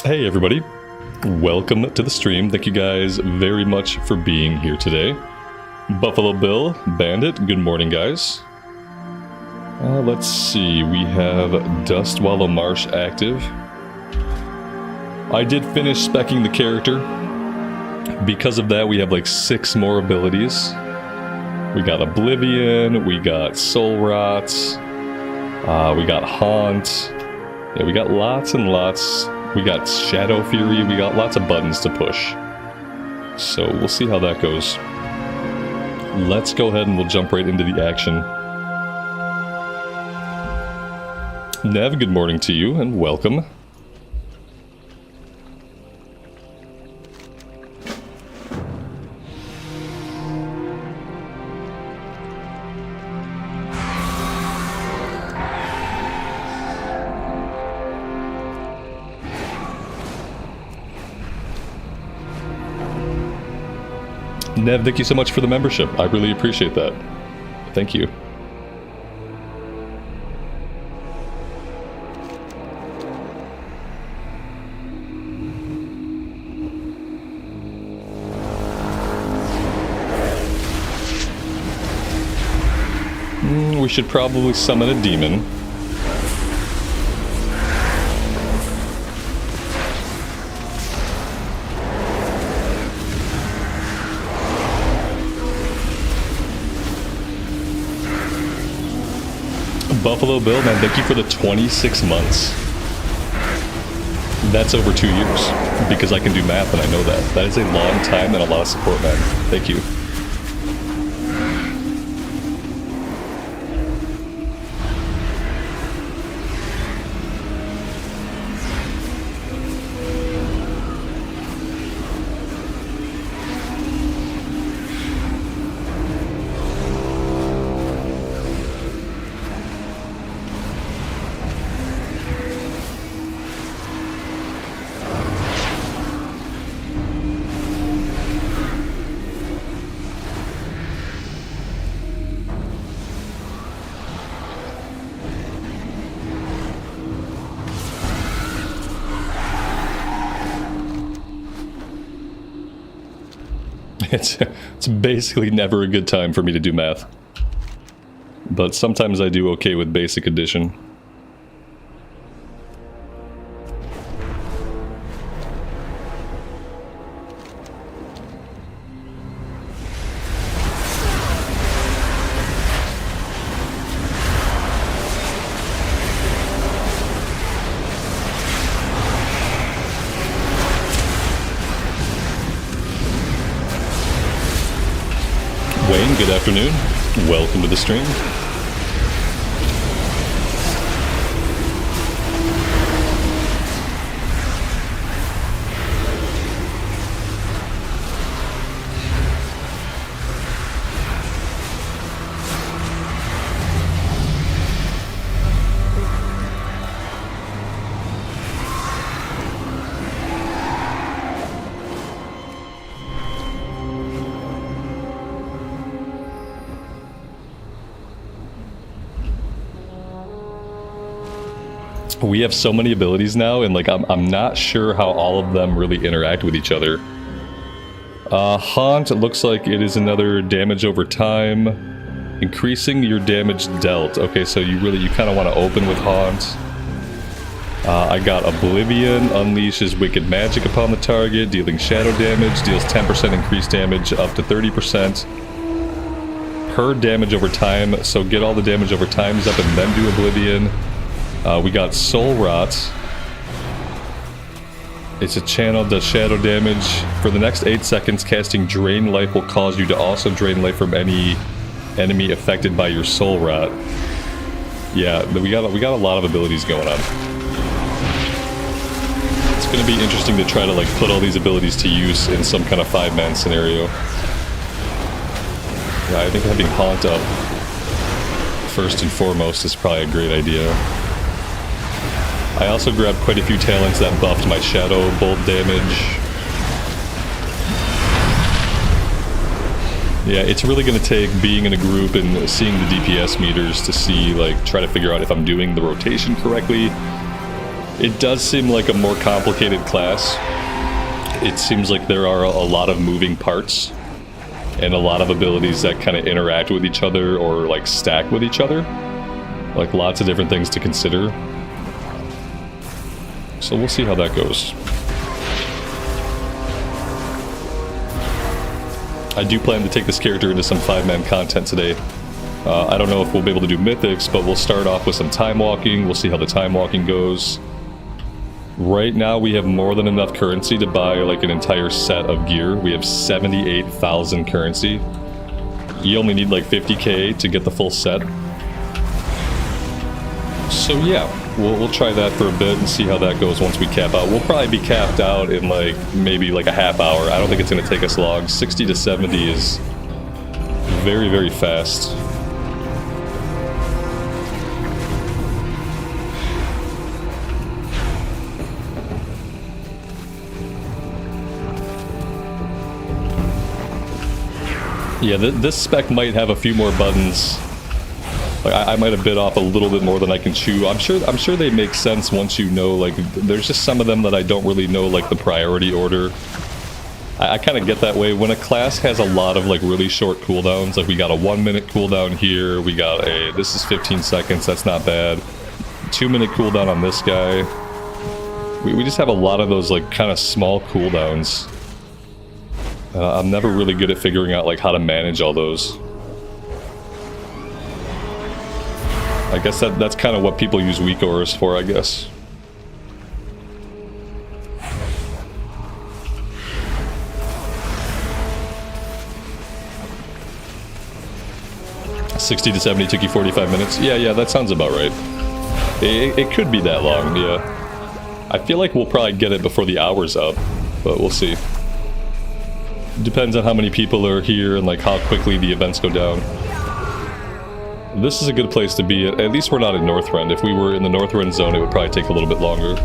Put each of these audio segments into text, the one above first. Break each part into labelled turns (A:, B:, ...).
A: Hey everybody, welcome to the stream. Thank you guys very much for being here today. Buffalo Bill, Bandit, good morning guys. Let's see, we have Dustwallow Marsh active. I did finish speccing the character. Because of that, we have like 6 more abilities. We got Oblivion, we got Soul Rot, we got Haunt. Yeah, we got lots and lots. We got Shadow Fury, we got lots of buttons to push. So we'll see how that goes. Let's go ahead and we'll jump right into the action. Nev, good morning to you and welcome. Nev, thank you so much for the membership. I really appreciate that. Thank you. We should probably summon a demon. Buffalo Bill, man, thank you for the 26 months. That's over 2 years, because I can do math and I know that. That is a long time and a lot of support, man. Thank you. It's basically never a good time for me to do math. But sometimes I do okay with basic addition. Good afternoon. Welcome to the stream. We have so many abilities now, and like I'm not sure how all of them really interact with each other. Haunt, it looks like it is another damage over time, increasing your damage dealt. Okay, so you kind of want to open with Haunt. I got Oblivion, unleashes wicked magic upon the target, dealing shadow damage, deals 10% increased damage up to 30% per damage over time. So get all the damage over times up and then do Oblivion. We got Soul Rot. It's a channel, does shadow damage. For the next 8 seconds, casting Drain Life will cause you to also drain life from any enemy affected by your Soul Rot. Yeah, we got a lot of abilities going on. It's going to be interesting to try to like put all these abilities to use in some kind of 5-man scenario. Yeah, I think having Haunt up first and foremost is probably a great idea. I also grabbed quite a few talents that buffed my Shadow Bolt damage. Yeah, it's really going to take being in a group and seeing the DPS meters to see, like, try to figure out if I'm doing the rotation correctly. It does seem like a more complicated class. It seems like there are a lot of moving parts and a lot of abilities that kind of interact with each other or like stack with each other. Like lots of different things to consider. So we'll see how that goes. I do plan to take this character into some 5-man content today. I don't know if we'll be able to do mythics, but we'll start off with some time walking. We'll see how the time walking goes. Right now we have more than enough currency to buy like an entire set of gear. We have 78,000 currency. You only need like 50k to get the full set. So yeah, we'll try that for a bit and see how that goes once we cap out. We'll probably be capped out in like maybe like a half hour. I don't think it's going to take us long. 60 to 70 is very, very fast. Yeah, this spec might have a few more buttons. Like I might have bit off a little bit more than I can chew. I'm sure they make sense once you know, like, there's just some of them that I don't really know, like the priority order. I kind of get that way. When a class has a lot of like really short cooldowns, like we got a 1-minute cooldown here, we got a, this is 15 seconds, that's not bad. 2-minute cooldown on this guy. We just have a lot of those like kind of small cooldowns. I'm never really good at figuring out like how to manage all those. I guess that's kind of what people use weak auras for, I guess. $60 to 70 took you 45 minutes. Yeah, that sounds about right. It could be that long, yeah. I feel like we'll probably get it before the hour's up, but we'll see. Depends on how many people are here and like how quickly the events go down. This is a good place to be. At least we're not in Northrend. If we were in the Northrend zone, it would probably take a little bit longer.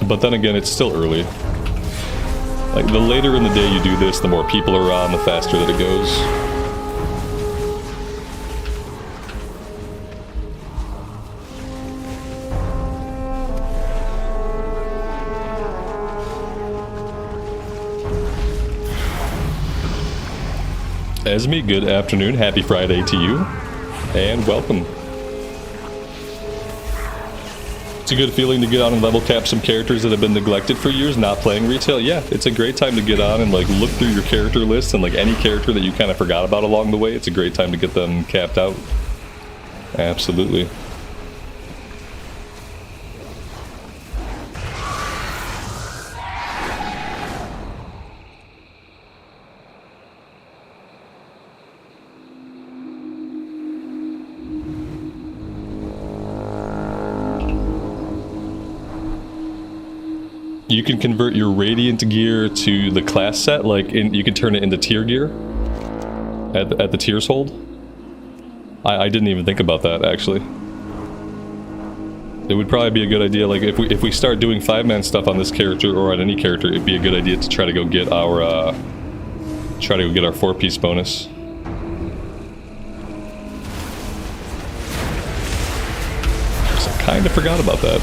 A: But then again, it's still early. Like, the later in the day you do this, the more people are on, the faster that it goes. Esme, good afternoon. Happy Friday to you. And welcome. It's a good feeling to get on and level cap some characters that have been neglected for years, not playing retail. Yeah, it's a great time to get on and like look through your character list and like any character that you kind of forgot about along the way. It's a great time to get them capped out. Absolutely. You can convert your Radiant gear to the class set, like you can turn it into tier gear at the tiers hold. I didn't even think about that, actually. It would probably be a good idea, like if we start doing 5-man stuff on this character or on any character, it'd be a good idea to try to go get our 4-piece bonus. So I kind of forgot about that.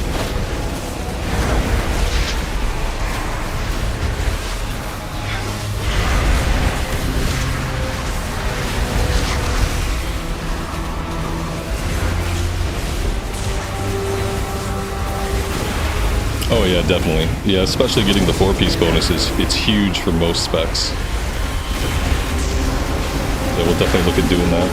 A: Oh yeah, definitely. Yeah, especially getting the 4-piece bonuses. It's huge for most specs. Yeah, we'll definitely look at doing that.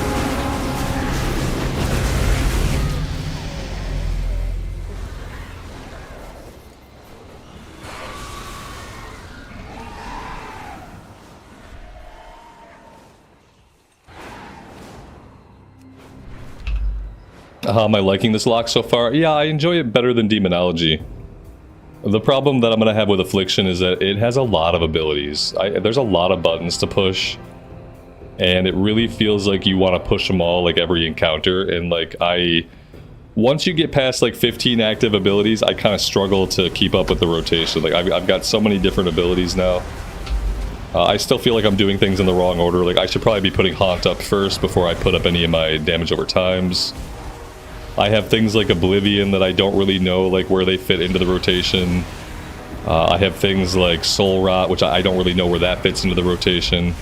A: How am I liking this lock so far? Yeah, I enjoy it better than Demonology. The problem that I'm going to have with Affliction is that it has a lot of abilities. There's a lot of buttons to push, and it really feels like you want to push them all like every encounter, and like once you get past like 15 active abilities, I kind of struggle to keep up with the rotation. Like I've got so many different abilities now. I still feel like I'm doing things in the wrong order. Like, I should probably be putting Haunt up first before I put up any of my damage over times. I have things like Oblivion that I don't really know, like, where they fit into the rotation. I have things like Soul Rot, which I don't really know where that fits into the rotation.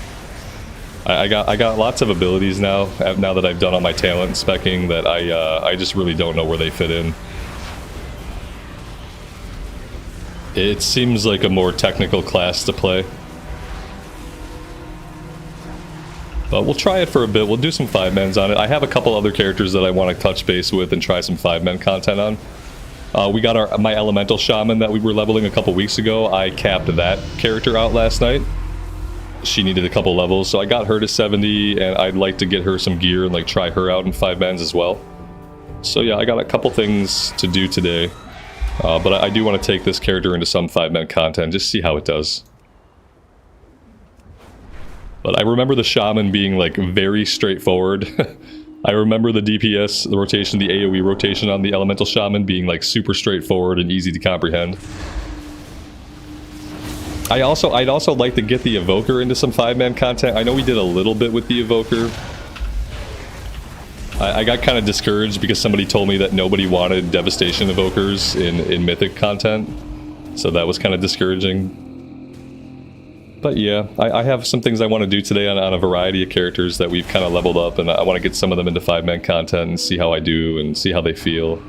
A: I got lots of abilities now that I've done all my talent specking, that I just really don't know where they fit in. It seems like a more technical class to play. But we'll try it for a bit. We'll do some 5-mens on it. I have a couple other characters that I want to touch base with and try some 5-men content on. We got my elemental shaman that we were leveling a couple weeks ago. I capped that character out last night. She needed a couple levels, so I got her to 70, and I'd like to get her some gear and like try her out in 5-mens as well. So yeah, I got a couple things to do today. But I do want to take this character into some 5-men content, just see how it does. But I remember the shaman being like very straightforward. I remember the DPS, the rotation, the AoE rotation on the elemental shaman being like super straightforward and easy to comprehend. I'd also like to get the evoker into some 5-man content. I know we did a little bit with the evoker. I got kind of discouraged because somebody told me that nobody wanted devastation evokers in mythic content, so that was kind of discouraging. But yeah, I have some things I want to do today on a variety of characters that we've kind of leveled up, and I want to get some of them into 5-man content and see how I do and see how they feel.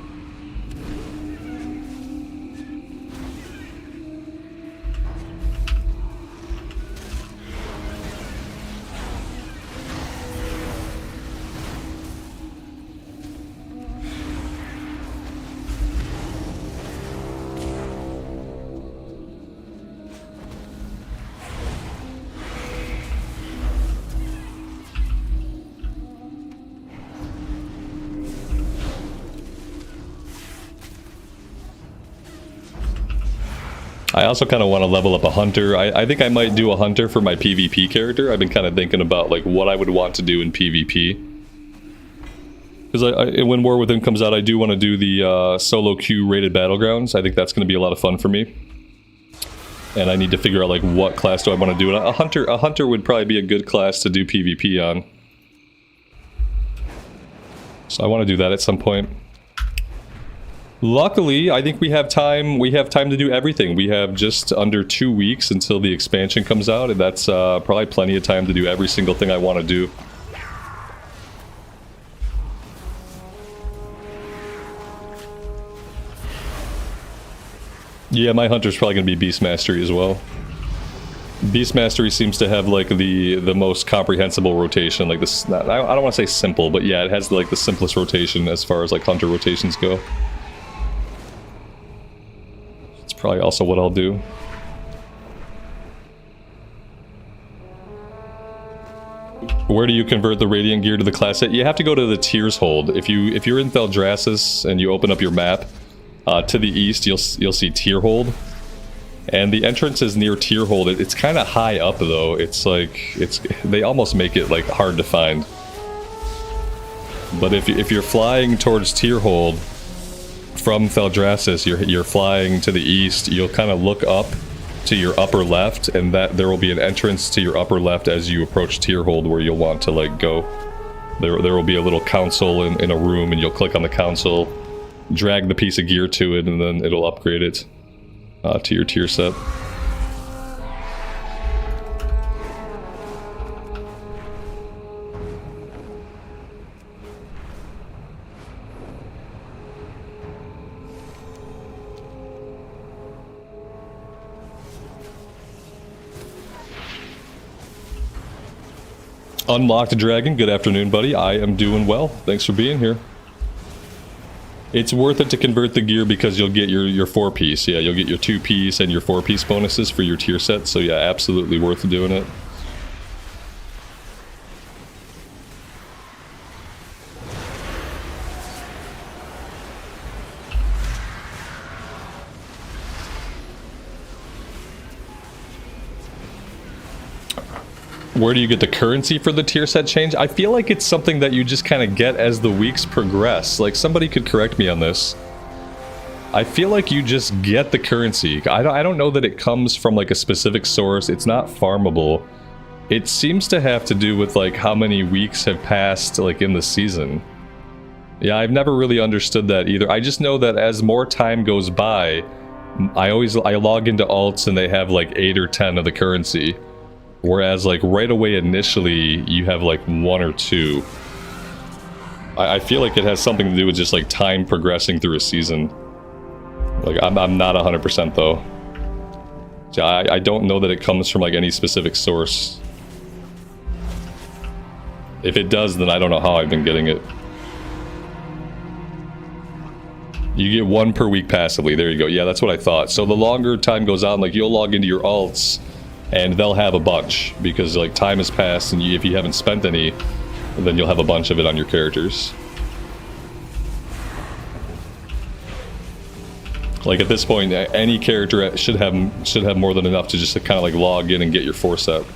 A: I also kind of want to level up a hunter. I think I might do a hunter for my PvP character. I've been kind of thinking about like what I would want to do in PvP. Because when War Within comes out, I do want to do the solo queue rated battlegrounds. I think that's going to be a lot of fun for me. And I need to figure out like what class do I want to do. And a hunter would probably be a good class to do PvP on. So I want to do that at some point. Luckily, I think we have time to do everything. We have just under 2 weeks until the expansion comes out, and that's probably plenty of time to do every single thing I want to do. Yeah, my hunter's probably going to be Beast Mastery as well. Beast Mastery seems to have like the most comprehensible rotation, like this. I don't want to say simple, but yeah, it has like the simplest rotation as far as like hunter rotations go. Probably also what I'll do. Where do you convert the Radiant gear to the class set? You have to go to the Tears Hold. If you're in Thaldraszus and you open up your map, to the east you'll see Tear Hold. And the entrance is near Tear Hold. It's kind of high up though. They almost make it like hard to find. But if you're flying towards Tear Hold from Thaldraszus, you're flying to the east, you'll kind of look up to your upper left, and that there will be an entrance to your upper left as you approach Tear Hold where you'll want to like go. There will be a little console in a room, and you'll click on the console, drag the piece of gear to it, and then it'll upgrade it to your tier set. Unlocked Dragon, good afternoon, buddy. I am doing well. Thanks for being here. It's worth it to convert the gear because you'll get your 4-piece. Yeah, you'll get your 2-piece and your 4-piece bonuses for your tier set. So yeah, absolutely worth doing it. Where do you get the currency for the tier set change? I feel like it's something that you just kind of get as the weeks progress. Like, somebody could correct me on this. I feel like you just get the currency. I don't know that it comes from like a specific source. It's not farmable. It seems to have to do with like how many weeks have passed like in the season. Yeah, I've never really understood that either. I just know that as more time goes by, I log into alts and they have like 8 or 10 of the currency. Whereas like right away initially you have like 1 or 2. I feel like it has something to do with just like time progressing through a season. Like, I'm not 100% though. So I don't know that it comes from like any specific source. If it does, then I don't know how I've been getting it. You get 1 per week passively. There you go. Yeah, that's what I thought. So the longer time goes on, like you'll log into your alts and they'll have a bunch because like time has passed and if you haven't spent any, then you'll have a bunch of it on your characters. Like at this point, any character should have more than enough to just kind of like log in and get your force up.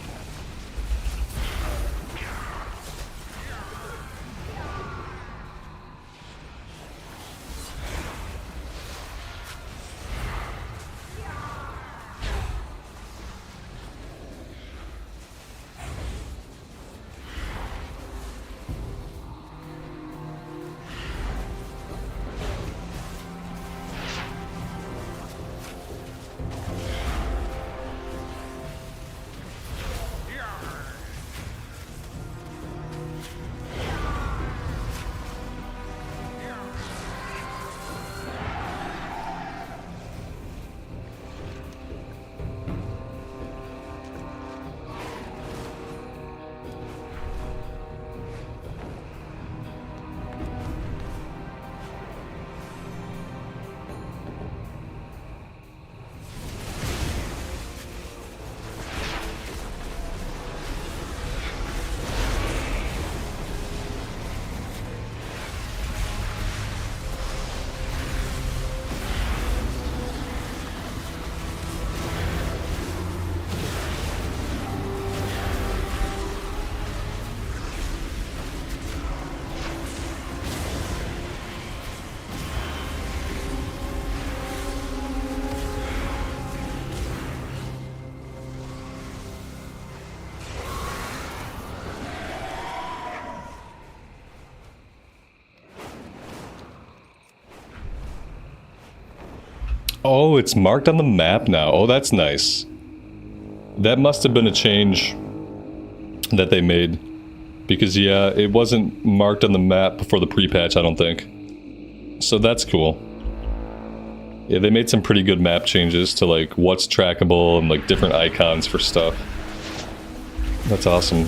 A: Oh, it's marked on the map now. Oh, that's nice. That must have been a change that they made. Because, yeah, it wasn't marked on the map before the pre-patch, I don't think. So that's cool. Yeah, they made some pretty good map changes to, like, what's trackable and, like, different icons for stuff. That's awesome.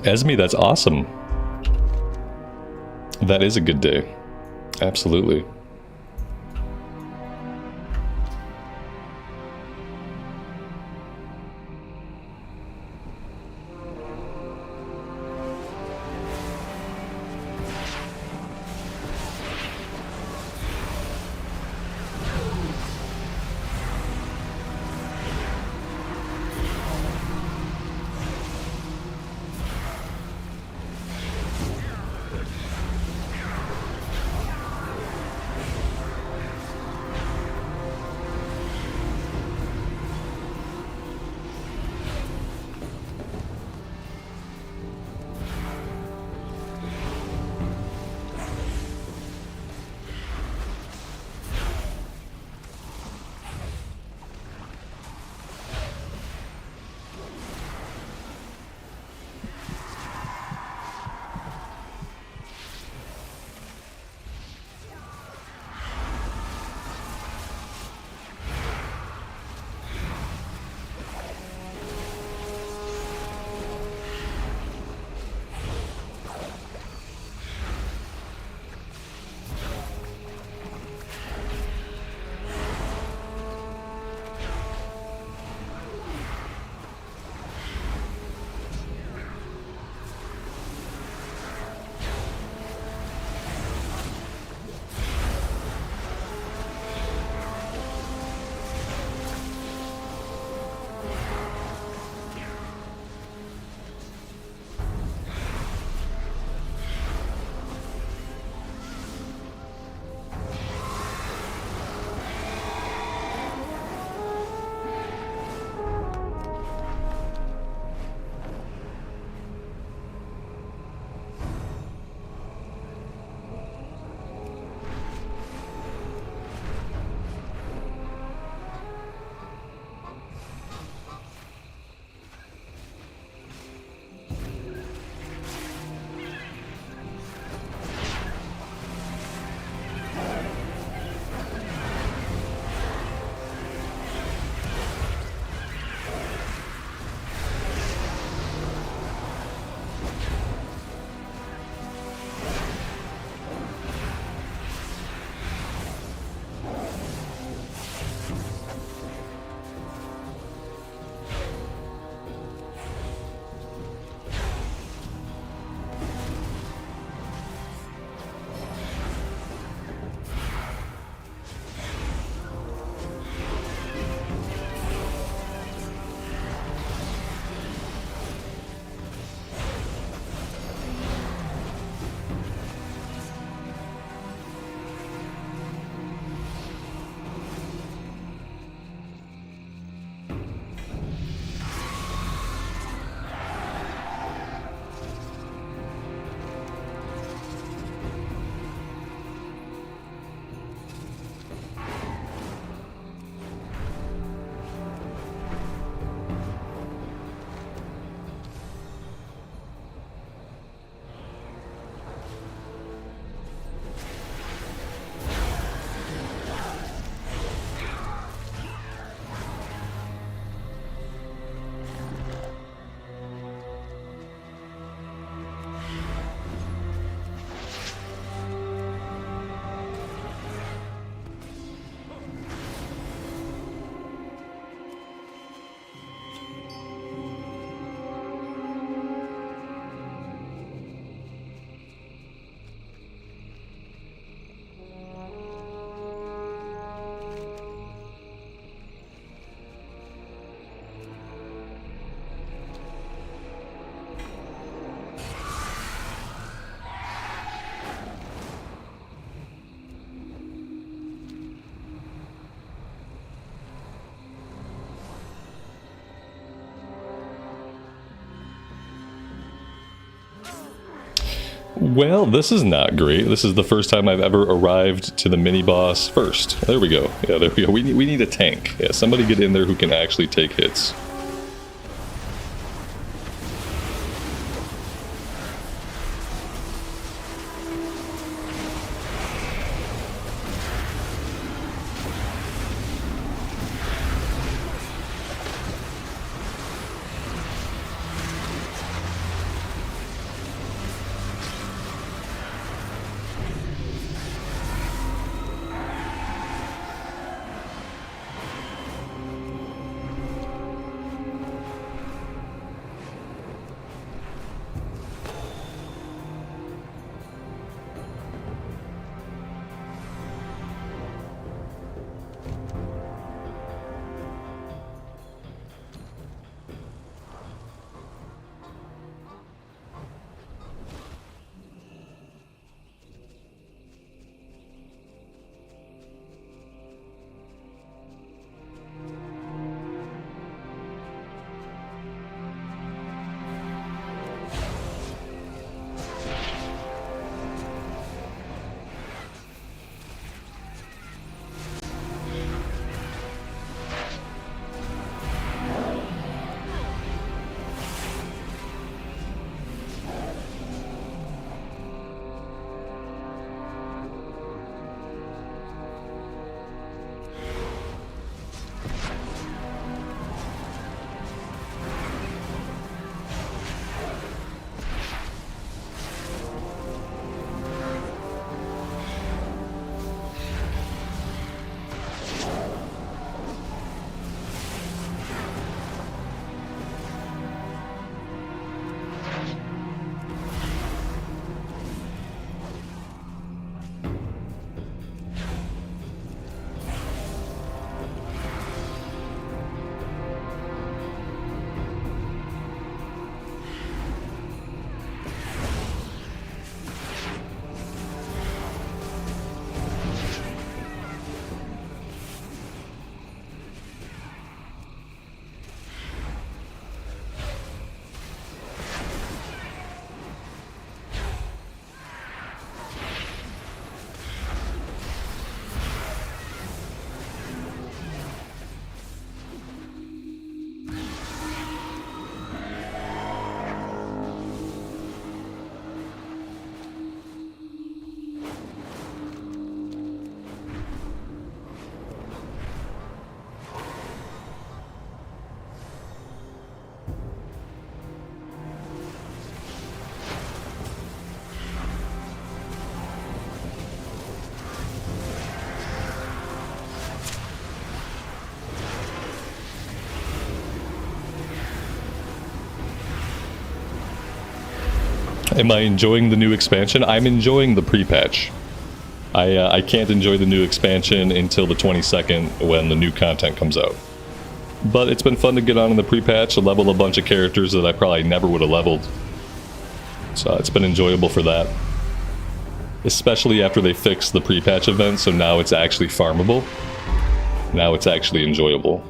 A: Esme, that's awesome. That is a good day. Absolutely. Well, this is not great. This is the first time I've ever arrived to the mini-boss first. There we go. Yeah, there we go. We need a tank. Yeah, somebody get in there who can actually take hits. Am I enjoying the new expansion? I'm enjoying the pre-patch. I can't enjoy the new expansion until the 22nd when the new content comes out. But it's been fun to get on in the pre-patch, level a bunch of characters that I probably never would have leveled. So it's been enjoyable for that. Especially after they fixed the pre-patch event, so now it's actually farmable. Now it's actually enjoyable.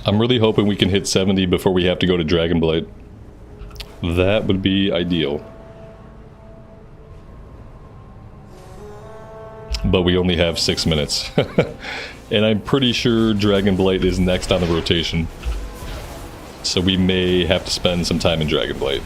A: I'm really hoping we can hit 70 before we have to go to Dragonblight. That would be ideal. But we only have 6 minutes. And I'm pretty sure Dragonblight is next on the rotation. So we may have to spend some time in Dragonblight.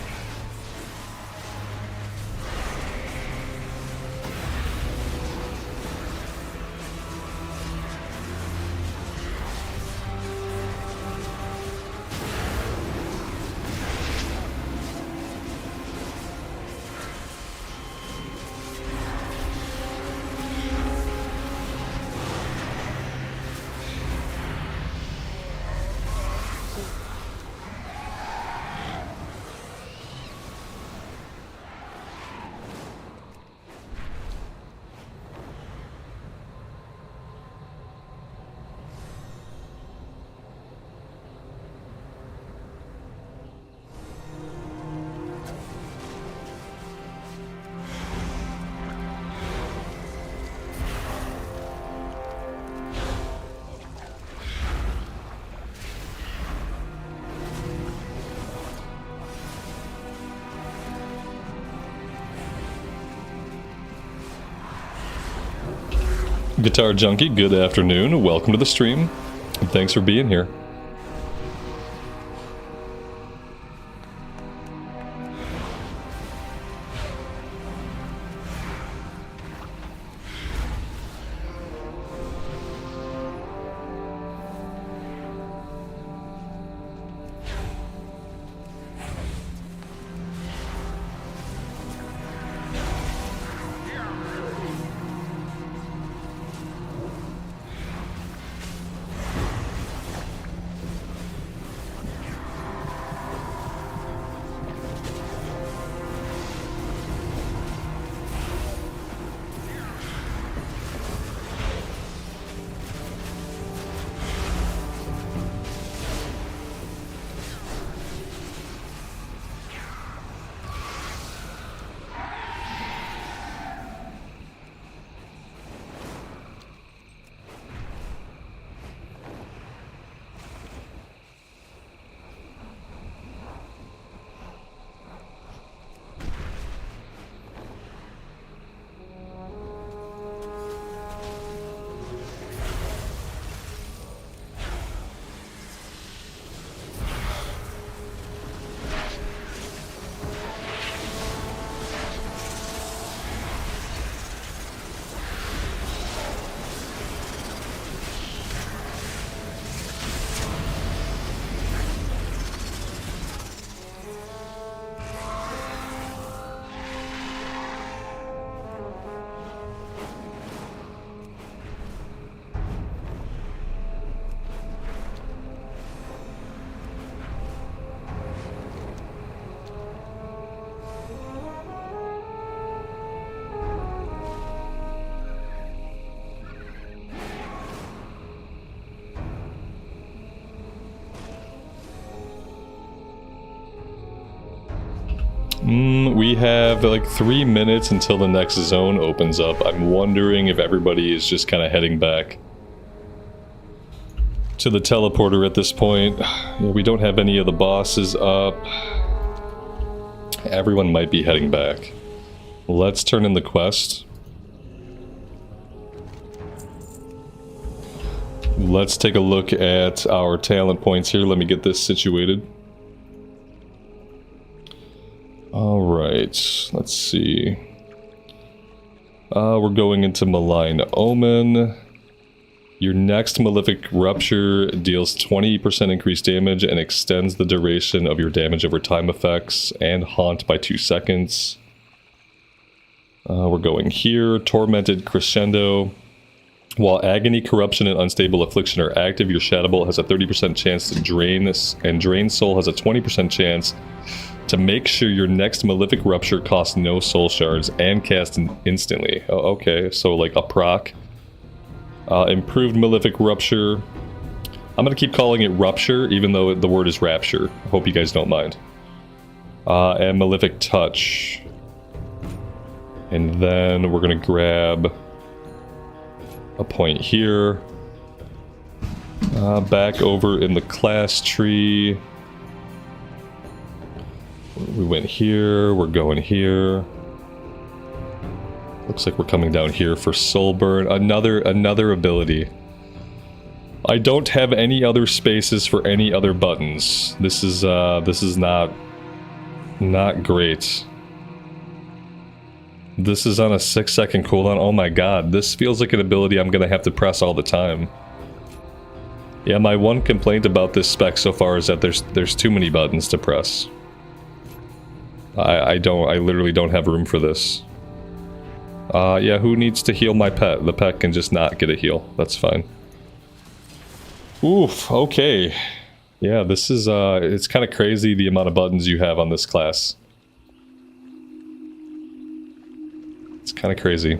A: Guitar Junkie, good afternoon. Welcome to the stream. And thanks for being here. We have like 3 minutes until the next zone opens up. I'm wondering if everybody is just kind of heading back to the teleporter at this point. We don't have any of the bosses up. Everyone might be heading back. Let's turn in the quest. Let's take a look at our talent points here. Let me get this situated. Alright, let's see. We're going into Malign Omen. Your next Malefic Rupture deals 20% increased damage and extends the duration of your damage over time effects and Haunt by 2 seconds. We're going here. Tormented Crescendo. While Agony, Corruption, and Unstable Affliction are active, your Shadow Bolt has a 30% chance to drain this, and Drain Soul has a 20% chance to make sure your next Malefic Rupture costs no soul shards and cast instantly. Oh, okay, so like a proc. Improved Malefic Rupture. I'm gonna keep calling it Rupture, even though the word is Rapture. I hope you guys don't mind. And Malefic Touch. And then we're gonna grab a point here. Back over in the class tree. We went here, we're going here. Looks like we're coming down here for Soulburn. Another ability. I don't have any other spaces for any other buttons. This is not great. This is on a 6-second cooldown. Oh my god, this feels like an ability I'm gonna have to press all the time. Yeah, my one complaint about this spec so far is that there's too many buttons to press. I literally don't have room for this. Yeah, who needs to heal my pet? The pet can just not get a heal. That's fine. Oof, okay. Yeah, this is, it's kind of crazy the amount of buttons you have on this class. It's kind of crazy.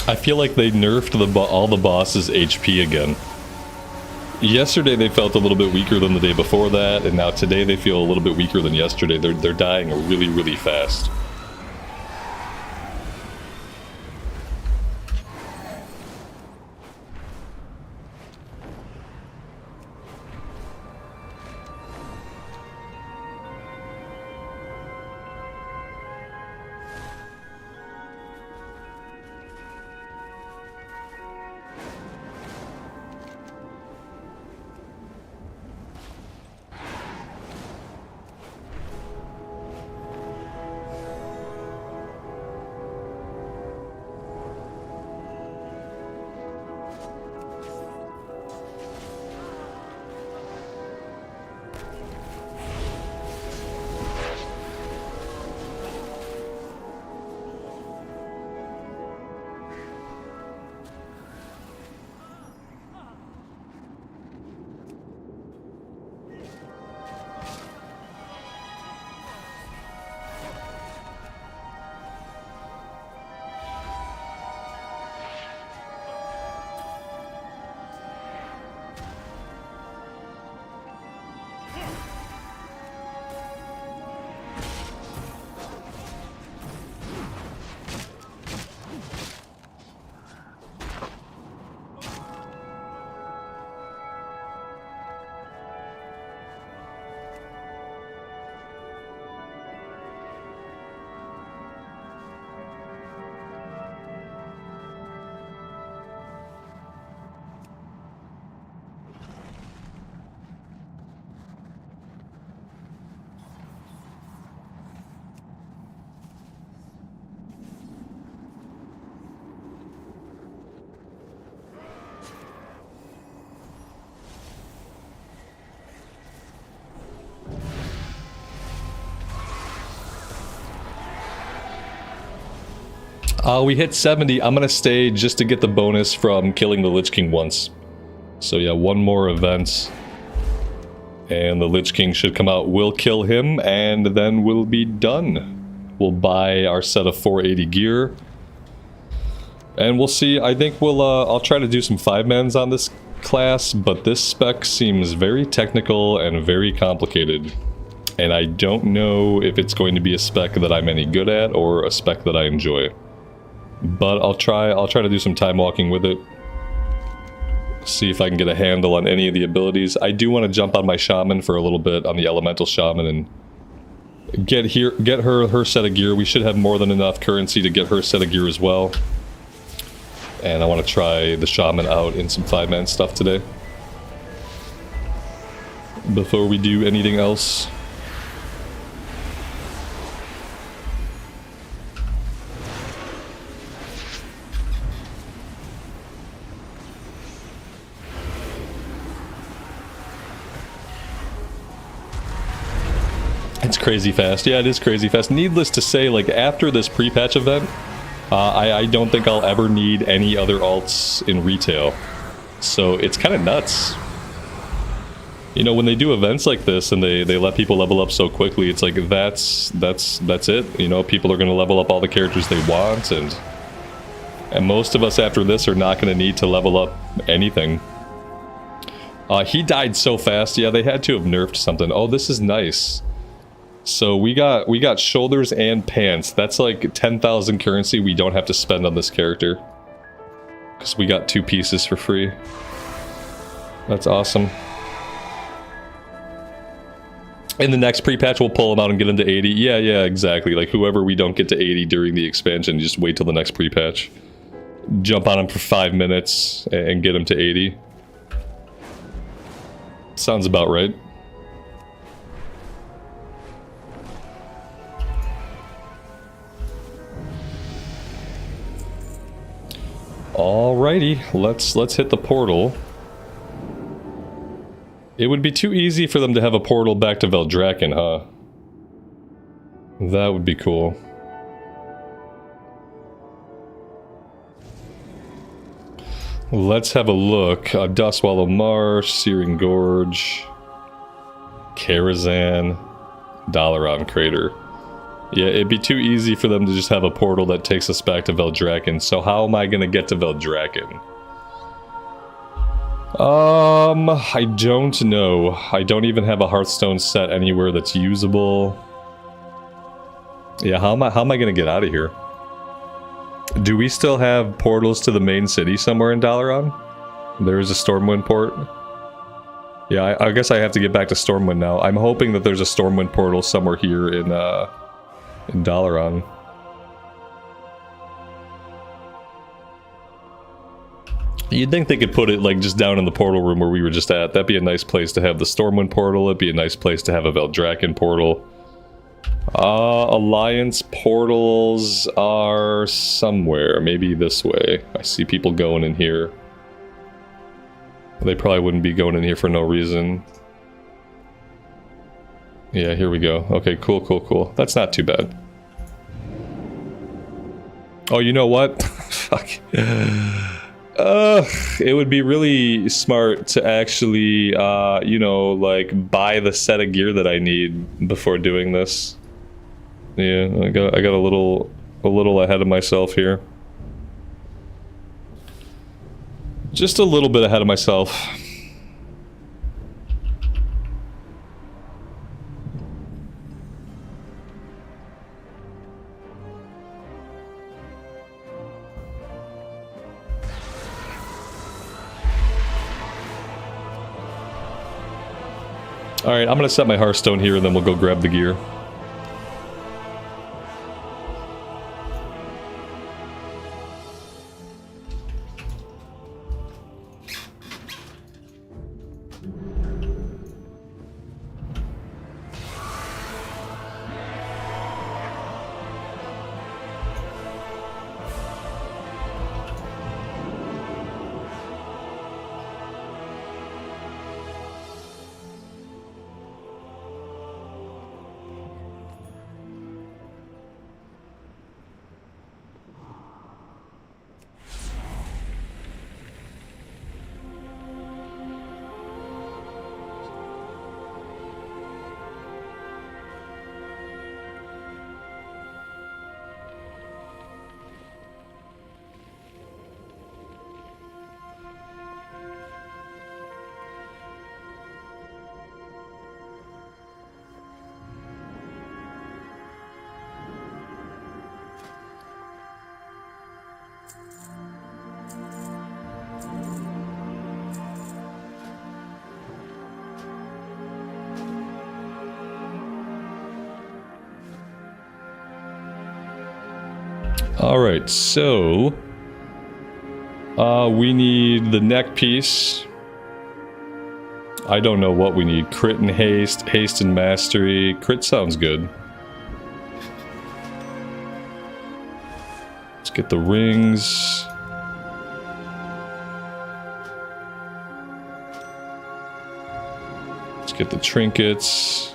A: I feel like they nerfed all the bosses' HP again. Yesterday they felt a little bit weaker than the day before that, and now today they feel a little bit weaker than yesterday. They're dying really, really fast. We hit 70. I'm gonna stay just to get the bonus from killing the Lich King once. So yeah, one more event. And the Lich King should come out. We'll kill him, and then we'll be done. We'll buy our set of 480 gear. And we'll see. I think I'll try to do some 5-mans on this class, but this spec seems very technical and very complicated. And I don't know if it's going to be a spec that I'm any good at, or a spec that I enjoy. But I'll try to do some time walking with it. See if I can get a handle on any of the abilities. I do want to jump on my shaman for a little bit, on the elemental shaman, and get her set of gear. We should have more than enough currency to get her set of gear as well. And I want to try the shaman out in some 5-man stuff today. Before we do anything else. It's crazy fast. Yeah, it is crazy fast. Needless to say, like, after this pre-patch event, I don't think I'll ever need any other alts in retail. So it's kind of nuts. You know, when they do events like this and they let people level up so quickly, it's like, that's it. You know, people are going to level up all the characters they want, and most of us after this are not going to need to level up anything. He died so fast. Yeah, they had to have nerfed something. Oh, this is nice. So we got shoulders and pants. That's like 10,000 currency we don't have to spend on this character. Because we got 2 pieces for free. That's awesome. In the next pre-patch, we'll pull them out and get them to 80. Yeah, exactly. Like, whoever we don't get to 80 during the expansion, just wait till the next pre-patch. Jump on them for 5 minutes and get them to 80. Sounds about right. Alrighty, let's hit the portal. It would be too easy for them to have a portal back to Veldraken, huh? That would be cool. Let's have a look. Dustwallow Marsh, Searing Gorge, Karazhan, Dalaran Crater. Yeah, it'd be too easy for them to just have a portal that takes us back to Veldraken. So how am I gonna get to Veldraken? I don't know. I don't even have a Hearthstone set anywhere that's usable. Yeah, how am I gonna get out of here? Do we still have portals to the main city somewhere in Dalaran? There is a Stormwind port. Yeah, I guess I have to get back to Stormwind now. I'm hoping that there's a Stormwind portal somewhere here in Dalaran. You'd think they could put it like just down in the portal room where we were just at. That'd be a nice place to have the Stormwind portal. It'd be a nice place to have a Veldraken portal. Alliance portals are somewhere. Maybe this way. I see people going in here. They probably wouldn't be going in here for no reason. Yeah, here we go. Okay, cool. That's not too bad. Oh, you know what? Fuck. It would be really smart to actually, you know, like, buy the set of gear that I need before doing this. Yeah, I got a little ahead of myself here. Just a little bit ahead of myself. Alright, I'm gonna set my Hearthstone here and then we'll go grab the gear. Alright, so we need the neck piece. I don't know what we need. Crit and haste, haste and mastery. Crit sounds good. Let's get the rings. Let's get the trinkets.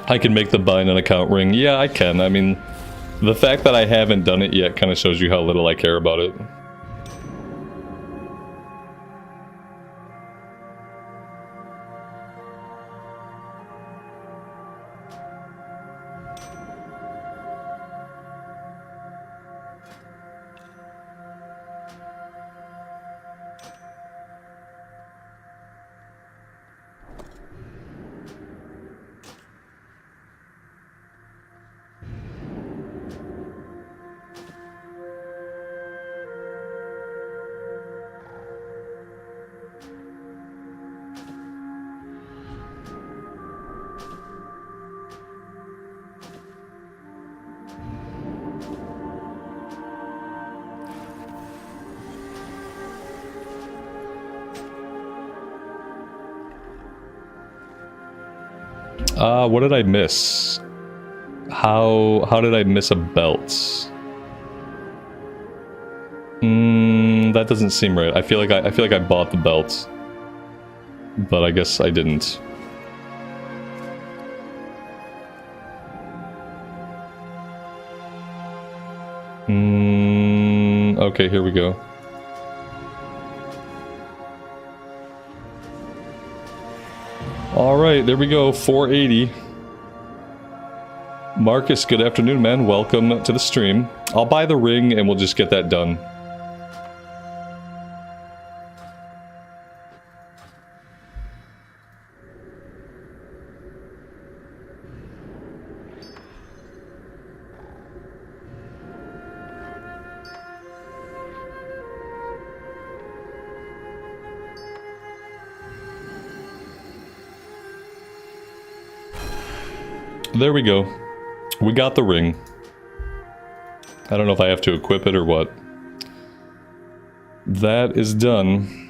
A: I can make the bind an account ring. Yeah, I can. I mean, the fact that I haven't done it yet kind of shows you how little I care about it. What did I miss? How did I miss a belt? That doesn't seem right. I feel like I bought the belt, but I guess I didn't. Okay, here we go. Alright, there we go, 480. Marcus, good afternoon, man. Welcome to the stream. I'll buy the ring and we'll just get that done. There we go. We got the ring. I don't know if I have to equip it or what. That is done.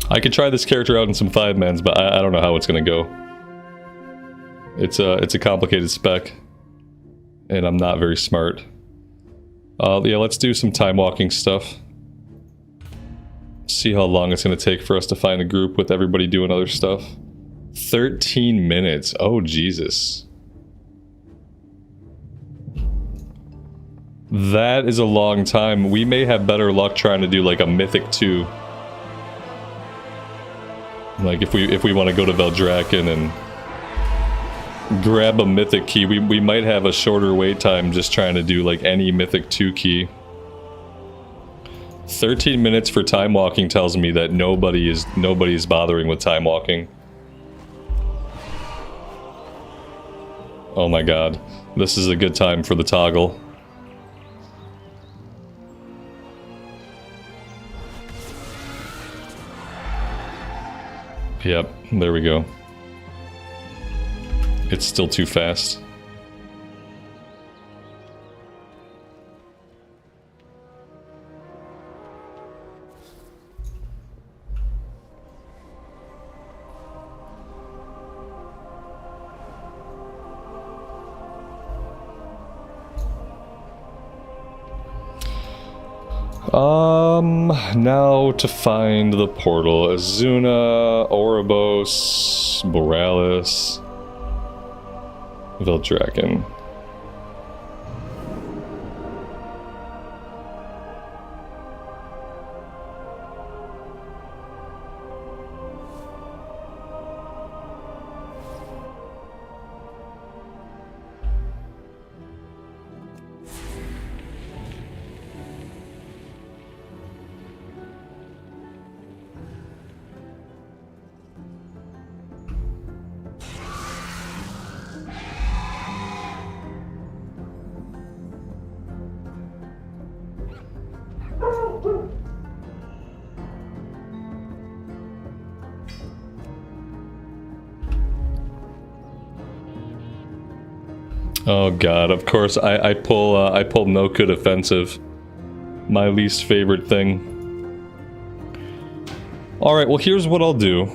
A: I could try this character out in some 5-mans, but I don't know how it's gonna go. It's a complicated spec, and I'm not very smart. Yeah, let's do some time walking stuff. See how long it's gonna take for us to find a group with everybody doing other stuff. 13 minutes. Oh, Jesus. That is a long time. We may have better luck trying to do like a Mythic 2. Like if we want to go to Veldraken and grab a Mythic key, we might have a shorter wait time just trying to do like any Mythic 2 key. 13 minutes for time walking tells me that nobody's bothering with time walking. Oh my god. This is a good time for the toggle. Yep, there we go. it's still too fast. Now to find the portal. Azuna, Oribos, Borealis, Veldraken. Oh god, of course I pull no good offensive. My least favorite thing. Alright, well here's what I'll do.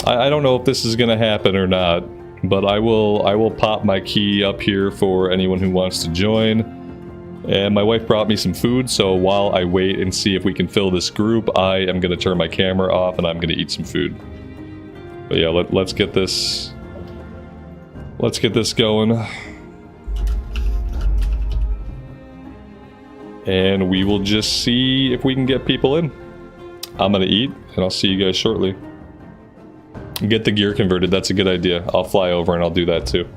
A: I don't know if this is gonna happen or not, but I will pop my key up here for anyone who wants to join. And my wife brought me some food, so while I wait and see if we can fill this group, I am gonna turn my camera off and I'm gonna eat some food. But yeah, let's get this going. And we will just see if we can get people in. I'm gonna eat, and I'll see you guys shortly. Get the gear converted, that's a good idea. I'll fly over and I'll do that too.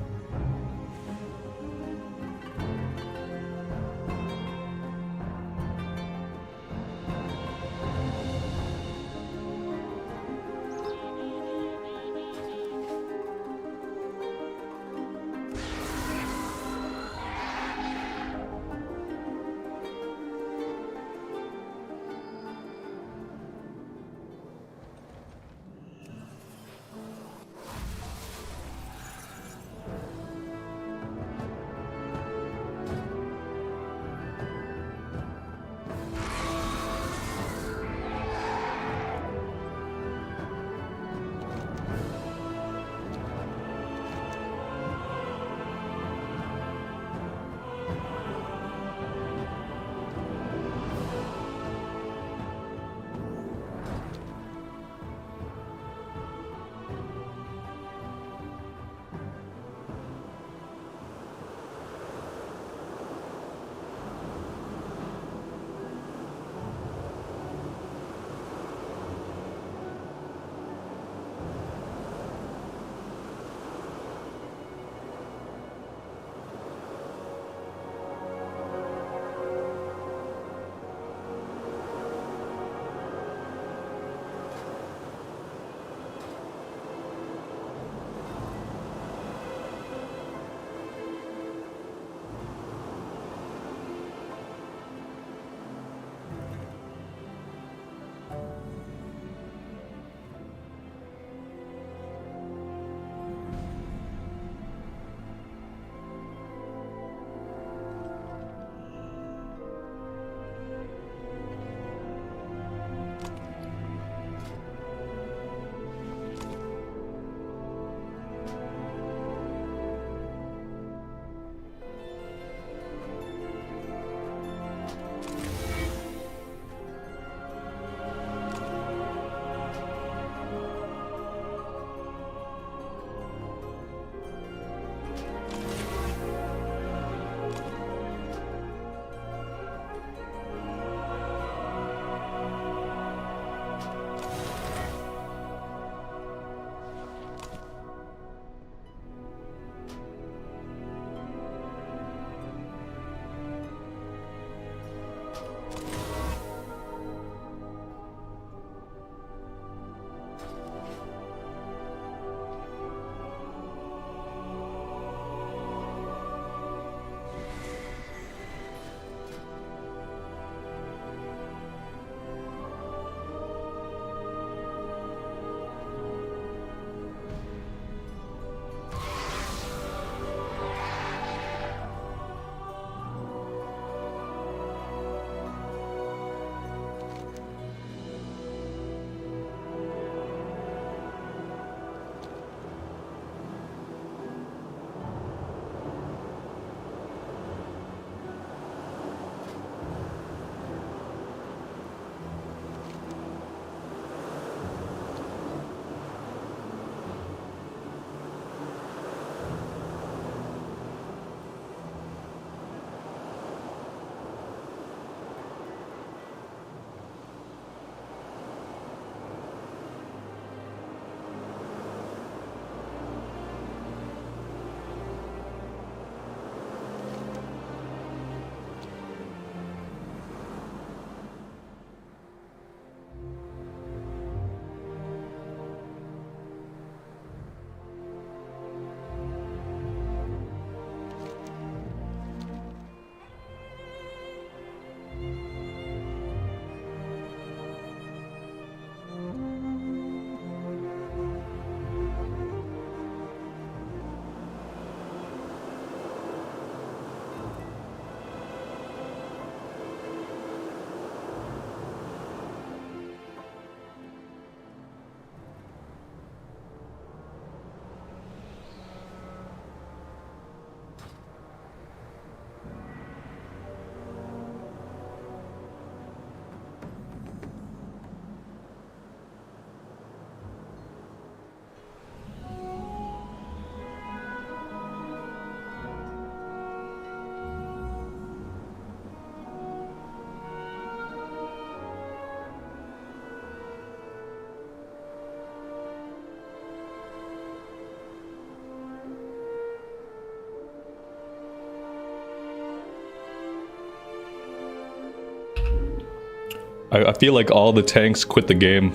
A: I feel like all the tanks quit the game.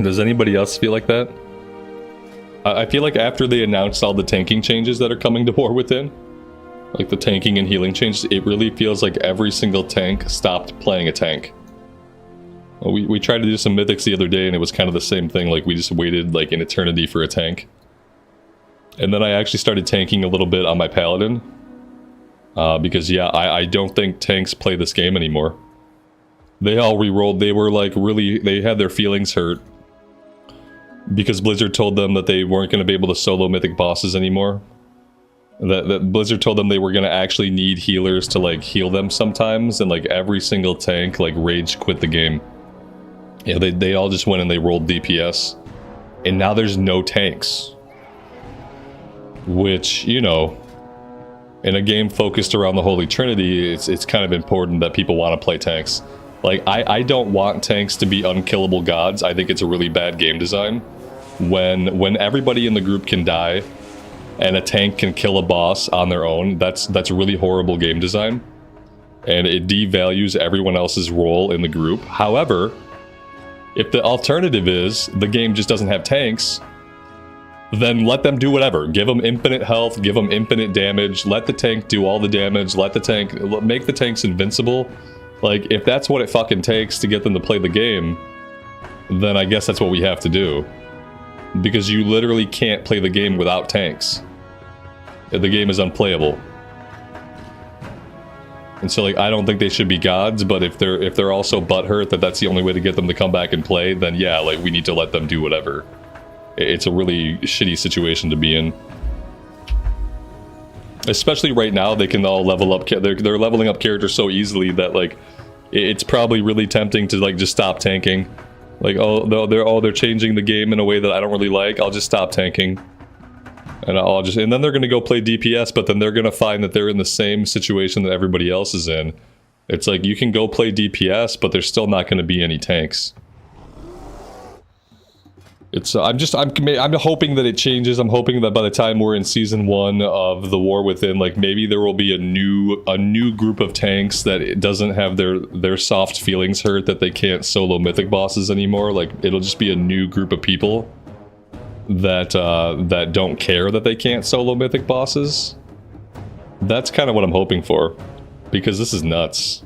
A: Does anybody else feel like that? I feel like after they announced all the tanking changes that are coming to War Within, like the tanking and healing changes, it really feels like every single tank stopped playing a tank. We tried to do some mythics the other day and it was kind of the same thing, like we just waited like an eternity for a tank. And then I actually started tanking a little bit on my paladin. Because yeah, I don't think tanks play this game anymore. They all re-rolled, they were like really, they had their feelings hurt. Because Blizzard told them that they weren't going to be able to solo mythic bosses anymore. That Blizzard told them they were going to actually need healers to like heal them sometimes, and like every single tank like rage quit the game. Yeah, they all just went and they rolled DPS. And now there's no tanks. Which, you know, in a game focused around the Holy Trinity, it's kind of important that people want to play tanks. Like, I don't want tanks to be unkillable gods. I think it's a really bad game design. When everybody in the group can die, and a tank can kill a boss on their own, that's really horrible game design. And it devalues everyone else's role in the group. However, if the alternative is the game just doesn't have tanks, then let them do whatever. Give them infinite health, give them infinite damage, let the tank do all the damage, let the tank, make the tanks invincible. Like, if that's what it fucking takes to get them to play the game, then I guess that's what we have to do. Because you literally can't play the game without tanks. The game is unplayable. And so, like, I don't think they should be gods, but if they're also butthurt that that's the only way to get them to come back and play, then yeah, like, we need to let them do whatever. It's a really shitty situation to be in. Especially right now, they can all level up, they're leveling up characters so easily that, like, it's probably really tempting to, like, just stop tanking. Like, oh, they're changing the game in a way that I don't really like, I'll just stop tanking. And then they're gonna go play DPS, but then they're gonna find that they're in the same situation that everybody else is in. It's like, you can go play DPS, but there's still not gonna be any tanks. It's, I'm hoping that it changes. I'm hoping that by the time we're in season 1 of the War Within, like, maybe there will be a new group of tanks that it doesn't have their soft feelings hurt that they can't solo mythic bosses anymore. Like, it'll just be a new group of people that that don't care that they can't solo mythic bosses. That's kind of what I'm hoping for, because this is nuts.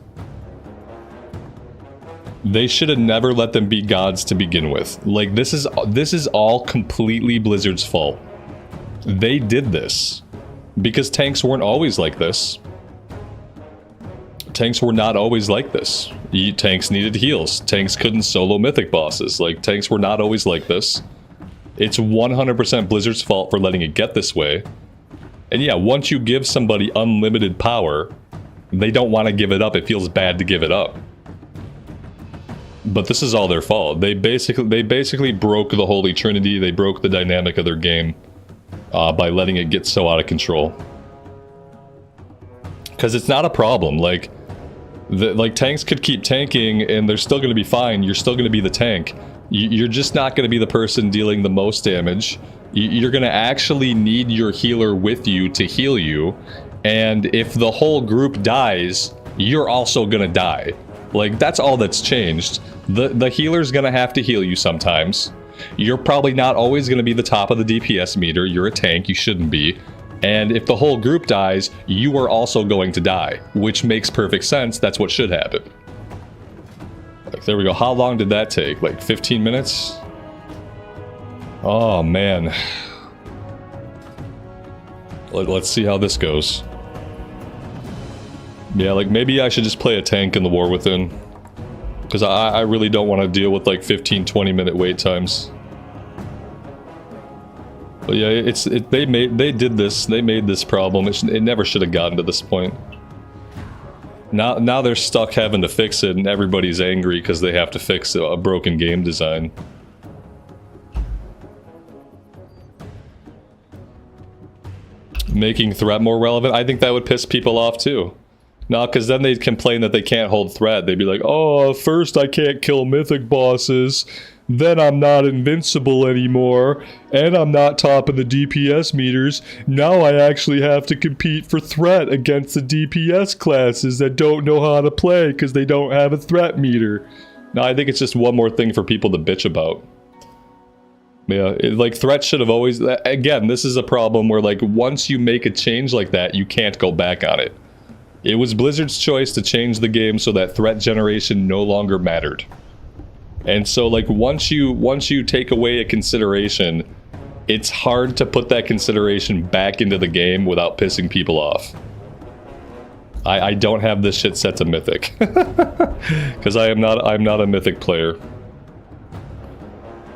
A: They should have never let them be gods to begin with. Like, this is all completely Blizzard's fault. They did this because tanks weren't always like this. Tanks were not always like this. Tanks needed heals. Tanks couldn't solo mythic bosses. Like, tanks were not always like this. It's 100% Blizzard's fault for letting it get this way. And yeah, once you give somebody unlimited power, they don't want to give it up. It feels bad to give it up. But this is all their fault. They basically broke the Holy Trinity. They broke the dynamic of their game by letting it get so out of control. Because it's not a problem. Like tanks could keep tanking and they're still going to be fine. You're still going to be the tank. You're just not going to be the person dealing the most damage. You're going to actually need your healer with you to heal you. And if the whole group dies, you're also going to die. Like, that's all that's changed. The healer's gonna have to heal you sometimes. You're probably not always gonna be the top of the DPS meter. You're a tank, you shouldn't be. And if the whole group dies, you are also going to die. Which makes perfect sense, that's what should happen. Like, there we go. How long did that take? Like, 15 minutes? Oh, man. Let's see how this goes. Yeah, like, maybe I should just play a tank in the War Within. Because I really don't want to deal with, like, 15-20 minute wait times. But yeah, they did this. They made this problem. It never should have gotten to this point. Now they're stuck having to fix it, and everybody's angry because they have to fix a broken game design. Making threat more relevant? I think that would piss people off, too. No, because then they'd complain that they can't hold threat. They'd be like, oh, first I can't kill mythic bosses, then I'm not invincible anymore, and I'm not topping the DPS meters. Now I actually have to compete for threat against the DPS classes that don't know how to play because they don't have a threat meter. No, I think it's just one more thing for people to bitch about. Yeah, like, threat should have always... Again, this is a problem where, like, once you make a change like that, you can't go back on it. It was Blizzard's choice to change the game so that threat generation no longer mattered. And so, like, once you take away a consideration, it's hard to put that consideration back into the game without pissing people off. I don't have this shit set to mythic. Because I'm not a mythic player.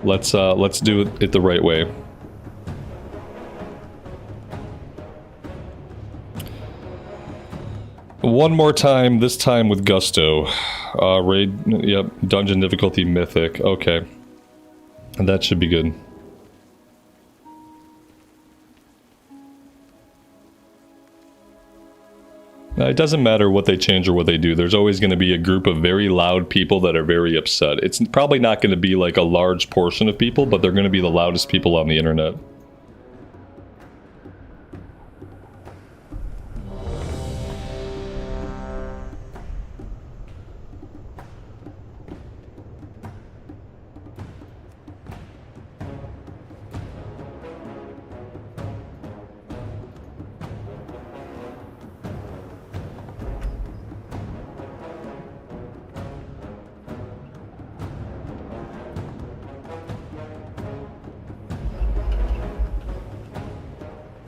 A: Let's do it the right way. One more time, this time with gusto. Raid, yep, dungeon difficulty mythic. Okay. That should be good. Now, it doesn't matter what they change or what they do. There's always going to be a group of very loud people that are very upset. It's probably not going to be like a large portion of people, but they're going to be the loudest people on the internet.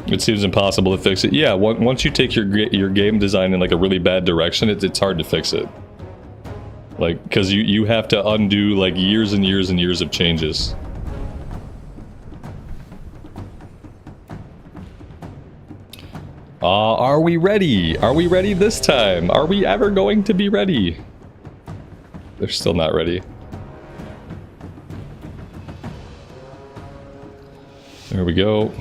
A: It seems impossible to fix it. Yeah, once you take your game design in like a really bad direction, it's hard to fix it. Like, because you have to undo like years and years and years of changes. Are we ready? Are we ready this time? Are we ever going to be ready? They're still not ready. There we go.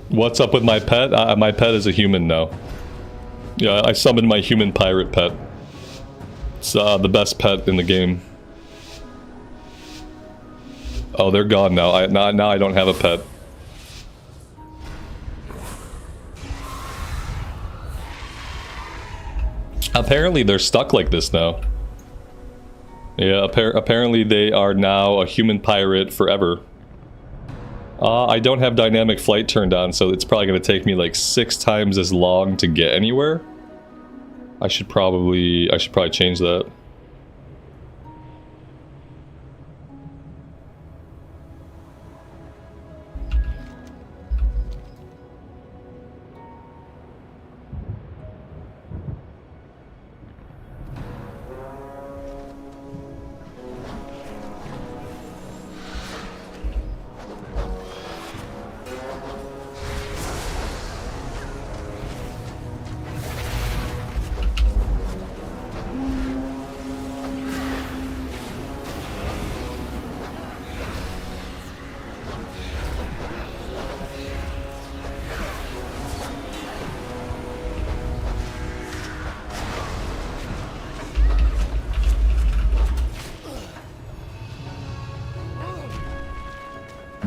A: What's up with my pet? My pet is a human now. Yeah, I summoned my human pirate pet. It's the best pet in the game. Oh, they're gone now. Now I don't have a pet. Apparently they're stuck like this now. Yeah, apparently they are now a human pirate forever. I don't have dynamic flight turned on, so it's probably going to take me like 6 times as long to get anywhere. I should probably change that.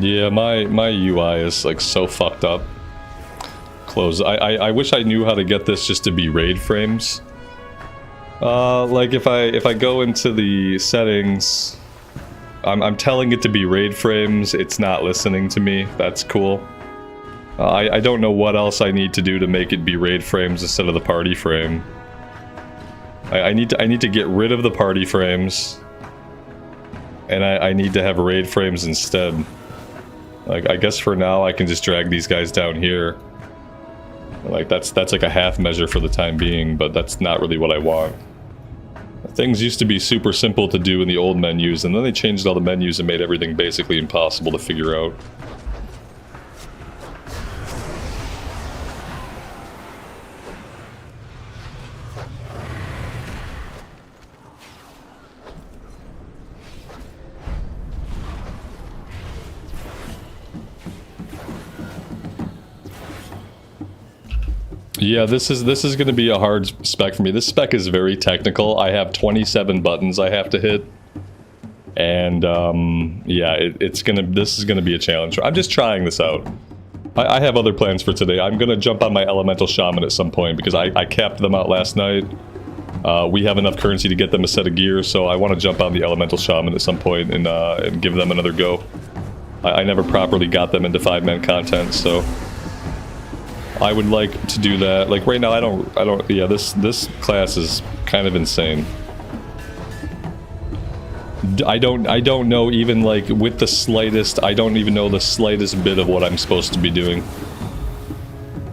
A: Yeah, my UI is like so fucked up. Close. I wish I knew how to get this just to be raid frames. Like if I go into the settings, I'm telling it to be raid frames. It's not listening to me. That's cool. I don't know what else I need to do to make it be raid frames instead of the party frame. I need to get rid of the party frames, and I need to have raid frames instead. Like, I guess for now I can just drag these guys down here. Like, that's like a half measure for the time being, but that's not really what I want. Things used to be super simple to do in the old menus, and then they changed all the menus and made everything basically impossible to figure out. Yeah, this is going to be a hard spec for me. This spec is very technical. I have 27 buttons I have to hit, and yeah, this is gonna be a challenge. I'm just trying this out. I have other plans for today. I'm gonna jump on my elemental shaman at some point because I capped them out last night. We have enough currency to get them a set of gear, so I want to jump on the elemental shaman at some point and give them another go. I never properly got them into 5-man content, so I would like to do that. Like right now, I don't. Yeah, this class is kind of insane. I don't know even like with the slightest. I don't even know the slightest bit of what I'm supposed to be doing.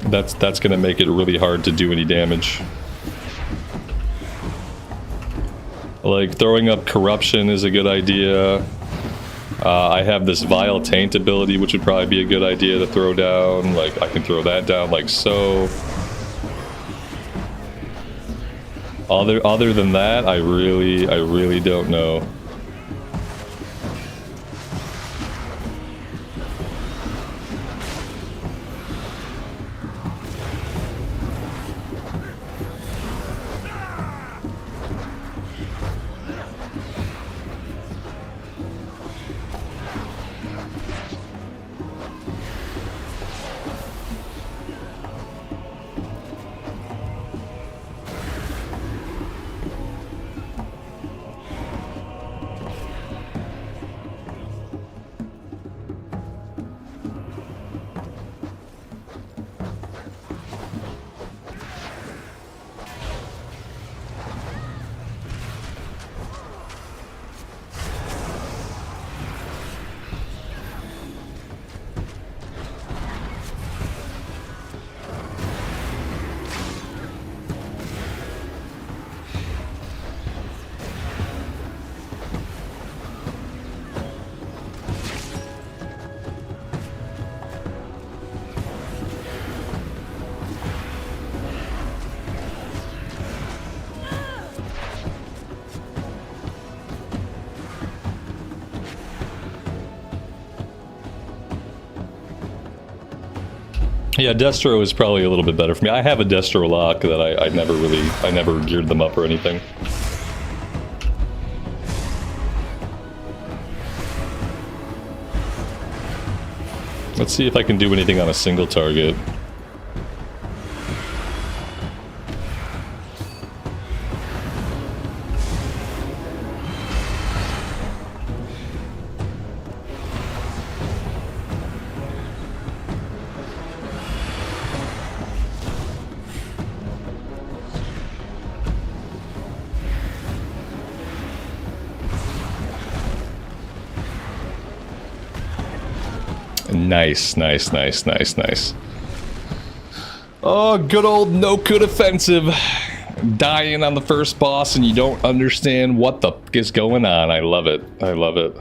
A: That's gonna make it really hard to do any damage. Like throwing up corruption is a good idea. I have this vile taint ability, which would probably be a good idea to throw down. Like, I can throw that down like so. Other than that, I really don't know. Yeah, Destro is probably a little bit better for me. I have a Destro lock that I never geared them up or anything. Let's see if I can do anything on a single target. Nice, nice, nice, nice, nice. Oh, good old no good offensive. Dying on the first boss and you don't understand what the f is going on. I love it. I love it.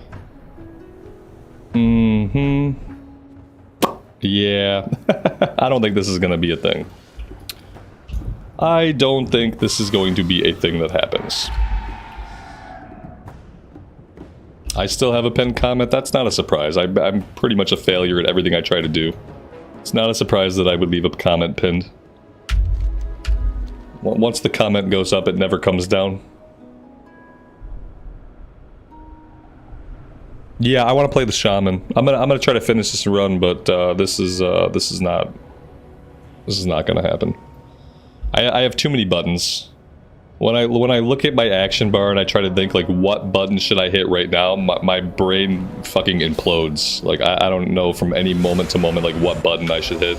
A: Mm-hmm. Yeah. I don't think this is going to be a thing. I don't think this is going to be a thing that happens. I still have a pinned comment. That's not a surprise. I'm pretty much a failure at everything I try to do. It's not a surprise that I would leave a comment pinned. Once the comment goes up, it never comes down. Yeah, I want to play the shaman. I'm gonna try to finish this run, but this is not gonna happen. I have too many buttons. When I look at my action bar and I try to think like what button should I hit right now, my brain fucking implodes. Like I don't know from any moment to moment like what button I should hit.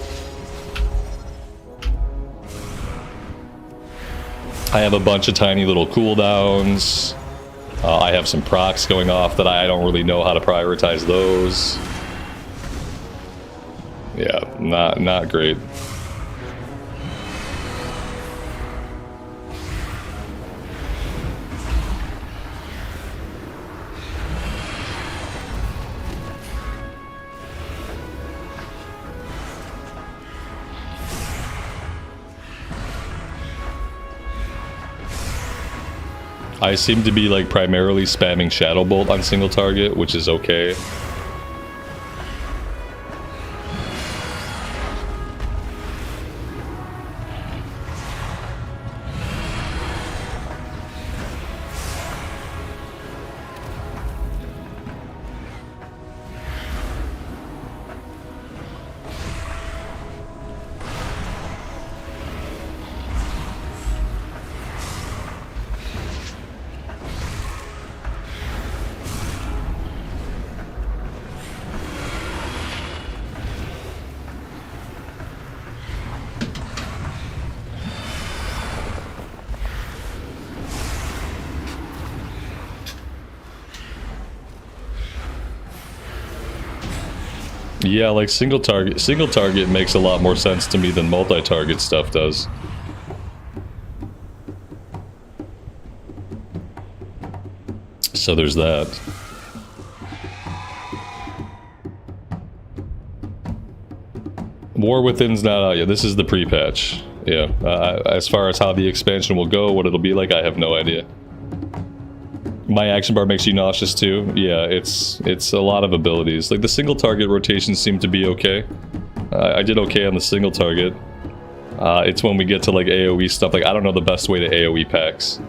A: I have a bunch of tiny little cooldowns. I have some procs going off that I don't really know how to prioritize those. Yeah, not great. I seem to be like primarily spamming Shadow Bolt on single target, which is okay. Yeah, like single target makes a lot more sense to me than multi-target stuff does. So there's that. War Within's not out yet. This is the pre-patch. Yeah, as far as how the expansion will go, what it'll be like, I have no idea. My action bar makes you nauseous too. Yeah, it's a lot of abilities. Like the single target rotations seem to be okay. I did okay on the single target. It's when we get to like AoE stuff, like I don't know the best way to AoE packs.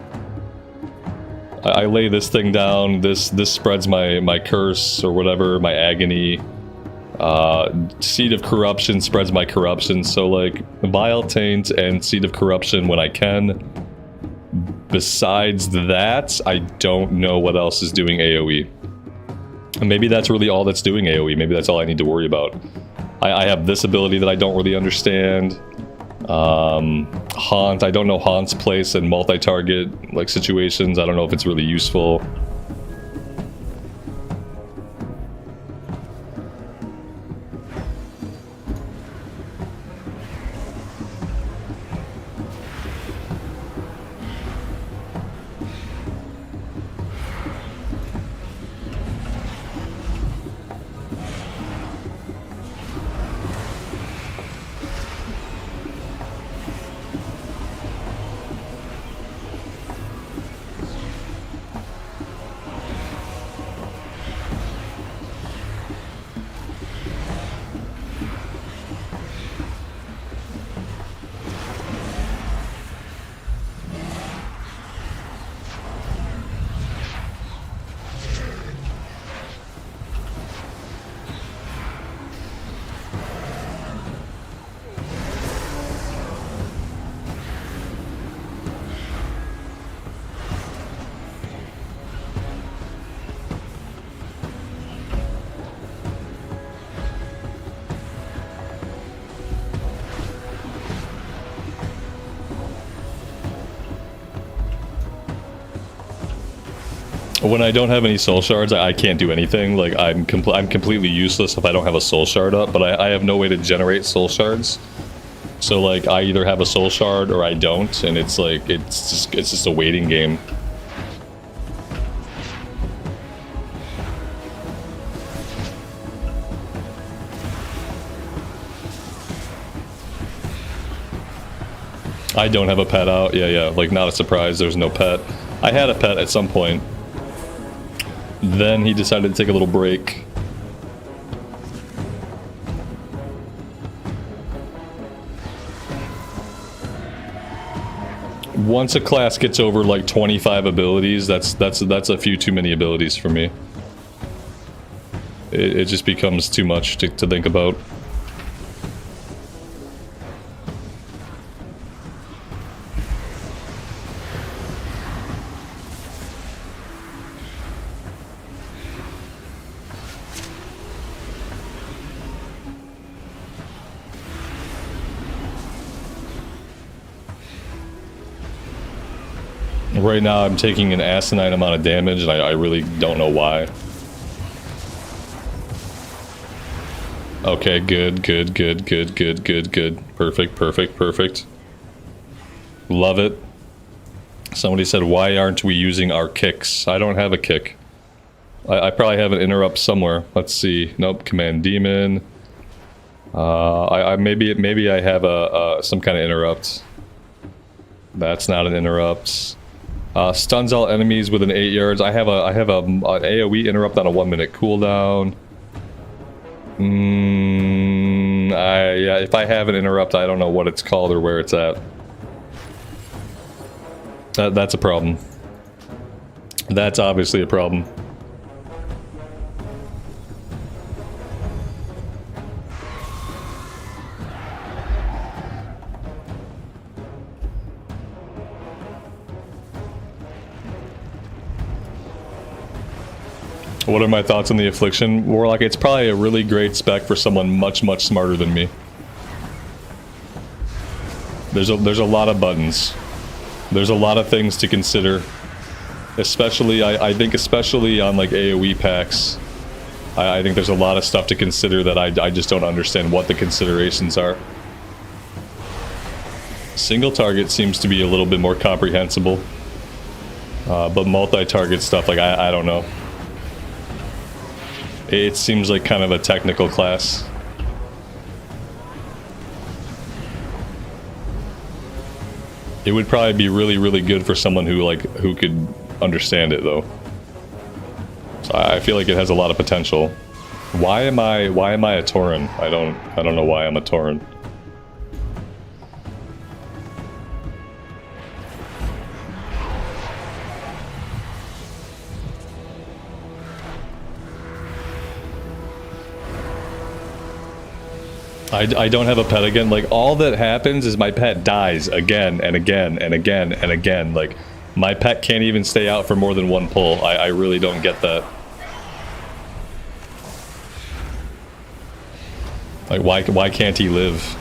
A: I lay this thing down, this spreads my curse or whatever, my agony. Seed of Corruption spreads my corruption, so like Vile Taint and Seed of Corruption when I can. Besides that, I don't know what else is doing AoE. And maybe that's really all that's doing AoE, maybe that's all I need to worry about. I have this ability that I don't really understand. Haunt, I don't know Haunt's place in multi-target like situations, I don't know if it's really useful. When I don't have any soul shards, I can't do anything. Like I'm completely useless if I don't have a soul shard up. But I have no way to generate soul shards. So like I either have a soul shard or I don't, and it's like it's just a waiting game. I don't have a pet out. Yeah, like not a surprise. There's no pet. I had a pet at some point. Then he decided to take a little break. Once a class gets over like 25 abilities, that's a few too many abilities for me. It just becomes too much to think about. Right now I'm taking an asinine amount of damage and I really don't know why. Okay, good. Perfect. Love it. Somebody said, why aren't we using our kicks? I don't have a kick. I probably have an interrupt somewhere. Let's see. Nope, command demon. Maybe I have some kind of interrupt. That's not an interrupt. Stuns all enemies within 8 yards. I have an AoE interrupt on a 1 minute cooldown. Yeah, if I have an interrupt, I don't know what it's called or where it's at. That's a problem. That's obviously a problem. What are my thoughts on the Affliction? Warlock, it's probably a really great spec for someone much smarter than me. There's a lot of buttons. There's a lot of things to consider. Especially, I think especially on like AoE packs. I think there's a lot of stuff to consider that I just don't understand what the considerations are. Single target seems to be a little bit more comprehensible. But multi-target stuff, like, I don't know. It seems like kind of a technical class. It would probably be really, really good for someone who could understand it, though. So I feel like it has a lot of potential. Why am I a Tauren? I don't know why I'm a Tauren. I don't have a pet again. Like, all that happens is my pet dies again and again and again and again. Like, my pet can't even stay out for more than one pull. I really don't get that. Like, why can't he live?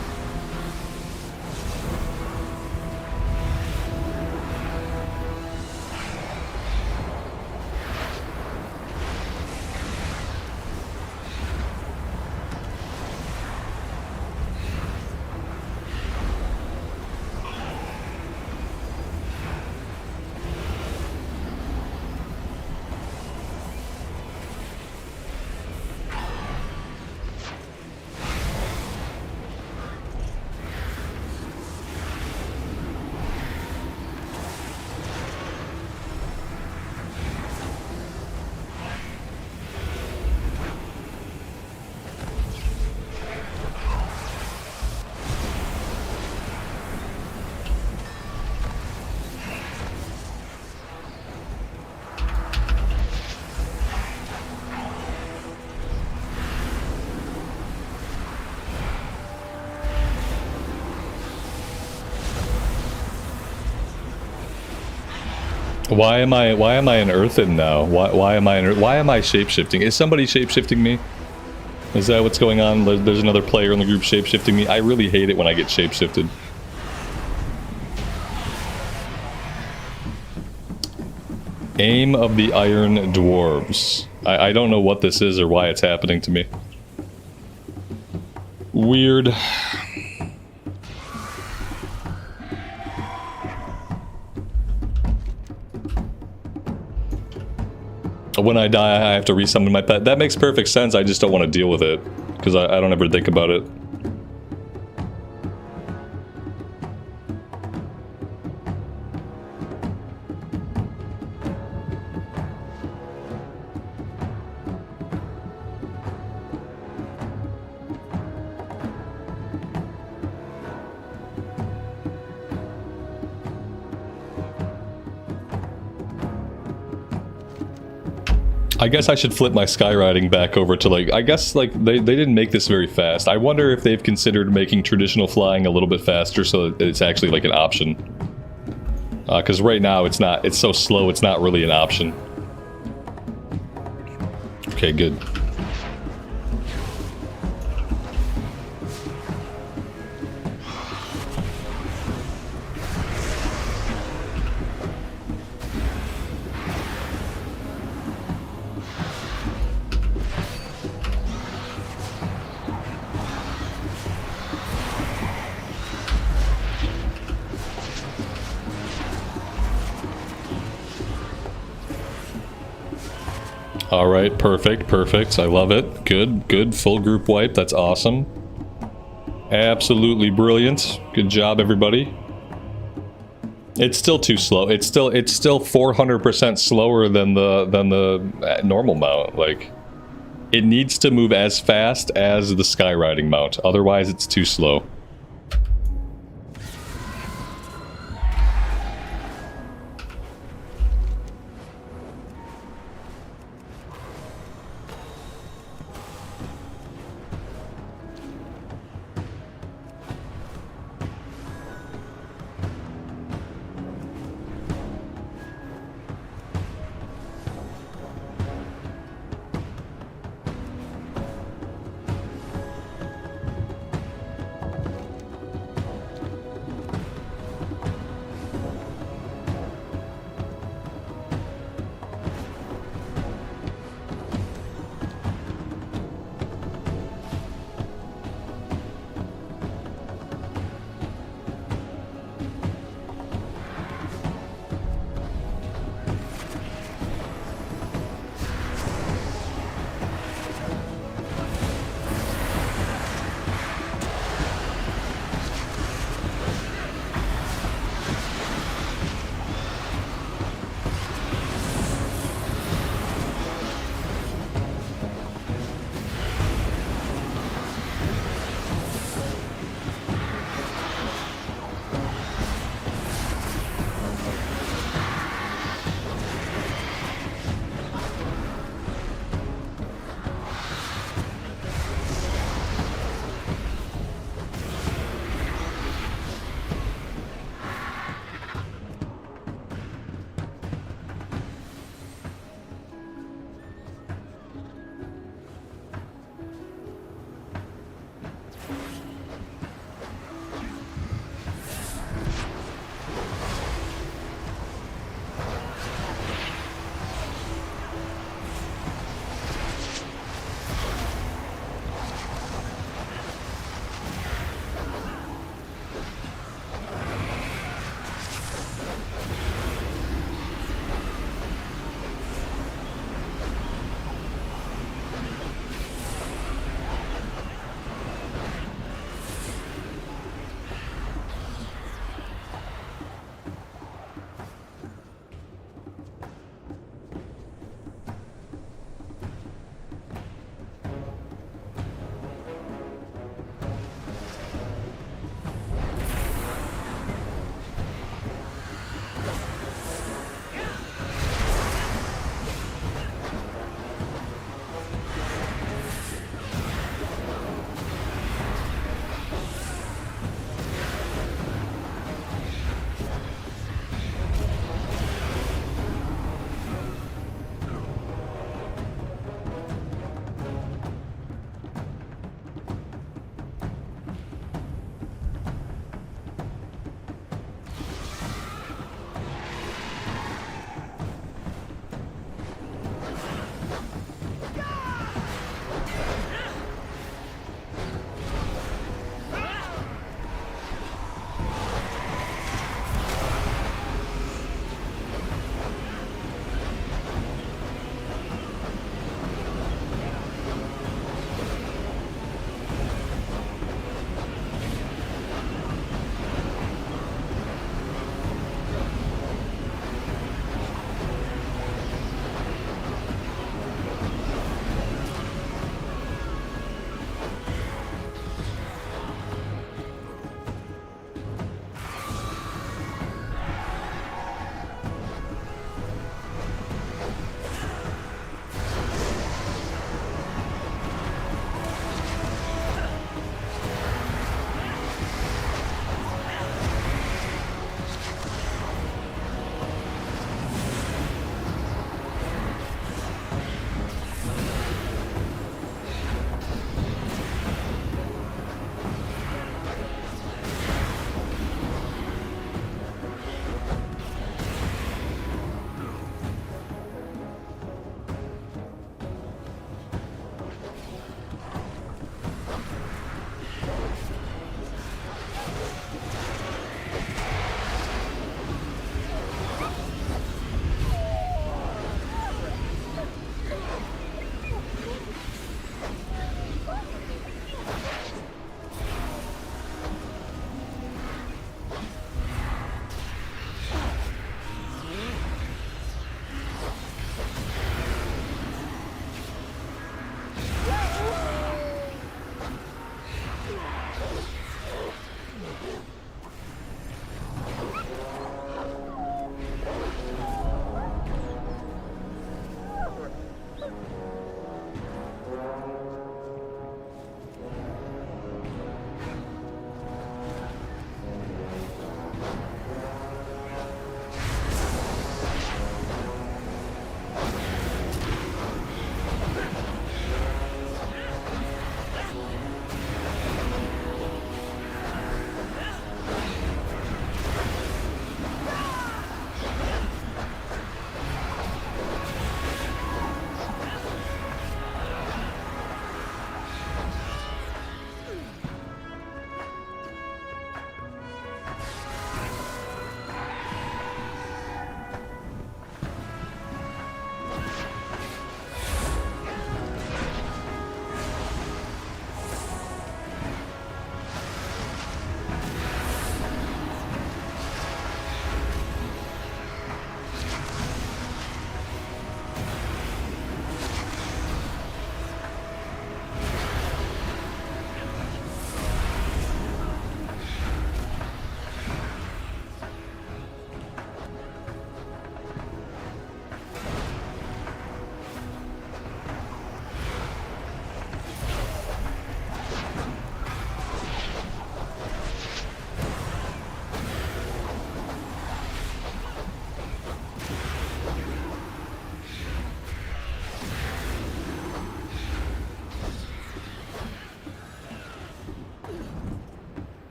A: Why am I an earthen now? Why am I shapeshifting? Is somebody shapeshifting me? Is that what's going on? There's another player in the group shapeshifting me. I really hate it when I get shapeshifted. Aim of the Iron Dwarves. I don't know what this is or why it's happening to me. Weird. When I die, I have to resummon my pet. That makes perfect sense. I just don't want to deal with it because I don't ever think about it. I guess I should flip my skywriting back over to, like, I guess, like, they didn't make this very fast. I wonder if they've considered making traditional flying a little bit faster so that it's actually, like, an option. Because right now it's not, it's so slow, it's not really an option. Okay, good. Alright, perfect, perfect. I love it. Good, good. Full group wipe. That's awesome. Absolutely brilliant. Good job, everybody. It's still too slow. It's still 400% slower than the normal mount. Like, it needs to move as fast as the skywriting mount. Otherwise, it's too slow.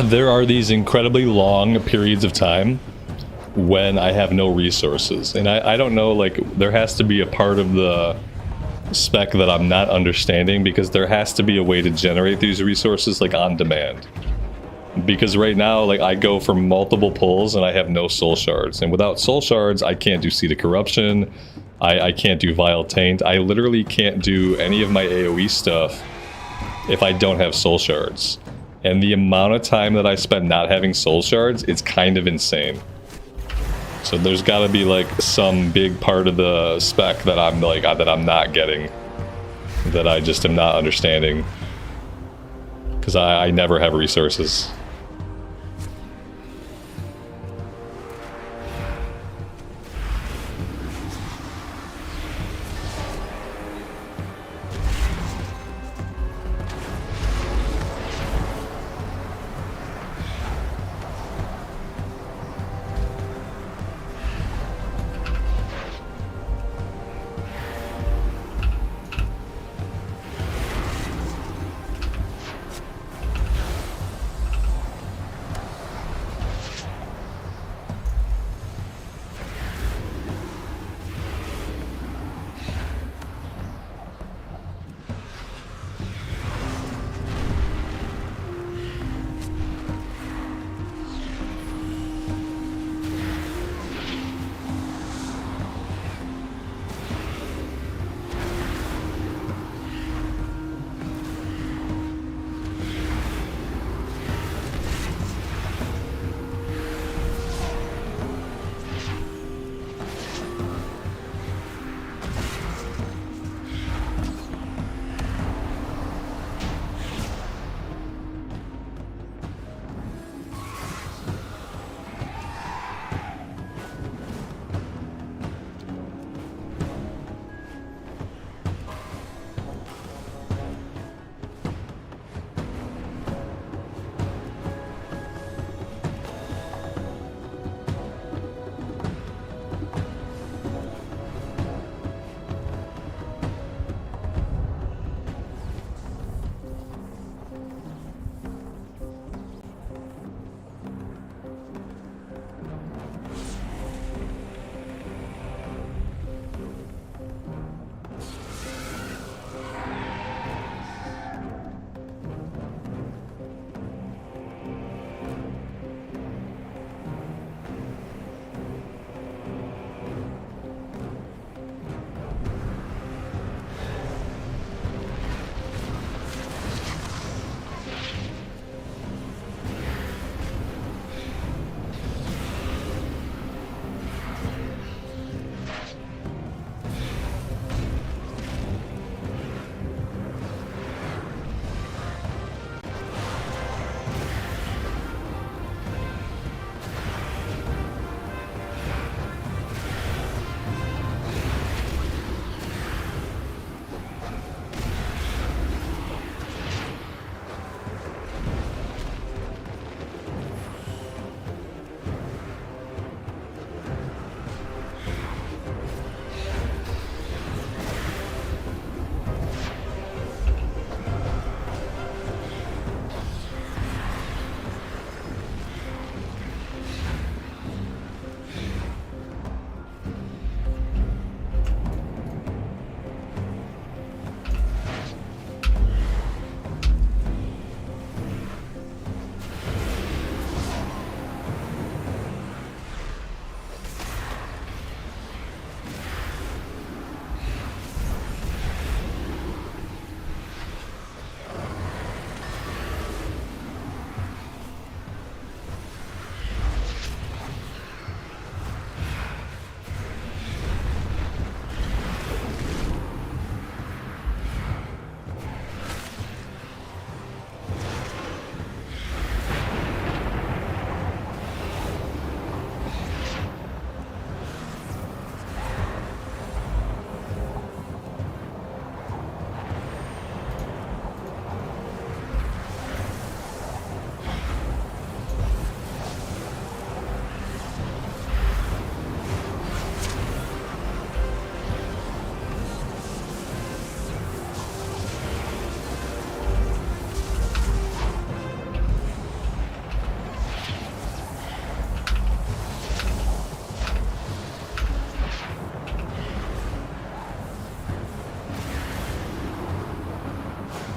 A: there are these incredibly long periods of time when I have no resources. And I don't know, like, there has to be a part of the spec that I'm not understanding, because there has to be a way to generate these resources, like, on demand. Because right now, like, I go for multiple pulls and I have no soul shards. And without soul shards, I can't do Seed of Corruption. I can't do Vile Taint. I literally can't do any of my AoE stuff if I don't have soul shards. And the amount of time that I spend not having soul shards, it's kind of insane. So there's got to be like some big part of the spec that I'm like that I'm not getting, that I just am not understanding, because I never have resources.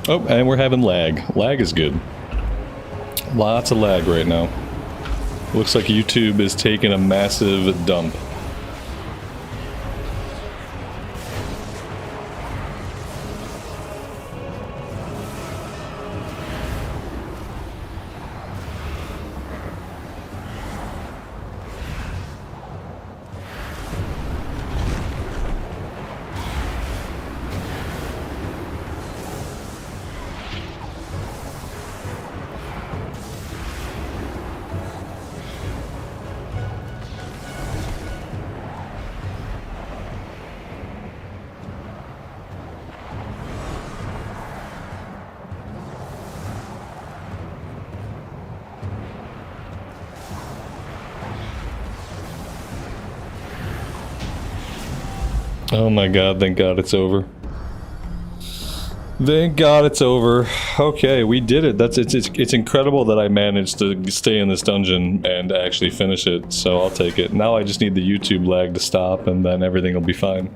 A: Oh, and we're having lag. Lag is good. Lots of lag right now. Looks like YouTube is taking a massive dump. Oh my god, thank god it's over. Thank god it's over. Okay, we did it. It's incredible that I managed to stay in this dungeon and actually finish it, so I'll take it. Now I just need the YouTube lag to stop and then everything will be fine.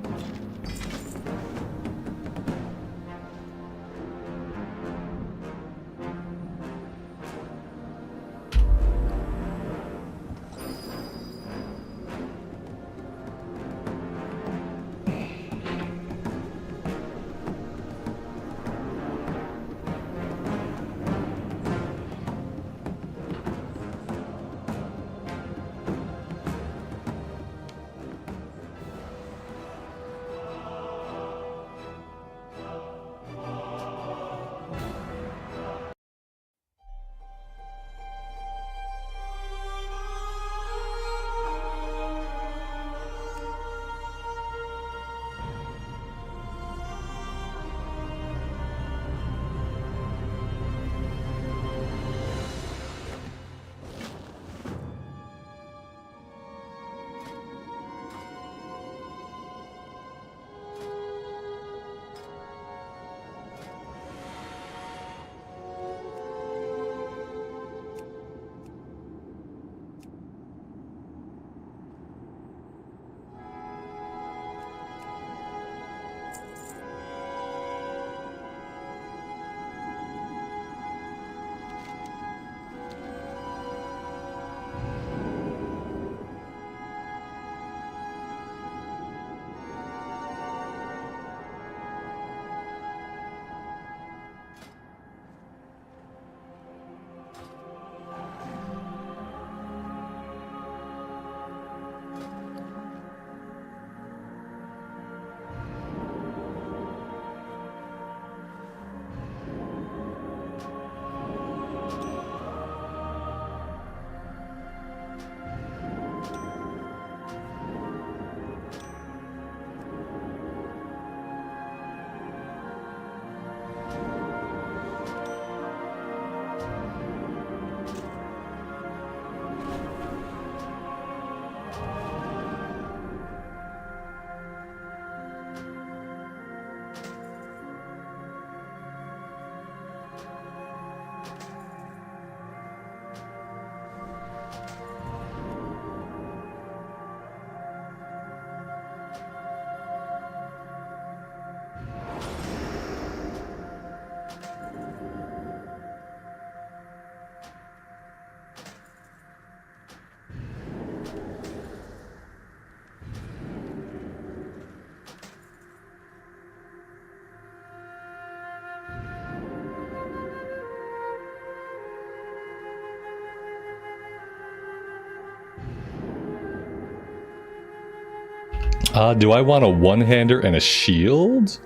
A: Do I want a one-hander and a shield?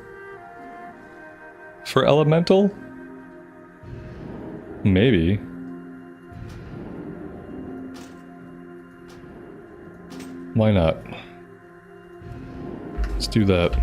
A: For elemental? Maybe. Why not? Let's do that.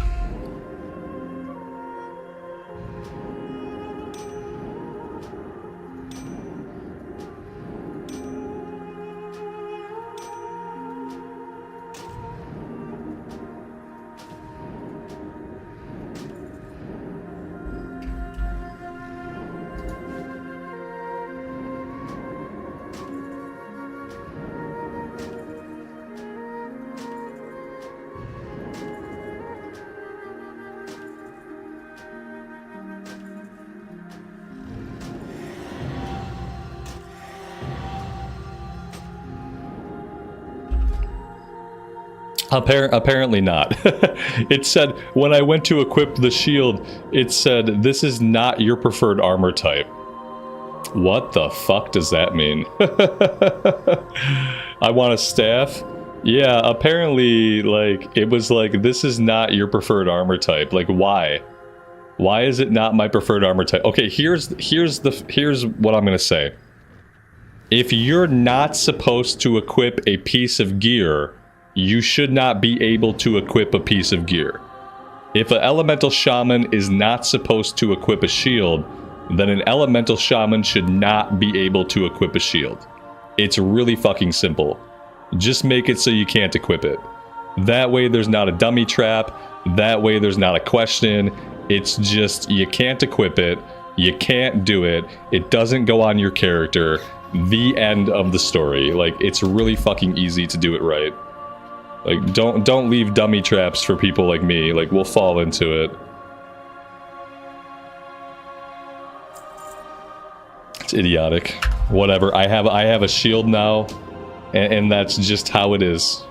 A: Apparently not. It said, when I went to equip the shield, it said, this is not your preferred armor type. What the fuck does that mean? I want a staff? Yeah, apparently, like, it was like, this is not your preferred armor type. Like, why? Why is it not my preferred armor type? Okay, here's what I'm gonna say. If you're not supposed to equip a piece of gear, you should not be able to equip a piece of gear. If an elemental shaman is not supposed to equip a shield, then an elemental shaman should not be able to equip a shield. It's really fucking simple. Just make it so you can't equip it. That way there's not a dummy trap. That way there's not a question. It's just, you can't equip it. You can't do it. It doesn't go on your character. The end of the story. Like, it's really fucking easy to do it right. Like, don't leave dummy traps for people like me. Like, we'll fall into it. It's idiotic. Whatever. I have a shield now, and that's just how it is.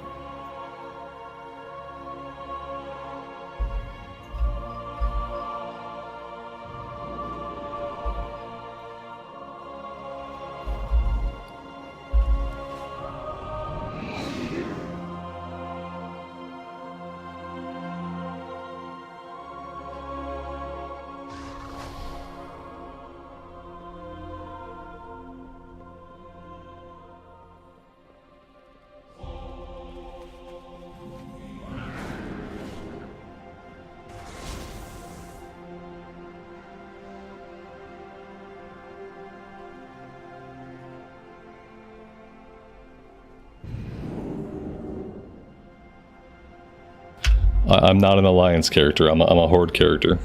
A: I'm not an alliance character. I'm a horde character.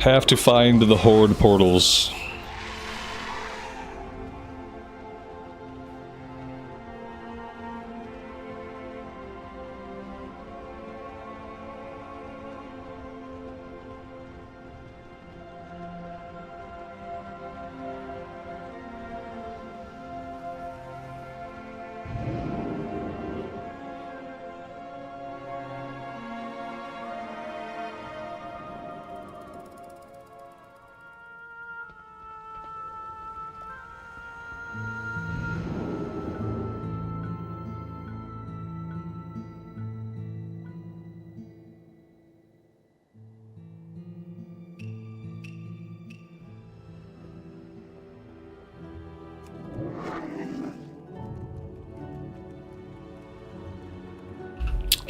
A: Have to find the horde portals.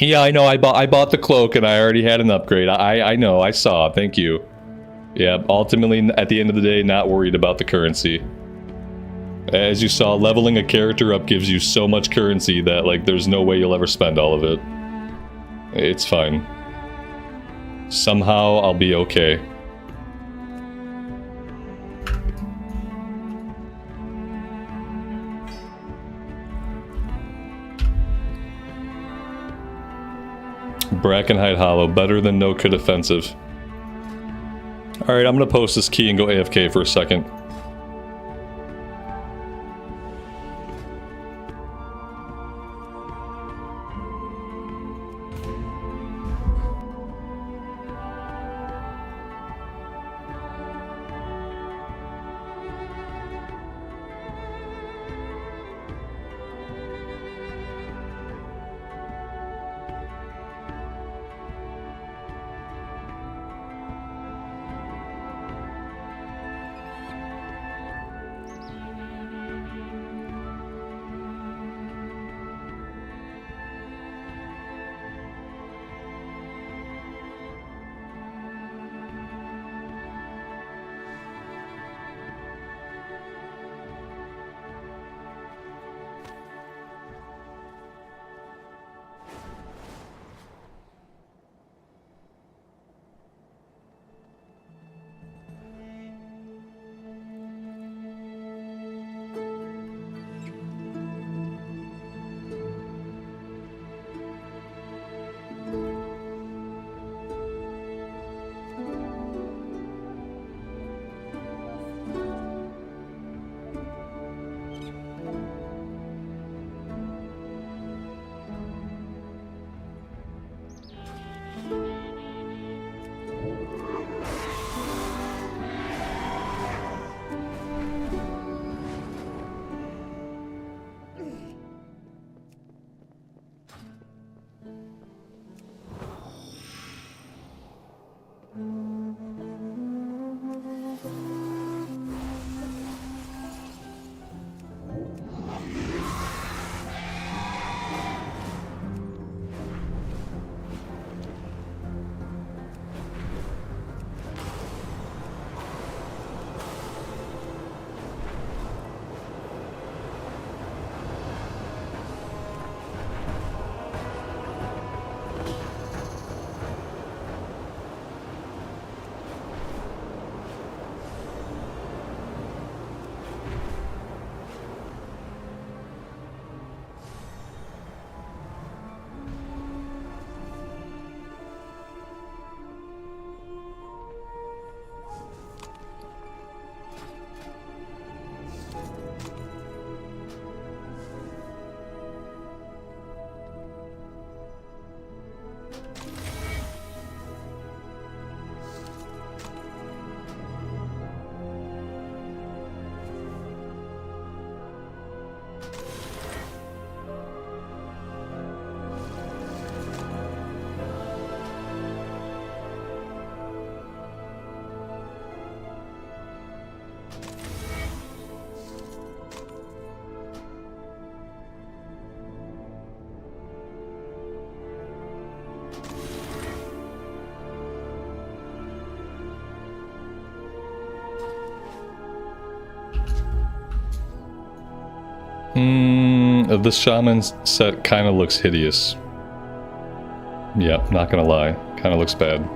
A: Yeah, I know. I bought the cloak and I already had an upgrade. I know. I saw. Thank you. Yeah, ultimately, at the end of the day, not worried about the currency. As you saw, leveling a character up gives you so much currency that, like, there's no way you'll ever spend all of it. It's fine. Somehow, I'll be okay. Brackenhide Hollow, better than no kit offensive. Alright, I'm gonna post this key and go AFK for a second. The shaman set kind of looks hideous. Yep, not gonna lie. Kind of looks bad.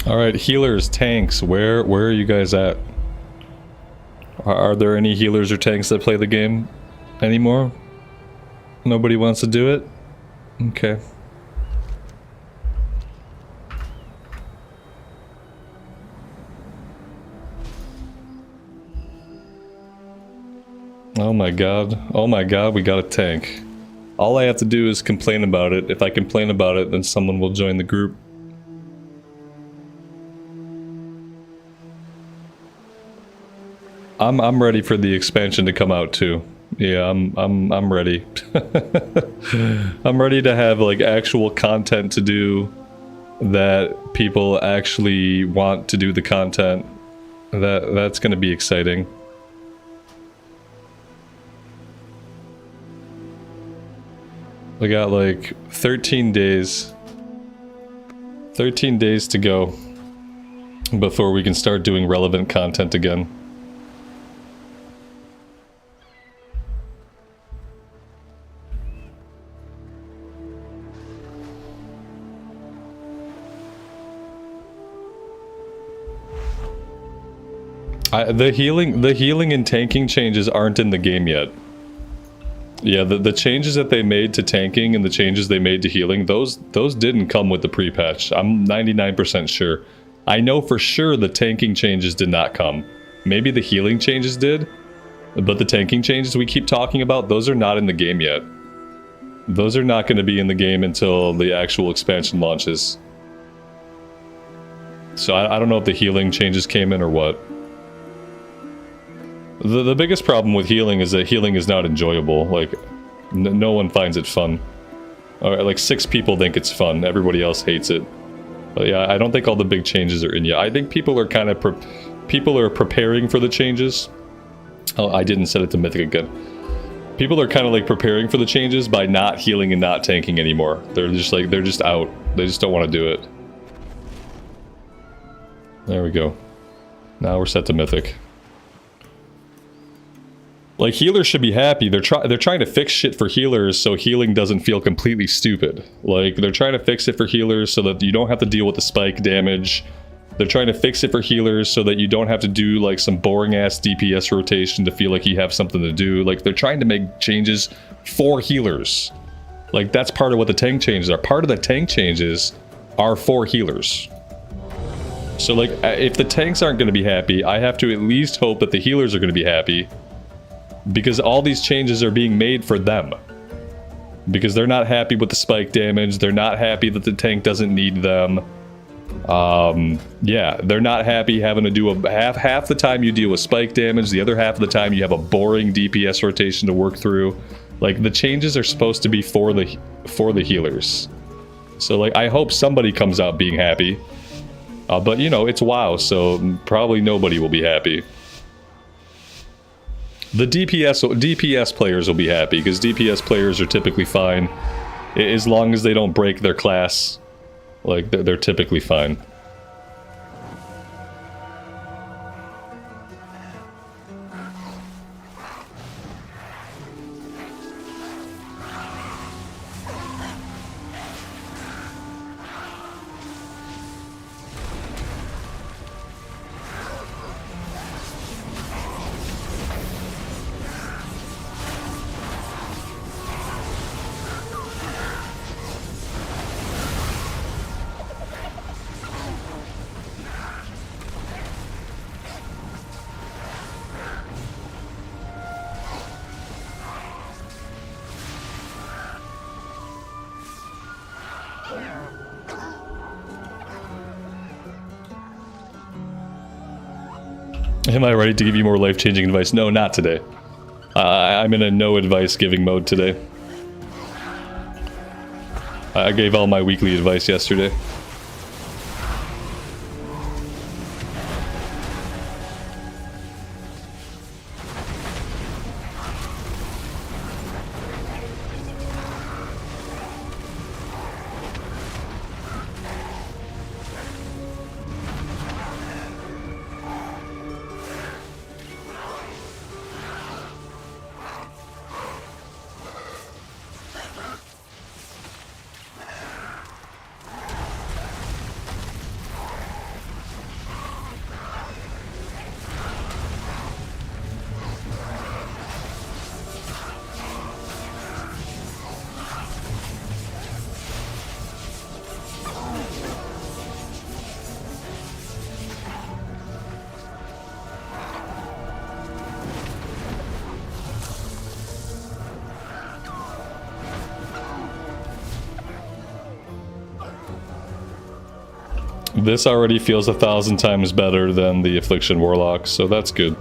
A: Alright, healers, tanks, where are you guys at? Are there any healers or tanks that play the game anymore? Nobody wants to do it? Okay. Oh my god, we got a tank. All I have to do is complain about it. If I complain about it, then someone will join the group. I'm ready for the expansion to come out too. Yeah, I'm ready. I'm ready to have like actual content to do that people actually want to do the content. That's going to be exciting. We got like 13 days. 13 days to go before we can start doing relevant content again. The healing and tanking changes aren't in the game yet. Yeah, the changes that they made to tanking and the changes they made to healing, those didn't come with the pre-patch. I'm 99% sure. I know for sure the tanking changes did not come. Maybe the healing changes did, But the tanking changes we keep talking about, those are not in the game yet. Those are not going to be in the game until the actual expansion launches. So I don't know if the healing changes came in or what. The biggest problem with healing is that healing is not enjoyable. Like, no one finds it fun. Or, like, 6 people think it's fun. Everybody else hates it. But yeah, I don't think all the big changes are in yet. I think people are kind of... people are preparing for the changes. Oh, I didn't set it to Mythic again. People are kind of like preparing for the changes by not healing and not tanking anymore. They're just like, they're just out. They just don't want to do it. There we go. Now we're set to Mythic. Like, healers should be happy. They're trying to fix shit for healers so healing doesn't feel completely stupid. Like, they're trying to fix it for healers so that you don't have to deal with the spike damage. They're trying to fix it for healers so that you don't have to do, like, some boring-ass DPS rotation to feel like you have something to do. Like, they're trying to make changes for healers. Like, that's part of what the tank changes are. Part of the tank changes are for healers. So, like, if the tanks aren't going to be happy, I have to at least hope that the healers are going to be happy. Because all these changes are being made for them. Because they're not happy with the spike damage. They're not happy that the tank doesn't need them. Yeah, they're not happy having to do a half the time you deal with spike damage, the other half of the time you have a boring DPS rotation to work through. Like, the changes are supposed to be for the healers. So, like, I hope somebody comes out being happy. But, you know, it's WoW, so probably nobody will be happy. The DPS players will be happy, because DPS players are typically fine. As long as they don't break their class. Like, they're typically fine. Am I ready to give you more life-changing advice? No, not today. I'm in a no advice giving mode today. I gave all my weekly advice yesterday. This already feels 1,000 times better than the Affliction Warlock, so that's good.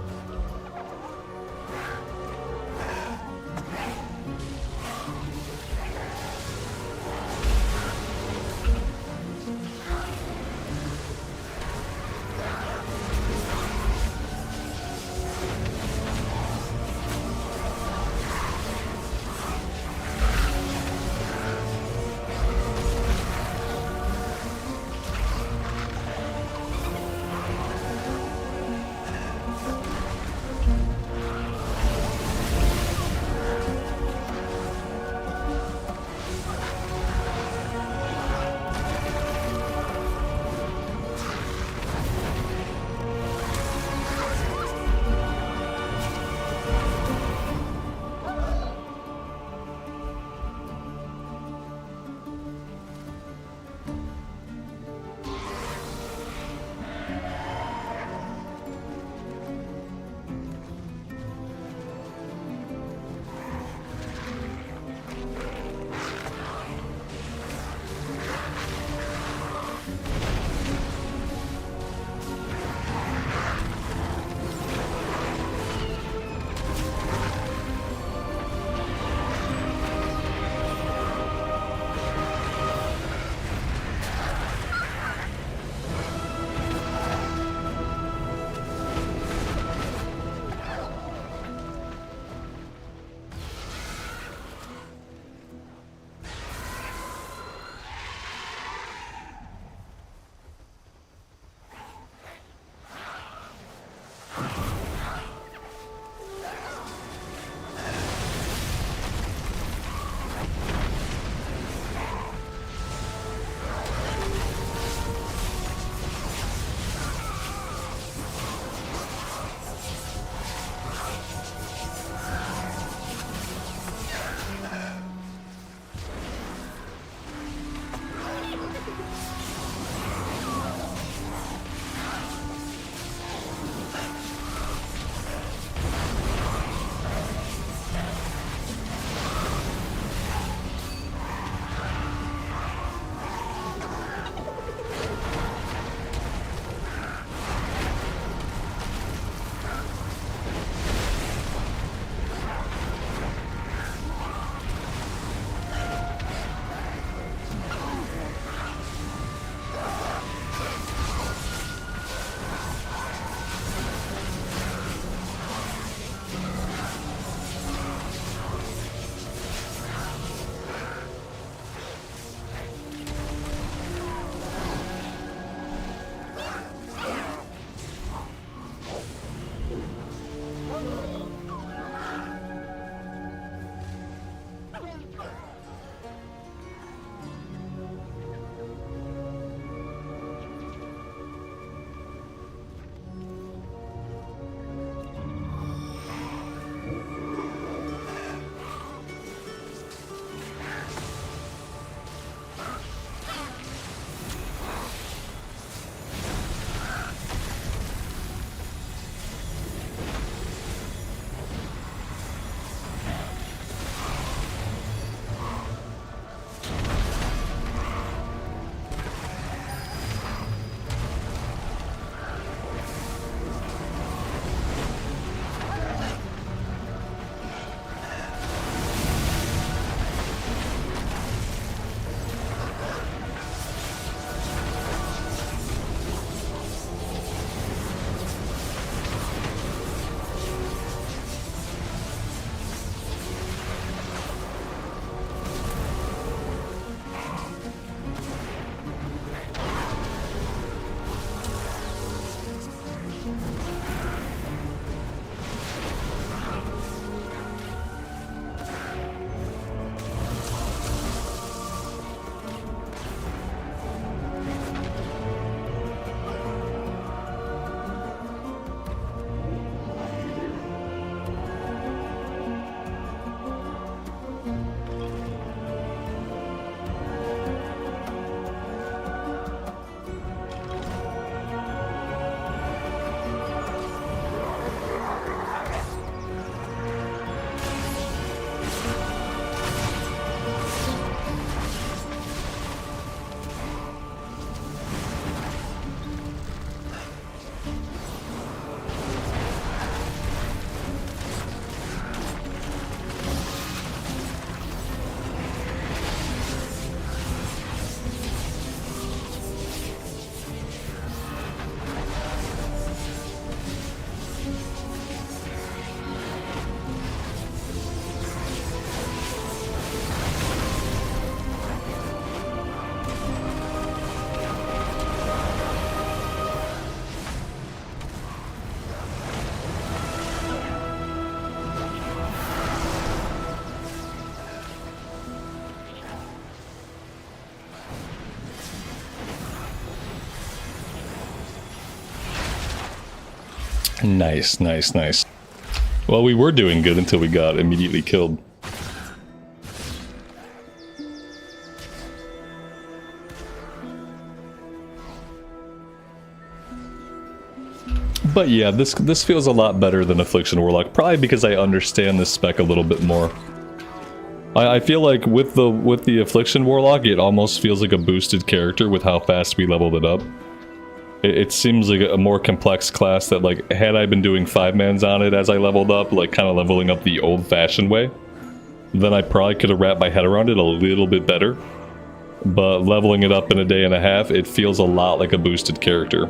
A: Nice, nice, nice. Well, we were doing good until we got immediately killed. But yeah, this feels a lot better than Affliction Warlock, probably because I understand this spec a little bit more. I feel like with the Affliction Warlock, it almost feels like a boosted character with how fast we leveled it up. It seems like a more complex class that, like, had I been doing 5-mans on it as I leveled up, like kind of leveling up the old-fashioned way, then I probably could have wrapped my head around it a little bit better. But leveling it up in a day and a half, it feels a lot like a boosted character.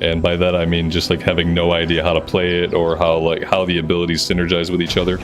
A: And by that I mean just like having no idea how to play it or how the abilities synergize with each other.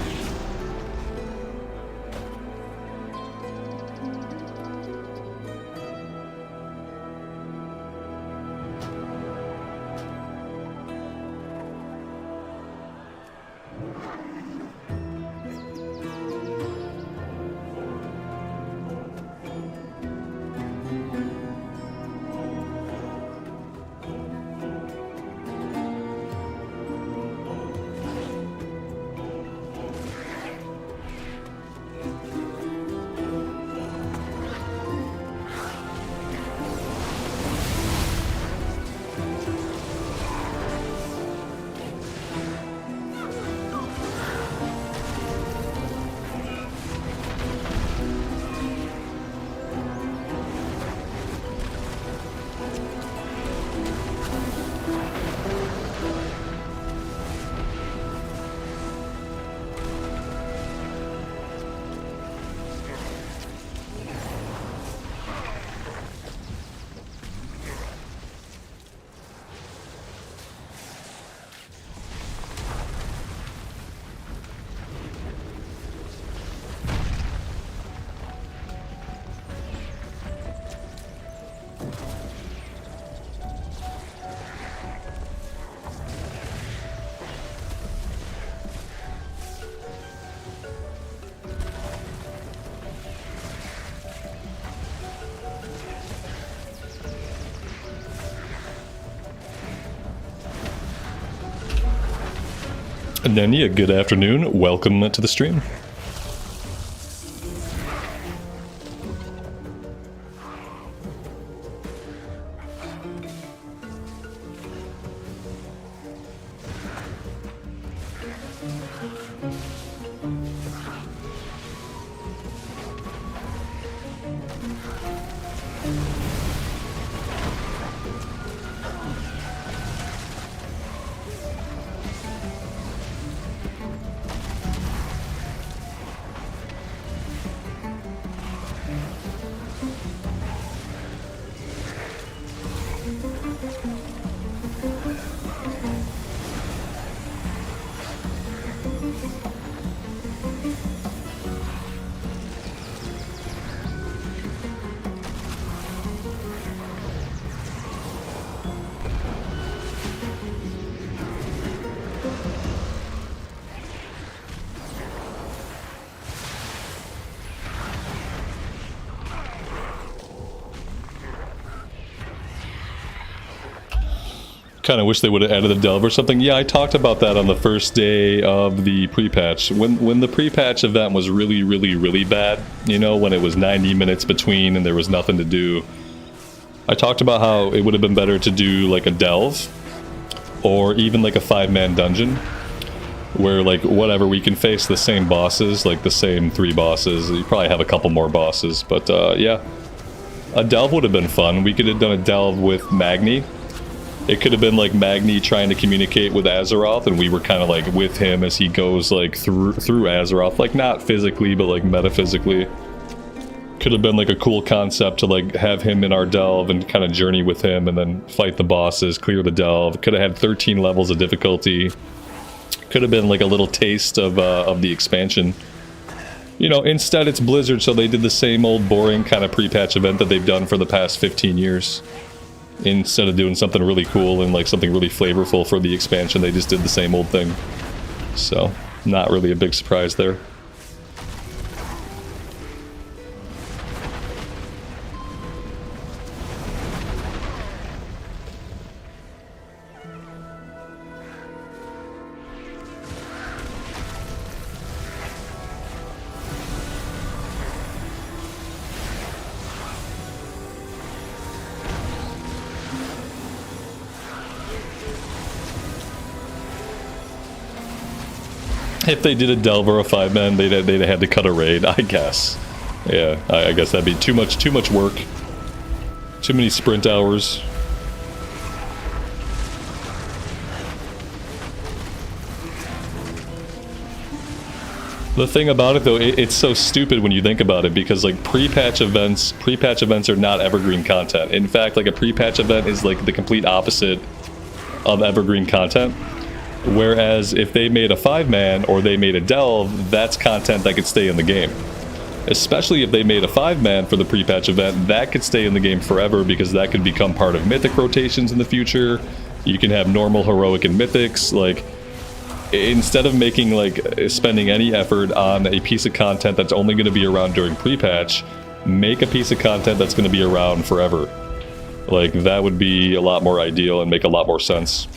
A: Nenia, good afternoon. Welcome to the stream. Kind of wish they would have added a delve or something. Yeah, I talked about that on the first day of the pre-patch. When the pre-patch event was really bad, you know, when it was 90 minutes between and there was nothing to do, I talked about how it would have been better to do like a delve or even like a 5-man dungeon where, like, whatever, we can face the same bosses, like the same 3 bosses. You probably have a couple more bosses, but yeah, a delve would have been fun. We could have done a delve with Magni. It could have been like Magni trying to communicate with Azeroth, and we were kind of like with him as he goes like through Azeroth, like not physically but like metaphysically. Could have been like a cool concept to like have him in our delve and kind of journey with him and then fight the bosses, clear the delve. Could have had 13 levels of difficulty. Could have been like a little taste of the expansion. You know, instead it's Blizzard, so they did the same old boring kind of pre-patch event that they've done for the past 15 years. Instead of doing something really cool and like something really flavorful for the expansion, they just did the same old thing. So, not really a big surprise there. If they did a delve or a 5-man, they'd have had to cut a raid, I guess. Yeah, I guess that'd be too much work. Too many sprint hours. The thing about it though, it's so stupid when you think about it, because like pre-patch events are not evergreen content. In fact, like a pre-patch event is like the complete opposite of evergreen content. Whereas if they made a 5-man or they made a delve, that's content that could stay in the game. Especially if they made a 5-man for the pre-patch event, that could stay in the game forever, because that could become part of mythic rotations in the future. You can have normal, heroic, and mythics. Like, instead of making, like, spending any effort on a piece of content that's only going to be around during pre-patch, make a piece of content that's going to be around forever. Like, that would be a lot more ideal and make a lot more sense.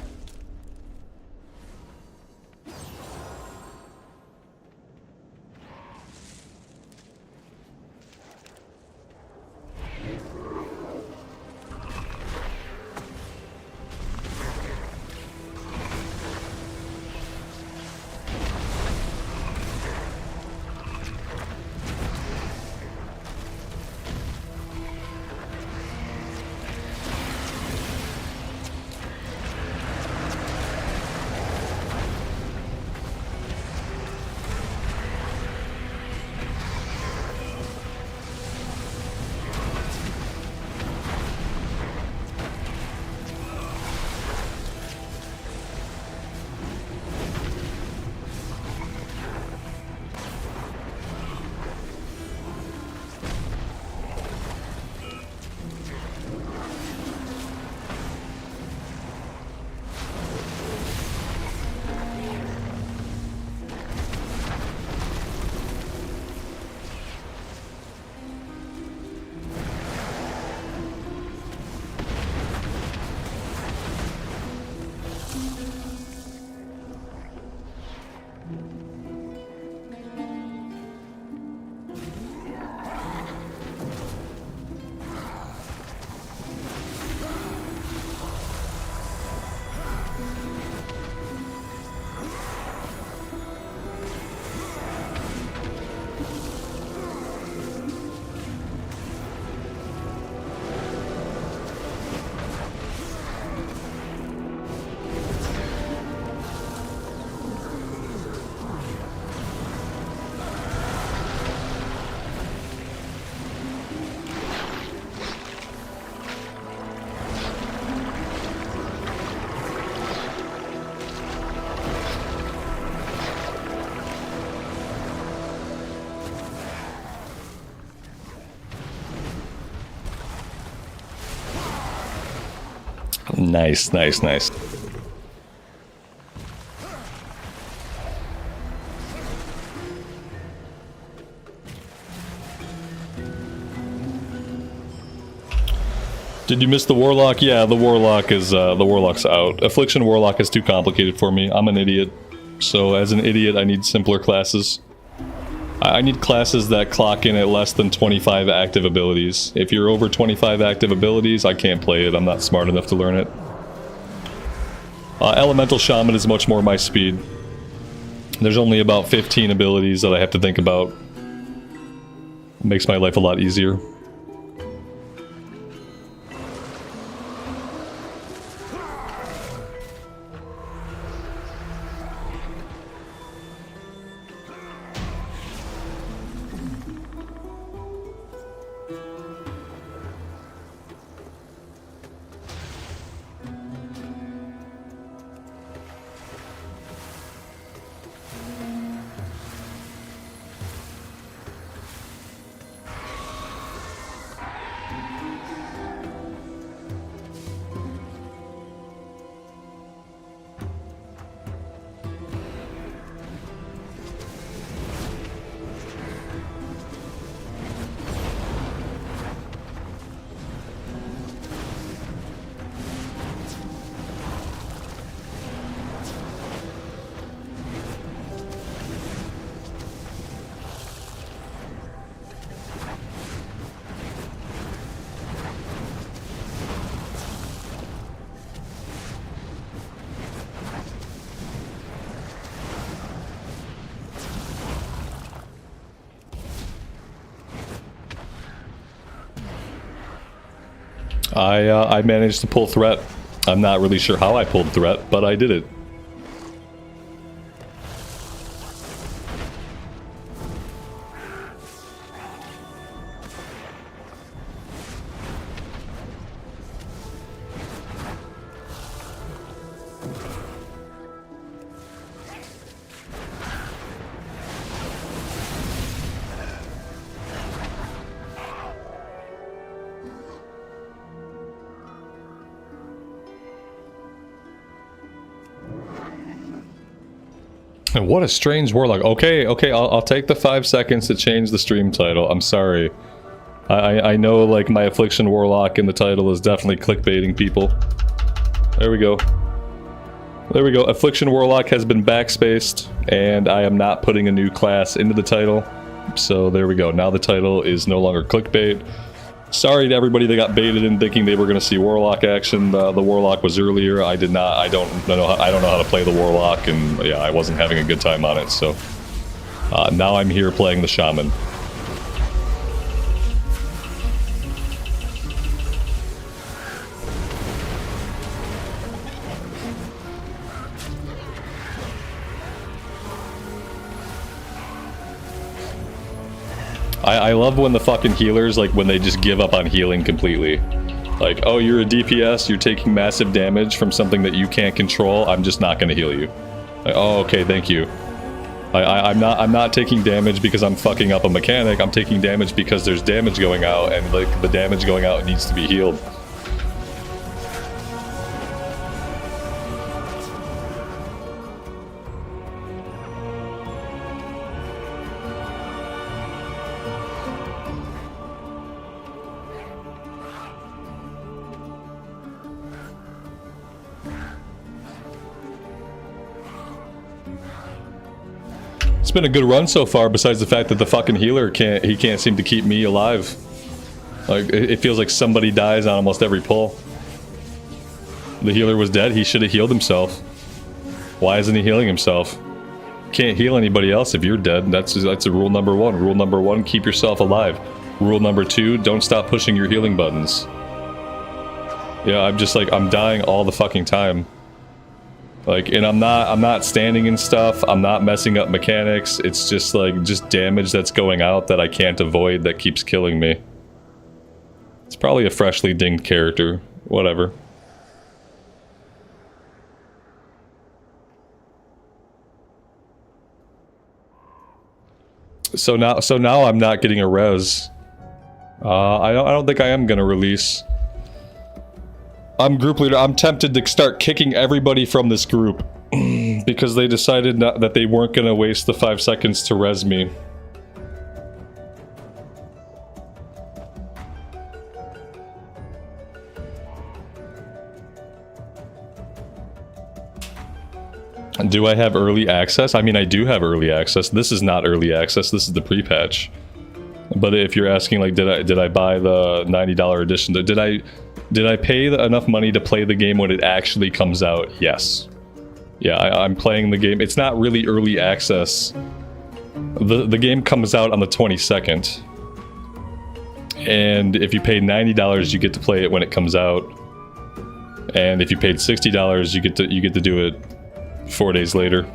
A: Nice, nice, nice. Did you miss the warlock? Yeah, the warlock's out. Affliction warlock is too complicated for me. I'm an idiot. So as an idiot, I need simpler classes. I need classes that clock in at less than 25 active abilities. If you're over 25 active abilities, I can't play it. I'm not smart enough to learn it. Elemental shaman is much more my speed. There's only about 15 abilities that I have to think about. It makes my life a lot easier. I managed to pull threat. I'm not really sure how I pulled threat, but I did it. And what a strange warlock. Okay, I'll take the 5 seconds to change the stream title. I'm sorry. I know, like, my Affliction warlock in the title is definitely clickbaiting people. There we go. There we go. Affliction warlock has been backspaced, and I am not putting a new class into the title. So there we go. Now the title is no longer clickbait. Sorry to everybody that got baited in thinking they were going to see warlock action. The warlock was earlier. I did not. I don't know how to play the warlock, and yeah, I wasn't having a good time on it. So now I'm here playing the shaman. I love when the fucking healers, like, when they just give up on healing completely. Like, oh, you're a DPS, you're taking massive damage from something that you can't control, I'm just not gonna heal you. Like, oh, okay, thank you. I'm not taking damage because I'm fucking up a mechanic, I'm taking damage because there's damage going out, and, like, the damage going out needs to be healed. It's been a good run so far, besides the fact that the fucking healer can't seem to keep me alive. Like, it feels like somebody dies on almost every pull. The healer was dead, he should have healed himself. Why isn't he healing himself? Can't heal anybody else if you're dead. That's a rule number one. Rule number one, keep yourself alive. Rule number two, don't stop pushing your healing buttons. Yeah, I'm just like, I'm dying all the fucking time. Like, and I'm not standing in stuff, I'm not messing up mechanics, it's just like, just damage that's going out that I can't avoid that keeps killing me. It's probably a freshly dinged character, whatever. So now I'm not getting a res. I don't think I am gonna release. I'm group leader. I'm tempted to start kicking everybody from this group because they decided that they weren't going to waste the 5 seconds to res me. Do I have early access? I mean, I do have early access. This is not early access. This is the pre-patch. But if you're asking, like, did I buy the $90 edition? Did I pay enough money to play the game when it actually comes out? Yes. Yeah, I'm playing the game. It's not really early access. The game comes out on the 22nd. And if you pay $90, you get to play it when it comes out. And if you paid $60, you get to do it 4 days later.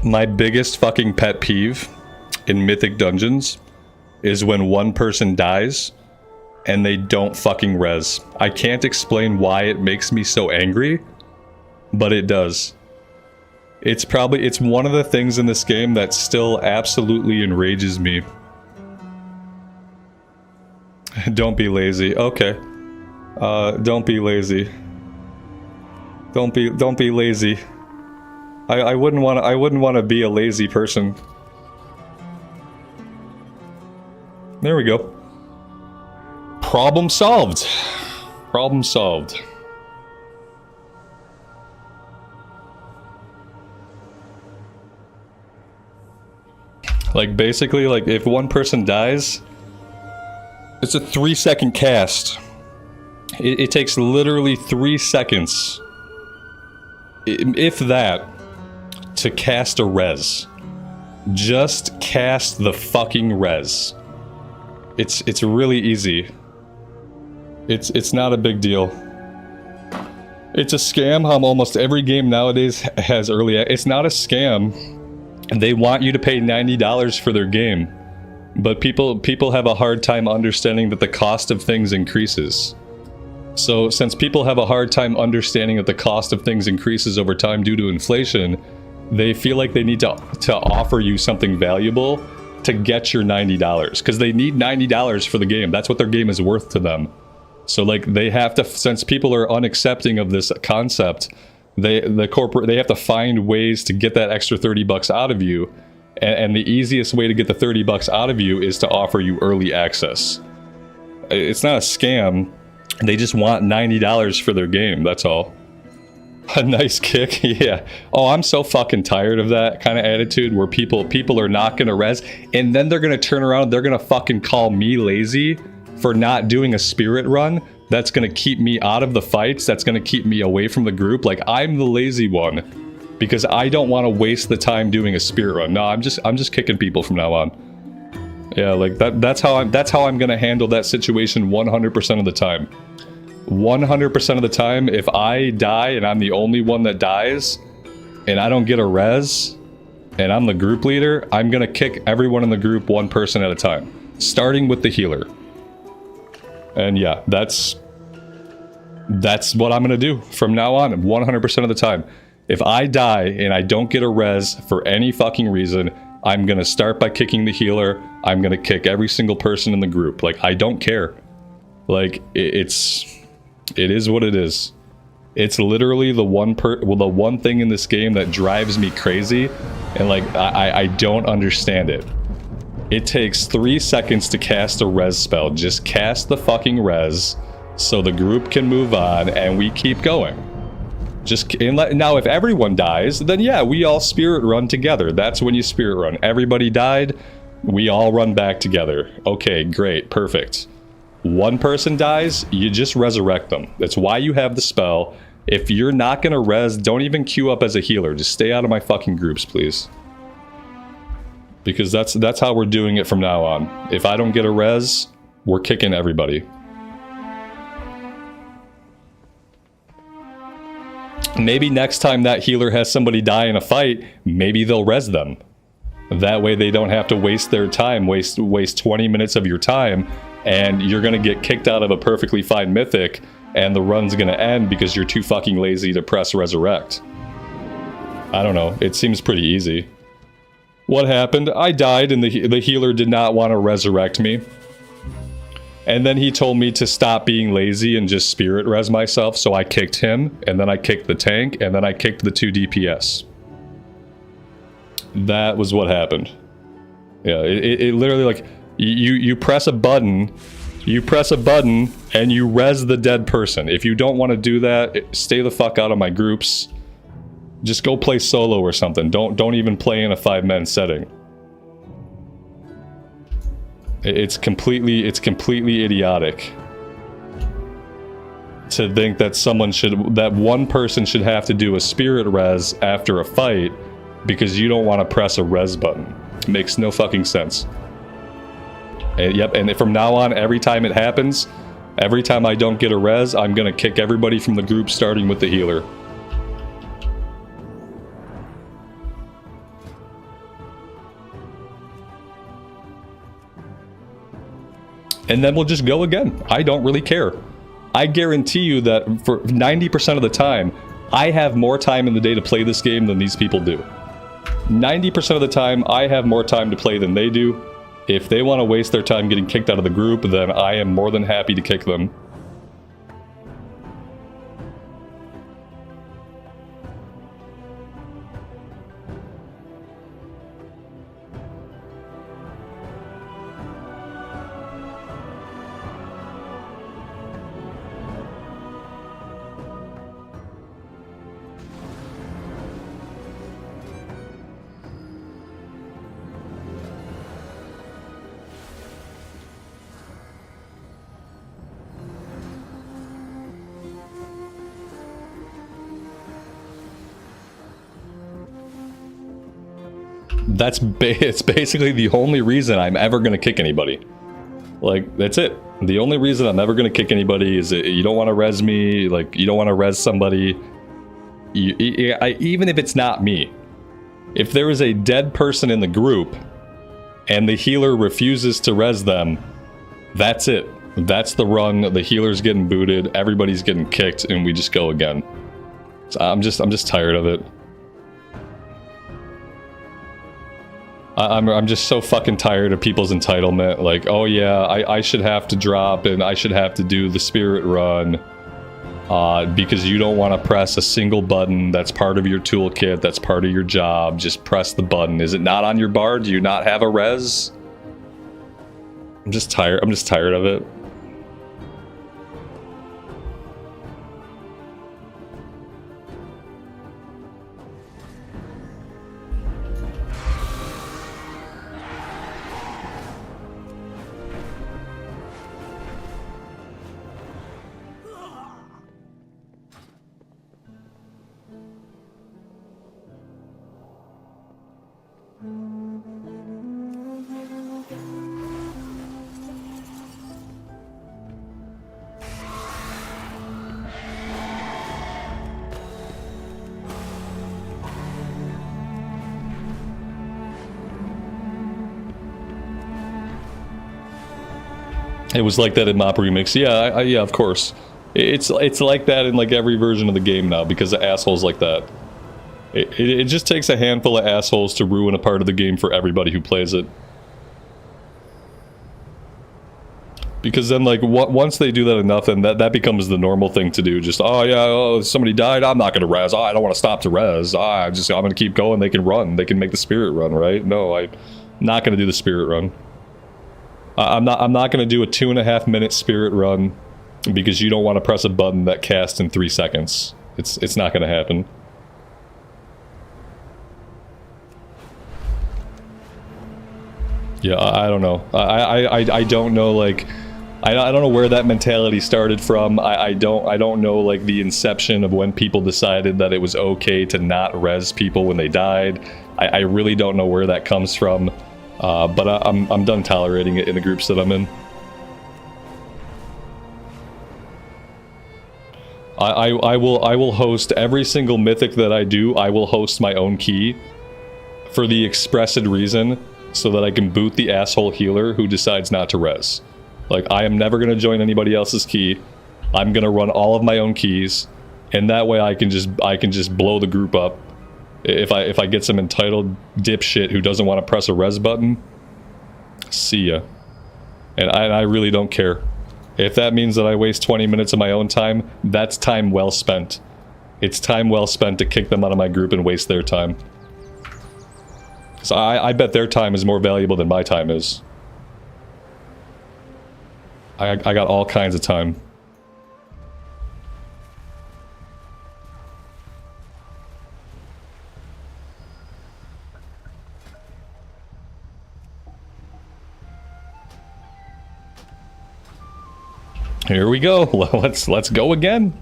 A: My biggest fucking pet peeve in Mythic Dungeons is when one person dies and they don't fucking res. I can't explain why it makes me so angry, but it does. It's one of the things in this game that still absolutely enrages me. Don't be lazy. Okay. Don't be lazy. Don't be lazy. I wouldn't want to be a lazy person. There we go. Problem solved. Problem solved. Like, basically, like, if one person dies, it's a 3-second cast. It takes literally 3 seconds, if that, to cast a res. Just cast the fucking res. It's really easy. It's not a big deal. It's a scam how almost every game nowadays has early. It's not a scam. They want you to pay $90 for their game, but people have a hard time understanding that the cost of things increases. So since people have a hard time understanding that the cost of things increases over time due to inflation, they feel like they need to offer you something valuable to get your $90, because they need $90 for the game. That's what their game is worth to them. So like they have to, since people are unaccepting of this concept, they have to find ways to get that extra $30 out of you, and the easiest way to get the $30 out of you is to offer you early access. It's not a scam. They just want $90 for their game, that's all. A nice kick, yeah. Oh, I'm so fucking tired of that kind of attitude where people are not gonna res, and then they're gonna turn around, they're gonna fucking call me lazy for not doing a spirit run. That's gonna keep me out of the fights, that's gonna keep me away from the group. Like, I'm the lazy one because I don't want to waste the time doing a spirit run. No, I'm just kicking people from now on. Yeah, like that's how I'm gonna handle that situation 100% of the time. 100% of the time, if I die and I'm the only one that dies and I don't get a res and I'm the group leader, I'm gonna kick everyone in the group one person at a time, starting with the healer. And yeah, that's what I'm gonna do from now on 100% of the time. If I die and I don't get a res for any fucking reason, I'm gonna start by kicking the healer. I'm gonna kick every single person in the group. Like, I don't care. Like, it is what it is. It's literally the one thing in this game that drives me crazy, and like I don't understand it. It takes 3 seconds to cast a res spell. Just cast the fucking res so the group can move on and we keep going. Now if everyone dies, then yeah, we all spirit run together. That's when you spirit run. Everybody died, we all run back together. Okay, great, perfect. One person dies, you just resurrect them. That's why you have the spell. If you're not gonna res, don't even queue up as a healer. Just stay out of my fucking groups, please. Because that's how we're doing it from now on. If I don't get a res, we're kicking everybody. Maybe next time that healer has somebody die in a fight, maybe they'll res them. That way they don't have to waste their time, waste 20 minutes of your time, and you're gonna get kicked out of a perfectly fine mythic, and the run's gonna end because you're too fucking lazy to press resurrect. I don't know, it seems pretty easy. What happened? I died and the healer did not want to resurrect me. And then he told me to stop being lazy and just spirit res myself, so I kicked him, and then I kicked the tank, and then I kicked the 2 DPS. That was what happened. Yeah, it literally, like, you press a button, and you res the dead person. If you don't want to do that, stay the fuck out of my groups. Just go play solo or something. Don't even play in a 5-man setting. It's completely idiotic to think that that one person should have to do a spirit res after a fight because you don't want to press a res button. It makes no fucking sense. And, yep, and from now on, every time it happens, every time I don't get a res, I'm gonna kick everybody from the group, starting with the healer. And then we'll just go again. I don't really care. I guarantee you that for 90% of the time, I have more time in the day to play this game than these people do. 90% of the time, I have more time to play than they do. If they want to waste their time getting kicked out of the group, then I am more than happy to kick them. It's basically the only reason I'm ever going to kick anybody. Like, that's it. The only reason I'm ever going to kick anybody is that you don't want to res me, like, you don't want to res somebody. Even if it's not me. If there is a dead person in the group, and the healer refuses to res them, that's it. That's the run. The healer's getting booted, everybody's getting kicked, and we just go again. So I'm just tired of it. I'm just so fucking tired of people's entitlement. Like, oh yeah, I should have to drop and I should have to do the spirit run because you don't want to press a single button. That's part of your toolkit. That's part of your job. Just press the button. Is it not on your bar? Do you not have a res? I'm just tired. I'm just tired of it. It was like that in Mop Remix. Yeah, yeah, of course. It's like that in like every version of the game now because of assholes like that. It just takes a handful of assholes to ruin a part of the game for everybody who plays it. Because then, like, once they do that enough, then that becomes the normal thing to do. Just, oh yeah, oh, somebody died, I'm not gonna res. Oh, I don't want to stop to res. I'm gonna keep going. They can run. They can make the spirit run, right? No, I'm not gonna do the spirit run. I'm not gonna do a 2.5 minute spirit run because you don't want to press a button that casts in 3 seconds. It's not gonna happen. Yeah, I don't know. I don't know, like, I don't know where that mentality started from. I don't know, like, the inception of when people decided that it was okay to not res people when they died. I really don't know where that comes from. But I'm done tolerating it in the groups that I'm in. I will host every single mythic that I do. I will host my own key for the expressed reason so that I can boot the asshole healer who decides not to res. Like, I am never gonna join anybody else's key. I'm gonna run all of my own keys, and that way I can just blow the group up. If I get some entitled dipshit who doesn't want to press a res button, see ya. And I really don't care. If that means that I waste 20 minutes of my own time, that's time well spent. It's time well spent to kick them out of my group and waste their time. So I bet their time is more valuable than my time is. I got all kinds of time. Here we go. Let's go again.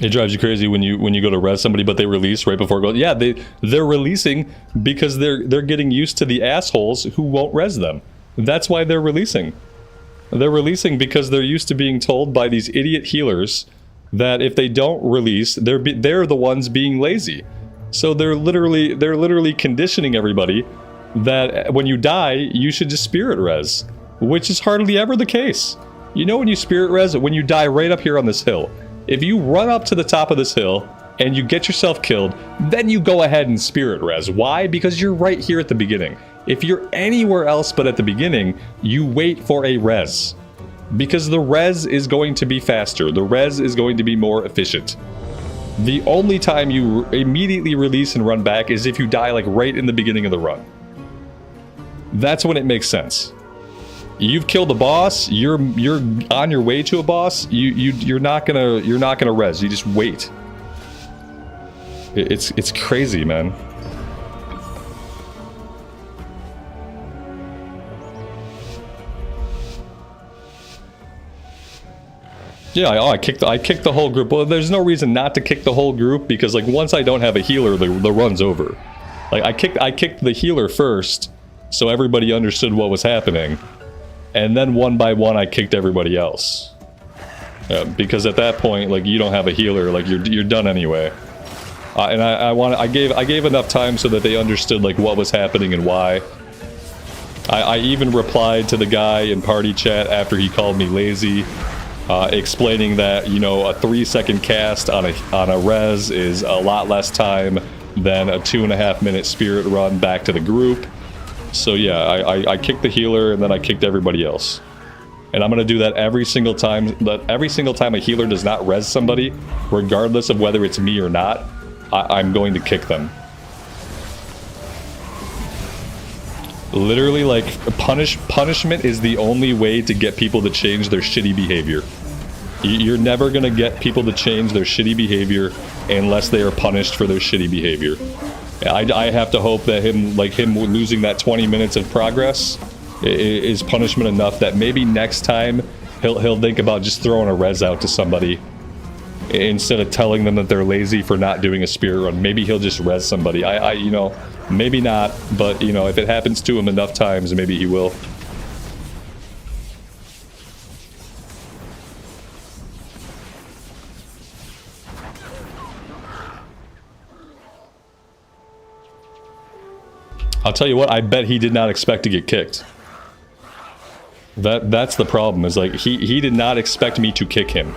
A: It drives you crazy when you go to res somebody, but they release right before go. Yeah, they're releasing because they're getting used to the assholes who won't res them. That's why they're releasing. They're releasing because they're used to being told by these idiot healers that if they don't release, they're the ones being lazy. So they're literally conditioning everybody that when you die, you should just spirit res, which is hardly ever the case. You know, when you spirit res, when you die right up here on this hill. If you run up to the top of this hill and you get yourself killed, then you go ahead and spirit res. Why? Because you're right here at the beginning. If you're anywhere else but at the beginning, you wait for a res. Because the res is going to be faster. The res is going to be more efficient. The only time you immediately release and run back is if you die like right in the beginning of the run. That's when it makes sense. You've killed a boss, you're on your way to a boss, you're not gonna res, you just wait. It's crazy, man. Yeah, I kicked the whole group. Well, there's no reason not to kick the whole group, because like once I don't have a healer, the run's over. Like I kicked the healer first, so everybody understood what was happening, and then one by one I kicked everybody else. Because at that point, like you don't have a healer, like you're done anyway. And I gave enough time so that they understood like what was happening and why. I even replied to the guy in party chat after he called me lazy. Explaining that, you know, a 3-second cast on a res is a lot less time than a 2.5 minute spirit run back to the group. So yeah, I kicked the healer and then I kicked everybody else. And I'm gonna do that every single time. Every single time a healer does not res somebody, regardless of whether it's me or not, I'm going to kick them. Literally, like, punishment is the only way to get people to change their shitty behavior. You're never gonna get people to change their shitty behavior unless they are punished for their shitty behavior. I have to hope that him losing that 20 minutes of progress is punishment enough that maybe next time he'll think about just throwing a res out to somebody instead of telling them that they're lazy for not doing a spirit run. Maybe he'll just res somebody. You know, maybe not, but you know, if it happens to him enough times, maybe he will. I'll tell you what, I bet he did not expect to get kicked. That's the problem, is like he did not expect me to kick him.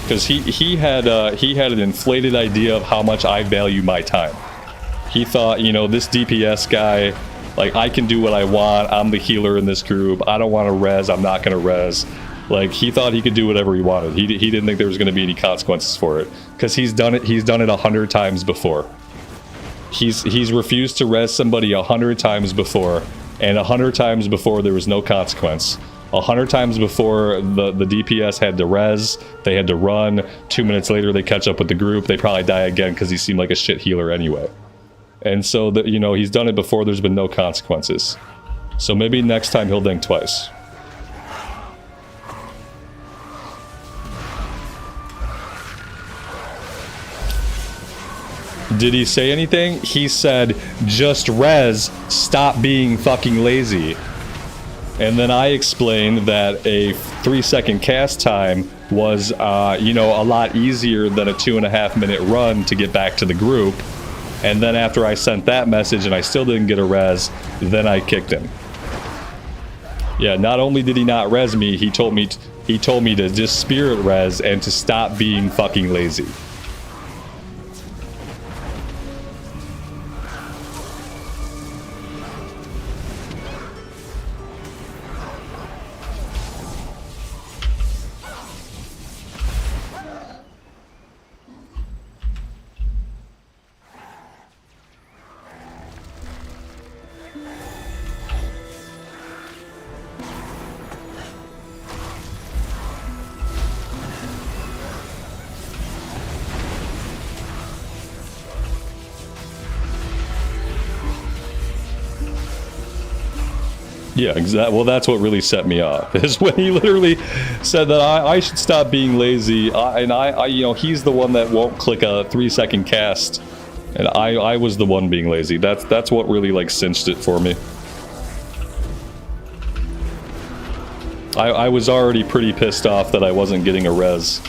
A: Because he had an inflated idea of how much I value my time. He thought, you know, this DPS guy, like, I can do what I want, I'm the healer in this group, I don't want to res, I'm not going to res. Like, he thought he could do whatever he wanted. He didn't think there was going to be any consequences for it. Because he's done it 100 times before. He's refused to res somebody 100 times before, and 100 times before there was no consequence. 100 times before the DPS had to res, they had to run, 2 minutes later they catch up with the group, they probably die again because he seemed like a shit healer anyway. And so, you know, he's done it before, there's been no consequences. So maybe next time he'll think twice. Did he say anything? He said, just res, stop being fucking lazy. And then I explained that a 3-second cast time was, you know, a lot easier than a 2.5 minute run to get back to the group. And then after I sent that message and I still didn't get a res, then I kicked him. Yeah, not only did he not res me, he told me to just spirit res and to stop being fucking lazy. Yeah, exactly. Well, that's what really set me off, is when he literally said that I should stop being lazy, and I, you know, he's the one that won't click a 3-second cast, and I was the one being lazy. That's what really, like, cinched it for me. I was already pretty pissed off that I wasn't getting a res,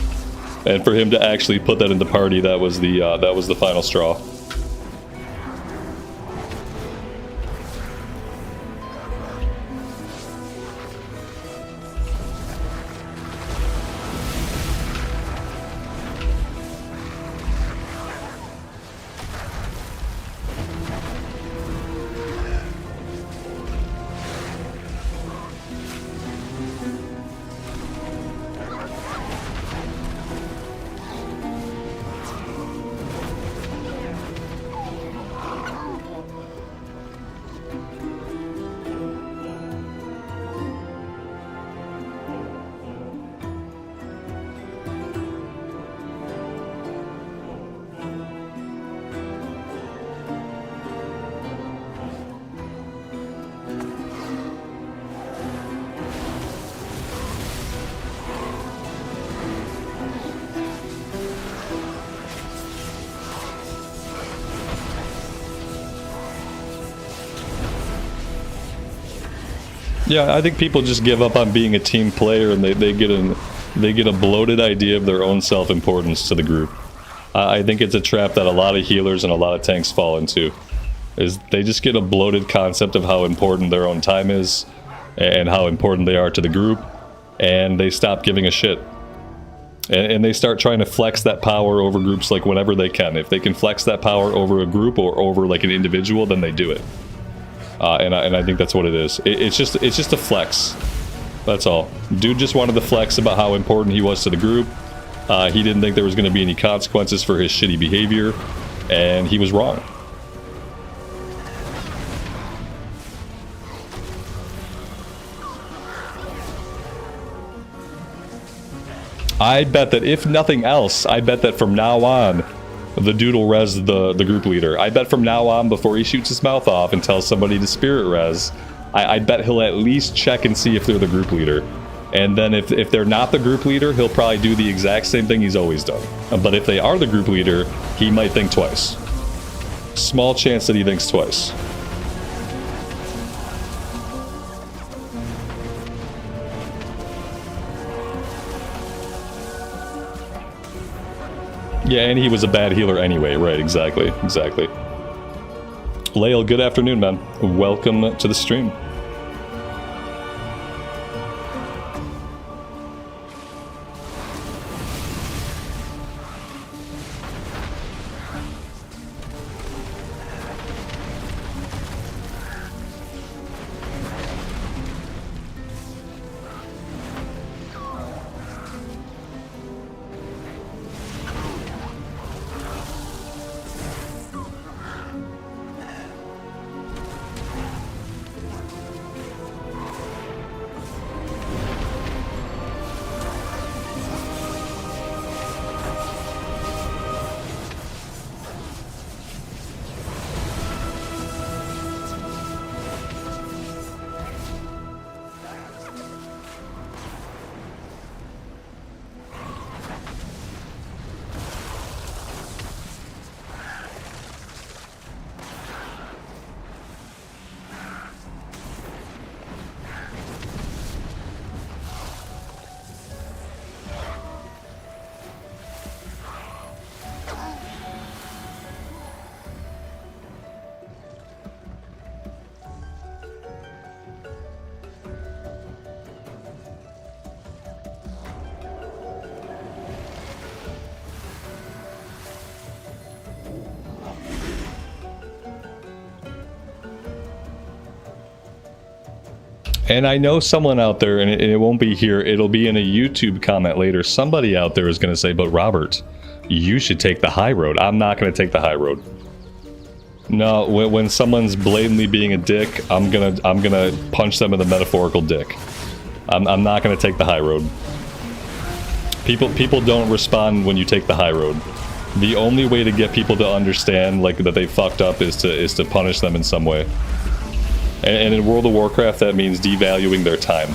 A: and for him to actually put that in the party, that was the final straw. Yeah, I think people just give up on being a team player, and they get a bloated idea of their own self-importance to the group. I think it's a trap that a lot of healers and a lot of tanks fall into. Is they just get a bloated concept of how important their own time is and how important they are to the group, and they stop giving a shit. And they start trying to flex that power over groups like whenever they can. If they can flex that power over a group or over like an individual, then they do it. And I think that's what it is. It's just a flex. That's all. Dude just wanted to flex about how important he was to the group. He didn't think there was going to be any consequences for his shitty behavior, and he was wrong. I bet that if nothing else, I bet that from now on, the dude will res the group leader. I bet from now on, before he shoots his mouth off and tells somebody to spirit res, I bet he'll at least check and see if they're the group leader. And then if they're not the group leader, he'll probably do the exact same thing he's always done. But if they are the group leader, he might think twice. Small chance that he thinks twice. Yeah, and he was a bad healer anyway. Right, exactly. Lael, good afternoon, man. Welcome to the stream. And I know someone out there, and it won't be here, it'll be in a YouTube comment later. Somebody out there is going to say, but Robert, you should take the high road. I'm not going to take the high road. No, when someone's blatantly being a dick, I'm gonna punch them in the metaphorical dick. I'm not going to take the high road. People don't respond when you take the high road. The only way to get people to understand like that they fucked up is to punish them in some way. And in World of Warcraft, that means devaluing their time.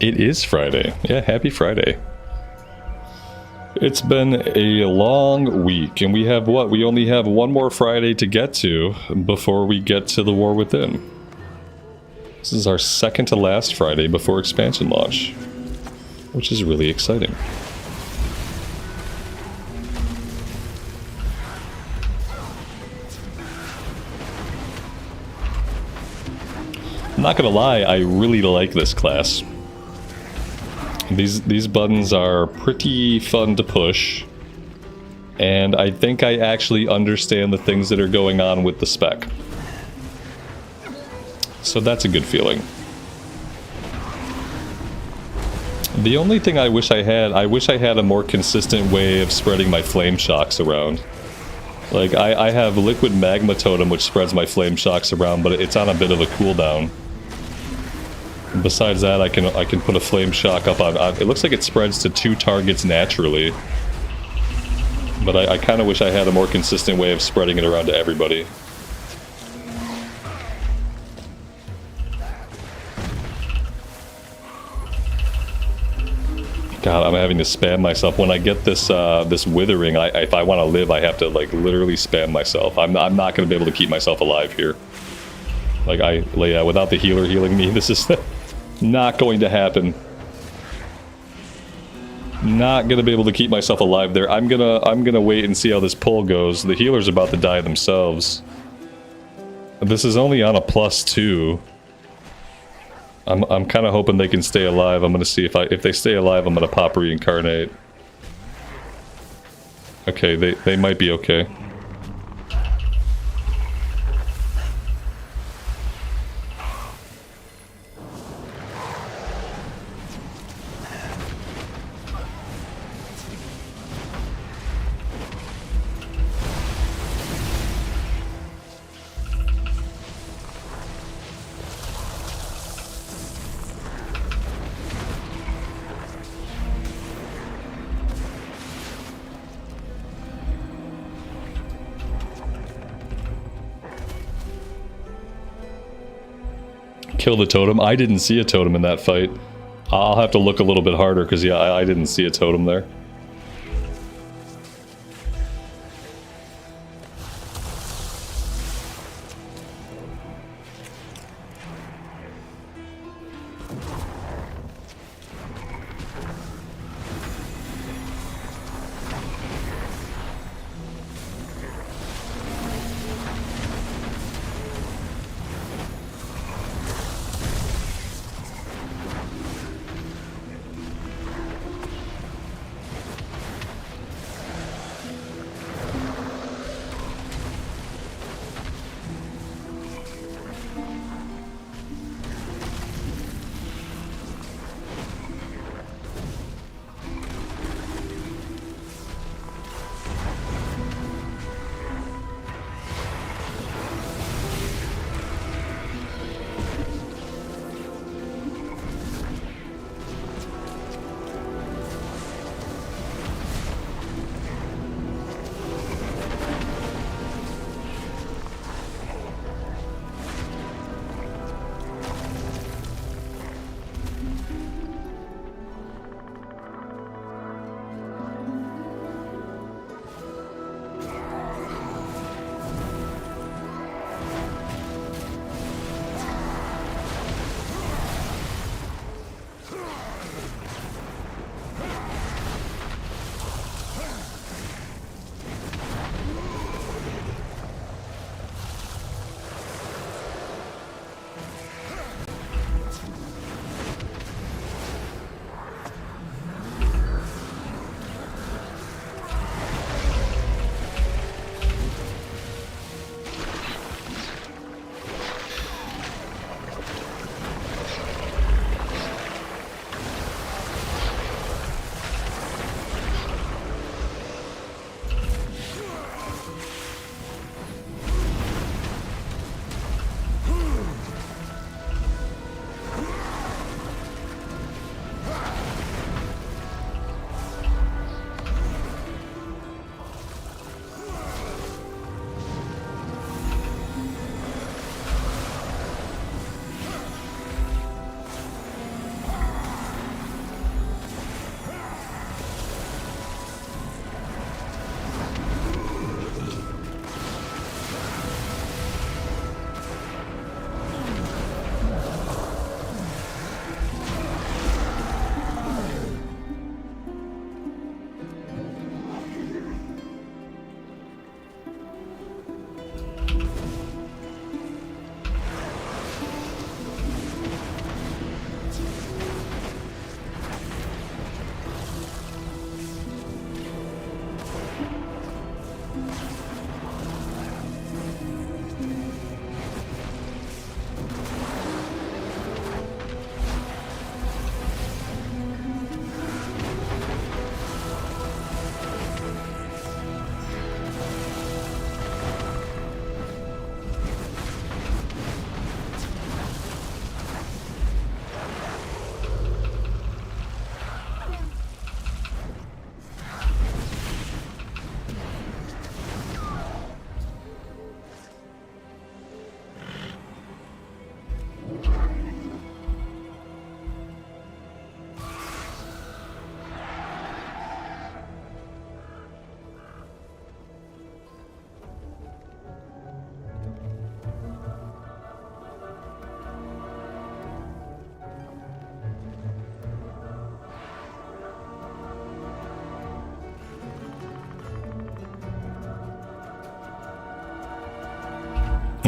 A: It is Friday. Yeah, happy Friday. It's been a long week, and we have what? We only have one more Friday to get to before we get to the War Within. This is our second to last Friday before expansion launch, which is really exciting. I'm not gonna lie, I really like this class. These buttons are pretty fun to push, and I think I actually understand the things that are going on with the spec. So that's a good feeling. The only thing I wish I had a more consistent way of spreading my flame shocks around. Like, I have liquid magma totem which spreads my flame shocks around, but it's on a bit of a cooldown. Besides that, I can put a flame shock up on... it looks like it spreads to 2 targets naturally. But I kind of wish I had a more consistent way of spreading it around to everybody. God, I'm having to spam myself. When I get this this withering, if I want to live, I have to, like, literally spam myself. I'm not going to be able to keep myself alive here. Like, yeah, without the healer healing me, this is not going to happen. Not gonna be able to keep myself alive there. I'm gonna wait and see how this pull goes. The healer's about to die themselves. This is only on a +2. I'm kind of hoping they can stay alive. I'm gonna see if they stay alive, I'm gonna pop reincarnate. Okay, they might be okay. Kill the totem. I didn't see a totem in that fight. I'll have to look a little bit harder because, yeah, I didn't see a totem there.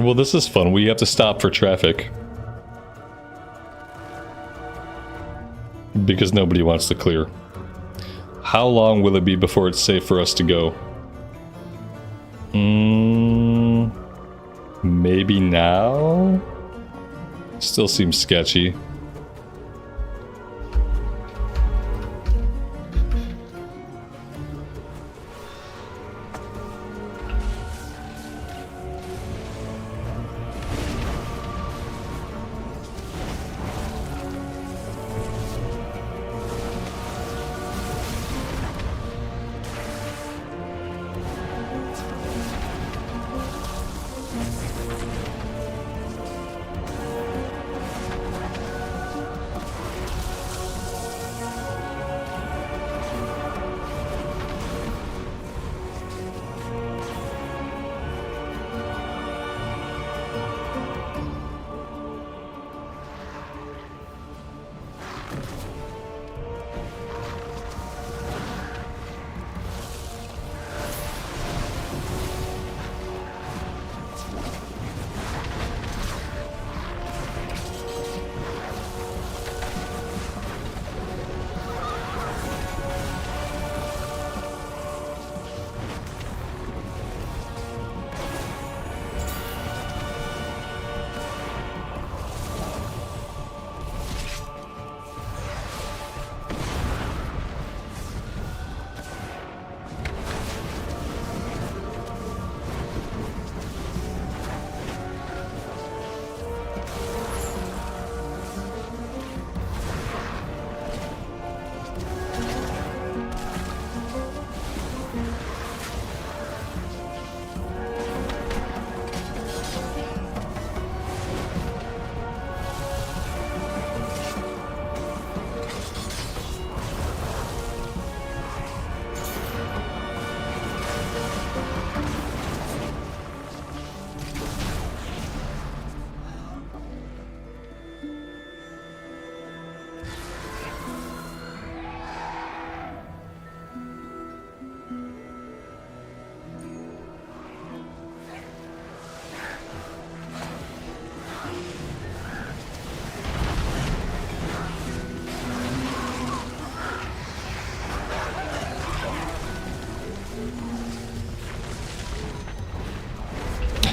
A: Well, this is fun. We have to stop for traffic. Because nobody wants to clear. How long will it be before it's safe for us to go? Maybe now? Still seems sketchy.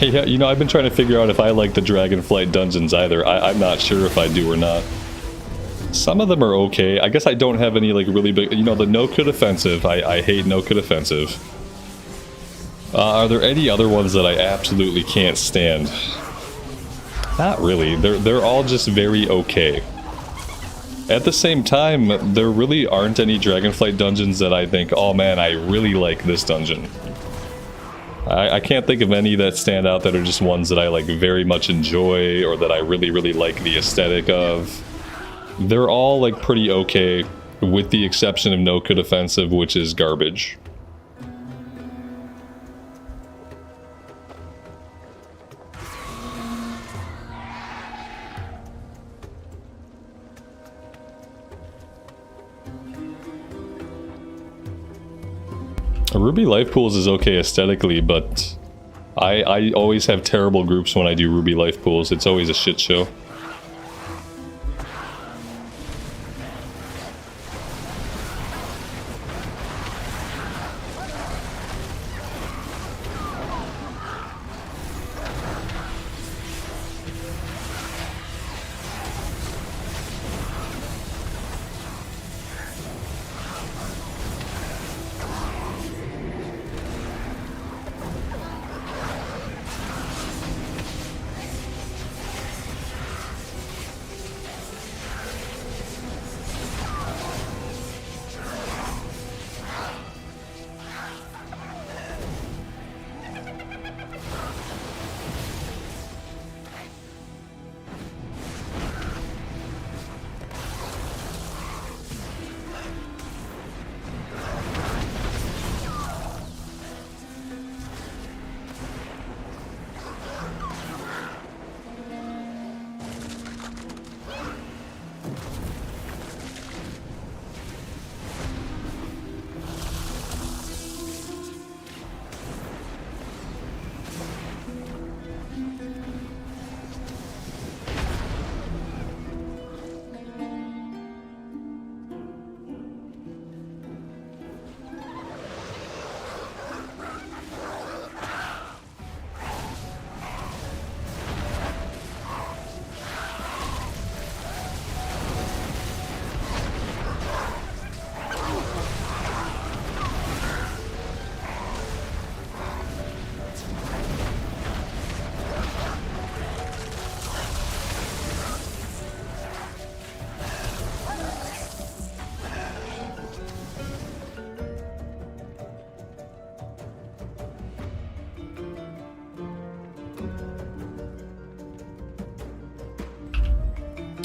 A: Yeah, you know, I've been trying to figure out if I like the Dragonflight dungeons either. I'm not sure if I do or not. Some of them are okay. I guess I don't have any, like, really big... You know, the no-crit offensive. I hate no-crit offensive. Are there any other ones that I absolutely can't stand? Not really. They're all just very okay. At the same time, there really aren't any Dragonflight dungeons that I think, oh man, I really like this dungeon. I can't think of any that stand out that are just ones that I like very much enjoy or that I really, really like the aesthetic of. They're all like pretty okay, with the exception of No Crit Offensive, which is garbage. Ruby Life Pools is okay aesthetically, but I always have terrible groups when I do Ruby Life Pools. It's always a shit show.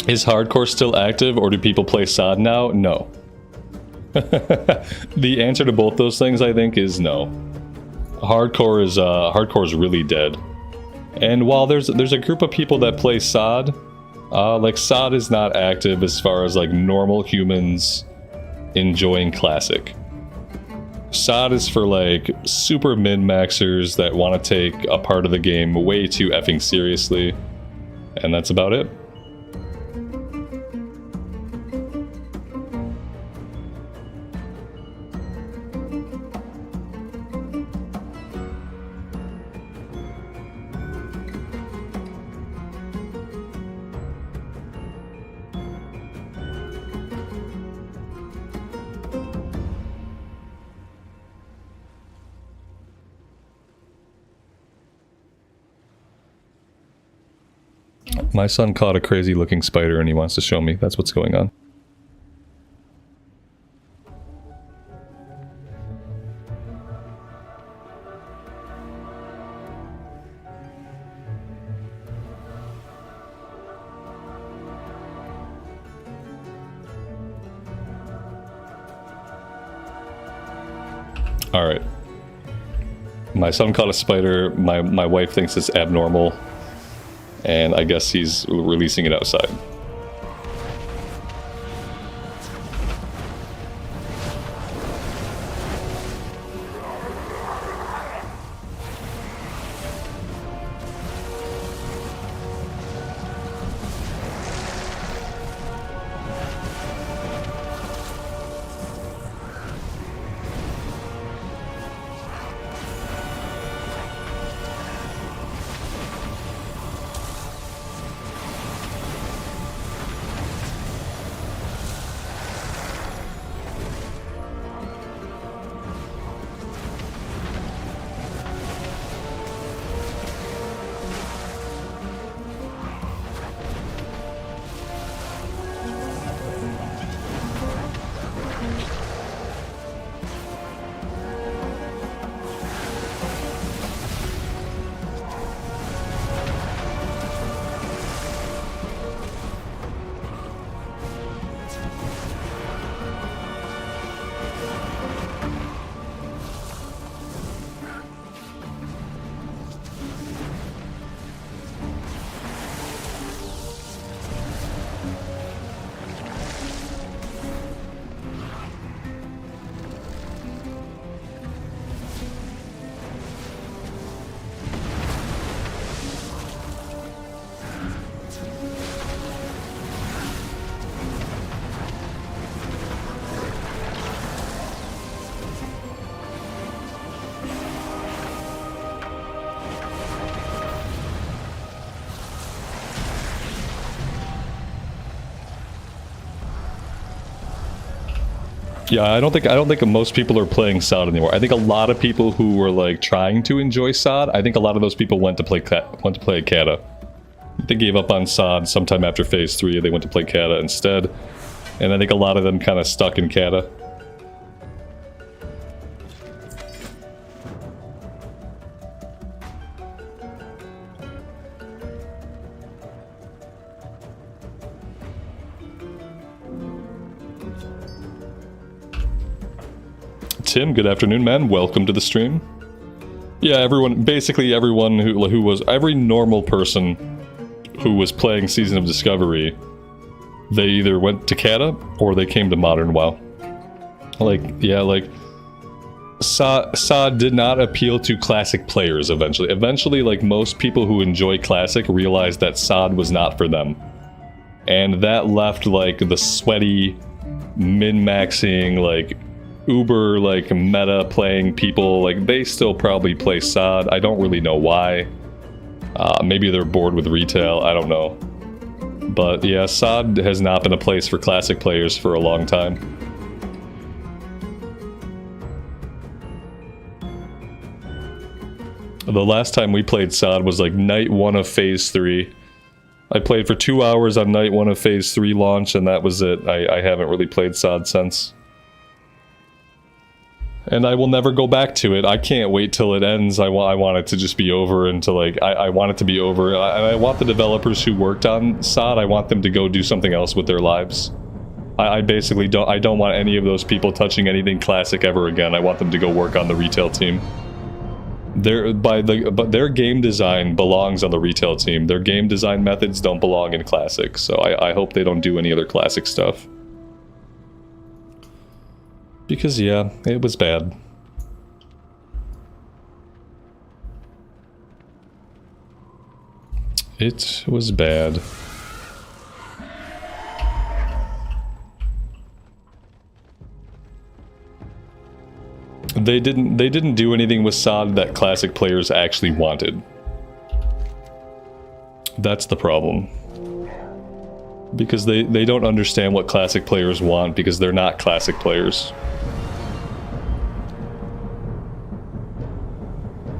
A: Is hardcore still active, or do people play SOD now? No. The answer to both those things, I think, is no. Hardcore is really dead. And while there's a group of people that play SOD, like SOD is not active as far as like normal humans enjoying classic. SOD is for like super min-maxers that want to take a part of the game way too effing seriously, and that's about it. My son caught a crazy looking spider and he wants to show me. That's what's going on. Alright. My son caught a spider. My wife thinks it's abnormal. And I guess he's releasing it outside. Yeah, I don't think most people are playing SOD anymore. I think a lot of people who were like trying to enjoy SOD, I think a lot of those people went to play Kata. They gave up on SOD sometime after phase 3. They went to play Kata instead, and I think a lot of them kind of stuck in Kata. Tim, good afternoon, man. Welcome to the stream. Yeah, basically everyone who was, every normal person who was playing Season of Discovery, they either went to Kata or they came to Modern WoW. Like, yeah, like, SOD did not appeal to Classic players eventually. Eventually, like, most people who enjoy Classic realized that SOD was not for them. And that left, like, the sweaty, min-maxing, like, uber like meta playing people, like they still probably play SOD. I don't really know why. Maybe they're bored with retail, I don't know. But yeah, SOD has not been a place for classic players for a long time. The last time we played SOD was like night 1 of phase 3. I played for 2 hours on night 1 of phase 3 launch and that was it. I haven't really played SOD since. And I will never go back to it. I can't wait till it ends. I want it to just be over and to like, I want it to be over. I want the developers who worked on SOD, I want them to go do something else with their lives. I basically don't want any of those people touching anything classic ever again. I want them to go work on the retail team. But their game design belongs on the retail team. Their game design methods don't belong in classic. So I hope they don't do any other classic stuff. Because, yeah, it was bad. It was bad. They didn't do anything with SOD that classic players actually wanted. That's the problem. Because they don't understand what classic players want because they're not classic players.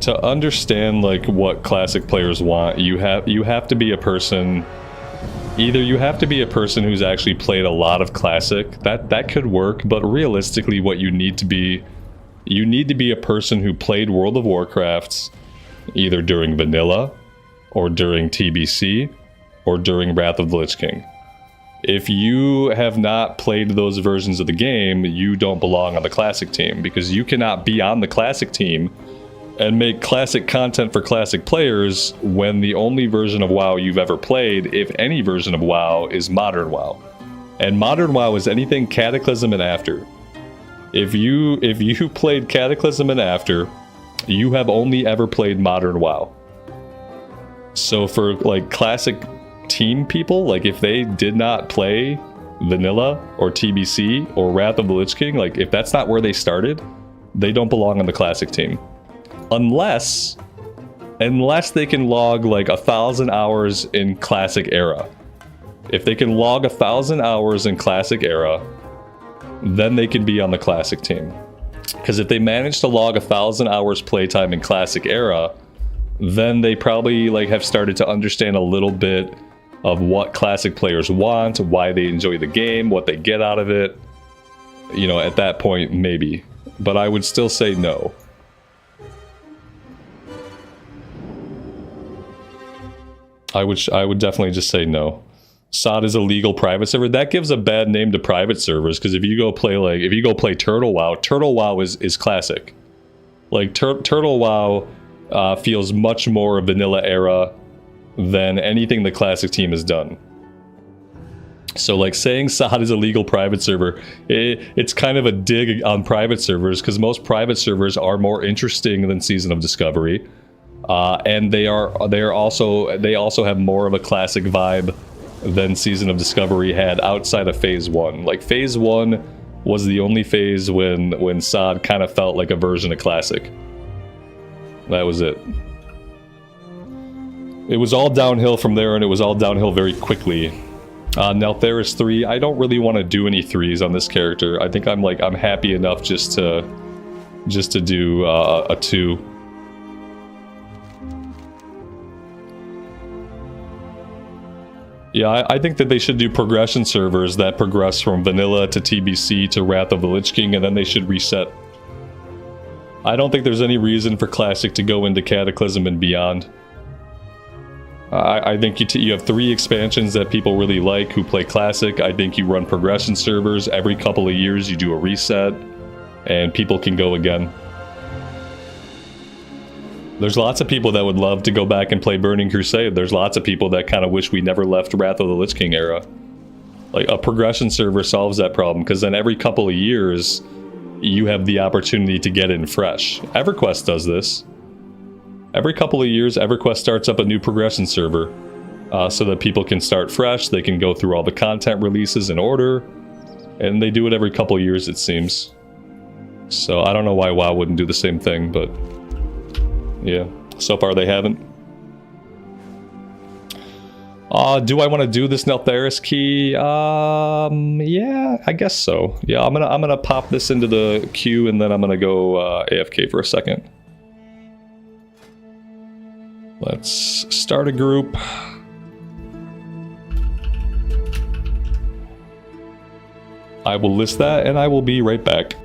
A: To understand like what classic players want, you have to be a person. Either you have to be a person who's actually played a lot of classic. That could work, but realistically, what you need to be a person who played World of Warcraft either during vanilla, or during TBC, or during Wrath of the Lich King. If you have not played those versions of the game, you don't belong on the classic team because you cannot be on the classic team and make classic content for classic players when the only version of WoW you've ever played, if any version of WoW, is Modern WoW. And Modern WoW is anything Cataclysm and after. If you played Cataclysm and after, you have only ever played Modern WoW. So for like classic team people, like if they did not play vanilla or TBC or Wrath of the Lich King, like if that's not where they started, they don't belong on the classic team. Unless they can log like 1,000 hours in classic era. If they can log 1,000 hours in classic era, then they can be on the classic team. Because if they manage to log 1,000 hours playtime in classic era, then they probably like have started to understand a little bit of what classic players want, why they enjoy the game, what they get out of it. You know, at that point, maybe. But I would still say no. I would definitely just say no. SOD is a legal private server. That gives a bad name to private servers because if you go play Turtle WoW is classic. Like Turtle WoW feels much more vanilla era than anything the classic team has done. So like saying SOD is a legal private server, it's kind of a dig on private servers because most private servers are more interesting than Season of Discovery. And they also have more of a classic vibe than Season of Discovery had outside of Phase 1. Like Phase 1 was the only phase when SOD kind of felt like a version of classic. That was it. It was all downhill from there, and it was all downhill very quickly. Neltharis 3, I don't really want to do any 3s on this character. I think I'm happy enough just to do a 2. Yeah, I think that they should do progression servers that progress from vanilla to TBC to Wrath of the Lich King, and then they should reset. I don't think there's any reason for Classic to go into Cataclysm and beyond. I think you have 3 expansions that people really like who play Classic. I think you run progression servers. Every couple of years you do a reset, and people can go again. There's lots of people that would love to go back and play Burning Crusade. There's lots of people that kind of wish we never left Wrath of the Lich King era. Like, a progression server solves that problem, because then every couple of years, you have the opportunity to get in fresh. EverQuest does this. Every couple of years, EverQuest starts up a new progression server, so that people can start fresh, they can go through all the content releases in order, and they do it every couple of years, it seems. So, I don't know why WoW wouldn't do the same thing, but... yeah, so far they haven't. Do I want to do this Neltharis key? Yeah, I guess so. Yeah, I'm gonna pop this into the queue and then I'm gonna go AFK for a second. Let's start a group. I will list that and I will be right back.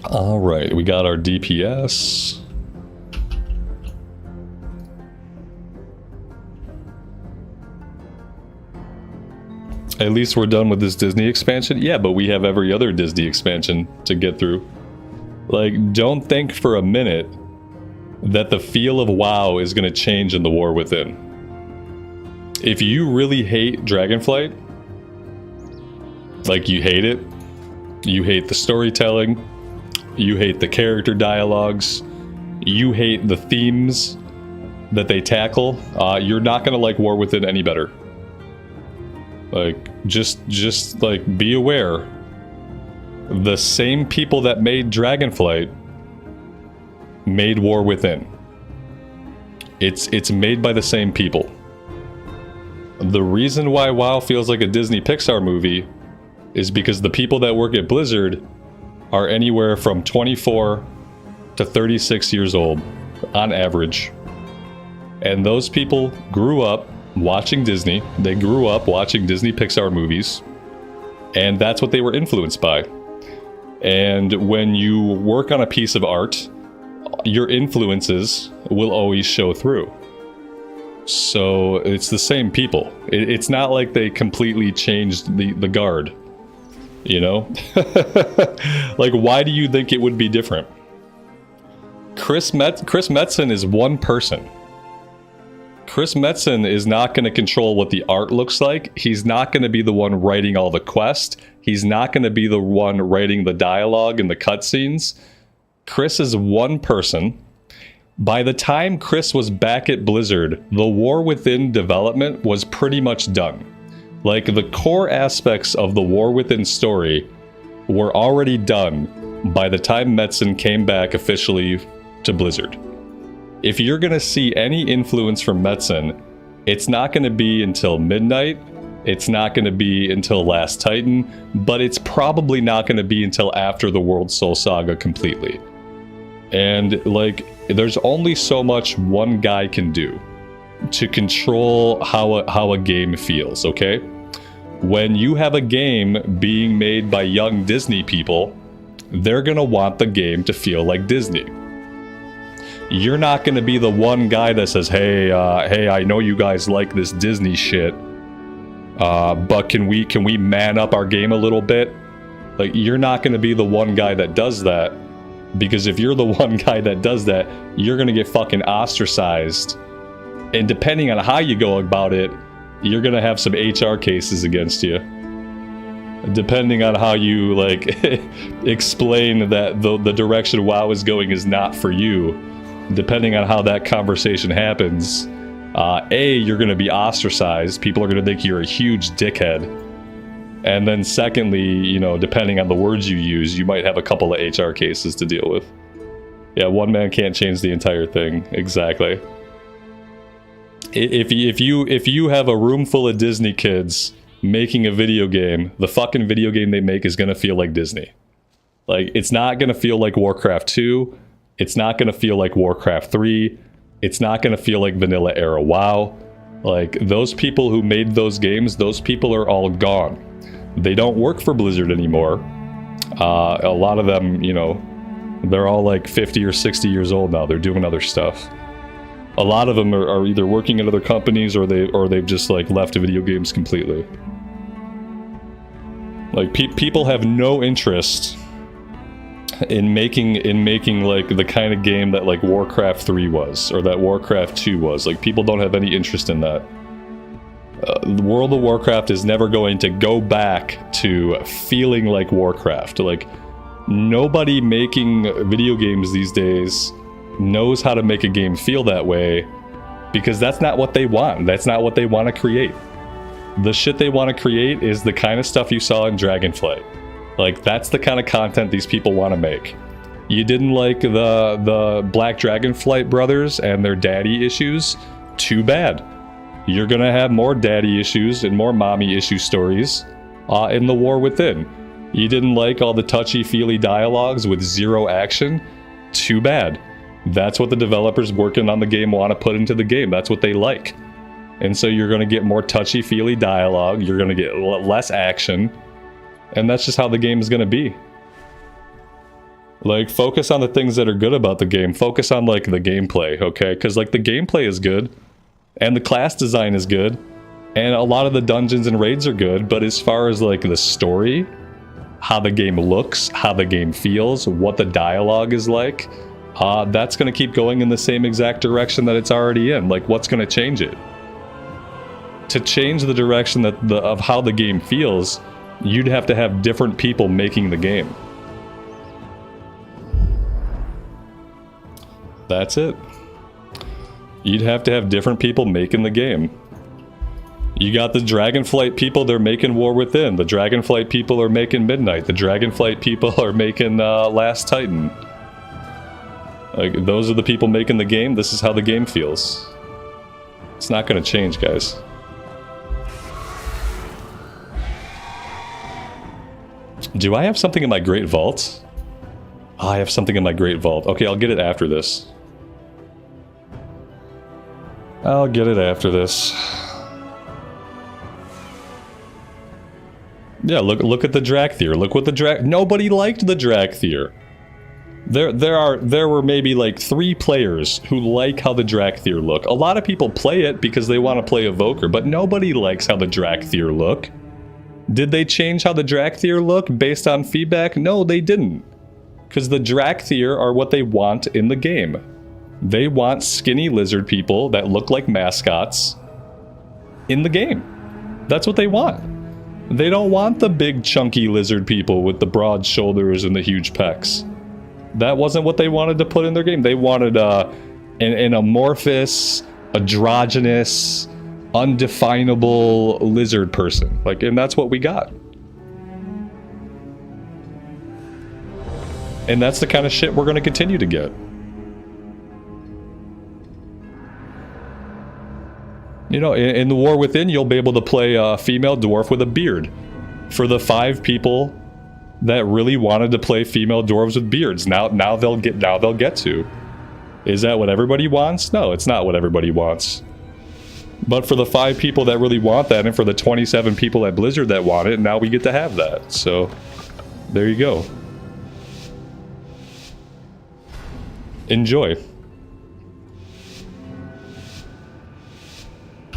A: All right, we got our DPS. At least we're done with this Disney expansion. Yeah, but we have every other Disney expansion to get through. Like, don't think for a minute that the feel of WoW is going to change in the War Within. If you really hate Dragonflight, like you hate it, you hate the storytelling, you hate the character dialogues, you hate the themes that they tackle, you're not going to like War Within any better. Like, just like, be aware. The same people that made Dragonflight made War Within. It's made by the same people. The reason why WoW feels like a Disney Pixar movie is because the people that work at Blizzard are anywhere from 24 to 36 years old, on average. And those people grew up watching Disney. They grew up watching Disney Pixar movies. And that's what they were influenced by. And when you work on a piece of art, your influences will always show through. So it's the same people. It's not like they completely changed the guard, you know? Like, why do you think it would be different? Chris Metzen is one person. Chris Metzen is not going to control what the art looks like. He's not going to be the one writing all the quests. He's not going to be the one writing the dialogue and the cutscenes. Chris is one person. By the time Chris was back at Blizzard, the War Within development was pretty much done. Like, the core aspects of the War Within story were already done by the time Metzen came back officially to Blizzard. If you're going to see any influence from Metzen, it's not going to be until Midnight, it's not going to be until Last Titan, but it's probably not going to be until after the World Soul Saga completely. And, like, there's only so much one guy can do to control how a game feels, okay? When you have a game being made by young Disney people, they're going to want the game to feel like Disney. You're not going to be the one guy that says, hey, I know you guys like this Disney shit, but can we man up our game a little bit? Like, you're not going to be the one guy that does that, because if you're the one guy that does that, you're going to get fucking ostracized. And depending on how you go about it, you're going to have some HR cases against you. Depending on how you, like, explain that the direction WoW is going is not for you. Depending on how that conversation happens, you're going to be ostracized. People are going to think you're a huge dickhead. And then secondly, you know, depending on the words you use, you might have a couple of HR cases to deal with. Yeah, one man can't change the entire thing. Exactly. If you have a room full of Disney kids making a video game, the fucking video game they make is going to feel like Disney. Like, it's not going to feel like Warcraft 2. It's not going to feel like Warcraft 3. It's not going to feel like vanilla era WoW. Like, those people who made those games, those people are all gone. They don't work for Blizzard anymore. A lot of them, you know, they're all like 50 or 60 years old now. They're doing other stuff. A lot of them are either working at other companies or they've just, like, left video games completely. Like, people have no interest in making like the kind of game that, like, Warcraft 3 was, or that Warcraft 2 was. Like, people don't have any interest in that. World of Warcraft is never going to go back to feeling like Warcraft. Like, nobody making video games these days knows how to make a game feel that way, because that's not what they want. That's not what they want to create. The shit they want to create is the kind of stuff you saw in Dragonflight. Like, that's the kind of content these people want to make. You didn't like the Black Dragonflight brothers and their daddy issues? Too bad. You're gonna have more daddy issues and more mommy issue stories in the War Within. You didn't like all the touchy-feely dialogues with zero action? Too bad. That's what the developers working on the game want to put into the game. That's what they like. And so you're gonna get more touchy-feely dialogue, you're gonna get less action, and that's just how the game is gonna be. Like, focus on the things that are good about the game. Focus on, like, the gameplay, okay? Because, like, the gameplay is good, and the class design is good, and a lot of the dungeons and raids are good, but as far as, like, the story, how the game looks, how the game feels, what the dialogue is like, that's going to keep going in the same exact direction that it's already in. Like, what's going to change it? To change the direction of how the game feels, you'd have to have different people making the game. That's it. You'd have to have different people making the game. You got the Dragonflight people, they're making War Within. The Dragonflight people are making Midnight. The Dragonflight people are making Last Titan. Like, those are the people making the game. This is how the game feels. It's not going to change, guys. Do I have something in my Great Vault? Oh, I have something in my Great Vault. Okay, I'll get it after this. I'll get it after this. Yeah, look at the Drakthir. Look what the nobody liked the Drakthir. There were maybe like 3 players who like how the Drakthir look. A lot of people play it because they want to play Evoker, but nobody likes how the Drakthir look. Did they change how the Drakthir look based on feedback? No, they didn't. Because the Drakthir are what they want in the game. They want skinny lizard people that look like mascots in the game. That's what they want. They don't want the big chunky lizard people with the broad shoulders and the huge pecs. That wasn't what they wanted to put in their game. They wanted an amorphous, androgynous, undefinable lizard person. Like, and that's what we got. And that's the kind of shit we're going to continue to get. You know, in the War Within, you'll be able to play a female dwarf with a beard. For the 5 people that really wanted to play female dwarves with beards, now they'll get to. Is that what everybody wants? No, it's not what everybody wants. But for the 5 people that really want that, and for the 27 people at Blizzard that want it, now we get to have that. So, there you go. Enjoy.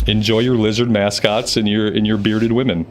A: Enjoy your lizard mascots and your bearded women.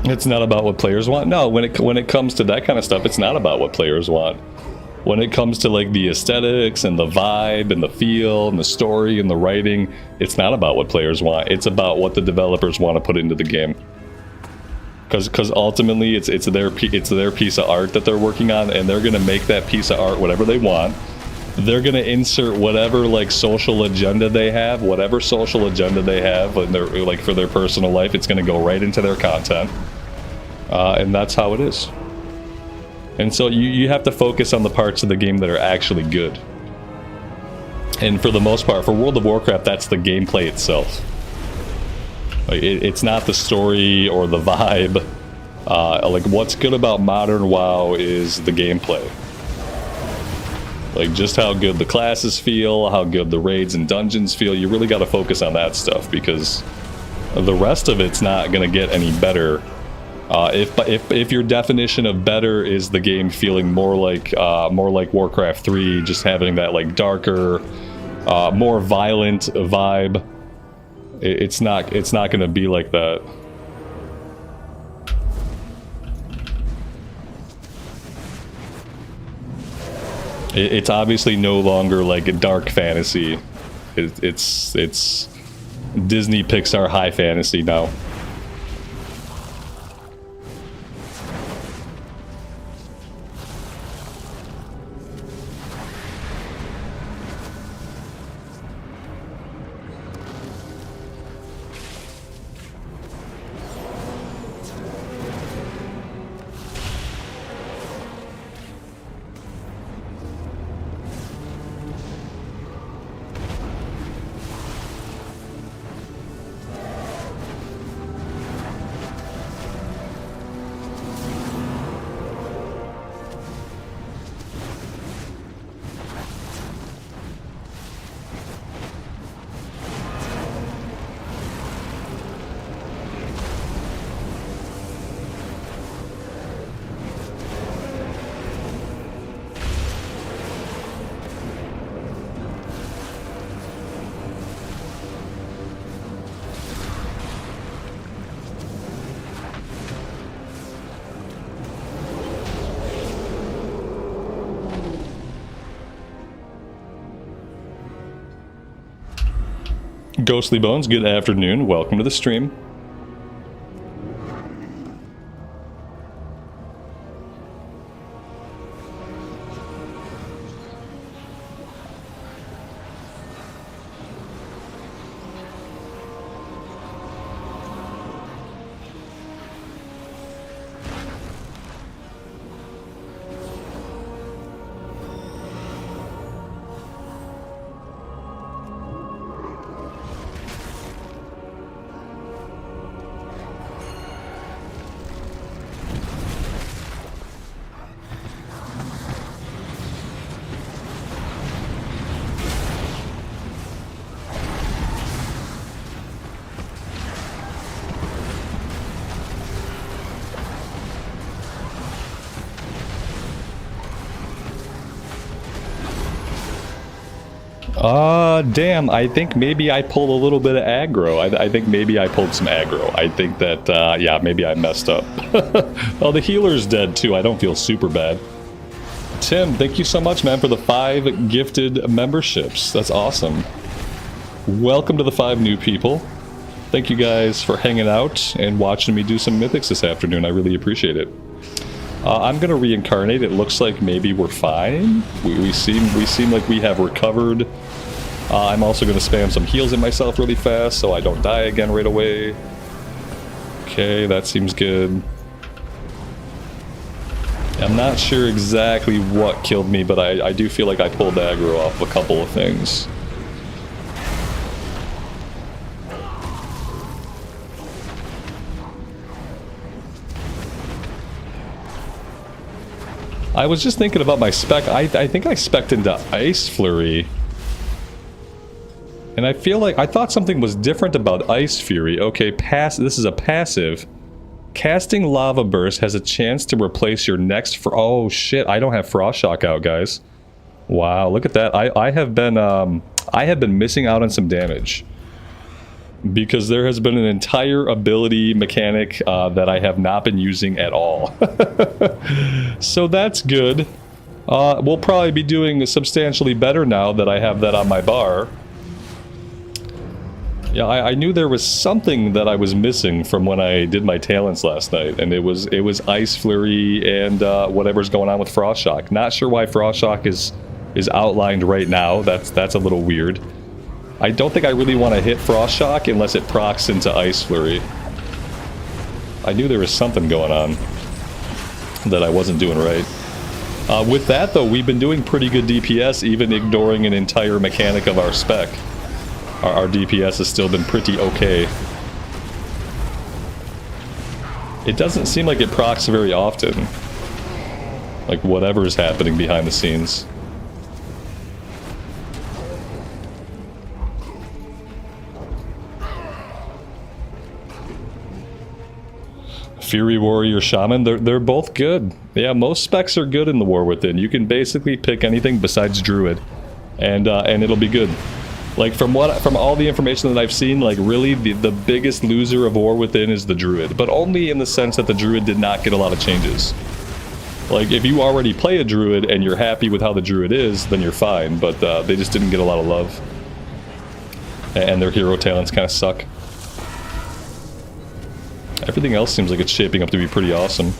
A: It's not about what players want. No, when it comes to that kind of stuff, it's not about what players want. When it comes to like the aesthetics and the vibe and the feel and the story and the writing, it's not about what players want. It's about what the developers want to put into the game. because ultimately it's their piece of art that they're working on, and they're gonna make that piece of art whatever they want. They're gonna insert whatever like social agenda they have, and they're like for their personal life. It's gonna go right into their content, and that's how it is. And so you have to focus on the parts of the game that are actually good. And for the most part, for World of Warcraft, that's the gameplay itself. Like, it's not the story or the vibe. Like, what's good about modern WoW is the gameplay. Like, just how good the classes feel, how good the raids and dungeons feel. You really got to focus on that stuff, because the rest of it's not going to get any better. If your definition of better is the game feeling more like Warcraft 3, just having that like darker, more violent vibe, it's not going to be like that. It's obviously no longer like a dark fantasy. It's Disney Pixar high fantasy now. Ghostly Bones, good afternoon. Welcome to the stream. Damn, I think maybe I pulled a little bit of aggro. I think maybe I pulled some aggro. I think that, yeah, maybe I messed up. Oh, the healer's dead too. I don't feel super bad. Tim, thank you so much, man, for the 5 gifted memberships. That's awesome. Welcome to the 5 new people. Thank you guys for hanging out and watching me do some mythics this afternoon. I really appreciate it. I'm gonna reincarnate. It looks like maybe we're fine. We seem like we have recovered. I'm also gonna spam some heals in myself really fast so I don't die again right away. Okay, that seems good. I'm not sure exactly what killed me, but I do feel like I pulled aggro off a couple of things. I was just thinking about my spec. I think I spec'd into Ice Flurry. And I feel like I thought something was different about Ice Fury. Okay, this is a passive. Casting Lava Burst has a chance to replace your next... Oh shit, I don't have Frost Shock out, guys. Wow, look at that. I have been missing out on some damage. Because there has been an entire ability mechanic that I have not been using at all. So that's good. We'll probably be doing substantially better now that I have that on my bar. Yeah, I knew there was something that I was missing from when I did my talents last night, and it was Ice Flurry and whatever's going on with Frost Shock. Not sure why Frost Shock is outlined right now. That's a little weird. I don't think I really want to hit Frost Shock unless it procs into Ice Flurry. I knew there was something going on that I wasn't doing right. With that, though, we've been doing pretty good DPS, even ignoring an entire mechanic of our spec. Our DPS has still been pretty okay. It doesn't seem like it procs very often. Like, whatever is happening behind the scenes. Fury Warrior Shaman, they're both good. Yeah, most specs are good in the War Within. You can basically pick anything besides Druid, and it'll be good. Like, from all the information that I've seen, like, really the biggest loser of War Within is the Druid, but only in the sense that the Druid did not get a lot of changes. Like, if you already play a Druid and you're happy with how the Druid is, then you're fine, but they just didn't get a lot of love. And their hero talents kind of suck. Everything else seems like it's shaping up to be pretty awesome.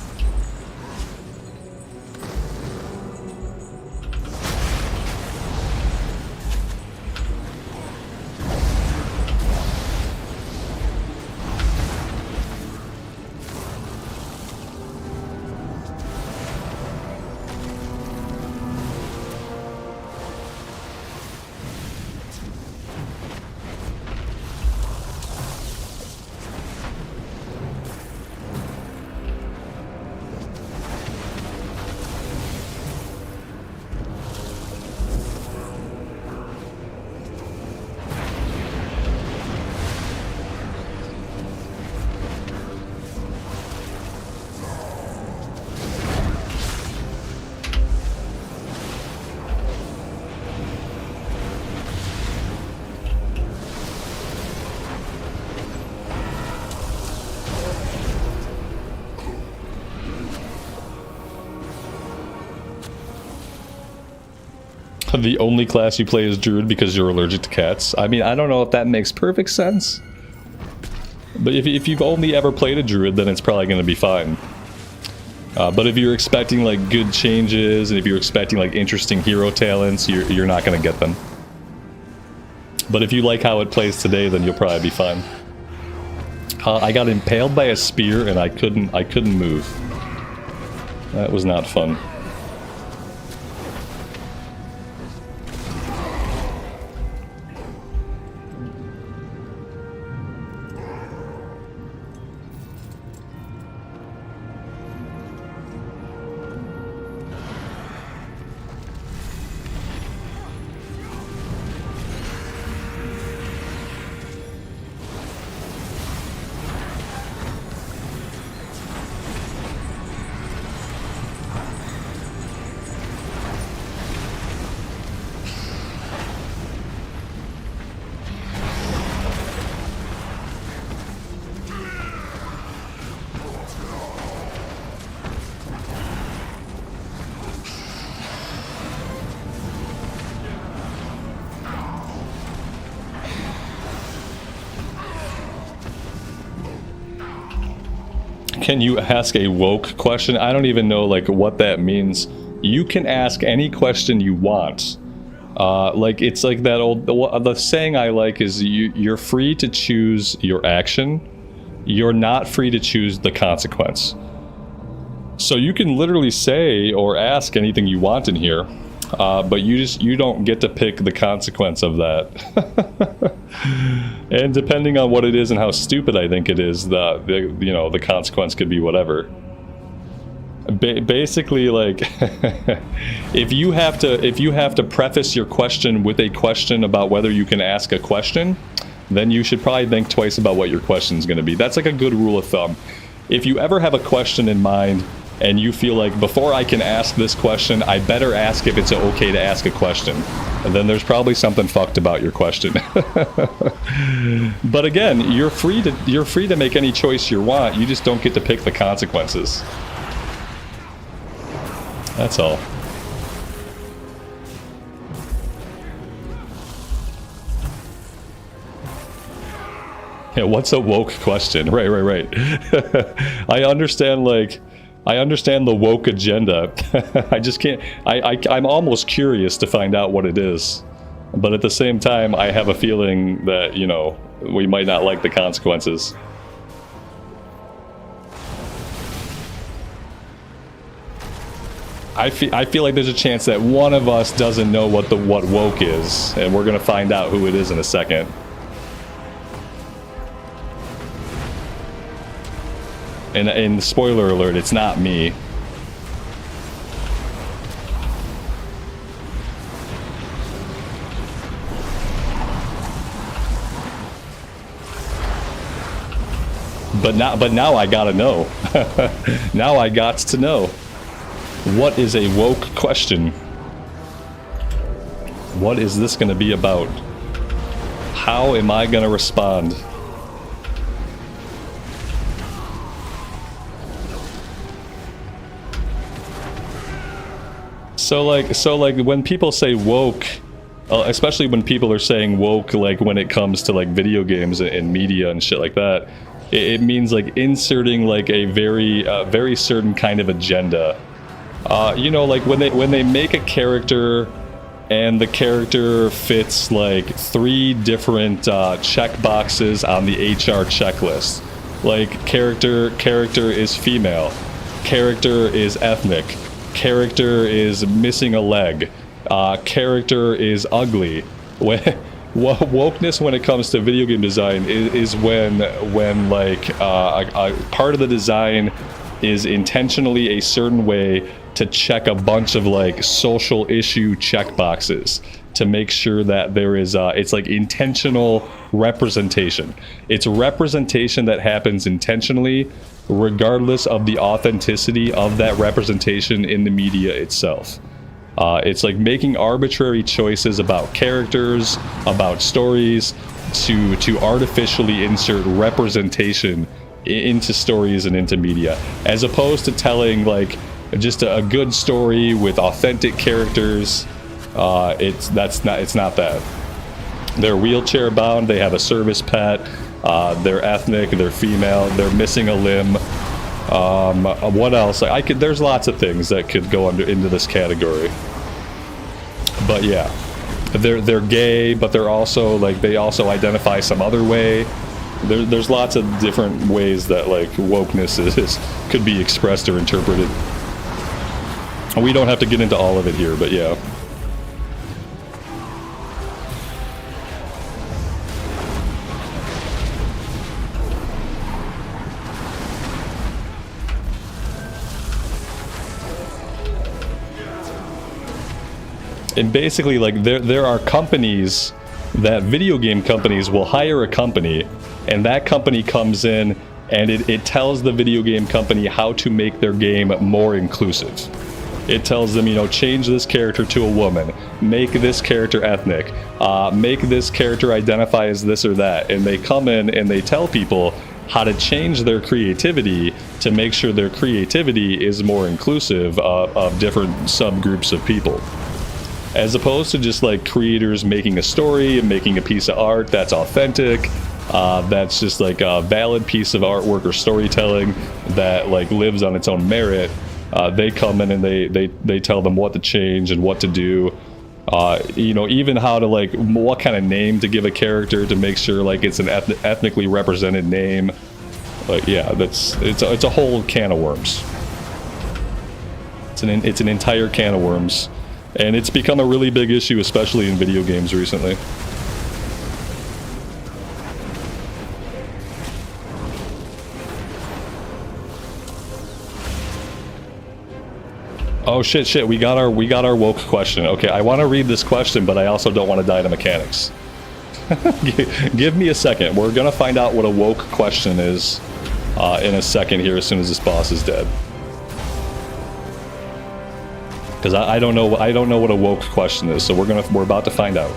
A: The only class you play is Druid because you're allergic to cats. I mean, I don't know if that makes perfect sense. But if you've only ever played a Druid, then it's probably going to be fine. But if you're expecting, like, good changes, and if you're expecting, like, interesting hero talents, you're not going to get them. But if you like how it plays today, then you'll probably be fine. I got impaled by a spear, and I couldn't move. That was not fun. Can you ask a woke question? I don't even know, like, what that means. You can ask any question you want. Like, it's like that old... The saying I like is you're free to choose your action. You're not free to choose the consequence. So you can literally say or ask anything you want in here, but you don't get to pick the consequence of that. And depending on what it is and how stupid I think it is, the consequence could be whatever. Basically, like, if you have to preface your question with a question about whether you can ask a question, then you should probably think twice about what your question is going to be. That's like a good rule of thumb. If you ever have a question in mind and you feel like, before I can ask this question, I better ask if it's okay to ask a question, and then there's probably something fucked about your question. But again, you're free to make any choice you want. You just don't get to pick the consequences. That's all. Yeah, what's a woke question? Right, right, right. I understand, like, I understand the woke agenda. I just can't, I'm almost curious to find out what it is. But at the same time, I have a feeling that, you know, we might not like the consequences. I feel like there's a chance that one of us doesn't know what woke is, and we're gonna find out who it is in a second. And spoiler alert, it's not me. But now I gotta know. Now I got to know. What is a woke question? What is this gonna be about? How am I gonna respond? So like when people say woke, especially when people are saying woke, like when it comes to like video games and media and shit like that, it means like inserting like a very certain kind of agenda. You know, like when they make a character and the character fits like 3 different check boxes on the HR checklist. Like character is female, character is ethnic, character is missing a leg, character is ugly. Wokeness when it comes to video game design is when like a part of the design is intentionally a certain way to check a bunch of like social issue checkboxes to make sure that there is it's like intentional representation. It's representation that happens intentionally regardless of the authenticity of that representation in the media itself. It's like making arbitrary choices about characters, about stories, to artificially insert representation into stories and into media, as opposed to telling like just a good story with authentic characters. It's not that. They're wheelchair bound, they have a service pet, they're ethnic, they're female, they're missing a limb. What else? There's lots of things that could go into this category. But yeah, they're gay, but they're also like they also identify some other way. There's lots of different ways that like wokeness could be expressed or interpreted. We don't have to get into all of it here, but yeah. And basically, like, there are companies that video game companies will hire a company, and that company comes in and it tells the video game company how to make their game more inclusive. It tells them, you know, change this character to a woman, make this character ethnic, make this character identify as this or that, and they come in and they tell people how to change their creativity to make sure their creativity is more inclusive of different subgroups of people. As opposed to just like creators making a story and making a piece of art that's authentic, that's just like a valid piece of artwork or storytelling that like lives on its own merit. They come in and they tell them what to change and what to do. You know, even how to like what kind of name to give a character to make sure like it's an ethnically represented name. Like yeah, it's a whole can of worms. It's an entire can of worms. And it's become a really big issue, especially in video games recently. Oh shit, we got our woke question. Okay, I want to read this question, but I also don't want to die to mechanics. Give me a second. We're gonna find out what a woke question is in a second here as soon as this boss is dead. Because I don't know what a woke question is, so we're about to find out.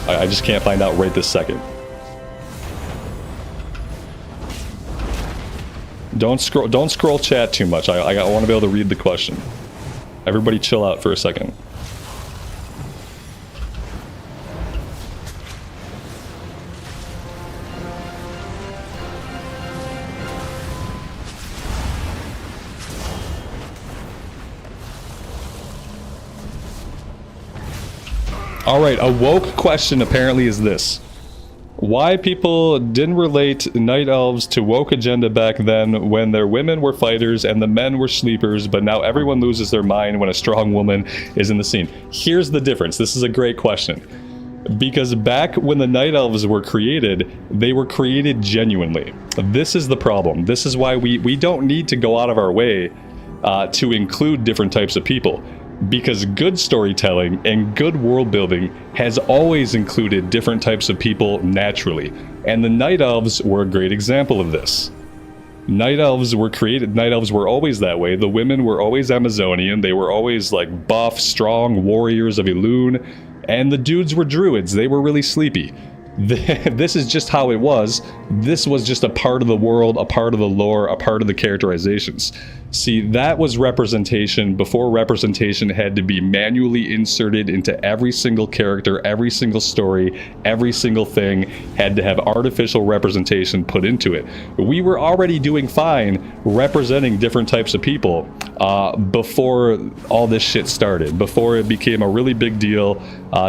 A: I just can't find out right this second. Don't scroll chat too much. I want to be able to read the question. Everybody chill out for a second. All right, a woke question apparently is this. Why people didn't relate night elves to woke agenda back then when their women were fighters and the men were sleepers, but now everyone loses their mind when a strong woman is in the scene. Here's the difference. This is a great question. Because back when the night elves were created, they were created genuinely. This is the problem. This is why we don't need to go out of our way to include different types of people. Because good storytelling and good world building has always included different types of people naturally. And the night elves were a great example of this. Night elves were created, night elves were always that way. The women were always Amazonian. They were always like buff, strong warriors of Elune. And the dudes were druids. They were really sleepy. This is just how it was. This was just a part of the world, a part of the lore, a part of the characterizations. See, that was representation before representation had to be manually inserted into every single character, every single story, every single thing had to have artificial representation put into it. We were already doing fine representing different types of people before all this shit started, before it became a really big deal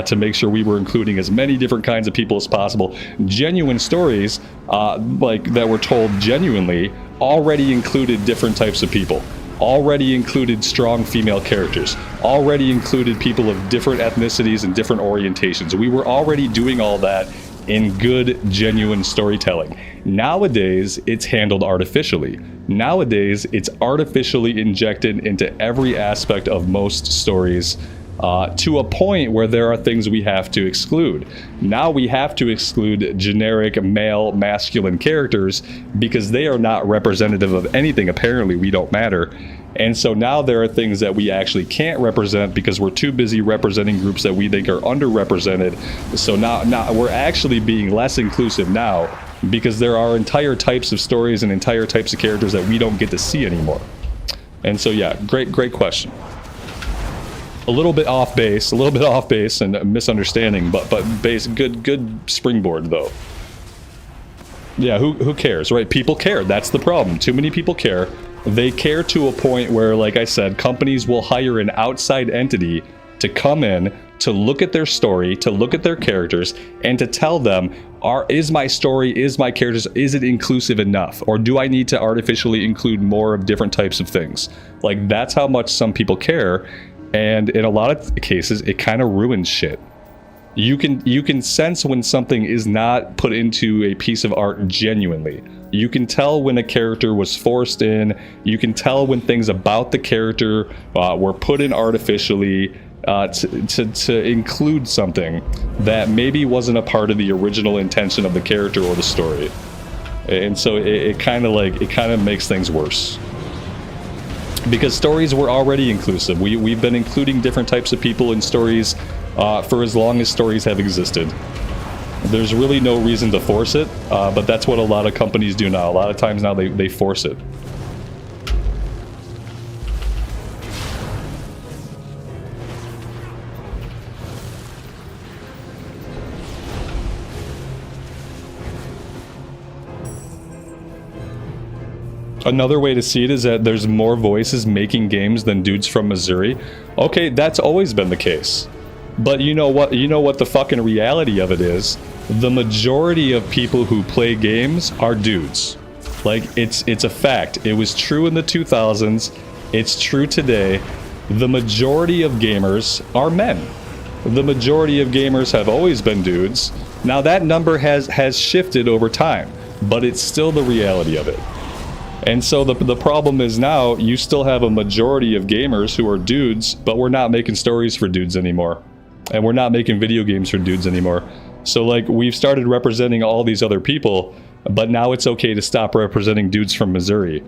A: to make sure we were including as many different kinds of people as possible. Genuine stories like that were told genuinely already included different types of people, already included strong female characters, already included people of different ethnicities and different orientations. We were already doing all that in good, genuine storytelling. Nowadays, it's handled artificially. Nowadays, it's artificially injected into every aspect of most stories to a point where there are things we have to exclude. Now we have to exclude generic male masculine characters because they are not representative of anything. Apparently we don't matter. And so now there are things that we actually can't represent because we're too busy representing groups that we think are underrepresented. So now we're actually being less inclusive now because there are entire types of stories and entire types of characters that we don't get to see anymore. And so yeah, great question. A little bit off base and a misunderstanding, but base, good springboard though. Yeah, who cares, right? People care. That's the problem. Too many people care. They care to a point where, like I said, companies will hire an outside entity to come in, to look at their story, to look at their characters, and to tell them, is my story, is my characters, is it inclusive enough? Or do I need to artificially include more of different types of things? Like, that's how much some people care. And in a lot of cases, it kind of ruins shit. You can sense when something is not put into a piece of art genuinely. You can tell when a character was forced in. You can tell when things about the character were put in artificially to include something that maybe wasn't a part of the original intention of the character or the story. And so it kind of makes things worse. Because stories were already inclusive. We've been including different types of people in stories for as long as stories have existed. There's really no reason to force it, but that's what a lot of companies do now. A lot of times now they force it. Another way to see it is that there's more voices making games than dudes from Missouri. Okay, that's always been the case. But you know what the fucking reality of it is? The majority of people who play games are dudes. Like, it's a fact. It was true in the 2000s. It's true today. The majority of gamers are men. The majority of gamers have always been dudes. Now that number has shifted over time, but it's still the reality of it. And so the problem is now you still have a majority of gamers who are dudes, but we're not making stories for dudes anymore. And we're not making video games for dudes anymore. So like, we've started representing all these other people, but now it's okay to stop representing dudes from Missouri.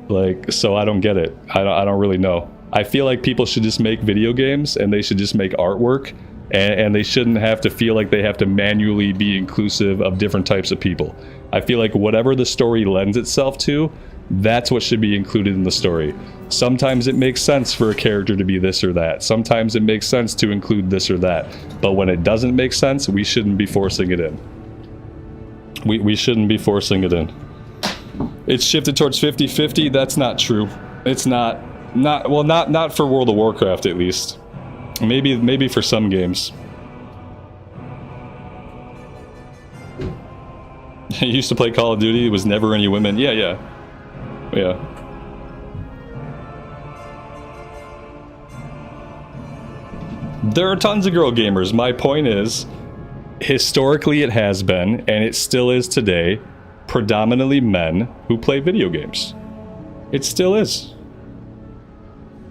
A: Like, so I don't get it. I don't really know. I feel like people should just make video games and they should just make artwork, and they shouldn't have to feel like they have to manually be inclusive of different types of people. I feel like whatever the story lends itself to, that's what should be included in the story. Sometimes it makes sense for a character to be this or that. Sometimes it makes sense to include this or that. But when it doesn't make sense, we shouldn't be forcing it in. We shouldn't be forcing it in. It's shifted towards 50-50. That's not true. It's not for World of Warcraft at least. Maybe for some games. I used to play Call of Duty. It was never any women. Yeah, yeah. Yeah. There are tons of girl gamers. My point is, historically it has been, and it still is today, predominantly men who play video games. It still is.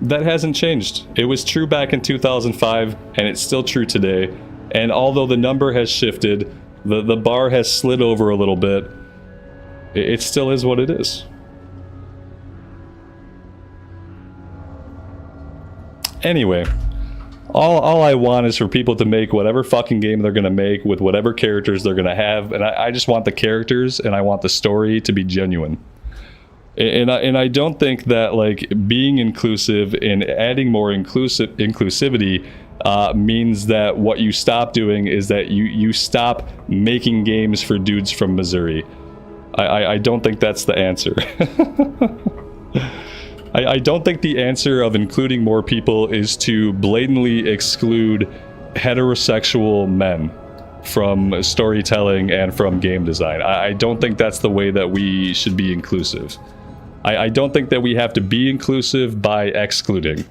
A: That hasn't changed. It was true back in 2005, and it's still true today. And although the number has shifted, the bar has slid over a little bit, it still is what it is. Anyway, all I want is for people to make whatever fucking game they're gonna make with whatever characters they're gonna have, and I just want the characters and I want the story to be genuine. And I don't think that like being inclusive and adding more inclusivity means that what you stop doing is that you stop making games for dudes from Missouri. I don't think that's the answer. I don't think the answer of including more people is to blatantly exclude heterosexual men from storytelling and from game design. I don't think that's the way that we should be inclusive. I don't think that we have to be inclusive by excluding.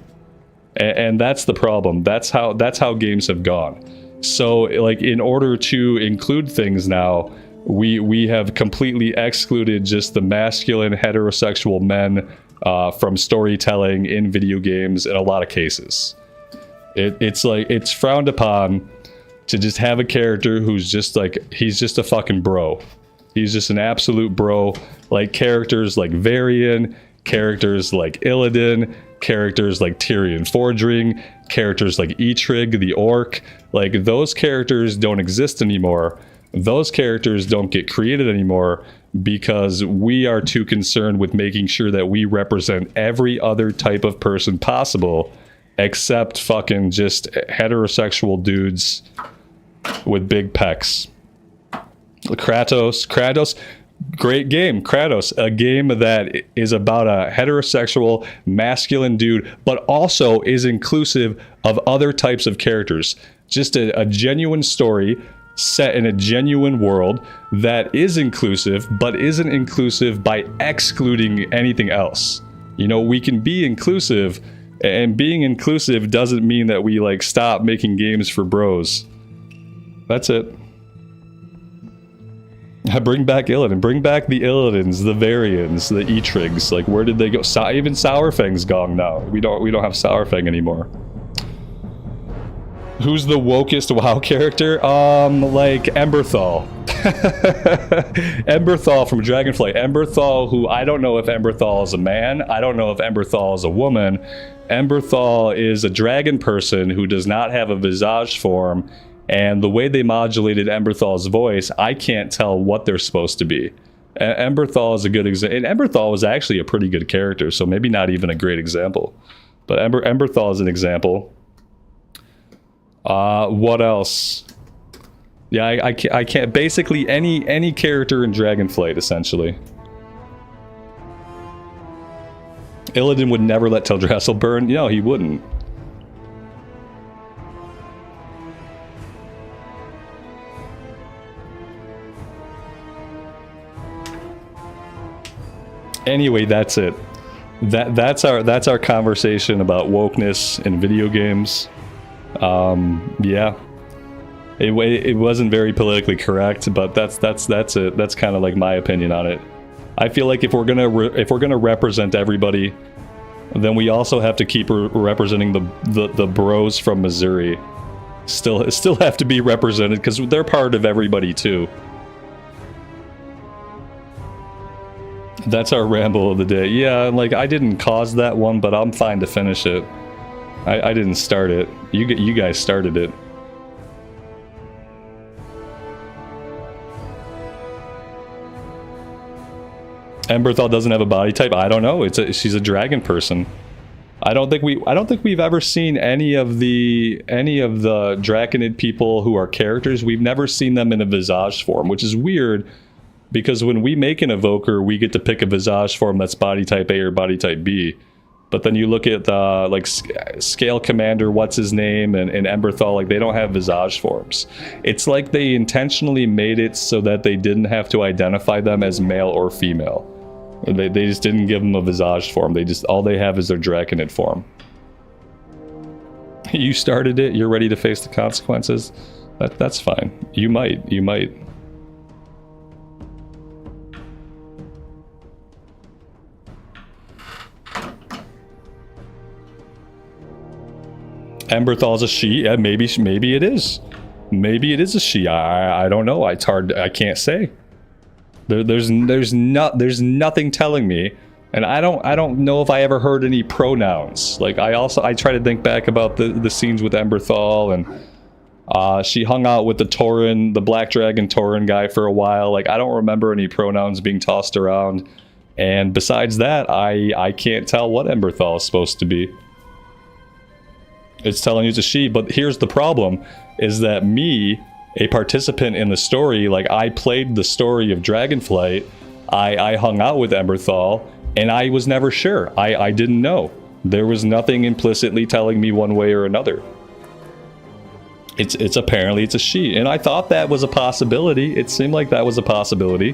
A: And that's the problem. That's how games have gone. So like in order to include things now, we have completely excluded just the masculine heterosexual men from storytelling in video games in a lot of cases. It's like it's frowned upon to just have a character who's just like, he's just a fucking bro. He's just an absolute bro. Like characters like Varian, characters like Illidan, characters like Tyrion Fordring, characters like Eitrig the Orc. Like those characters don't exist anymore. Those characters don't get created anymore because we are too concerned with making sure that we represent every other type of person possible except fucking just heterosexual dudes with big pecs. Kratos, great game. Kratos, a game that is about a heterosexual masculine dude, but also is inclusive of other types of characters. Just a genuine story set in a genuine world that is inclusive, but isn't inclusive by excluding anything else. You know, we can be inclusive, and being inclusive doesn't mean that we like stop making games for bros. That's it. Bring back Illidan. Bring back the Illadins, the Varians, the Eitrigs. Like, where did they go? Even Sourfang's gone now. We don't have Sourfang anymore. Who's the wokest WoW character? Like Emberthal. Emberthal from Dragonflight. Emberthal, who I don't know if Emberthal is a man. I don't know if Emberthal is a woman. Emberthal is a dragon person who does not have a visage form. And the way they modulated Emberthal's voice, I can't tell what they're supposed to be. Emberthal is a good example. And Emberthal was actually a pretty good character, so maybe not even a great example. But Emberthal is an example. What else? Yeah, I can't. Basically, any character in Dragonflight, essentially. Illidan would never let Teldrassil burn. No, he wouldn't. Anyway, that's it. That's our conversation about wokeness in video games. Yeah, it wasn't very politically correct, but that's it. That's kind of like my opinion on it. I feel like if we're gonna represent everybody, then we also have to keep representing the bros from Missouri. Still have to be represented because they're part of everybody too. That's our ramble of the day. Yeah, like I didn't cause that one, but I'm fine to finish it. I didn't start it. You guys started it. Emberthal doesn't have a body type. I don't know. She's a dragon person. I don't think we've ever seen any of the Draconid people who are characters. We've never seen them in a visage form, which is weird. Because when we make an evoker, we get to pick a visage form that's body type A or body type B. But then you look at like Scale Commander, what's his name, and Emberthal, like they don't have visage forms. It's like they intentionally made it so that they didn't have to identify them as male or female. They just didn't give them a visage form. All they have is their Draconid form. You started it, you're ready to face the consequences. That's fine. You might. Emberthal's a she. Yeah, maybe it is. Maybe it is a she. I don't know. It's hard. I can't say. There's nothing telling me, and I don't know if I ever heard any pronouns. Like I try to think back about the scenes with Emberthal, and she hung out with the Tauren, the Black Dragon Tauren guy for a while. Like I don't remember any pronouns being tossed around, and besides that, I can't tell what Emberthal is supposed to be. It's telling you it's a she, but here's the problem, is that me, a participant in the story, like I played the story of Dragonflight, I hung out with Emberthal, and I was never sure. I didn't know. There was nothing implicitly telling me one way or another. It's apparently it's a she, and I thought that was a possibility. It seemed like that was a possibility,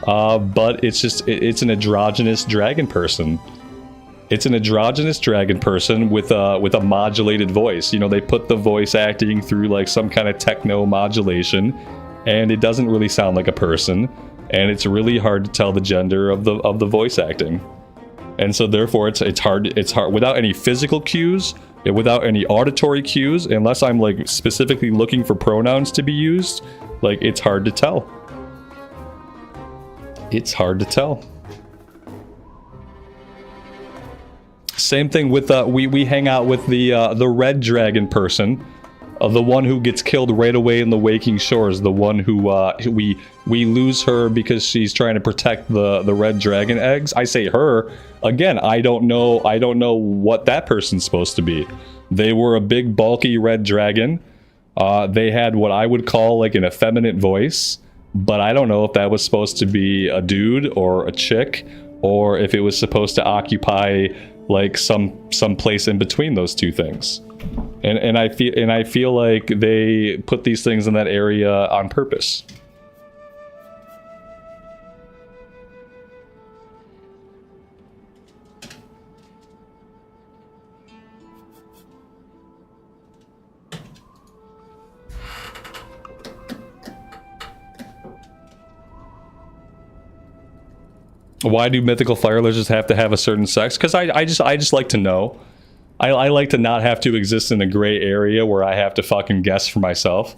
A: but it's an androgynous dragon person. It's an androgynous dragon person with a modulated voice. You know, they put the voice acting through like some kind of techno modulation, and it doesn't really sound like a person, and it's really hard to tell the gender of the voice acting. And so therefore it's hard without any physical cues, without any auditory cues, unless I'm like specifically looking for pronouns to be used, like it's hard to tell. It's hard to tell. Same thing with we hang out with the red dragon person, the one who gets killed right away in the Waking Shores, the one who we lose her because she's trying to protect the red dragon eggs. I say her again. I don't know what that person's supposed to be. They were a big bulky red dragon. They had what I would call like an effeminate voice, but I don't know if that was supposed to be a dude or a chick, or if it was supposed to occupy like some place in between those two things. And I feel like they put these things in that area on purpose. Why do mythical fire lizards have to have a certain sex? Because I just like to know. I like to not have to exist in a gray area where I have to fucking guess for myself.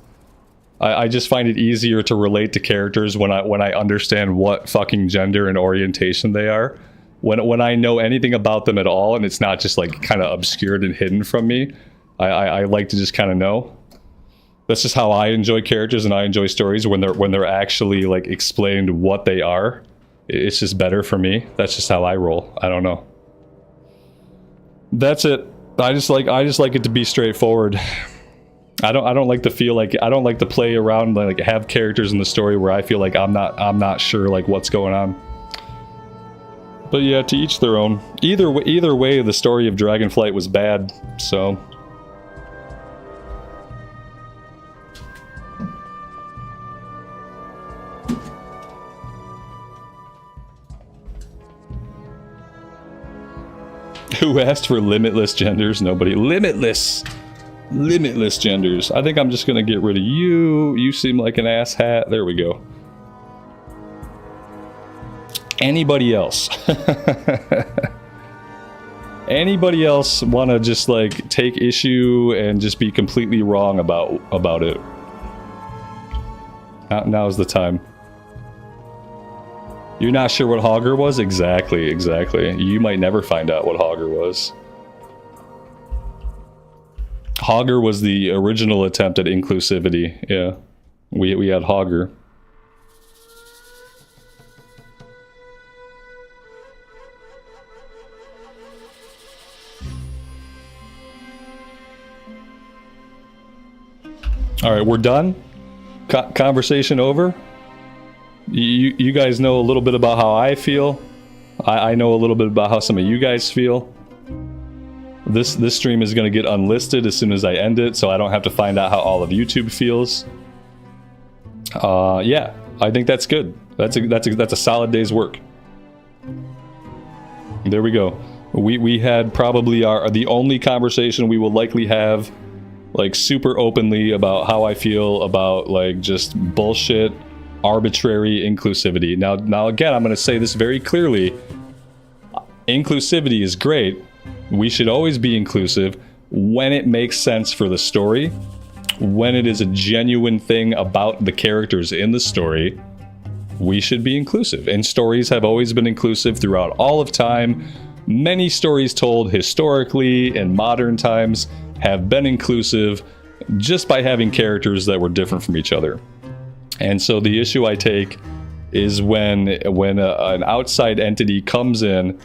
A: I just find it easier to relate to characters when I understand what fucking gender and orientation they are. When I know anything about them at all, and it's not just like kind of obscured and hidden from me, I like to just kind of know. That's just how I enjoy characters, and I enjoy stories when they're actually like explained what they are. It's just better for me. That's just how I roll. I don't know. That's it. I just like it to be straightforward. I don't like to feel like I don't like to play around, like have characters in the story where I feel like I'm not sure like what's going on. But yeah, to each their own. Either way, the story of Dragonflight was bad. So. Who asked for limitless genders? Nobody. Limitless genders. I think I'm just gonna get rid of you. You seem like an asshat. There we go. Anybody else? Anybody else want to just like take issue and just be completely wrong about it? Now's the time. You're not sure what Hogger was? Exactly. You might never find out what Hogger was. Hogger was the original attempt at inclusivity. Yeah. We had Hogger. Alright, we're done? Conversation over? You guys know a little bit about how I feel. I know a little bit about how some of you guys feel. this stream is going to get unlisted as soon as I end it, so I don't have to find out how all of YouTube feels. Yeah, I think that's good. That's a solid day's work. There we go. We had probably the only conversation we will likely have, like, super openly about how I feel about, like, just bullshit, arbitrary inclusivity. Now again, I'm going to say this very clearly. Inclusivity is great. We should always be inclusive when it makes sense for the story, when it is a genuine thing about the characters in the story. We should be inclusive, and stories have always been inclusive throughout all of time. Many stories told historically in modern times have been inclusive just by having characters that were different from each other. And so the issue I take is when an outside entity comes in,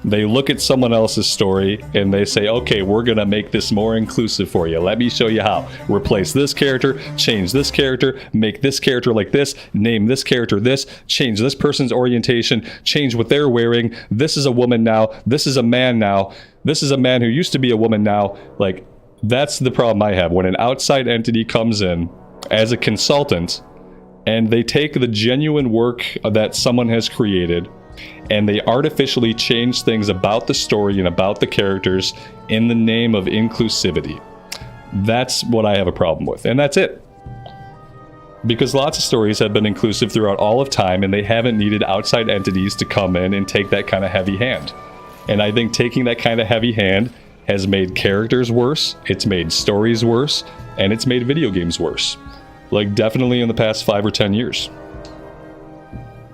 A: they look at someone else's story and they say, okay, we're going to make this more inclusive for you. Let me show you how. Replace this character, change this character, make this character like this, name this character this, change this person's orientation, change what they're wearing. This is a woman now. This is a man now. This is a man who used to be a woman now. Like, that's the problem I have. When an outside entity comes in as a consultant and they take the genuine work that someone has created and they artificially change things about the story and about the characters in the name of inclusivity. That's what I have a problem with, and that's it. Because lots of stories have been inclusive throughout all of time, and they haven't needed outside entities to come in and take that kind of heavy hand. And I think taking that kind of heavy hand has made characters worse, it's made stories worse, and it's made video games worse. Like, definitely in the past 5 or 10 years.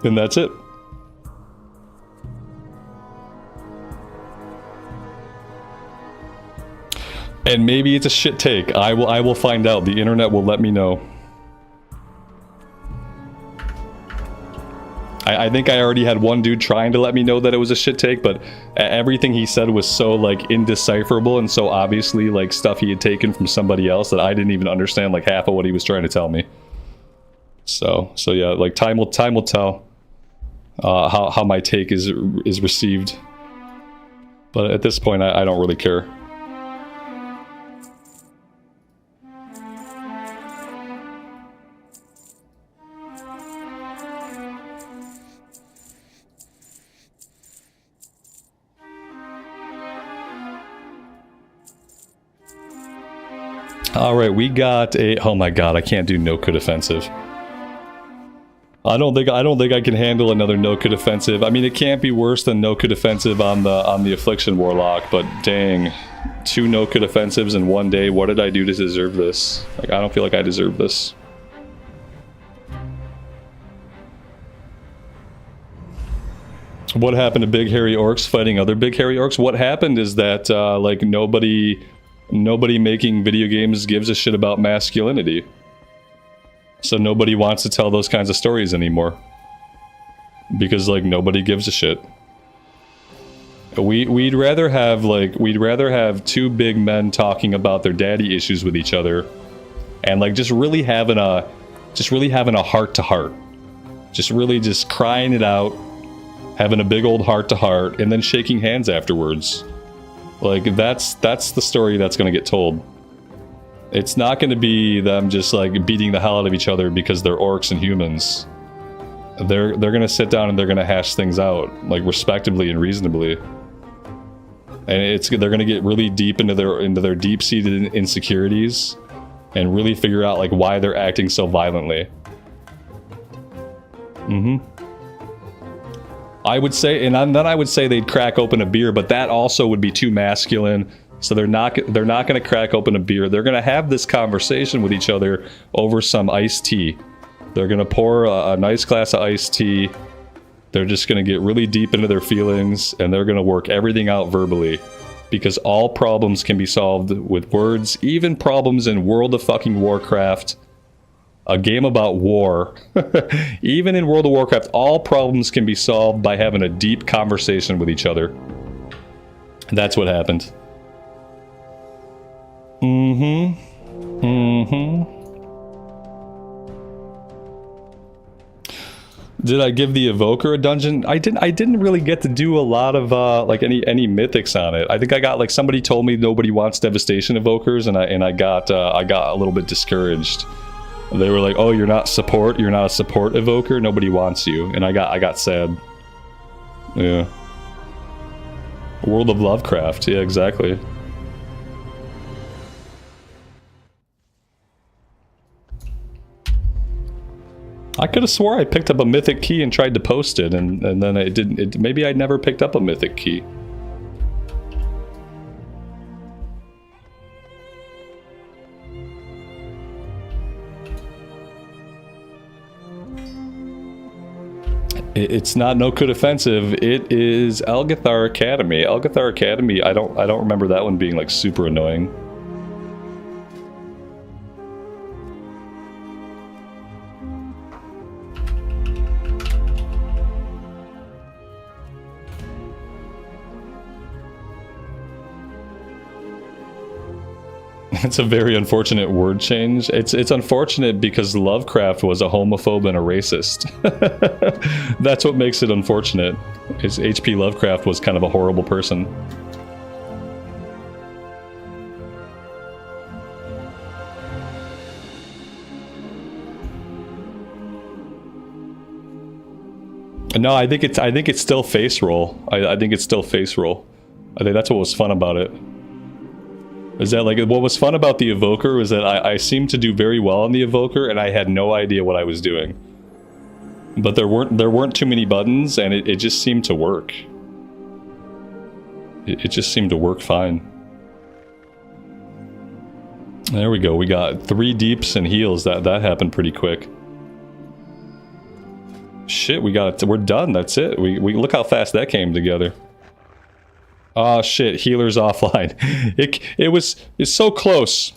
A: And that's it. And maybe it's a shit take. I will find out. The internet will let me know. I think I already had one dude trying to let me know that it was a shit take, but everything he said was so, like, indecipherable and so obviously, like, stuff he had taken from somebody else that I didn't even understand, like, half of what he was trying to tell me. So yeah, like, time will tell how my take is received. But at this point, I don't really care. All right, we got a. Oh my god, I can't do no-code offensive. I don't think I can handle another no-code offensive. I mean, it can't be worse than no-code offensive on the Affliction warlock, but dang, 2 no-code offensives in one day. What did I do to deserve this? Like, I don't feel like I deserve this. What happened to big hairy orcs fighting other big hairy orcs? What happened is that like nobody making video games gives a shit about masculinity. So nobody wants to tell those kinds of stories anymore. Because, like, nobody gives a shit. We'd rather have 2 big men talking about their daddy issues with each other and, like, just really having a heart to heart. Just crying it out, having a big old heart to heart, and then shaking hands afterwards. Like, that's the story that's going to get told. It's not going to be them just, like, beating the hell out of each other because they're orcs and humans. They're going to sit down and they're going to hash things out, like, respectably and reasonably. And they're going to get really deep into their deep-seated insecurities and really figure out, like, why they're acting so violently. I would say, and then I would say they'd crack open a beer, but that also would be too masculine. So they're not going to crack open a beer. They're going to have this conversation with each other over some iced tea. They're going to pour a nice glass of iced tea. They're just going to get really deep into their feelings, and they're going to work everything out verbally. Because all problems can be solved with words, even problems in World of fucking Warcraft. A game about war. Even in World of Warcraft, all problems can be solved by having a deep conversation with each other. That's what happened. Did I give the evoker a dungeon? I didn't really get to do a lot of like any mythics on it. I think I got like somebody told me nobody wants devastation evokers, and I got a little bit discouraged. They were like, "Oh, you're not a support evoker. Nobody wants you," and I got sad. Yeah. World of Lovecraft. Yeah, exactly. I could have swore I picked up a mythic key and tried to post it, and then it didn't. Maybe I never picked up a mythic key. It's not No Code Offensive. It is Algathar Academy. Algathar Academy. I don't remember that one being like super annoying. It's a very unfortunate word change. It's unfortunate because Lovecraft was a homophobe and a racist. That's what makes it unfortunate. Is H.P. Lovecraft was kind of a horrible person. No, I think it's still face roll. I think it's still face roll. I think that's what was fun about it. Is that like what was fun about the evoker was that I seemed to do very well on the evoker and I had no idea what I was doing. But there weren't too many buttons and it just seemed to work. It just seemed to work fine. There we go. We got 3 deeps and heals. That happened pretty quick. Shit, we're done. That's it. We look how fast that came together. Oh shit, healer's offline. It's so close.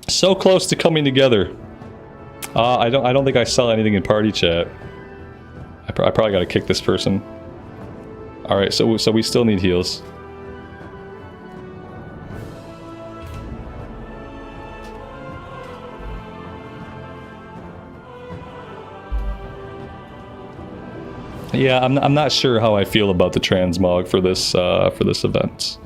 A: So close to coming together. I don't think I saw anything in party chat. I probably gotta kick this person. Alright, so we still need heals. Yeah, I'm not sure how I feel about the transmog for this event.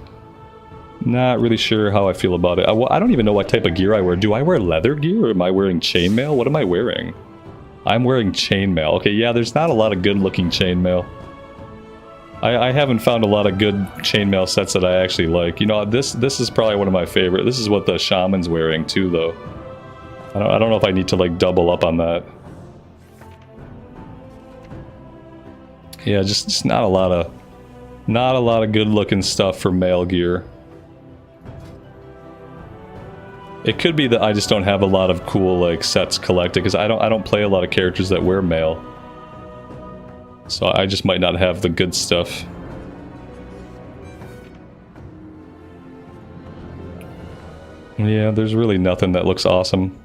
A: Not really sure how I feel about it. I don't even know what type of gear I wear. Do I wear leather gear or am I wearing chainmail? What am I wearing? I'm wearing chainmail. Okay, yeah, there's not a lot of good-looking chainmail. I haven't found a lot of good chainmail sets that I actually like. You know, this is probably one of my favorite. This is what the shaman's wearing too, though. I don't know if I need to like double up on that. Yeah, just not a lot of good looking stuff for male gear. It could be that I just don't have a lot of cool like sets collected because I don't play a lot of characters that wear mail. So I just might not have the good stuff. Yeah, there's really nothing that looks awesome.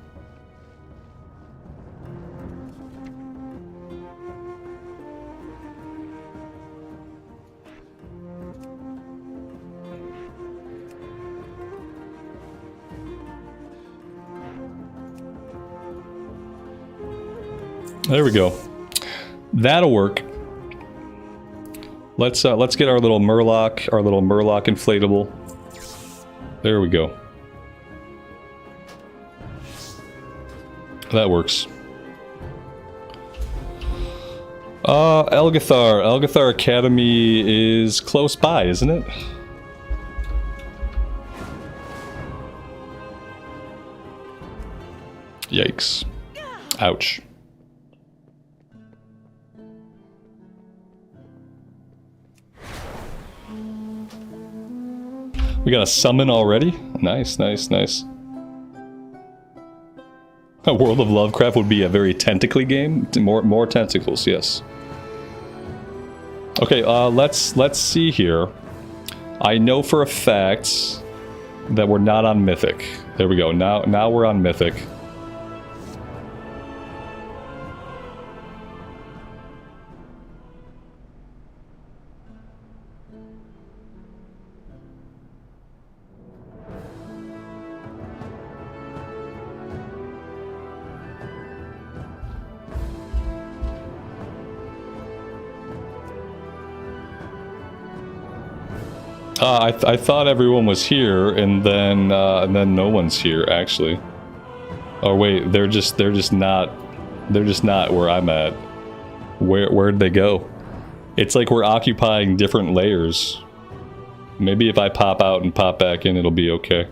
A: There we go. That'll work. Let's get our little Murloc inflatable. There we go. That works. Algathar Academy is close by, isn't it? Yikes. Ouch. We got a summon already? Nice, nice, nice. A World of Lovecraft would be a very tentacly game. More tentacles, yes. Okay, let's see here. I know for a fact that we're not on Mythic. There we go. Now we're on Mythic. I thought everyone was here, and then no one's here actually. Oh wait, they're just not where I'm at. Where'd they go? It's like we're occupying different layers. Maybe if I pop out and pop back in, it'll be okay.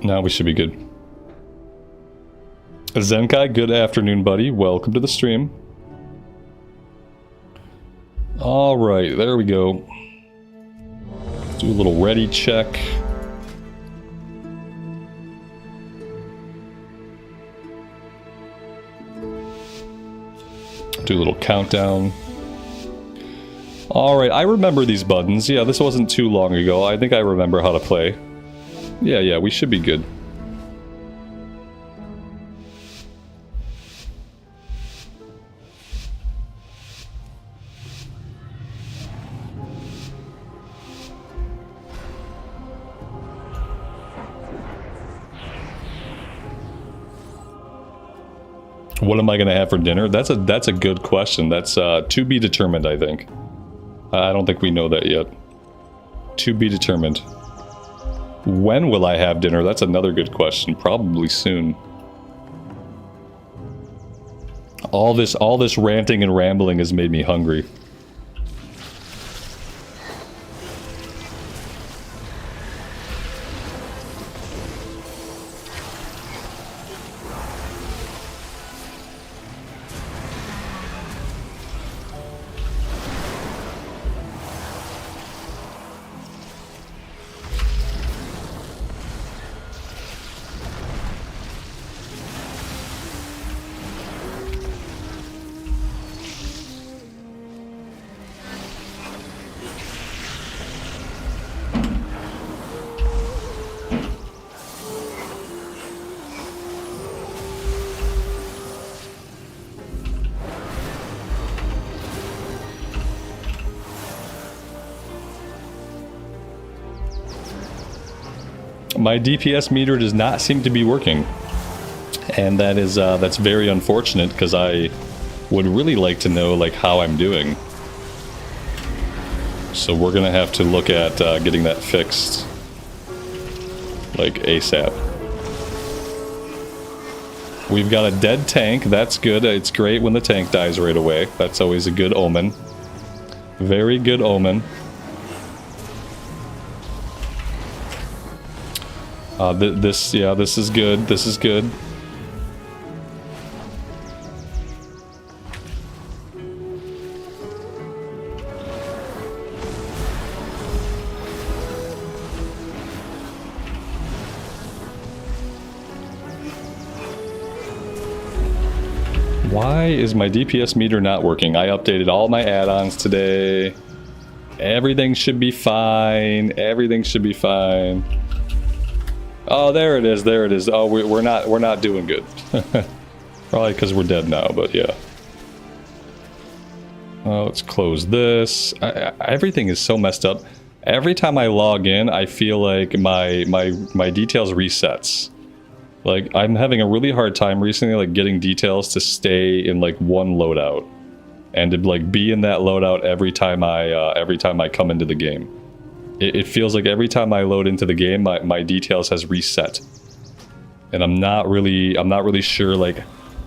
A: Now we should be good. Zenkai, good afternoon, buddy. Welcome to the stream. Alright, there we go. Do a little ready check. Do a little countdown. Alright, I remember these buttons. Yeah, this wasn't too long ago. I think I remember how to play. Yeah, we should be good. What am I gonna have for dinner? That's a good question. That's to be determined, I think. I don't think we know that yet. To be determined. When will I have dinner? That's another good question. Probably soon. All this ranting and rambling has made me hungry. My DPS meter does not seem to be working, and that is that's very unfortunate because I would really like to know like how I'm doing. So we're gonna have to look at getting that fixed like ASAP. We've got a dead tank. That's good. It's great when the tank dies right away. That's always a good omen. Very good omen. This is good. This is good. Why is my DPS meter not working? I updated all my add-ons today. Everything should be fine. Everything should be fine. Oh, there it is. There it is. Oh, we're not doing good. Probably because we're dead now, but yeah. Oh, let's close this. Everything is so messed up. Every time I log in, I feel like my details resets. Like I'm having a really hard time recently, like getting details to stay in like one loadout, and to like be in that loadout every time I come into the game. It feels like every time I load into the game, my details has reset, and I'm not really sure. Like,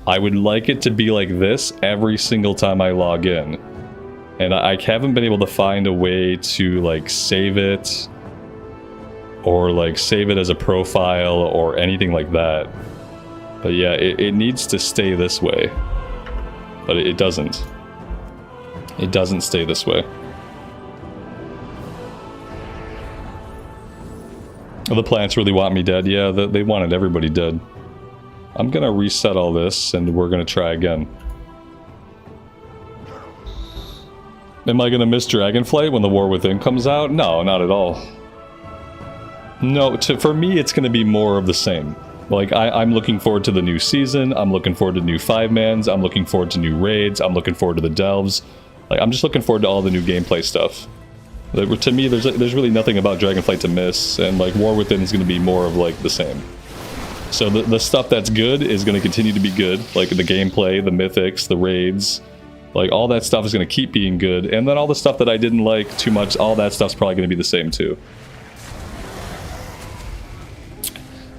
A: I would like it to be like this every single time I log in, and I haven't been able to find a way to like save it, or like save it as a profile or anything like that. But yeah, it needs to stay this way, but it doesn't. It doesn't stay this way. The plants really want me dead. Yeah, they wanted everybody dead. I'm gonna reset all this, and we're gonna try again. Am I gonna miss Dragonflight when the War Within comes out? No, not at all. No, for me, it's gonna be more of the same. Like, I'm looking forward to the new season, I'm looking forward to new 5-mans, I'm looking forward to new raids, I'm looking forward to the delves. Like, I'm just looking forward to all the new gameplay stuff. To me, there's really nothing about Dragonflight to miss, and like War Within is going to be more of like the same. So the stuff that's good is going to continue to be good, like the gameplay, the mythics, the raids, like all that stuff is going to keep being good, and then all the stuff that I didn't like too much, all that stuff's probably going to be the same too.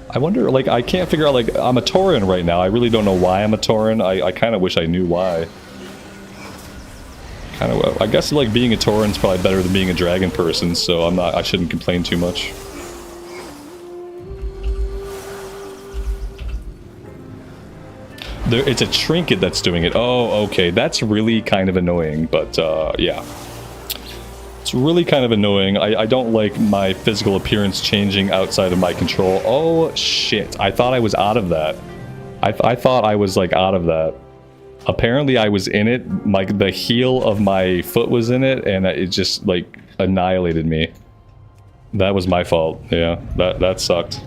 A: I wonder, like, I can't figure out, like, I'm a Tauren right now. I really don't know why I'm a Tauren. I kind of wish I knew why. I guess, like, being a Tauren's probably better than being a dragon person, so I shouldn't complain too much. It's a trinket that's doing it. Oh, okay. That's really kind of annoying, but, yeah. It's really kind of annoying. I don't like my physical appearance changing outside of my control. Oh, shit. I thought I was out of that. I thought I was, like, out of that. Apparently, I was in it. Like, the heel of my foot was in it, and it just, like, annihilated me. That was my fault. Yeah, that sucked.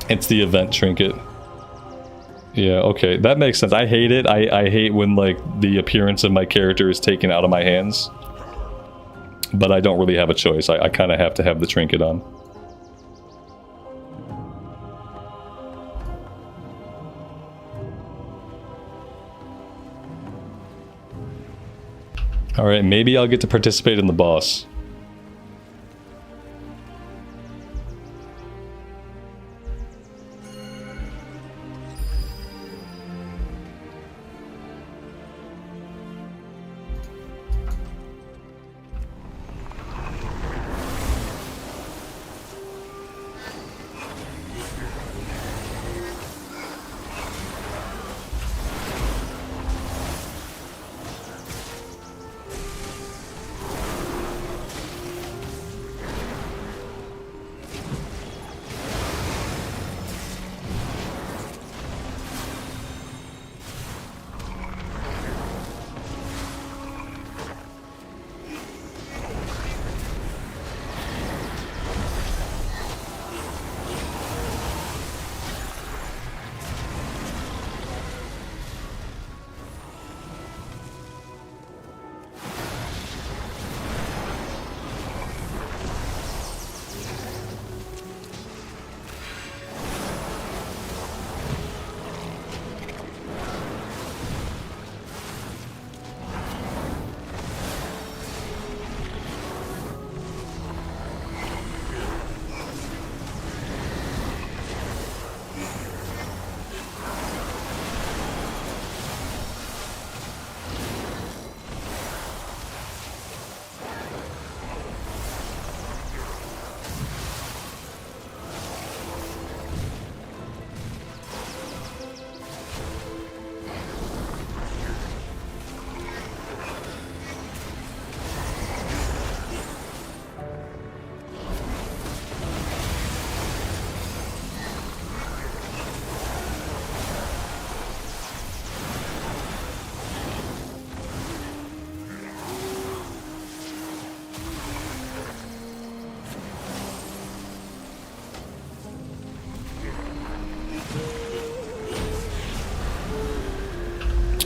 A: It's the event trinket. Yeah, okay, that makes sense. I hate it. I hate when, like, the appearance of my character is taken out of my hands. But I don't really have a choice. I kind of have to have the trinket on. Alright, maybe I'll get to participate in the boss.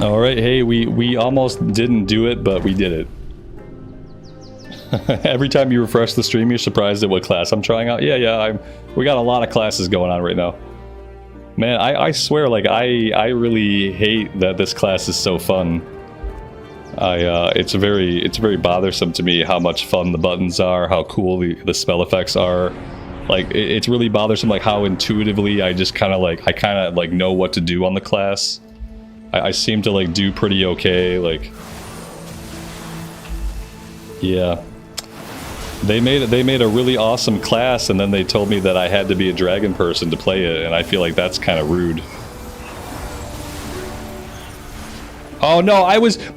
A: Alright, hey, we almost didn't do it, but we did it. Every time you refresh the stream, you're surprised at what class I'm trying out. Yeah, we got a lot of classes going on right now. Man, I swear, like, I really hate that this class is so fun. It's very bothersome to me how much fun the buttons are, how cool the spell effects are. Like, it's really bothersome, like, how intuitively I just kind of, like, know what to do on the class. I seem to, like, do pretty okay, like... Yeah. They made a really awesome class, and then they told me that I had to be a dragon person to play it, and I feel like that's kind of rude. Oh no,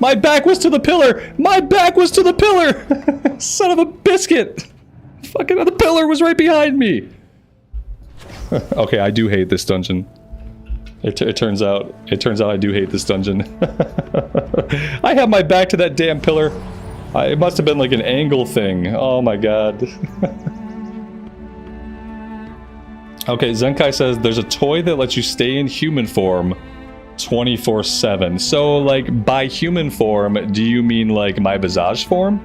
A: my back was to the pillar! My back was to the pillar! Son of a biscuit! Fucking the pillar was right behind me! Okay, I do hate this dungeon. It turns out I do hate this dungeon. I have my back to that damn pillar. It must have been like an angle thing. Oh my god. Okay, Zenkai says there's a toy that lets you stay in human form 24/7. So, like, by human form, do you mean, like, my visage form?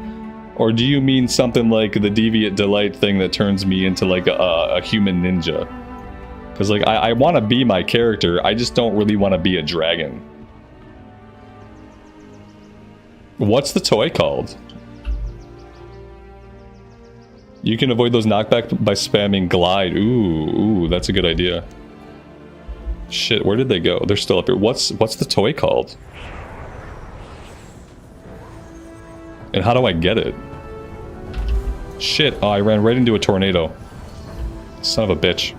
A: Or do you mean something like the Deviant Delight thing that turns me into, like, a human ninja? Because, like, I want to be my character, I just don't really want to be a dragon. What's the toy called? You can avoid those knockback by spamming glide. Ooh, that's a good idea. Shit, where did they go? They're still up here. What's the toy called? And how do I get it? Shit, oh, I ran right into a tornado. Son of a bitch.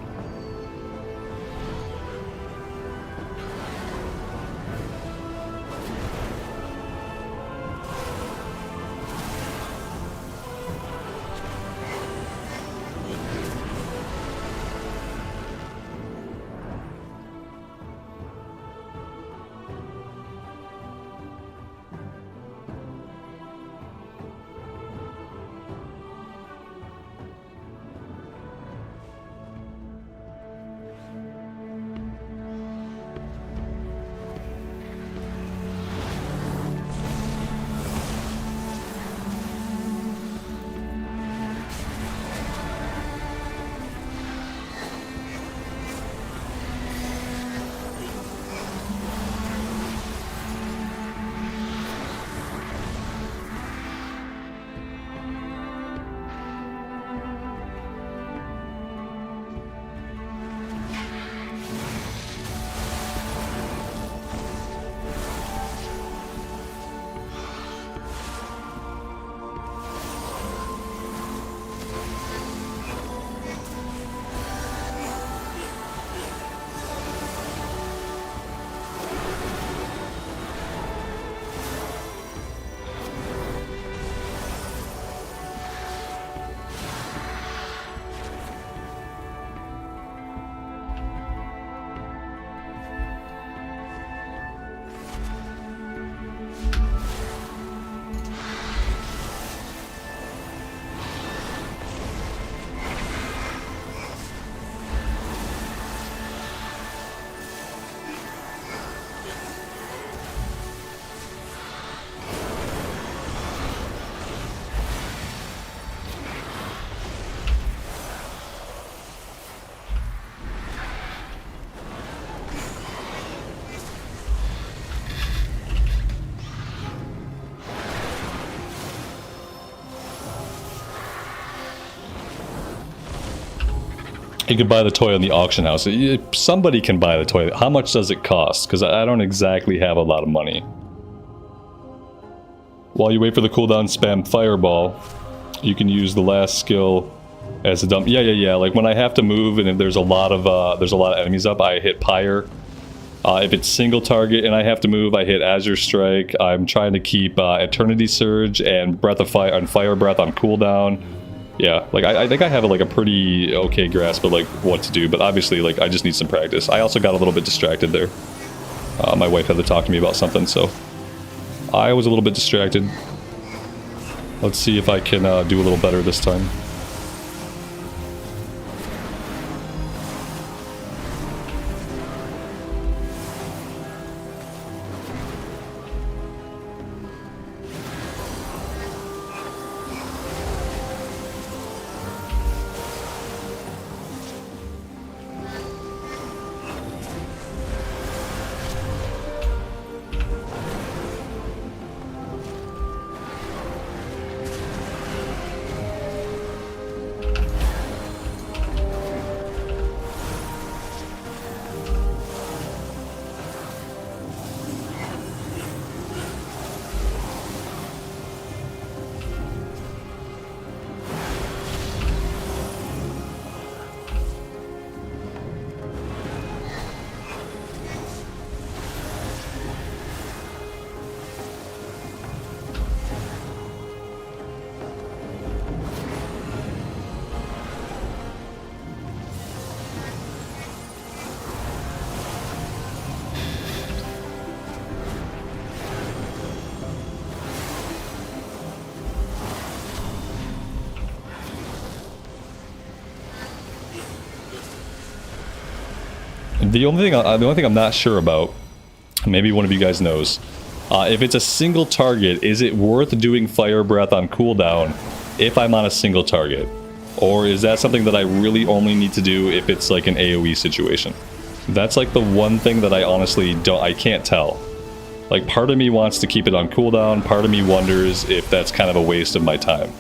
A: You could buy the toy on the auction house. Somebody can buy the toy. How much does it cost? Because I don't exactly have a lot of money. While you wait for the cooldown, spam Fireball. You can use the last skill as a dump. Yeah. Like when I have to move and if there's a lot of enemies up, I hit Pyre. If it's single target and I have to move, I hit Azure Strike. I'm trying to keep Eternity Surge and Breath of Fire and Fire Breath on cooldown. Yeah, like I think I have like a pretty okay grasp of like what to do, but obviously like I just need some practice. I also got a little bit distracted there. My wife had to talk to me about something, so I was a little bit distracted. Let's see if I can do a little better this time. The only thing I'm not sure about Maybe one of you guys knows. If it's a single target, is it worth doing Fire Breath on cooldown if I'm on a single target? Or is that something that I really only need to do if it's like an AoE situation? That's like the one thing that I honestly I can't tell. Like, part of me wants to keep it on cooldown, part of me wonders if that's kind of a waste of my time.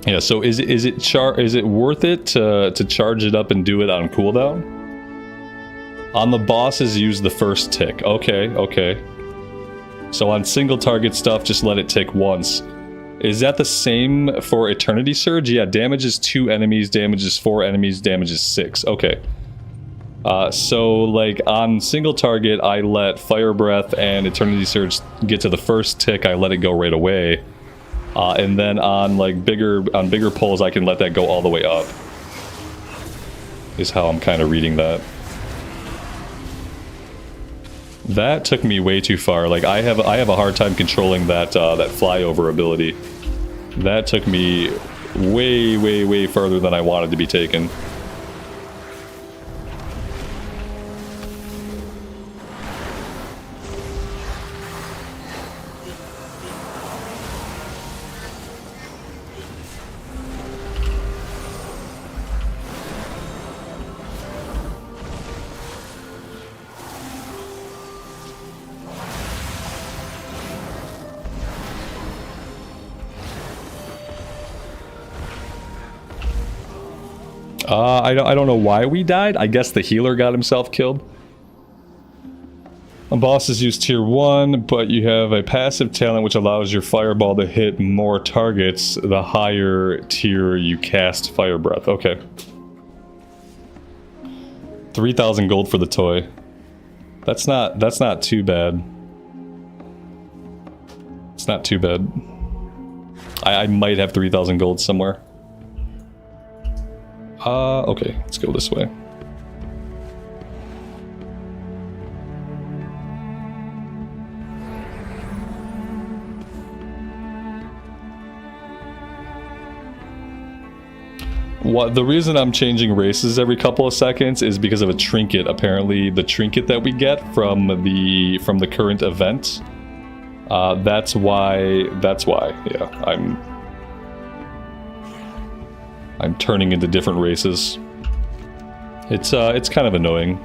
A: Yeah, so is it worth it to charge it up and do it on cooldown? On the bosses, use the first tick. Okay. So on single target stuff, just let it tick once. Is that the same for Eternity Surge? Yeah, damages 2 enemies, damages 4 enemies, damages 6. Okay. So like on single target, I let Fire Breath and Eternity Surge get to the first tick. I let it go right away. And then on like bigger pulls, I can let that go all the way up. Is how I'm kind of reading that. That took me way too far. Like I have a hard time controlling that that flyover ability. That took me way further than I wanted to be taken. I don't know why we died. I guess the healer got himself killed. A boss is used tier 1, but you have a passive talent which allows your fireball to hit more targets the higher tier you cast Fire Breath. Okay. 3,000 gold for the toy. That's not too bad. It's not too bad. I might have 3,000 gold somewhere. Okay, let's go this way. The reason I'm changing races every couple of seconds is because of a trinket. Apparently, the trinket that we get from the current event. That's why. Yeah, I'm turning into different races. It's kind of annoying.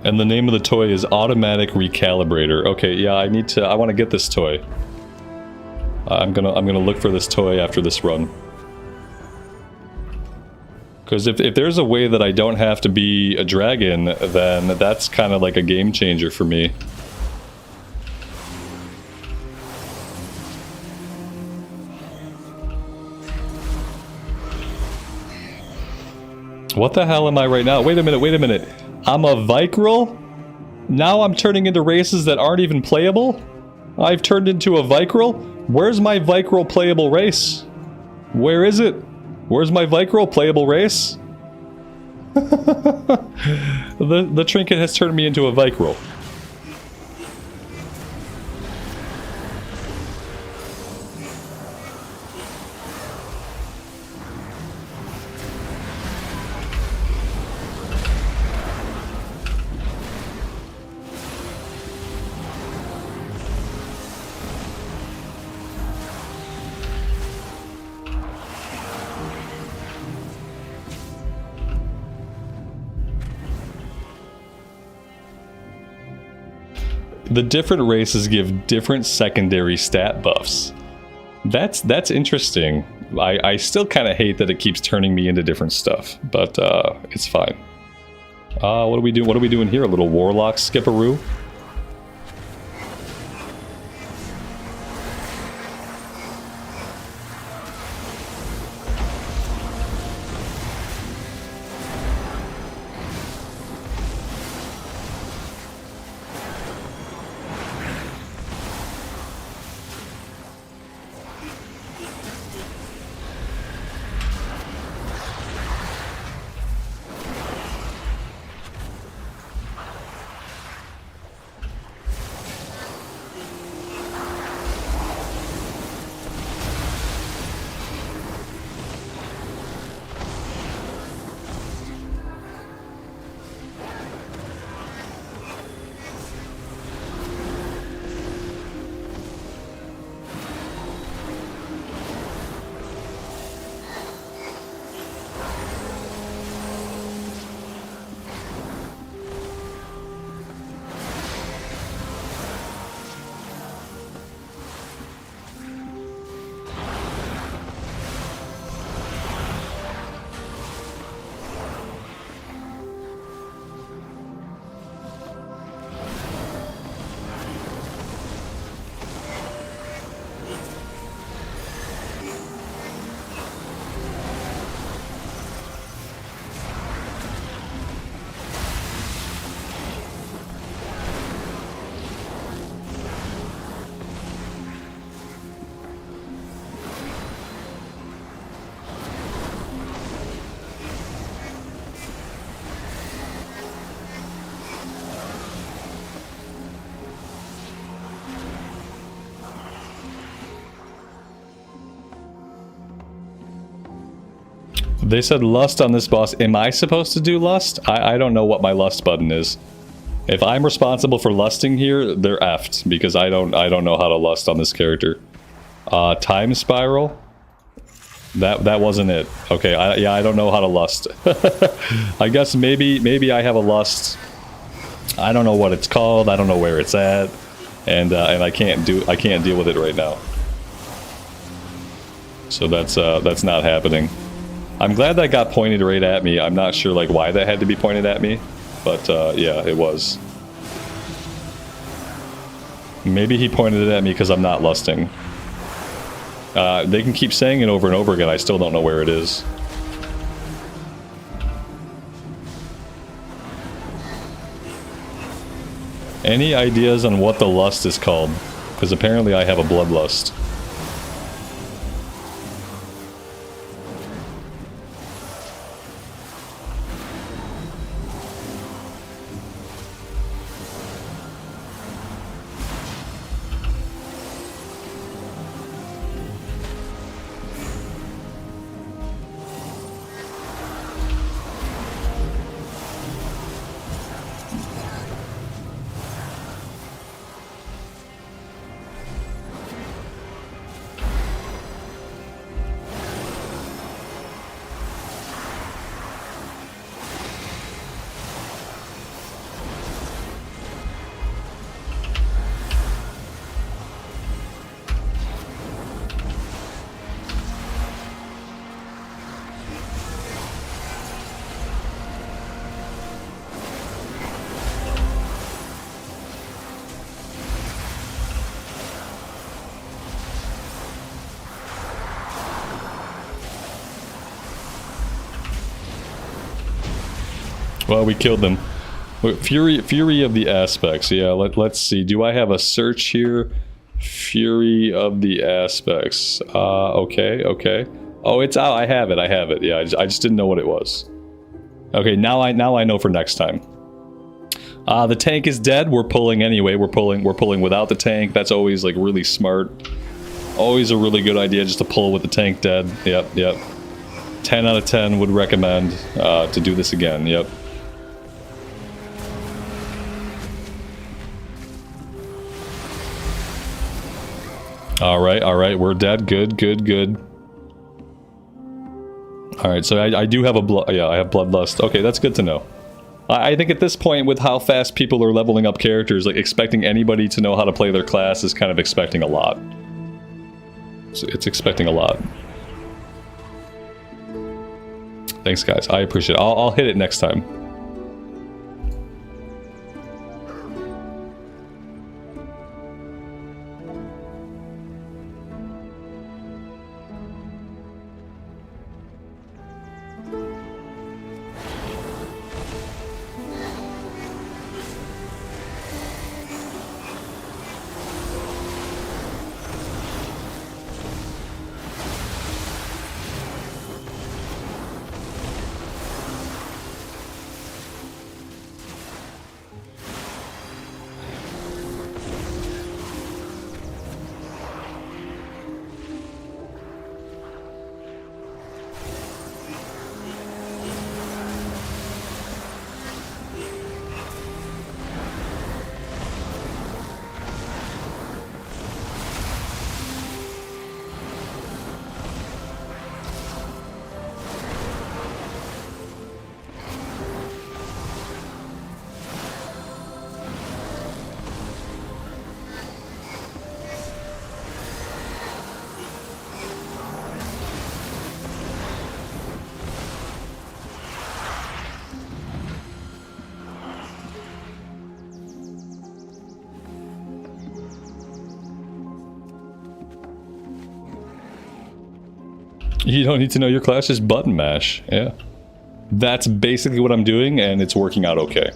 A: And the name of the toy is Automatic Recalibrator. Okay, yeah, I want to get this toy. I'm gonna look for this toy after this run. Because if there's a way that I don't have to be a dragon, then that's kind of like a game changer for me. What the hell am I right now? Wait a minute. I'm a Vicryl? Now I'm turning into races that aren't even playable? I've turned into a Vicryl? Where's my Vicryl playable race? Where is it? Where's my Vicryl playable race? The trinket has turned me into a Vicryl. The different races give different secondary stat buffs. That's interesting. I still kind of hate that it keeps turning me into different stuff, but it's fine. What are we doing? What are we doing here? A little warlock skipperoo? They said lust on this boss. Am I supposed to do lust? I don't know what my lust button is. If I'm responsible for lusting here, they're effed because I don't know how to lust on this character. Time spiral. That wasn't it. Okay, yeah, I don't know how to lust. I guess maybe I have a lust. I don't know what it's called. I don't know where it's at, and I can't deal with it right now. So that's not happening. I'm glad that got pointed right at me. I'm not sure like why that had to be pointed at me, but yeah, it was. Maybe he pointed it at me because I'm not lusting. They can keep saying it over and over again. I still don't know where it is. Any ideas on what the lust is called? Because apparently I have a bloodlust. Well, we killed them. Fury of the aspects. Yeah, let's see. Do I have a search here? Fury of the aspects. Okay. Oh, it's out. I have it. Yeah, I just didn't know what it was. Okay, now I know for next time. The tank is dead. We're pulling anyway. We're pulling without the tank. That's always like really smart. Always a really good idea just to pull with the tank dead. Yep. 10 out of 10 would recommend to do this again. Yep. All right, we're dead. Good. All right, so I do have I have bloodlust. Okay, that's good to know. I think at this point, with how fast people are leveling up characters, like expecting anybody to know how to play their class is kind of expecting a lot. So it's expecting a lot. Thanks, guys. I appreciate it. I'll hit it next time. You don't need to know your class, just button mash. Yeah. That's basically what I'm doing, and it's working out okay.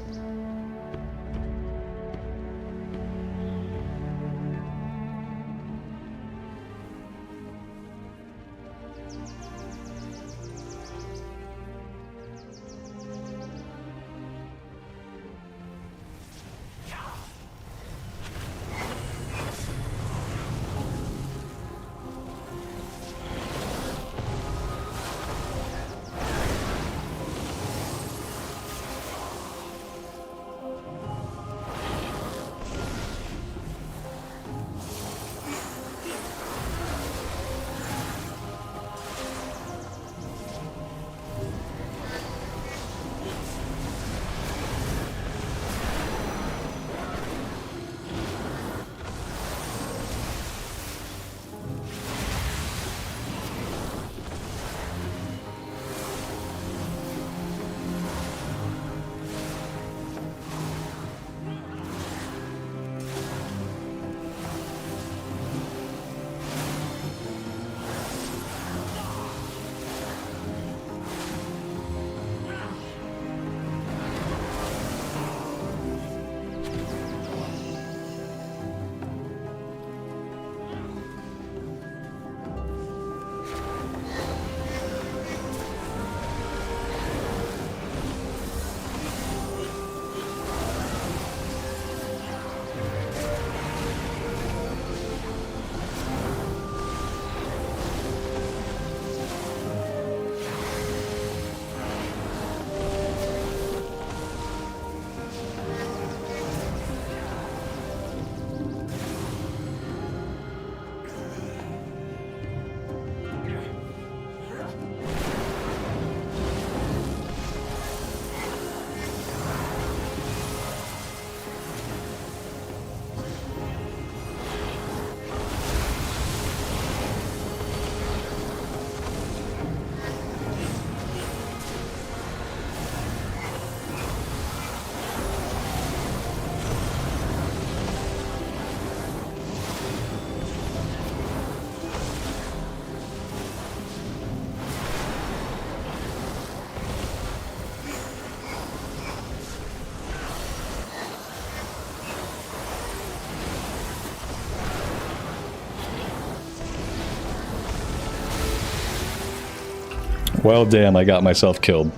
A: Well, damn, I got myself killed.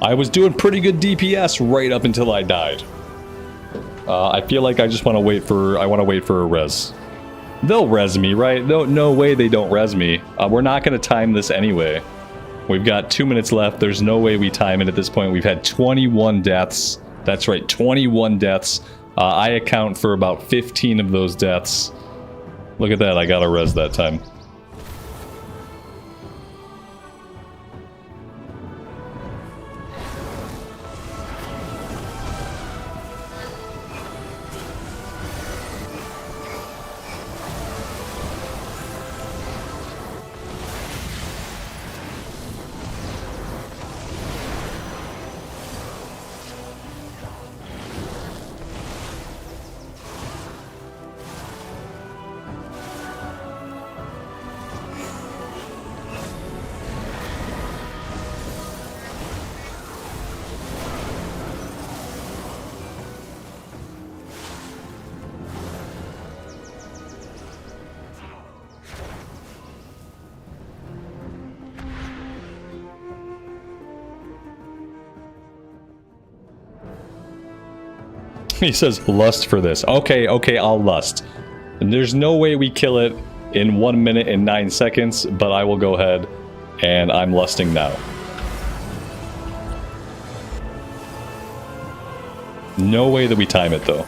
A: I was doing pretty good DPS right up until I died. I feel like I just want to wait for... I want to wait for a res. They'll res me, right? No way they don't res me. We're not going to time this anyway. We've got 2 minutes left. There's no way we time it at this point. We've had 21 deaths. That's right, 21 deaths. I account for about 15 of those deaths. Look at that, I got a res that time. He says, lust for this. Okay, I'll lust. And there's no way we kill it in 1 minute and 9 seconds, but I will go ahead and I'm lusting now. No way that we time it, though.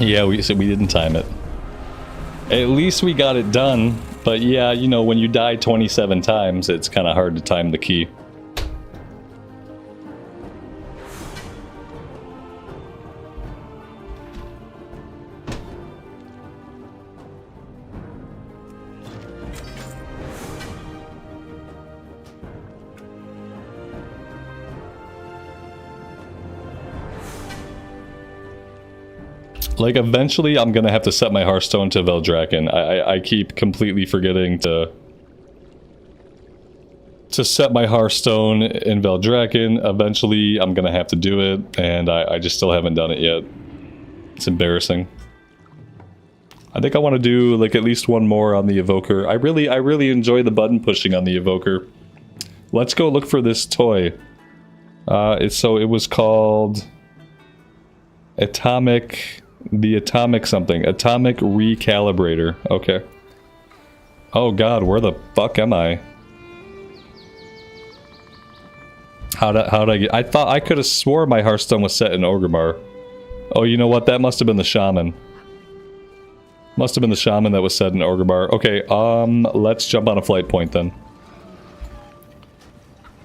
A: Yeah, we didn't time it. At least we got it done, but yeah, you know, when you die 27 times, it's kind of hard to time the key. Like, eventually I'm gonna have to set my Hearthstone to Veldraken. I keep completely forgetting to set my Hearthstone in Veldraken. Eventually I'm gonna have to do it, and I just still haven't done it yet. It's embarrassing. I think I want to do, like, at least one more on the Evoker. I really enjoy the button pushing on the Evoker. Let's go look for this toy. So it was called... Atomic Recalibrator. Okay. Oh god, where the fuck am I? How'd I get... I thought I could have swore my Hearthstone was set in Orgrimmar. Oh, you know what? That must have been the shaman. Must have been the shaman that was set in Orgrimmar. Okay, let's jump on a flight point then.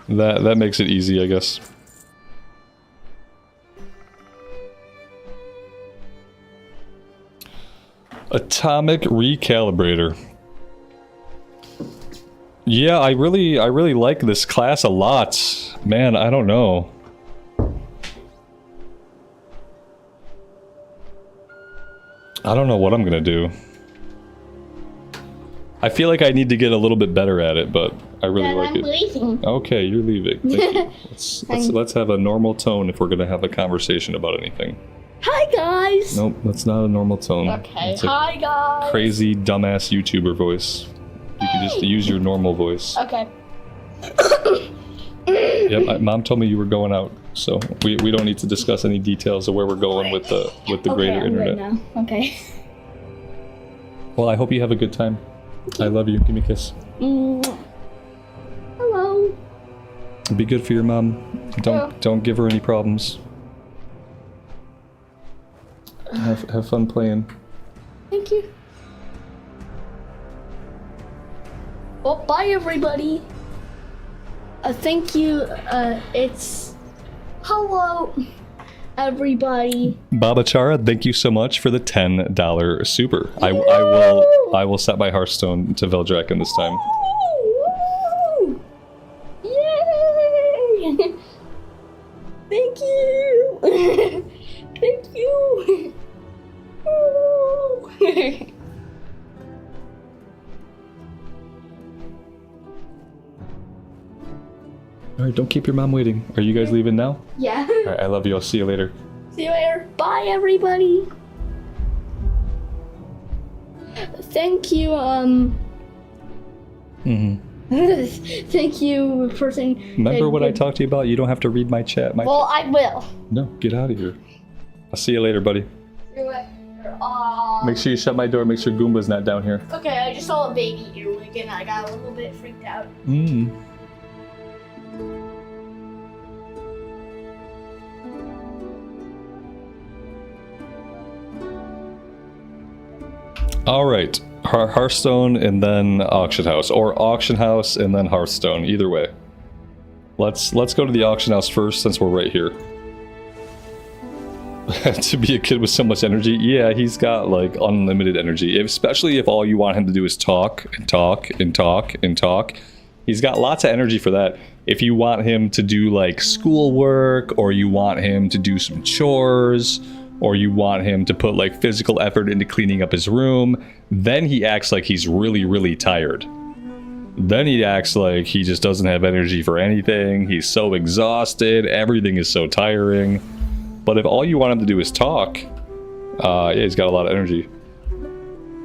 A: That makes it easy, I guess. Atomic Recalibrator. Yeah, I really like this class a lot. Man, I don't know. I don't know what I'm gonna do. I feel like I need to get a little bit better at it, but I really
B: Then
A: like
B: I'm
A: it.
B: leaving.
A: Okay, you're leaving. Thank you. Let's have a normal tone if we're gonna have a conversation about anything.
B: Hi guys.
A: Nope, that's not a normal tone.
B: Okay.
A: It's a
B: Hi guys.
A: crazy dumbass YouTuber voice. You can just use your normal voice.
B: Okay.
A: Yep, Mom told me you were going out, so we don't need to discuss any details of where we're going with the greater
B: I'm
A: internet.
B: good now. Okay.
A: Well, I hope you have a good time. I love you. Give me a kiss.
B: Hello.
A: Be good for your mom. Don't give her any problems. Have fun playing.
B: Thank you. Well, bye everybody. Thank you. It's hello everybody.
A: Baba Chara, thank you so much for the $10 super. I will set my Hearthstone to Veldraken this time.
B: Woo! Yay! Thank you. Thank you. Woo!
A: All right, don't keep your mom waiting. Are you guys leaving now?
B: Yeah.
A: All right, I love you. I'll see you later.
B: See you later. Bye, everybody. Thank you. Thank you for saying.
A: Remember what I talked to you about? You don't have to read my chat.
B: Well, I will.
A: No, get out of here. I'll see you later, buddy.
B: See you later.
A: Make sure you shut my door. Make sure Goomba's not down here.
B: Okay, I just saw a baby earwig and I got a little bit freaked out.
A: All right, Hearthstone and then auction house, or auction house and then Hearthstone. Either way, let's go to the auction house first since we're right here. To be a kid with so much energy, yeah, he's got like unlimited energy. Especially if all you want him to do is talk and talk and talk and talk. He's got lots of energy for that. If you want him to do like schoolwork, or you want him to do some chores, or you want him to put like physical effort into cleaning up his room, then he acts like he's really, really tired. Then he acts like he just doesn't have energy for anything. He's so exhausted. Everything is so tiring. But if all you want him to do is talk, yeah, he's got a lot of energy.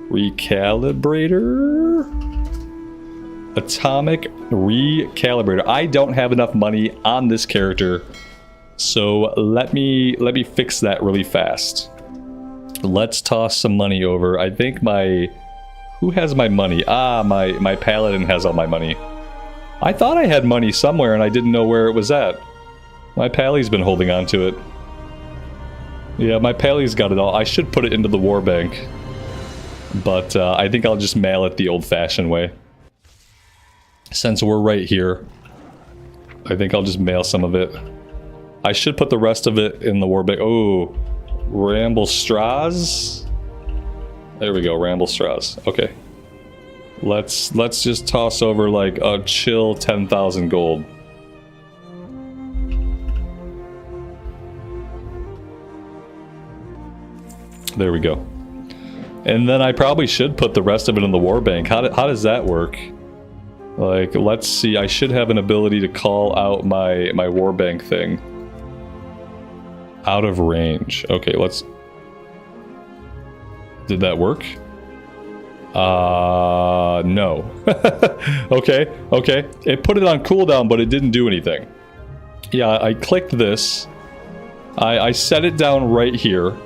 A: Recalibrator? Atomic Recalibrator. I don't have enough money on this character, so let me fix that really fast. Let's toss some money over. I think who has my money? My paladin has all my money. I thought I had money somewhere and I didn't know where it was at. My pally's been holding on to it. Yeah, my pally's got it all. I should put it into the war bank, but I think I'll just mail it the old-fashioned way. Since we're right here, I think I'll just mail some of it. I should put the rest of it in the war bank. Oh, Ramble Straws. There we go, Ramble Straws. Okay. Let's just toss over like a chill 10,000 gold. There we go. And then I probably should put the rest of it in the war bank. How does that work? Like, let's see. I should have an ability to call out my war bank thing. Out of range. Okay, let's... Did that work? No. Okay. It put it on cooldown, but it didn't do anything. Yeah, I clicked this. I set it down right here.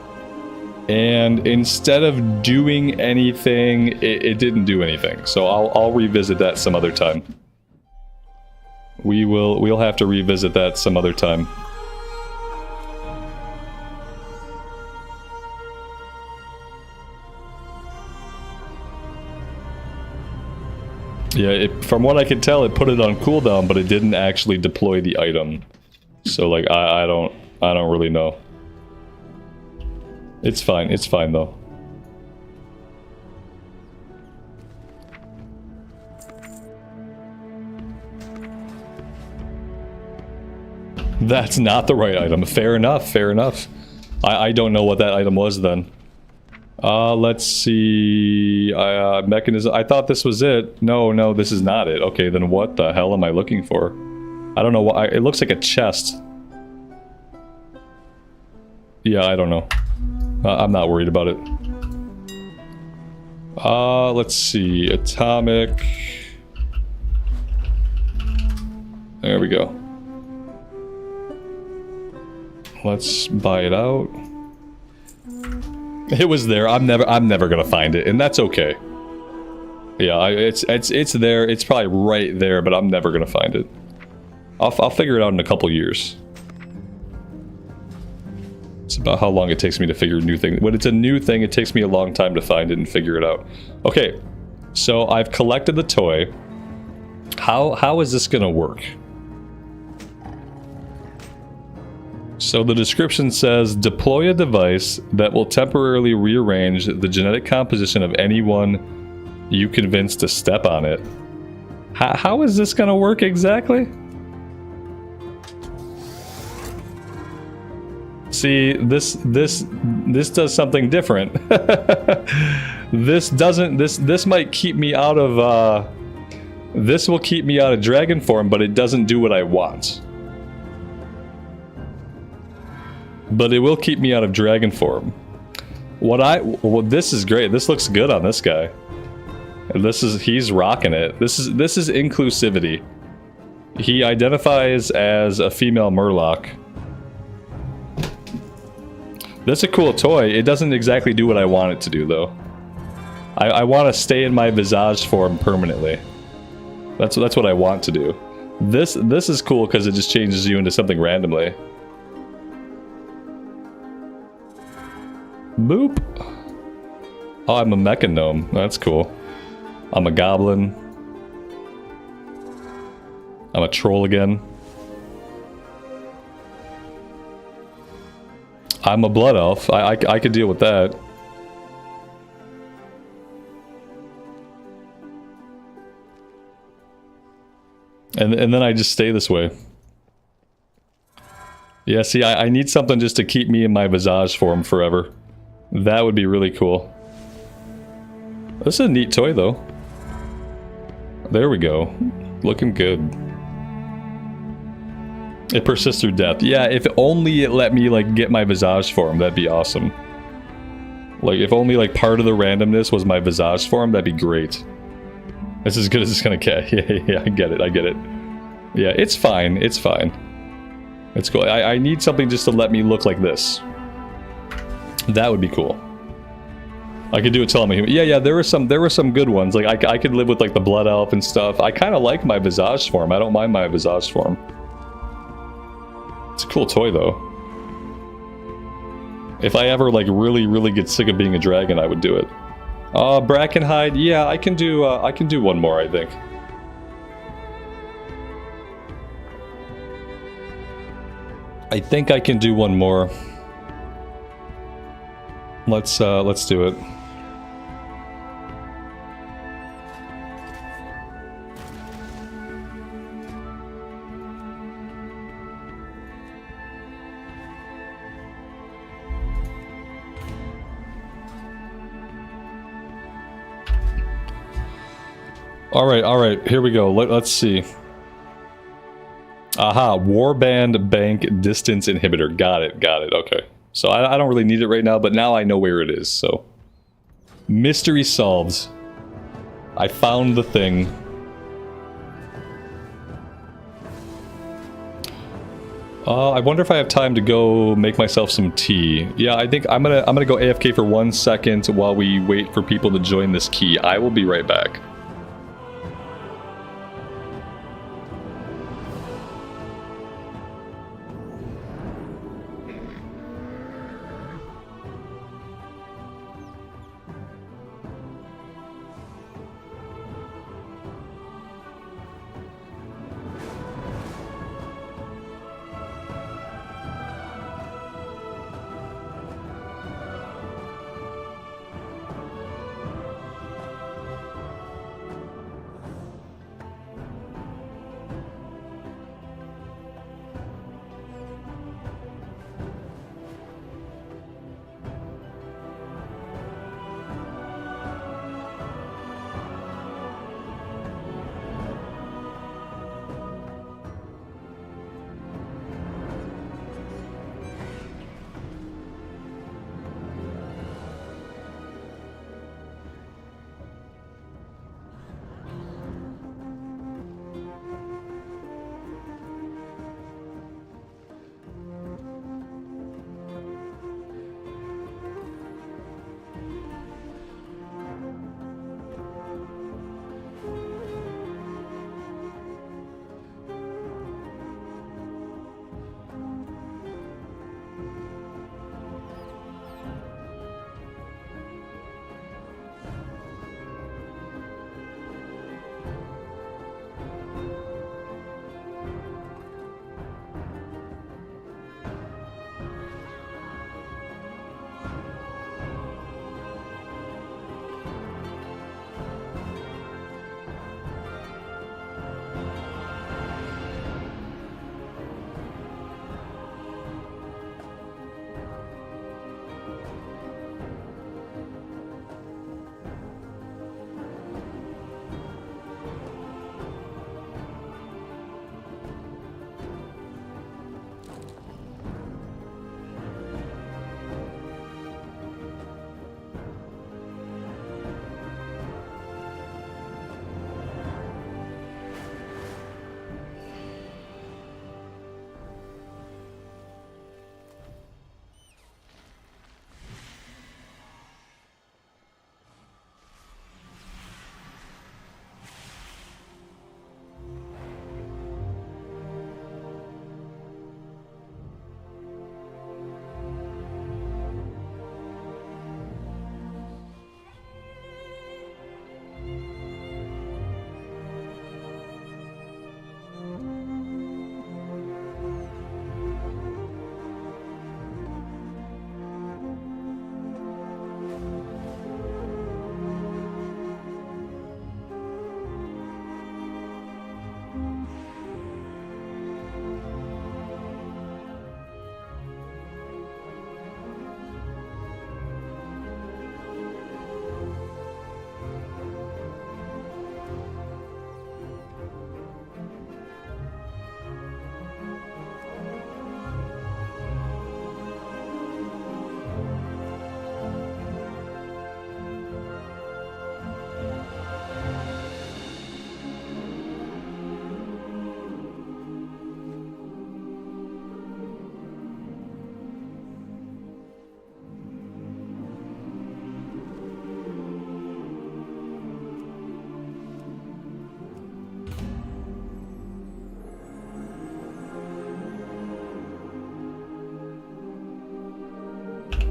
A: And instead of doing anything, it didn't do anything. So I'll revisit that some other time. We'll have to revisit that some other time. Yeah, from what I could tell, it put it on cooldown, but it didn't actually deploy the item. So like I don't really know. It's fine though. That's not the right item. Fair enough, fair enough. I don't know what that item was then. Let's see. Mechanism. I thought this was it. No, this is not it. Okay, then what the hell am I looking for? I don't know why. It looks like a chest. Yeah, I don't know. I'm not worried about it. Let's see. Atomic. There we go. Let's buy it out. It was there. I'm never gonna find it, and that's okay. Yeah, it's there. It's probably right there, but I'm never gonna find it. I'll figure it out in a couple years. It's about how long it takes me to figure a new thing. When it's a new thing, it takes me a long time to find it and figure it out. Okay, so I've collected the toy. How is this gonna work? So the description says, deploy a device that will temporarily rearrange the genetic composition of anyone you convince to step on it. How is this gonna work exactly? See, this does something different. This might keep me out of, this will keep me out of dragon form, but it doesn't do what I want. But it will keep me out of dragon form. Well, this is great. This looks good on this guy. He's rocking it. This is inclusivity. He identifies as a female murloc. That's a cool toy. It doesn't exactly do what I want it to do, though. I want to stay in my visage form permanently. That's what I want to do. This is cool because it just changes you into something randomly. Boop. Oh, I'm a mecha gnome. That's cool. I'm a goblin. I'm a troll again. I'm a blood elf. I could deal with that. And then I just stay this way. Yeah, see, I need something just to keep me in my visage form forever. That would be really cool. This is a neat toy, though. There we go. Looking good. It persists through death. Yeah, if only it let me, like, get my visage form, that'd be awesome. Like, if only, like, part of the randomness was my visage form, that'd be great. It's as good as it's gonna get. Yeah, I get it. Yeah, it's fine. It's fine. It's cool. I need something just to let me look like this. That would be cool. I could do a Telemahuman. Yeah, there were some good ones. Like I could live with like the blood elf and stuff. I kind of like my visage form. I don't mind my visage form. It's a cool toy though. If I ever like really get sick of being a dragon, I would do it. Brackenhide. Yeah, I can do one more, I think. I think I can do one more. Let's do it. All right, here we go. Let's see. Aha, Warband Bank Distance Inhibitor. Got it, okay. So I don't really need it right now, but now I know where it is, so. Mystery solved. I found the thing. I wonder if I have time to go make myself some tea. Yeah, I think I'm gonna go AFK for 1 second while we wait for people to join this key. I will be right back.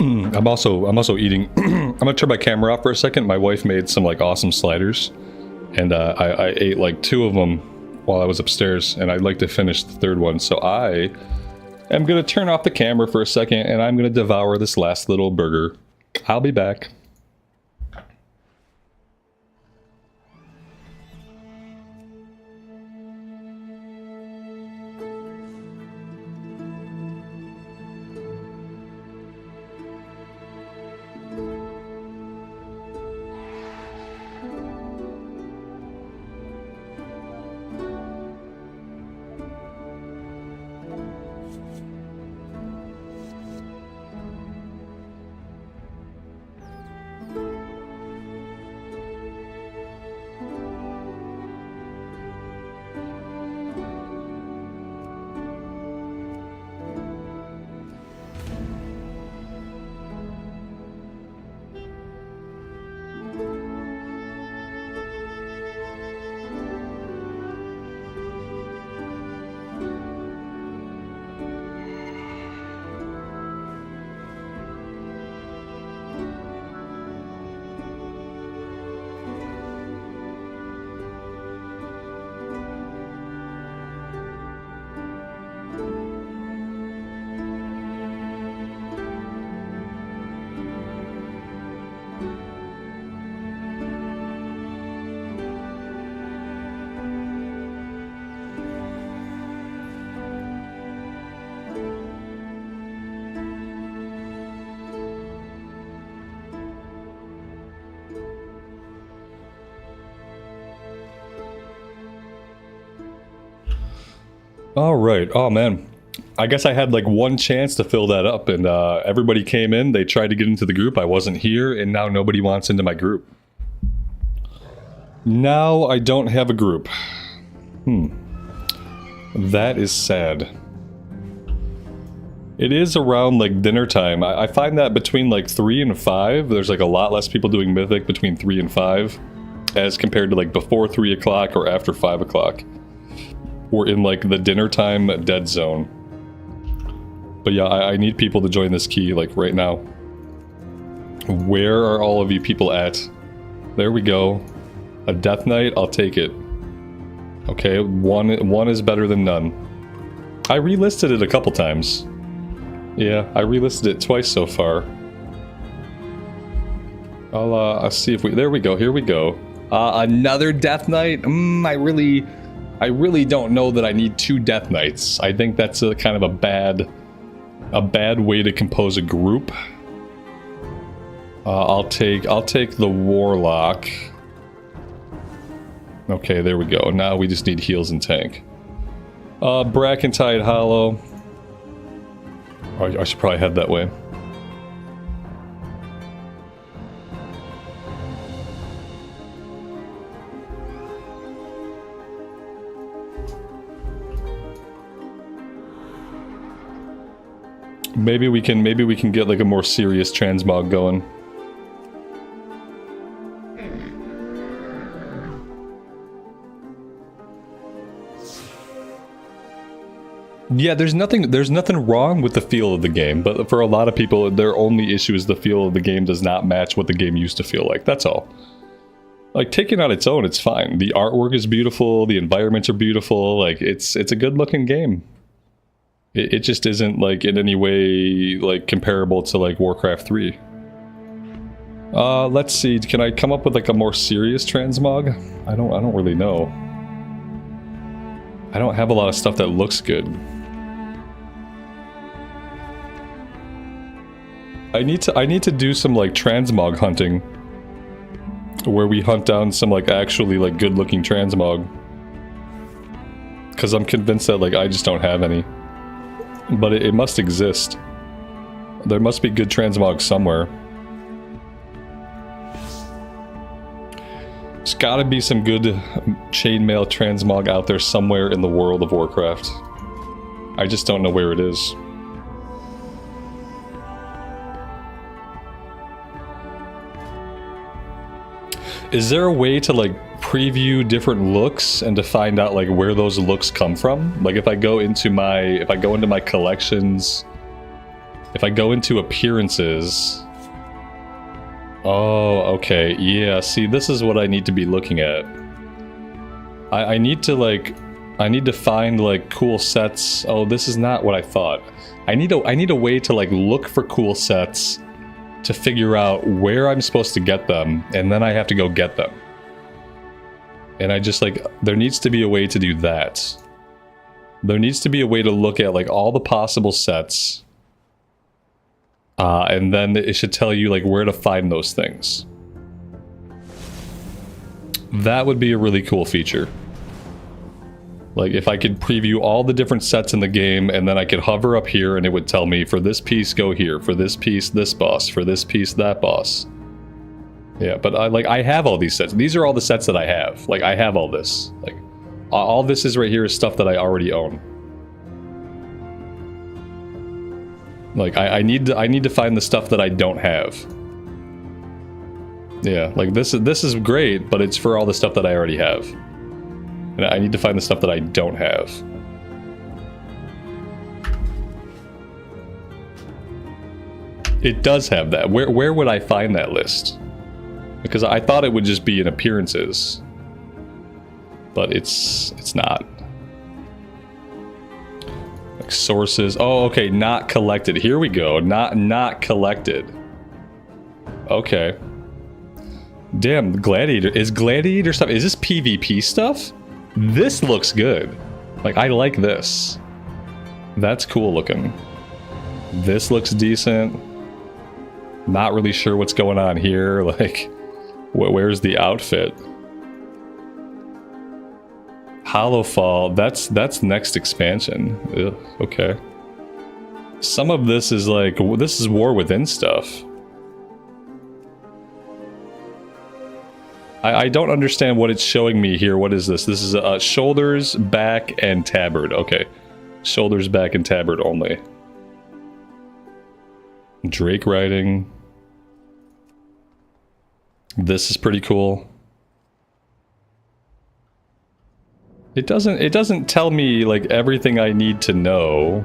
A: I'm also eating. I'm gonna turn my camera off for a second. My wife made some like awesome sliders, and I ate like 2 of them while I was upstairs, and I'd like to finish the 3rd one. So I am gonna turn off the camera for a second, and I'm gonna devour this last little burger. I'll be back. All right. Oh man, I guess I had like 1 chance to fill that up, and everybody came in. They tried to get into the group. I wasn't here, and now nobody wants into my group. Now I don't have a group. That is sad. It is around like dinner time. I find that between like 3 and 5, there's like a lot less people doing Mythic between 3 and 5, as compared to like before 3 o'clock or after 5 o'clock. We're in like the dinner time dead zone. But yeah, I need people to join this key like right now. Where are all of you people at? There we go. A death knight, I'll take it. Okay, one is better than none. I relisted it a couple times. Yeah, I relisted it twice so far. I'll see if we, there we go, here we go. Another death knight? I really don't know that I need 2 death knights. I think that's a kind of a bad way to compose a group. I'll take the warlock. Okay, there we go. Now we just need heals and tank. Brackentide Hollow. Oh, I should probably head that way. Maybe we can get like a more serious transmog going. Yeah, there's nothing wrong with the feel of the game, but for a lot of people, their only issue is the feel of the game does not match what the game used to feel like. That's all. Like, taken on its own, it's fine. The artwork is beautiful, the environments are beautiful, like, it's a good-looking game. It just isn't, like, in any way, like, comparable to, like, Warcraft 3. Let's see, can I come up with, like, a more serious transmog? I don't really know. I don't have a lot of stuff that looks good. I need to do some, like, transmog hunting. Where we hunt down some, like, actually, like, good-looking transmog. Because I'm convinced that, like, I just don't have any. But it must exist. There must be good transmog somewhere. There's gotta be some good chainmail transmog out there somewhere in the world of Warcraft. I just don't know where it is. Is there a way to, like, preview different looks and to find out, like, where those looks come from? Like, if I go into my collections If I go into appearances... Oh, okay. Yeah, see, this is what I need to be looking at. I need to, like... I need to find, like, cool sets. Oh, this is not what I thought. I need a way to, like, look for cool sets to figure out where I'm supposed to get them, and then I have to go get them. And I just, like... There needs to be a way to do that. There needs to be a way to look at, like, all the possible sets... and then it should tell you, like, where to find those things. That would be a really cool feature. Like, if I could preview all the different sets in the game, and then I could hover up here, and it would tell me, for this piece, go here. For this piece, this boss. For this piece, that boss. Yeah, but I have all these sets. These are all the sets that I have. Like, I have all this. Like, all this is right here is stuff that I already own. Like, I need to find the stuff that I don't have. Yeah, like this is great, but it's for all the stuff that I already have. And I need to find the stuff that I don't have. It does have that. Where would I find that list? Because I thought it would just be in appearances. But it's not. Like sources. Oh, okay, not collected. Here we go. Not collected. Okay. Damn, Gladiator. Is Gladiator stuff? Is this PvP stuff? This looks good. Like, I like this. That's cool looking. This looks decent. Not really sure what's going on here. Like, where's the outfit? Hollowfall. That's next expansion. Ugh, okay. Some of this is like, this is War Within stuff. I don't understand what it's showing me here. What is this? This is shoulders, back, and tabard. Okay. Shoulders, back, and tabard only. Drake riding. This is pretty cool. It doesn't tell me like everything I need to know.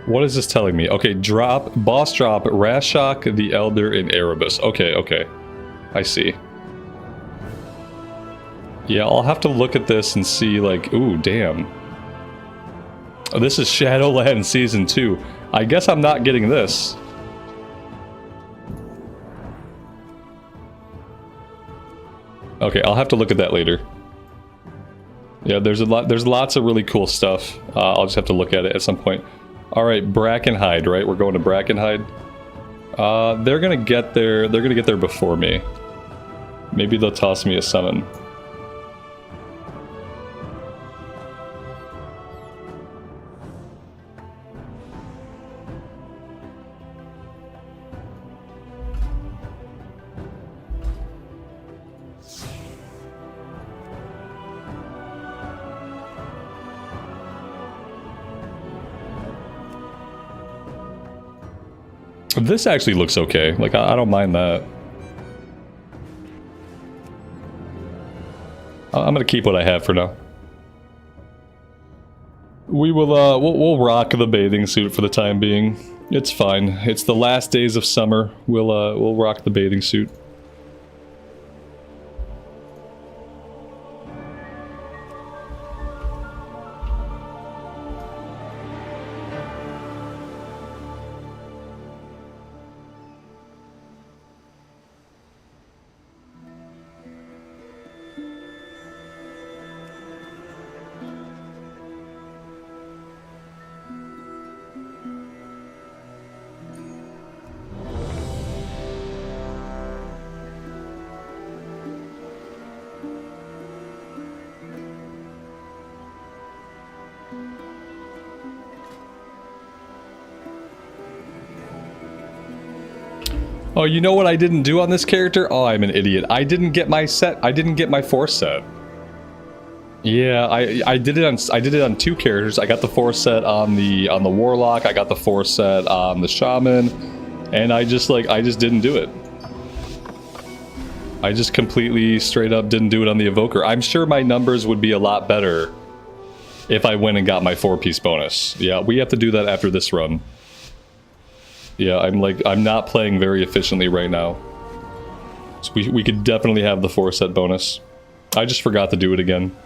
A: What is this telling me? Okay, boss drop, Rashok, the Elder, and Erebus. Okay, okay. I see. Yeah, I'll have to look at this and see, like, ooh, damn. Oh, this is Shadowland Season 2. I guess I'm not getting this. Okay, I'll have to look at that later. Yeah, there's lots of really cool stuff. I'll just have to look at it at some point. Alright, Brackenhide, right? We're going to Brackenhide. They're gonna get there before me. Maybe they'll toss me a summon. This actually looks okay. Like, I don't mind that. I'm gonna keep what I have for now. We'll rock the bathing suit for the time being. It's fine. It's the last days of summer. We'll rock the bathing suit. Oh, you know what I didn't do on this character? Oh, I'm an idiot. I didn't get my set. I didn't get my force set. Yeah, I did it on two characters. I got the force set on the warlock. I got the force set on the shaman, and I just didn't do it. I just completely straight up didn't do it on the evoker. I'm sure my numbers would be a lot better if I went and got my 4-piece bonus. Yeah, we have to do that after this run. Yeah, I'm not playing very efficiently right now. So we could definitely have the 4-set bonus. I just forgot to do it again.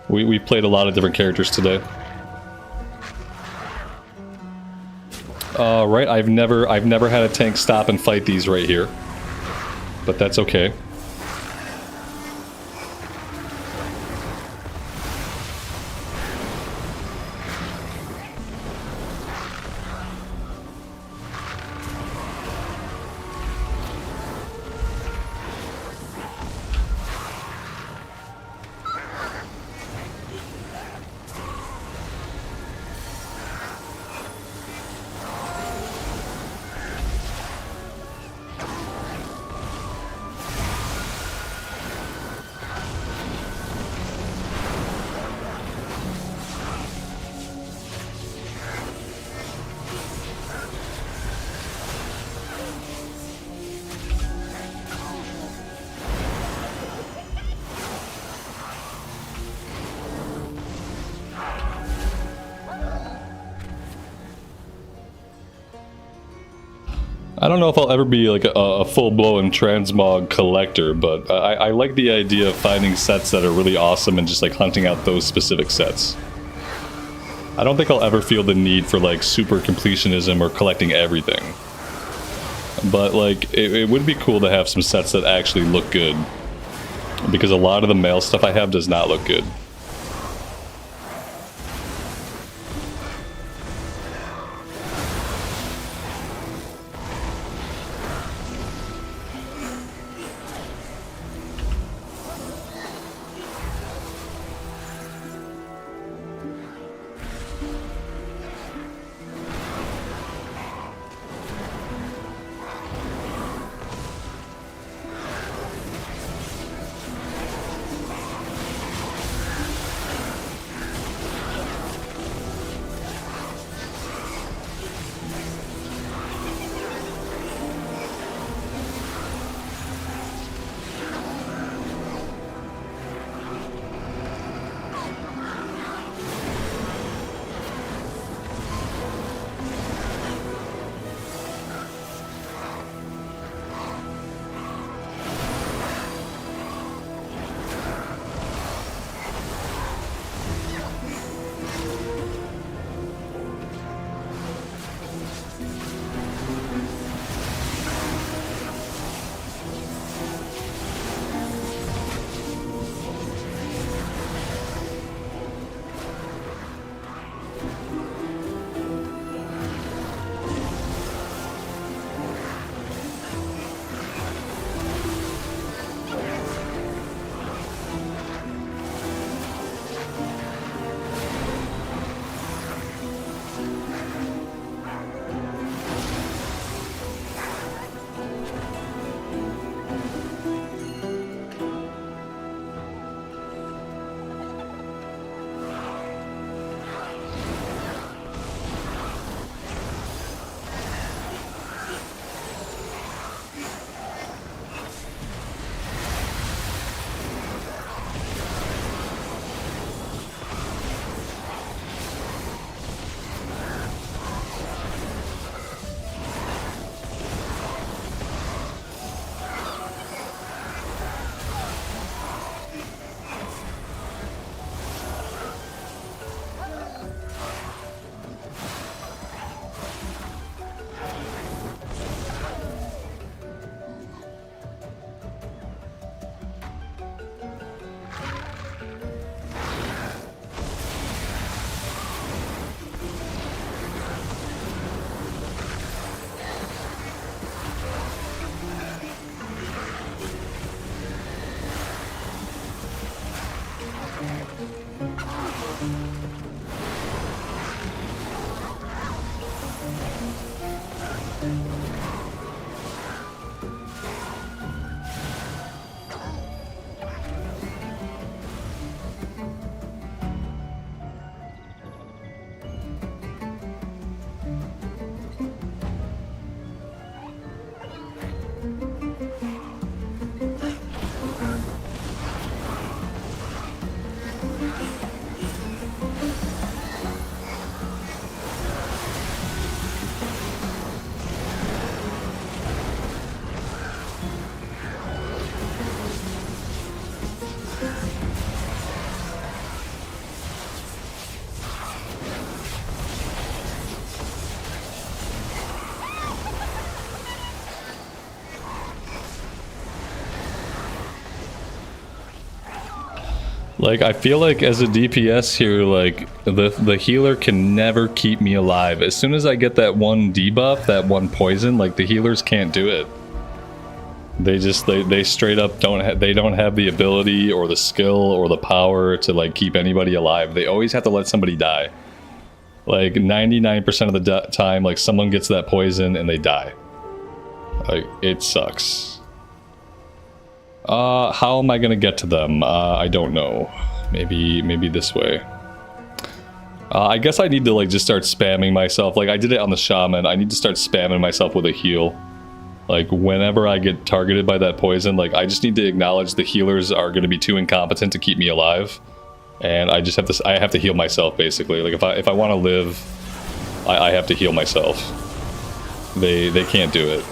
A: We played a lot of different characters today. Right, I've never had a tank stop and fight these right here. But that's okay. I don't know if I'll ever be like a full-blown transmog collector, but I like the idea of finding sets that are really awesome and just like hunting out those specific sets. I don't think I'll ever feel the need for like super completionism or collecting everything. But like, it would be cool to have some sets that actually look good. Because a lot of the male stuff I have does not look good. Like, I feel like as a DPS here, like, the healer can never keep me alive. As soon as I get that one debuff, that one poison, like, the healers can't do it. They just, they straight up don't have the ability or the skill or the power to, like, keep anybody alive. They always have to let somebody die. Like, 99% of the time, like, someone gets that poison and they die. Like, it sucks. How am I gonna get to them? I don't know. Maybe this way. I guess I need to, like, just start spamming myself. Like, I did it on the shaman. I need to start spamming myself with a heal. Like, whenever I get targeted by that poison, like, I just need to acknowledge the healers are gonna be too incompetent to keep me alive. And I just have to, I have to heal myself, basically. Like, if I want to live, I have to heal myself. They can't do it.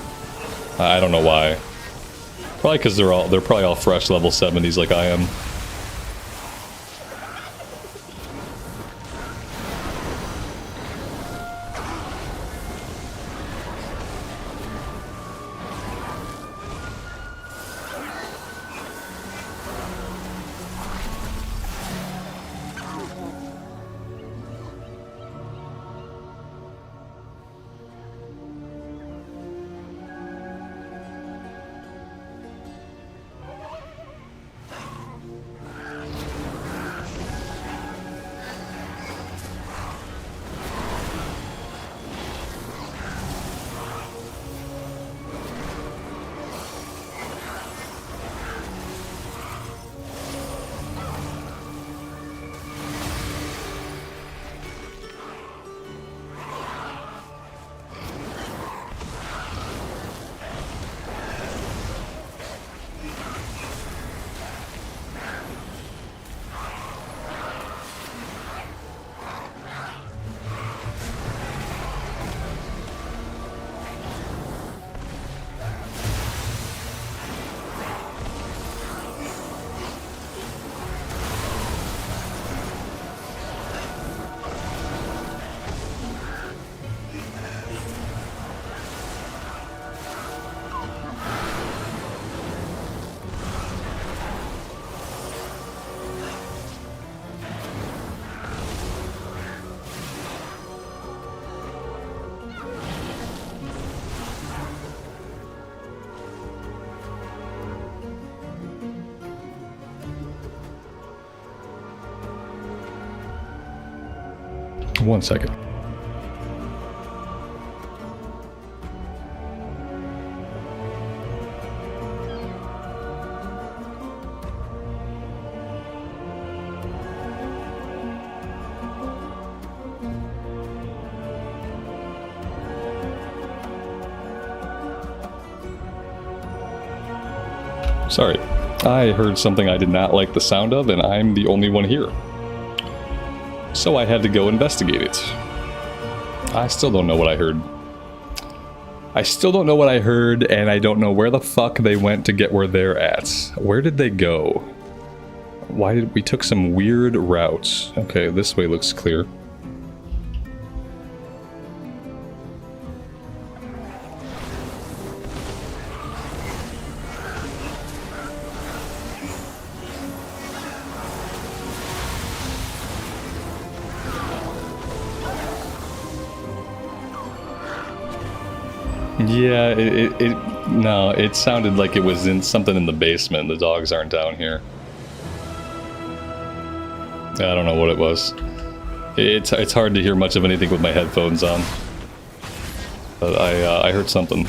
A: I don't know why. Probably because they're probably all fresh level 70s like I am. One second. Sorry, I heard something I did not like the sound of, and I'm the only one here. So I had to go investigate it. I still don't know what I heard. I still don't know what I heard, and I don't know where the fuck they went to get where they're at. Where did they go? Why did we took some weird routes? Okay, this way looks clear. Yeah, no, it sounded like it was in something in the basement. The dogs aren't down here. I don't know what it was. It's hard to hear much of anything with my headphones on. But I heard something.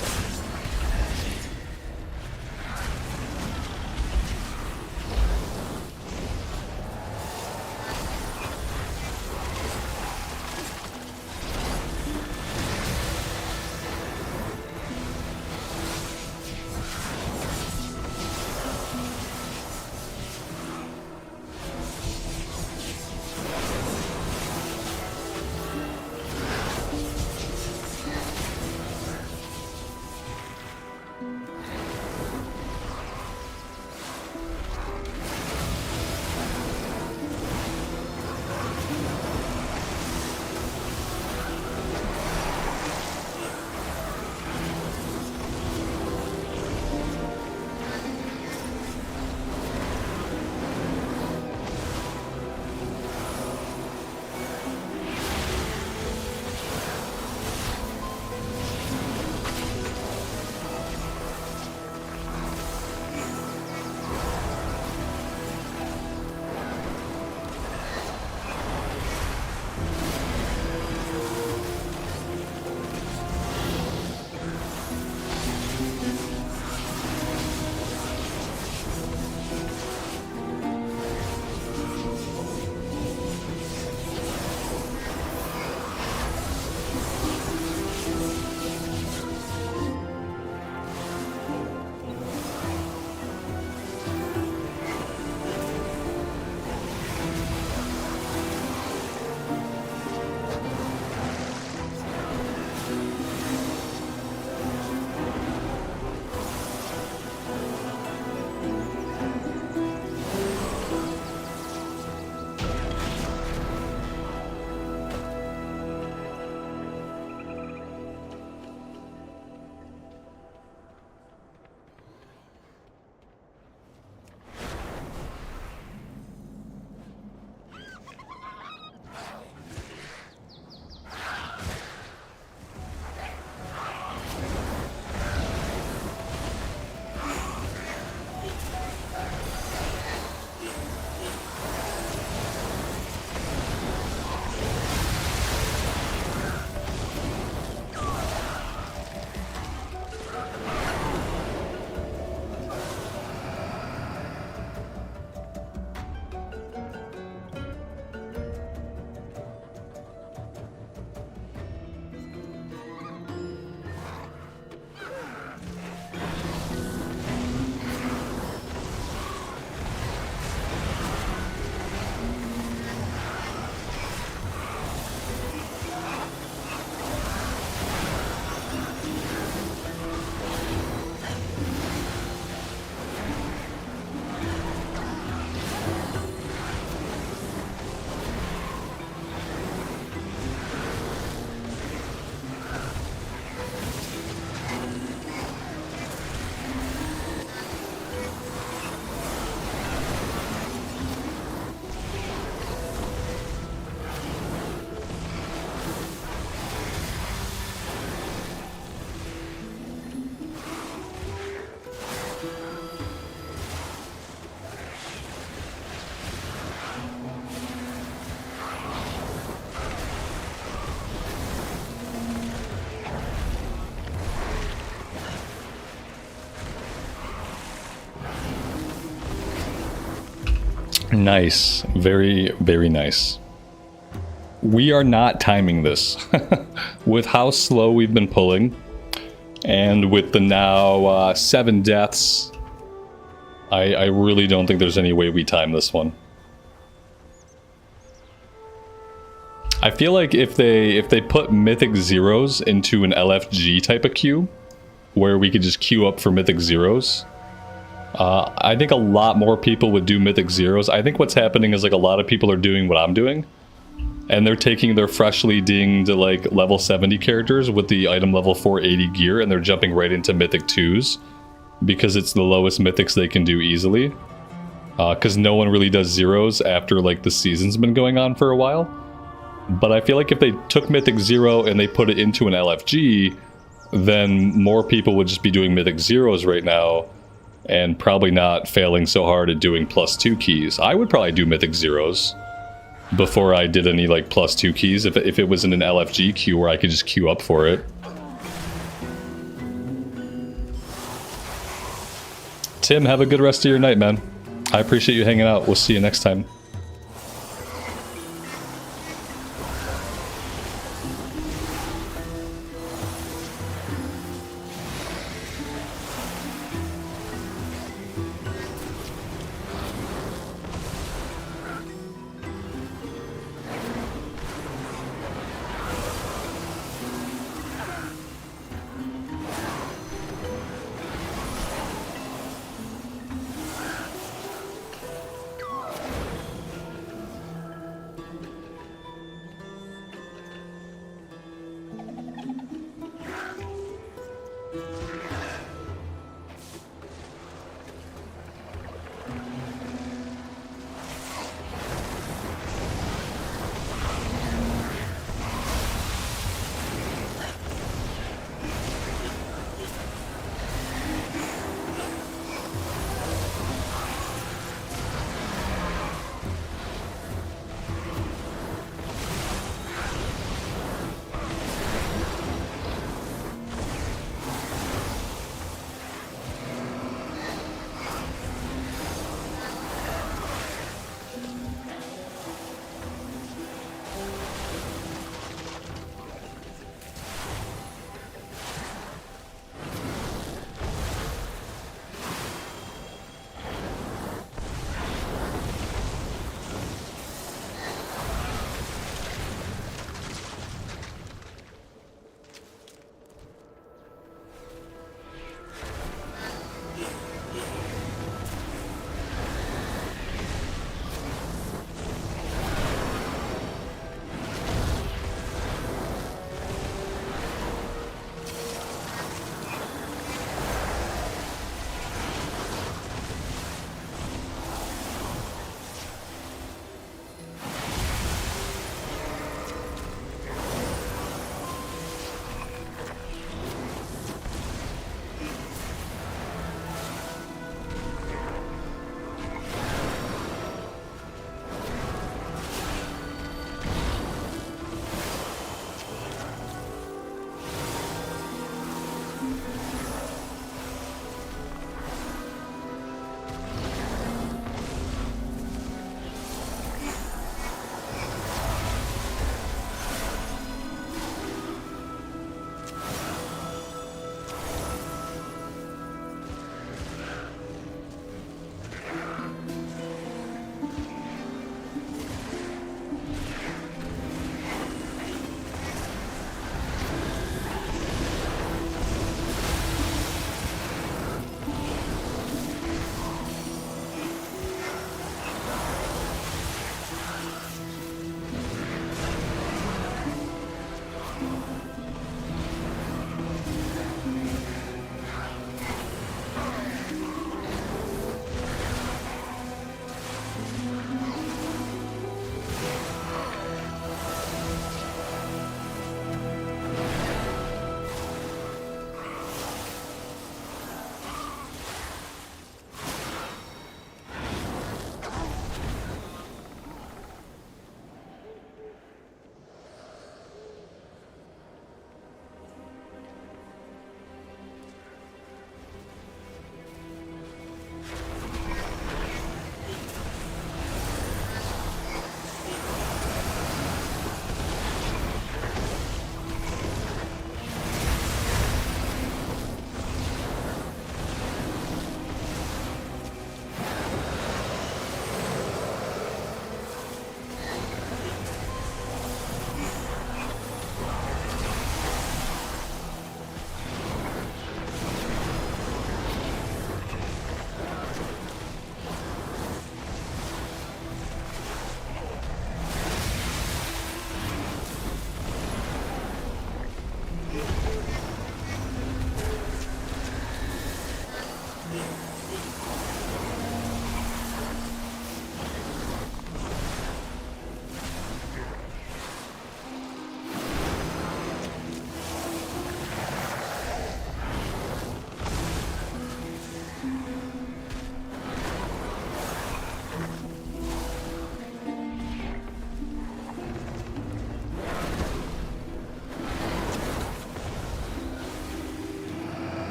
A: Nice. Very, very nice. We are not timing this. With how slow we've been pulling, and with the now 7 deaths, I really don't think there's any way we time this one. I feel like if they put mythic zeros into an LFG type of queue, where we could just queue up for mythic zeros, I think a lot more people would do mythic zeros. I think what's happening is like a lot of people are doing what I'm doing, and they're taking their freshly dinged like level 70 characters with the item level 480 gear, and they're jumping right into mythic 2s because it's the lowest mythics they can do easily. Because no one really does zeros after like the season's been going on for a while. But I feel like if they took mythic 0 and they put it into an LFG, then more people would just be doing mythic zeros right now and probably not failing so hard at doing +2 keys. I would probably do mythic zeros before I did any like +2 keys if it was in an LFG queue where I could just queue up for it. Tim, have a good rest of your night, man. I appreciate you hanging out. We'll see you next time.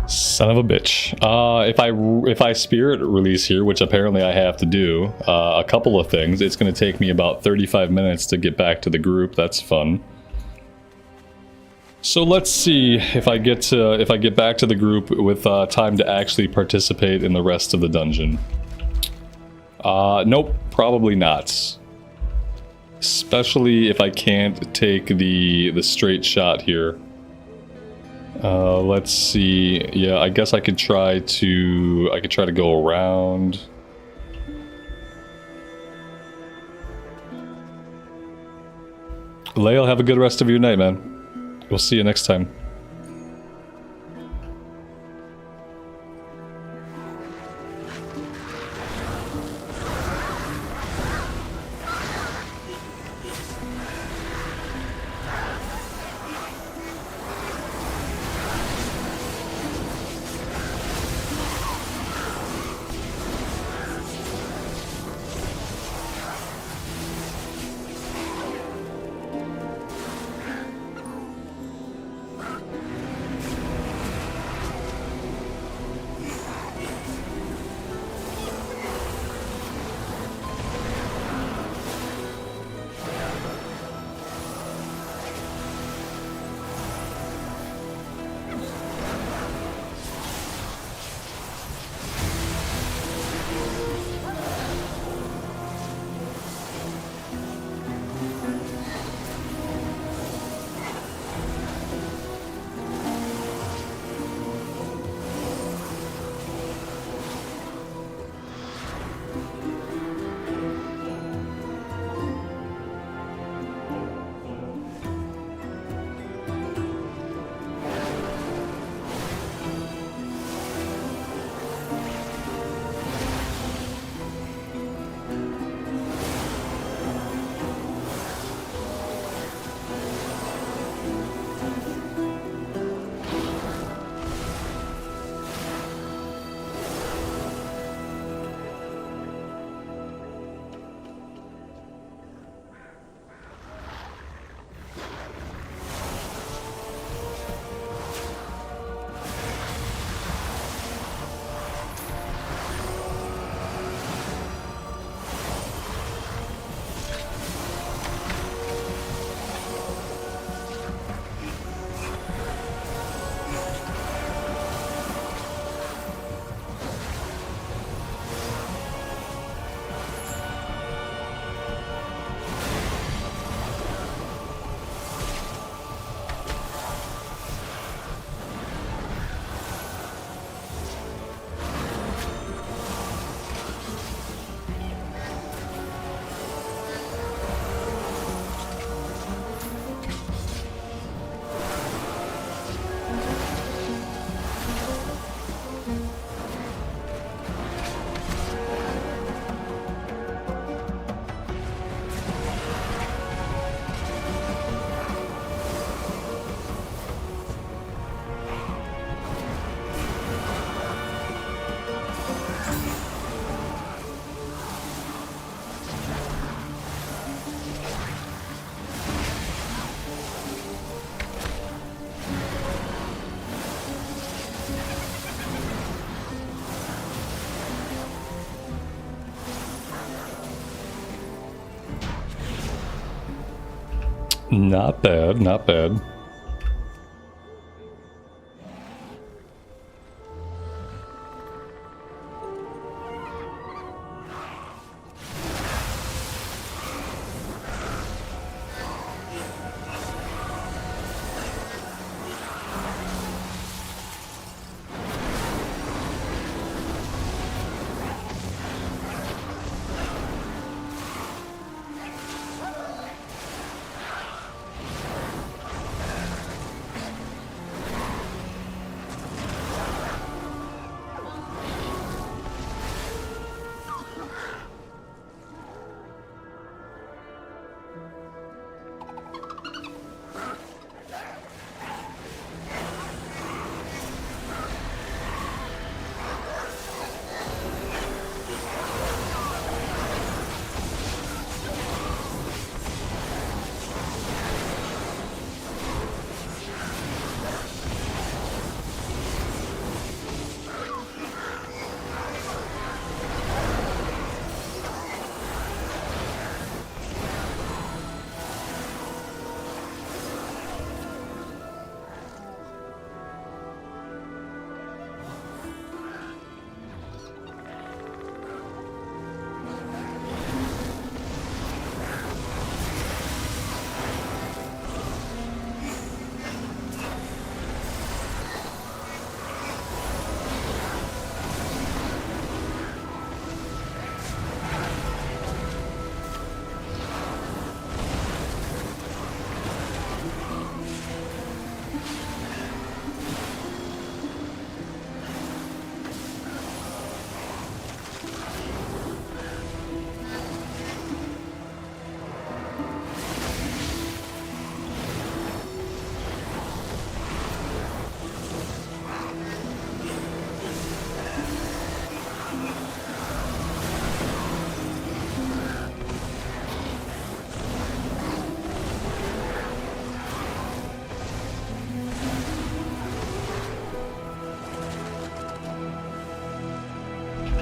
A: Son of a bitch. If I spirit release here, which apparently I have to do, a couple of things. It's going to take me about 35 minutes to get back to the group. That's fun. So let's see if I get back to the group with time to actually participate in the rest of the dungeon. Nope, probably not. Especially if I can't take the straight shot here. Let's see. Yeah, I guess I could try to go around. Lael, have a good rest of your night, man. We'll see you next time. Not bad, not bad.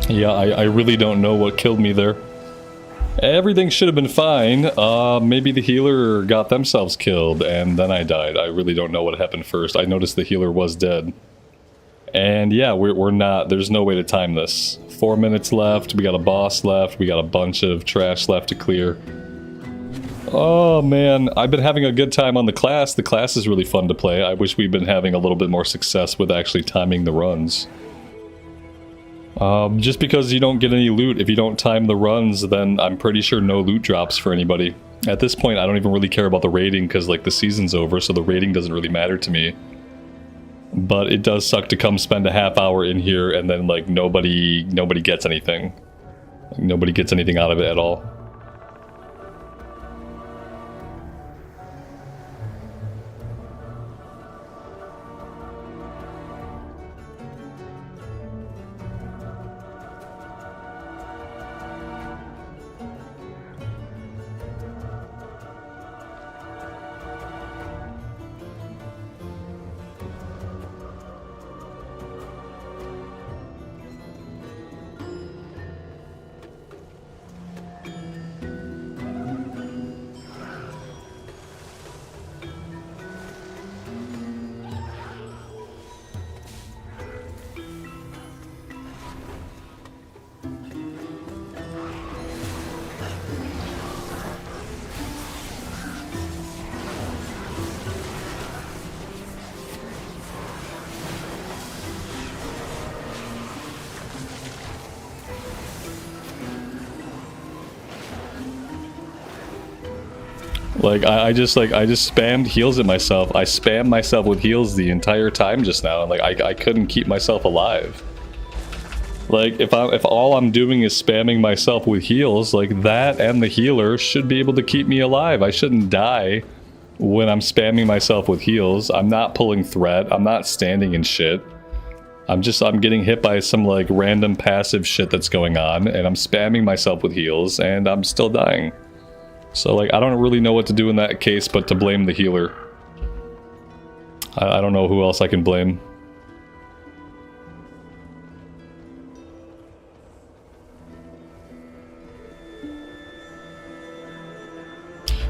A: Yeah, I really don't know what killed me there. Everything should have been fine. Maybe the healer got themselves killed, and then I died. I really don't know what happened first. I noticed the healer was dead. And yeah, we're not... There's no way to time this. 4 minutes left, we got a boss left, we got a bunch of trash left to clear. Oh man, I've been having a good time on the class. The class is really fun to play. I wish we'd been having a little bit more success with actually timing the runs. Just because you don't get any loot if you don't time the runs, then I'm pretty sure no loot drops for anybody. At this point, I don't even really care about the rating because, like, the season's over, so the rating doesn't really matter to me. But it does suck to come spend a half hour in here and then, like, nobody gets anything. Like, nobody gets anything out of it at all. Like, I just spammed heals at myself. I spammed myself with heals the entire time just now, and like, I couldn't keep myself alive. Like, if all I'm doing is spamming myself with heals, like, that and the healer should be able to keep me alive. I shouldn't die when I'm spamming myself with heals. I'm not pulling threat. I'm not standing in shit. I'm getting hit by some, like, random passive shit that's going on, and I'm spamming myself with heals, and I'm still dying. So, like, I don't really know what to do in that case but to blame the healer. I don't know who else I can blame.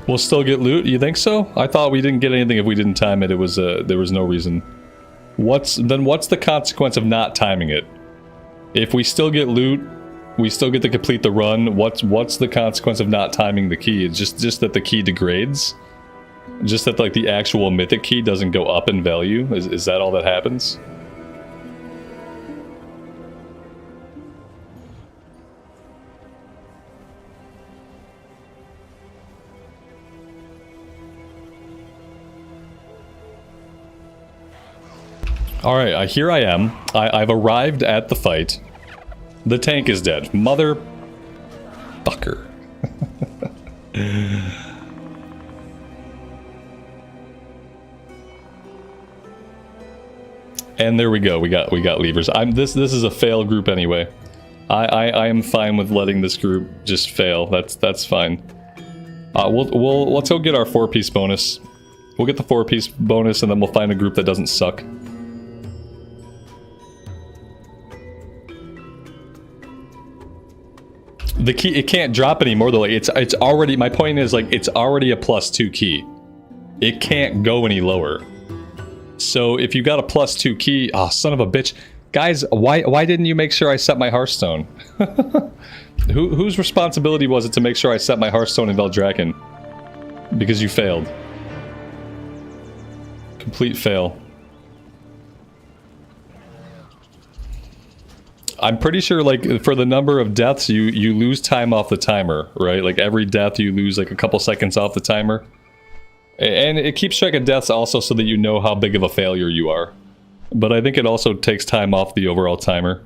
A: We'll still get loot, you think so? I thought we didn't get anything if we didn't time it. It was, there was no reason. What's the consequence of not timing it? If we still get loot, we still get to complete the run. What's the consequence of not timing the key? It's just that the key degrades? Just that, like, the actual mythic key doesn't go up in value? Is that all that happens? Alright, here I am. I've arrived at the fight. The tank is dead. Mother... fucker. And there we go. We got levers. This is a fail group anyway. I am fine with letting this group just fail. That's fine. Let's go get our 4-piece bonus. We'll get the 4-piece bonus and then we'll find a group that doesn't suck. The key, it can't drop anymore though. Like, it's already, my point is, like, it's already a +2 key. It can't go any lower. So if you got a +2 key, oh, son of a bitch. Guys, why didn't you make sure I set my Hearthstone? Whose responsibility was it to make sure I set my Hearthstone in Veldraken? Because you failed. Complete fail. I'm pretty sure, like, for the number of deaths, you lose time off the timer, right? Like, every death you lose, like, a couple seconds off the timer. And it keeps track of deaths also so that you know how big of a failure you are. But I think it also takes time off the overall timer.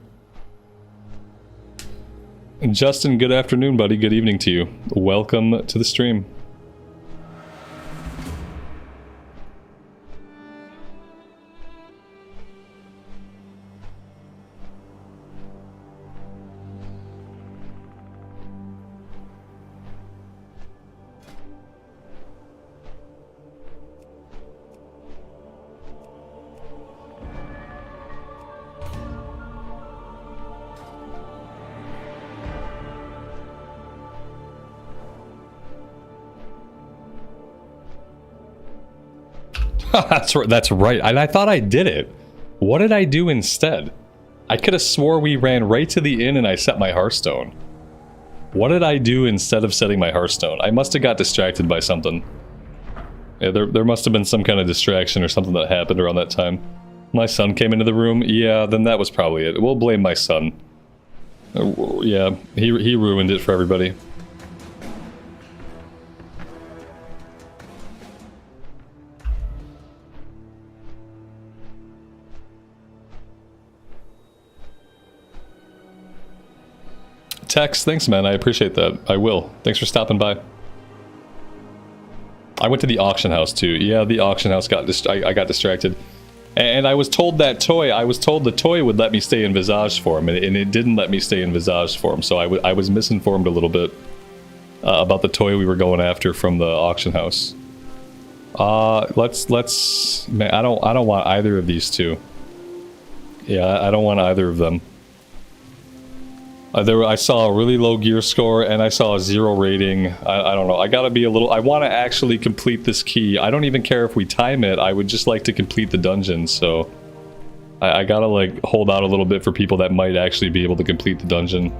A: Justin, good afternoon, buddy. Good evening to you. Welcome to the stream. That's right. And I thought I did it. What did I do instead? I could have swore we ran right to the inn and I set my Hearthstone. What did I do instead of setting my Hearthstone? I must have got distracted by something. Yeah, there must have been some kind of distraction or something that happened around that time. My son came into the room. Yeah, then that was probably it. We'll blame my son. Yeah, he ruined it for everybody. Tex, thanks man, I appreciate that. I will. Thanks for stopping by. I went to the auction house too. Yeah, the auction house I got distracted. And I was told the toy would let me stay in Visage form, and it didn't let me stay in Visage form, so I was misinformed a little bit about the toy we were going after from the auction house. Let's man, I don't want either of these two. Yeah, I don't want either of them. I saw a really low gear score and I saw a 0 rating. I don't know. I gotta be a little... I want to actually complete this key. I don't even care if we time it. I would just like to complete the dungeon, so... I gotta, like, hold out a little bit for people that might actually be able to complete the dungeon.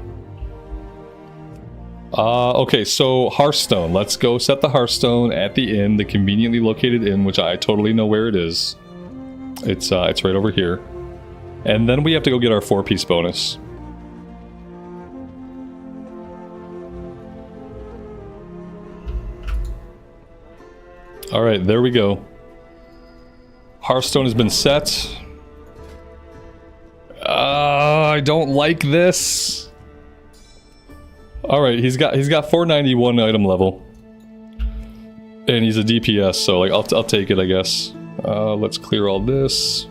A: Okay, so Hearthstone. Let's go set the Hearthstone at the inn, the conveniently located inn, which I totally know where it is. It's right over here. And then we have to go get our 4-piece bonus. Alright, there we go. Hearthstone has been set. I don't like this. Alright, he's got 491 item level. And he's a DPS, so like I'll take it, I guess. Let's clear all this.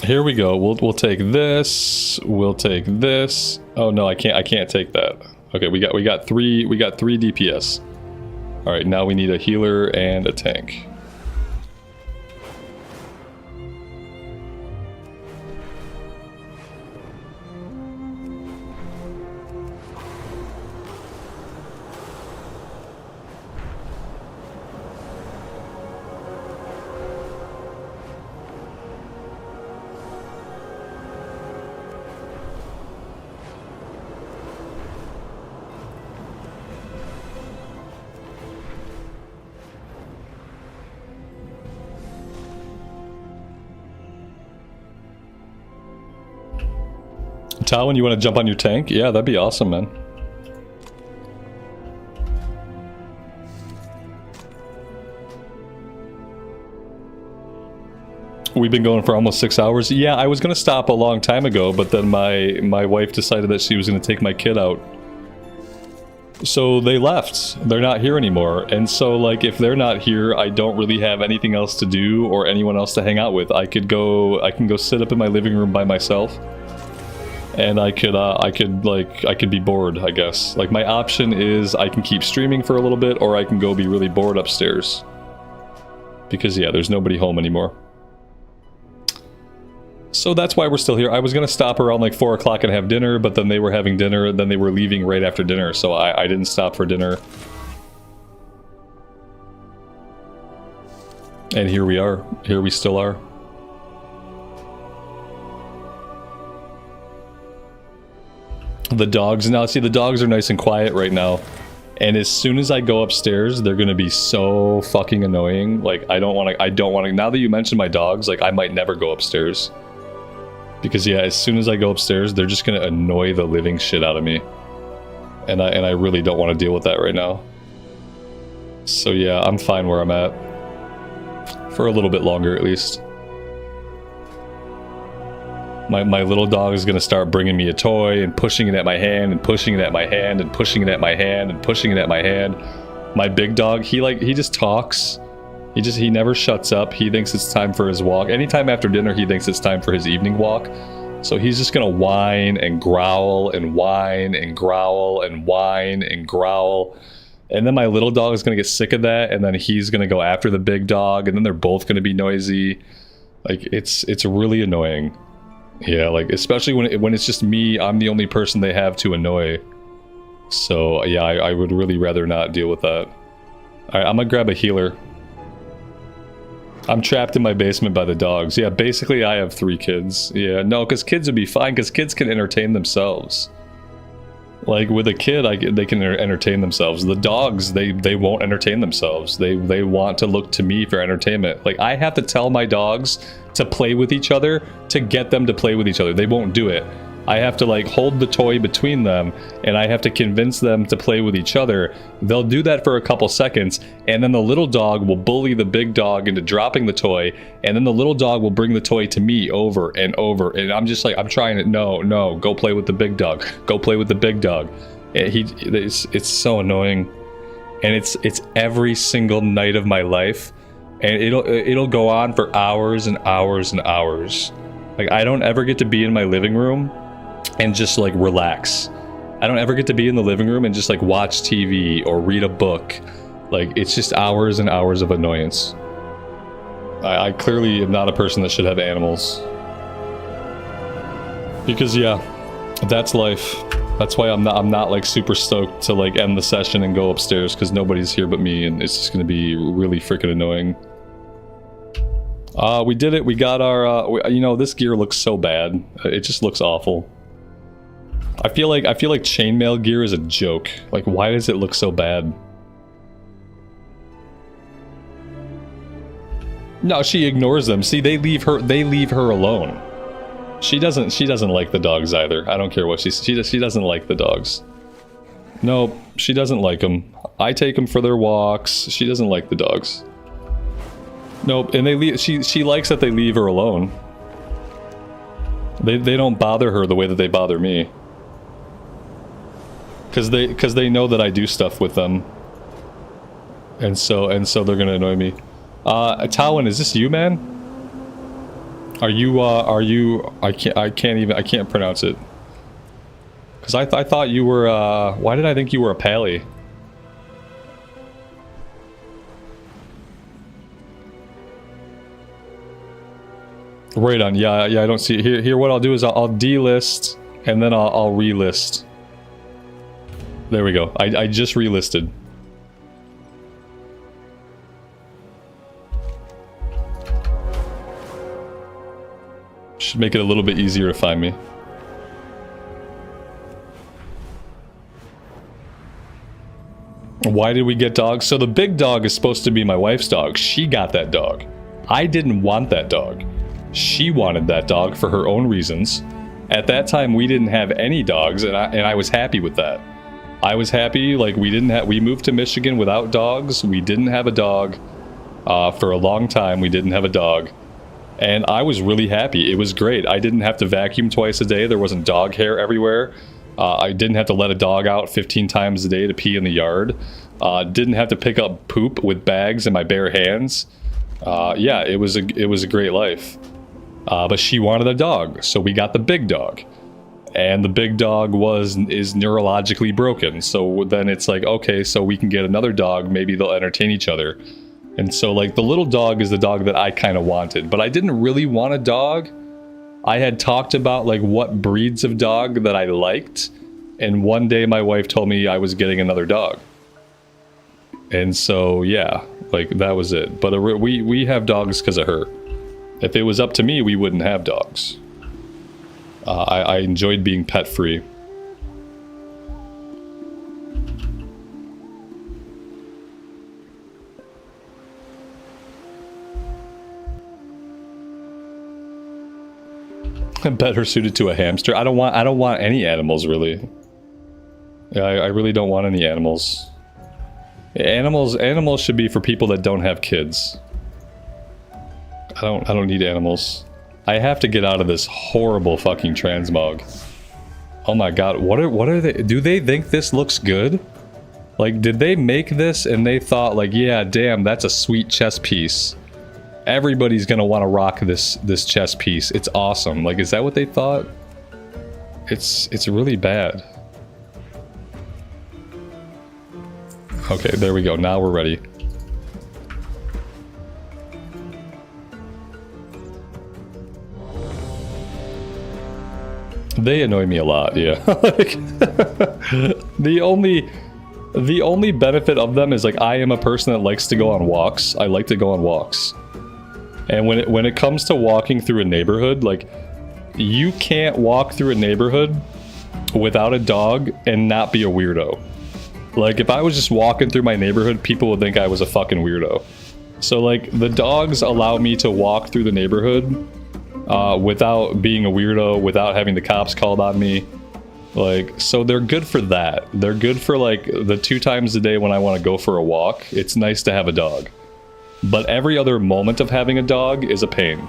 A: Here we go. We'll take this. We'll take this. Oh no, I can't take that. Okay, we got three DPS. All right, now we need a healer and a tank. Talwin, you want to jump on your tank? Yeah, that'd be awesome, man. We've been going for almost 6 hours. Yeah, I was going to stop a long time ago, but then my wife decided that she was going to take my kid out. So they left. They're not here anymore. And so, like, if they're not here, I don't really have anything else to do or anyone else to hang out with. I can go sit up in my living room by myself. And I could be bored, I guess. Like, my option is I can keep streaming for a little bit, or I can go be really bored upstairs. Because, yeah, there's nobody home anymore. So that's why we're still here. I was going to stop around like 4 o'clock and have dinner, but then they were having dinner, then they were leaving right after dinner, so I didn't stop for dinner. And here we are. Here we still are. The dogs now, see, the dogs are nice and quiet right now, and as soon as I go upstairs, they're gonna be so fucking annoying. Like, I don't want to, now that you mention my dogs, like, I might never go upstairs. Because, yeah, as soon as I go upstairs, they're just gonna annoy the living shit out of me. And I really don't want to deal with that right now. So, yeah, I'm fine where I'm at. For a little bit longer, at least. My little dog is going to start bringing me a toy and pushing it at my hand and pushing it at my hand and pushing it at my hand and pushing it at my hand. My big dog, he just talks. He never shuts up. He thinks it's time for his walk. Anytime after dinner, he thinks it's time for his evening walk. So he's just going to whine and growl and whine and growl and whine and growl. And then my little dog is going to get sick of that, and then he's going to go after the big dog, and then they're both going to be noisy. Like, it's really annoying. Yeah, like especially when it's just me, I'm the only person they have to annoy. So yeah, I would really rather not deal with that. Alright, I'm gonna grab a healer. I'm trapped in my basement by the dogs. Yeah, basically I have 3 kids. Yeah, no, because kids would be fine, because kids can entertain themselves. Like, with a kid, they can entertain themselves. The dogs, they won't entertain themselves. They want to look to me for entertainment. Like, I have to tell my dogs to play with each other to get them to play with each other. They won't do it. I have to, like, hold the toy between them, and I have to convince them to play with each other. They'll do that for a couple seconds, and then the little dog will bully the big dog into dropping the toy, and then the little dog will bring the toy to me over and over, and I'm just like, I'm trying to, no, go play with the big dog. Go play with the big dog. It's so annoying. And it's every single night of my life, and it'll go on for hours and hours and hours. Like, I don't ever get to be in my living room and just like relax. I don't ever get to be in the living room and just like watch TV or read a book. Like, it's just hours and hours of annoyance. I clearly am not a person that should have animals. Because yeah, that's life. That's why I'm not like super stoked to like end the session and go upstairs, because nobody's here but me, and it's just gonna be really freaking annoying. We did it. We got our you know, this gear looks so bad. It just looks awful. I feel like chainmail gear is a joke. Like, why does it look so bad? No, she ignores them. See, they leave her alone. She doesn't like the dogs either. I don't care what she doesn't like the dogs. Nope, she doesn't like them. I take them for their walks. She doesn't like the dogs. Nope, and they leave. She likes that they leave her alone. They don't bother her the way that they bother me. Cause they know that I do stuff with them. And so they're gonna annoy me. Tawin, is this you, man? Are you I can't pronounce it. Cause I thought you were why did I think you were a pally? Right on, yeah, I don't see it. Here what I'll do is I'll delist and then I'll relist. There we go. I just relisted. Should make it a little bit easier to find me. Why did we get dogs? So the big dog is supposed to be my wife's dog. She got that dog. I didn't want that dog. She wanted that dog for her own reasons. At that time, we didn't have any dogs, and I was happy with that. I was happy. Like, we moved to Michigan without dogs. We didn't have a dog. For a long time, we didn't have a dog. And I was really happy. It was great. I didn't have to vacuum twice a day. There wasn't dog hair everywhere. I didn't have to let a dog out 15 times a day to pee in the yard. Didn't have to pick up poop with bags in my bare hands. Yeah, it was a great life. But she wanted a dog, so we got the big dog. And the big dog is neurologically broken. So then it's like, okay, so we can get another dog. Maybe they'll entertain each other. And so, like, the little dog is the dog that I kind of wanted. But I didn't really want a dog. I had talked about, like, what breeds of dog that I liked. And one day my wife told me I was getting another dog. And so, yeah, like, that was it. But we have dogs because of her. If it was up to me, we wouldn't have dogs. I enjoyed being pet-free. Better suited to a hamster. I don't want any animals, really. Yeah, I really don't want any animals. Animals should be for people that don't have kids. I don't need animals. I have to get out of this horrible fucking transmog. Oh my god, what are they? Do they think this looks good? Like, did they make this and they thought, like, yeah, damn, that's a sweet chess piece. Everybody's gonna want to rock this chess piece. It's awesome. Like, is that what they thought? It's really bad. Okay, there we go. Now we're ready. They annoy me a lot, yeah. Like, the only benefit of them is like I am a person that likes to go on walks. I like to go on walks. And when it comes to walking through a neighborhood, like you can't walk through a neighborhood without a dog and not be a weirdo. Like if I was just walking through my neighborhood, people would think I was a fucking weirdo. So like the dogs allow me to walk through the neighborhood without being a weirdo, without having the cops called on me. Like, so they're good for that. They're good for like the 2 times a day when I want to go for a walk. It's nice to have a dog. But every other moment of having a dog is a pain.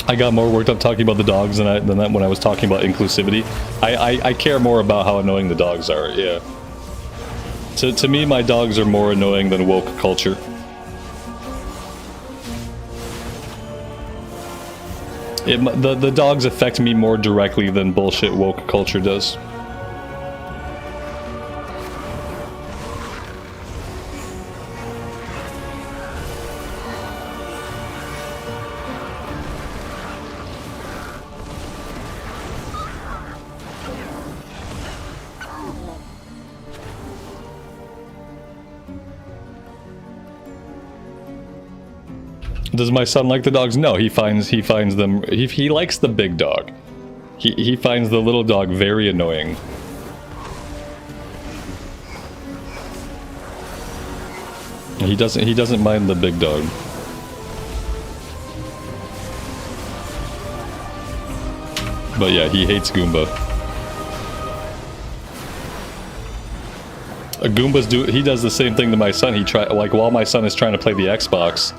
A: I got more worked up talking about the dogs than that when I was talking about inclusivity. I care more about how annoying the dogs are, yeah. To me, my dogs are more annoying than woke culture. The dogs affect me more directly than bullshit woke culture does. Does my son like the dogs? No, he finds them. He likes the big dog. He finds the little dog very annoying. He doesn't mind the big dog. But yeah, he hates Goomba. He does the same thing to my son. Like while my son is trying to play the Xbox,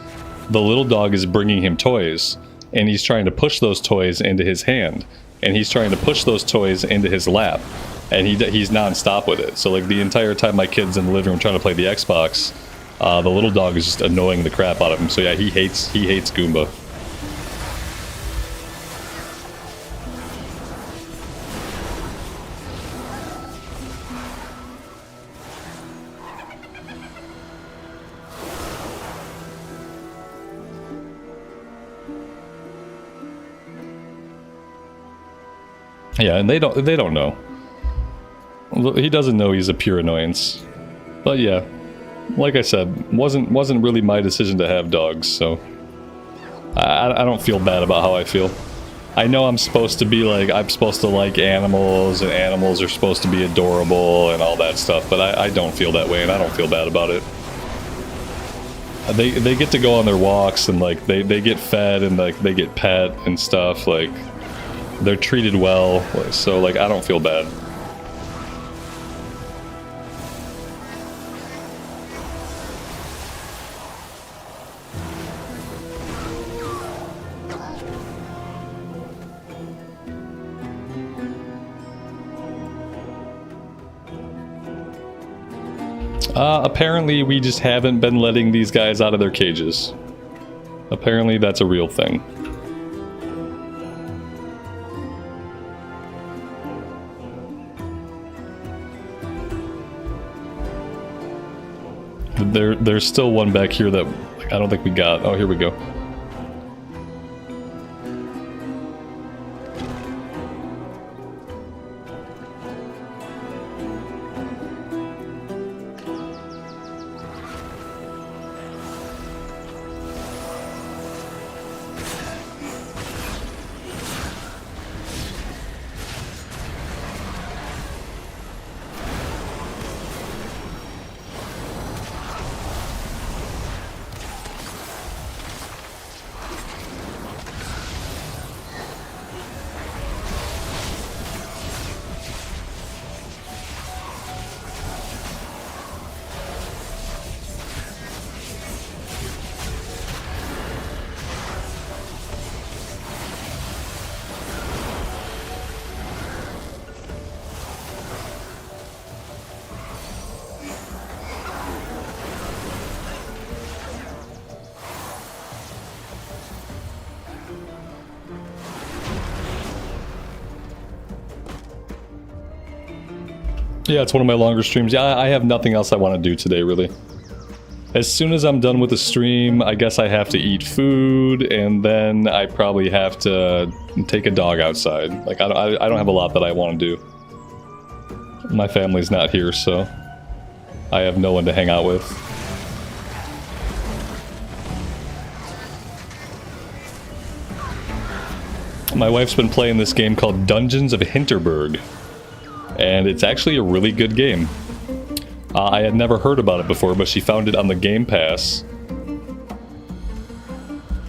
A: the little dog is bringing him toys, and he's trying to push those toys into his hand, and he's trying to push those toys into his lap, and he's non-stop with it. So like the entire time my kid's in the living room trying to play the Xbox, the little dog is just annoying the crap out of him. So yeah, he hates Goomba. Yeah, and they don't know. He doesn't know he's a pure annoyance. But yeah, like I said, wasn't really my decision to have dogs, so I don't feel bad about how I feel. I know I'm supposed to be like, I'm supposed to like animals, and animals are supposed to be adorable and all that stuff, but I don't feel that way, and I don't feel bad about it. They get to go on their walks, and like they get fed, and like they get pet and stuff, like they're treated well, so like I don't feel bad. Apparently we just haven't been letting these guys out of their cages. Apparently that's a real thing. There's still one back here that I don't think we got. Oh, here we go. Yeah, it's one of my longer streams. Yeah, I have nothing else I want to do today, really. As soon as I'm done with the stream, I guess I have to eat food, and then I probably have to take a dog outside. Like, I don't have a lot that I want to do. My family's not here, so I have no one to hang out with. My wife's been playing this game called Dungeons of Hinterberg, and it's actually a really good game. I had never heard about it before, but she found it on the Game Pass.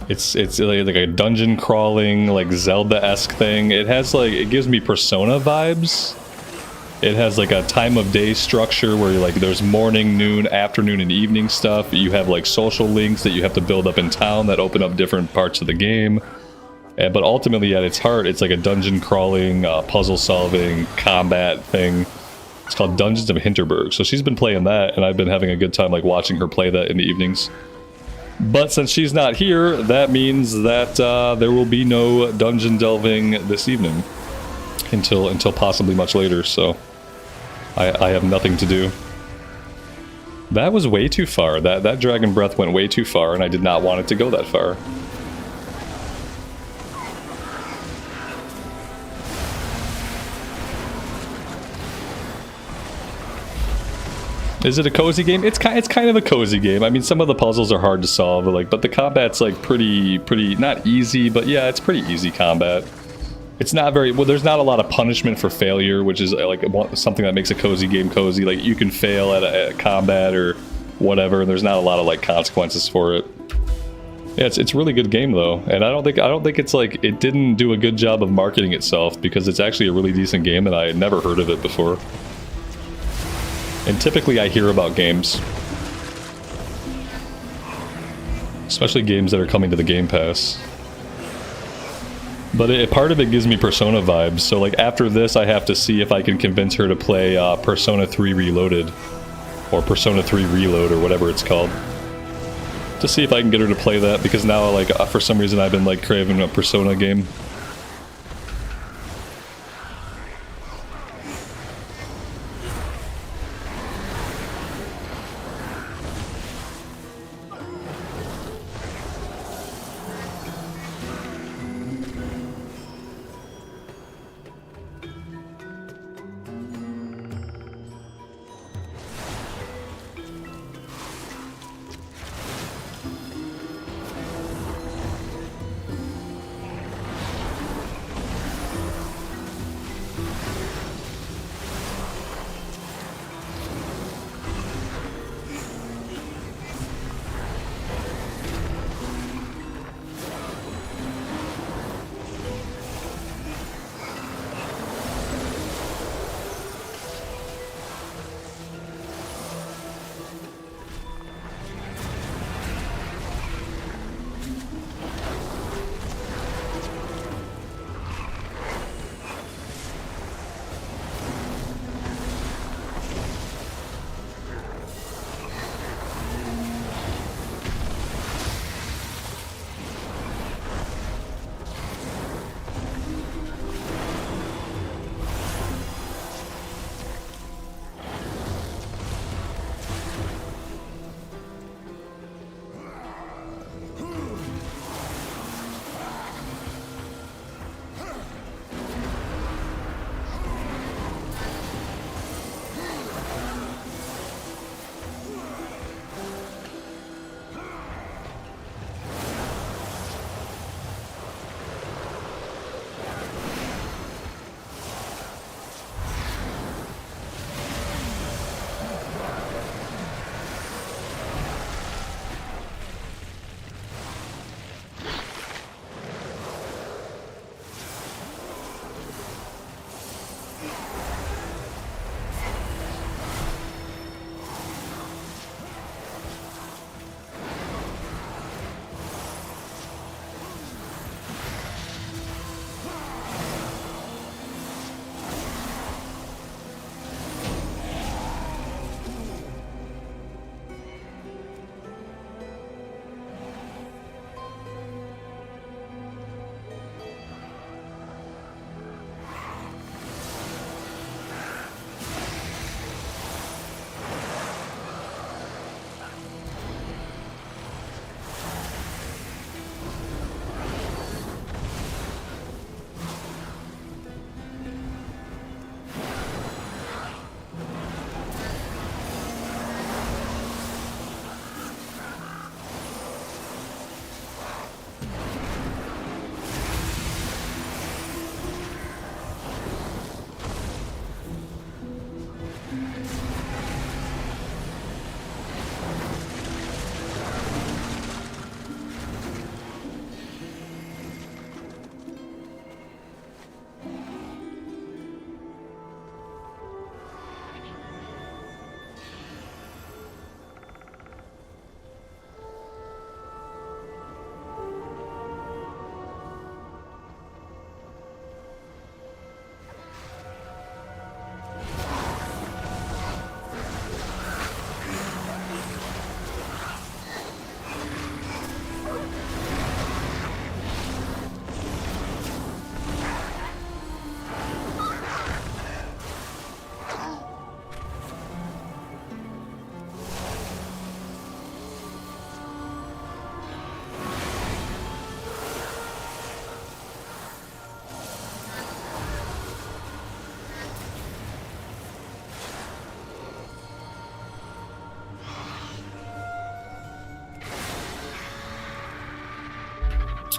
A: It's like a dungeon crawling, like Zelda-esque thing. It has like, it gives me Persona vibes. It has like a time of day structure where like there's morning, noon, afternoon, and evening stuff. You have like social links that you have to build up in town that open up different parts of the game. But ultimately, at its heart, it's like a dungeon crawling, puzzle solving, combat thing. It's called Dungeons of Hinterberg. So she's been playing that, and I've been having a good time like watching her play that in the evenings. But since she's not here, that means that there will be no dungeon delving this evening until possibly much later. So I have nothing to do. That was way too far. That dragon breath went way too far, and I did not want it to go that far. Is it a cozy game? It's kind of a cozy game. I mean, some of the puzzles are hard to solve, but the combat's like pretty not easy, but yeah, it's pretty easy combat. It's not very well. There's not a lot of punishment for failure, which is like something that makes a cozy game cozy. Like you can fail at a combat or whatever, and there's not a lot of like consequences for it. Yeah, it's a really good game though, and I don't think it's like it didn't do a good job of marketing itself, because it's actually a really decent game, and I had never heard of it before. And typically I hear about games, especially games that are coming to the Game Pass. But part of it gives me Persona vibes, so like after this I have to see if I can convince her to play Persona 3 Reloaded, or Persona 3 Reload, or whatever it's called. To see if I can get her to play that, because now like for some reason I've been like craving a Persona game.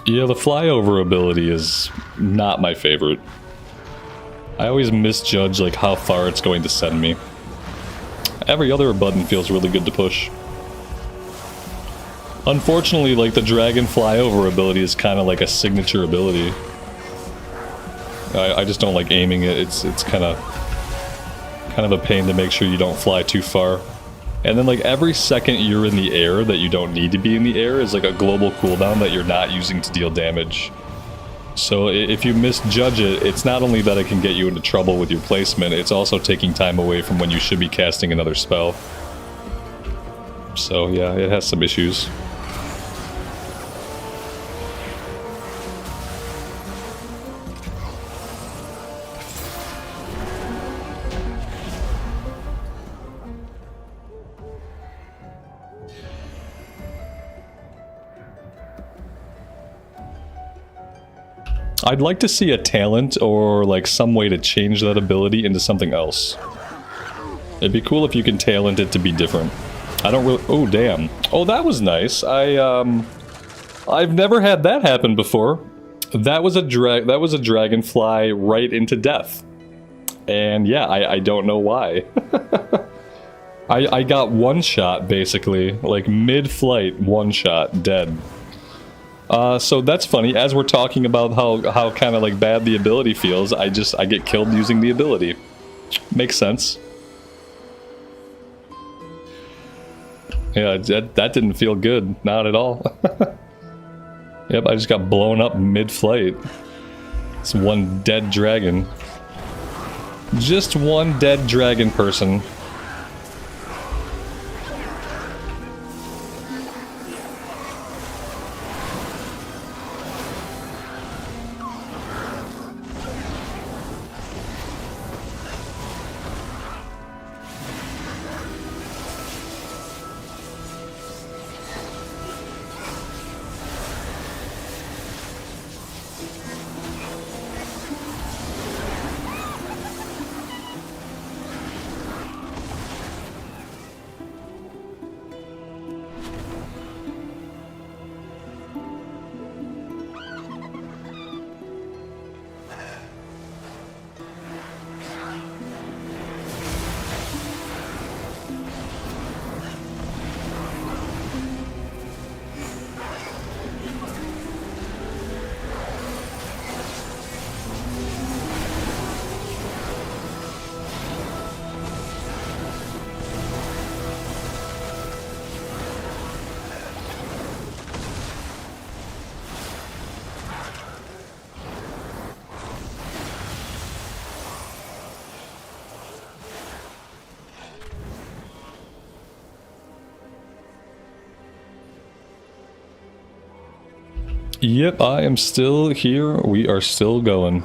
A: Yeah, the flyover ability is not my favorite. I always misjudge like how far it's going to send me. Every other button feels really good to push. Unfortunately, like the dragon flyover ability is kind of like a signature ability. I just don't like aiming it. It's kind of a pain to make sure you don't fly too far. And then like every second you're in the air that you don't need to be in the air is like a global cooldown that you're not using to deal damage. So if you misjudge it, it's not only that it can get you into trouble with your placement, it's also taking time away from when you should be casting another spell. So yeah, it has some issues. I'd like to see a talent or like some way to change that ability into something else. It'd be cool if you can talent it to be different. I don't really... Oh, damn. Oh, that was nice. I've never had that happen before. That was a dragonfly right into death. And yeah, I don't know why. I got one shot, basically. Like, mid-flight, one shot, dead. So that's funny. As we're talking about how kind of like bad the ability feels, I get killed using the ability. Makes sense. Yeah, that didn't feel good. Not at all. Yep, I just got blown up mid-flight. It's one dead dragon. Just one dead dragon person. Yep, I am still here. We are still going.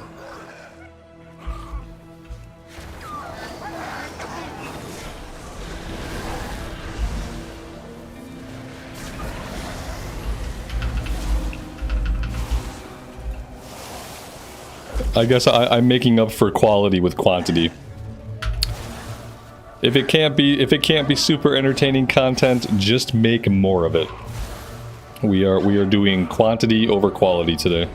A: I guess I'm making up for quality with quantity. If it can't be super entertaining content, just make more of it. We are doing quantity over quality today.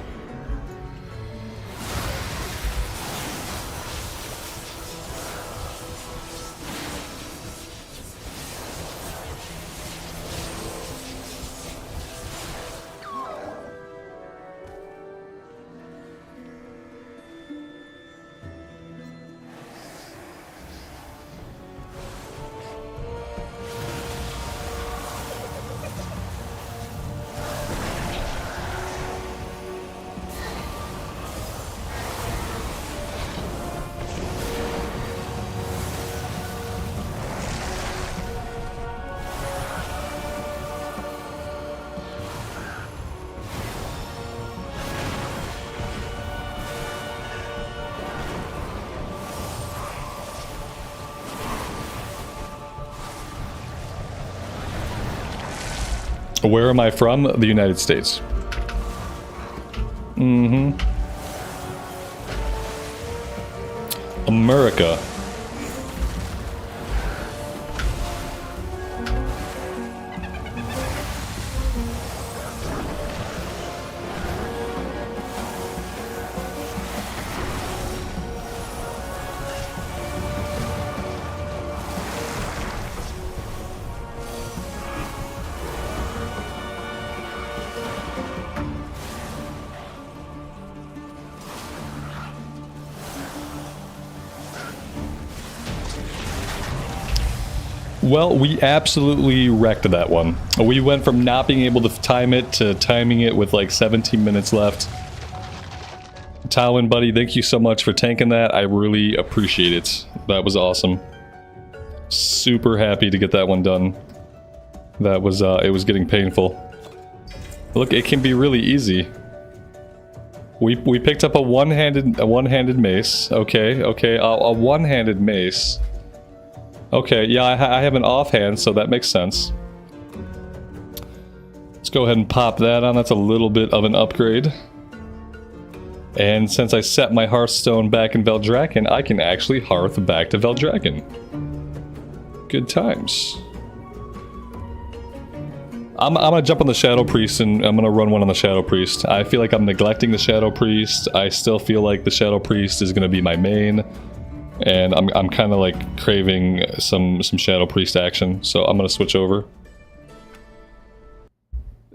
A: Where am I from? The United States. Mm-hmm. America. Well, we absolutely wrecked that one. We went from not being able to time it to timing it with like 17 minutes left. Tywin, buddy, thank you so much for tanking that. I really appreciate it. That was awesome. Super happy to get that one done. That was, it was getting painful. Look, it can be really easy. We picked up a one-handed mace. Okay, a one-handed mace. Okay, yeah, I have an offhand, so that makes sense. Let's go ahead and pop that on. That's a little bit of an upgrade. And since I set my Hearthstone back in Veldraken, I can actually hearth back to Veldraken. Good times. I'm gonna jump on the Shadow Priest and I'm gonna run one on the Shadow Priest. I feel like I'm neglecting the Shadow Priest. I still feel like the Shadow Priest is gonna be my main. And I'm kind of like craving some Shadow Priest action, so I'm gonna switch over.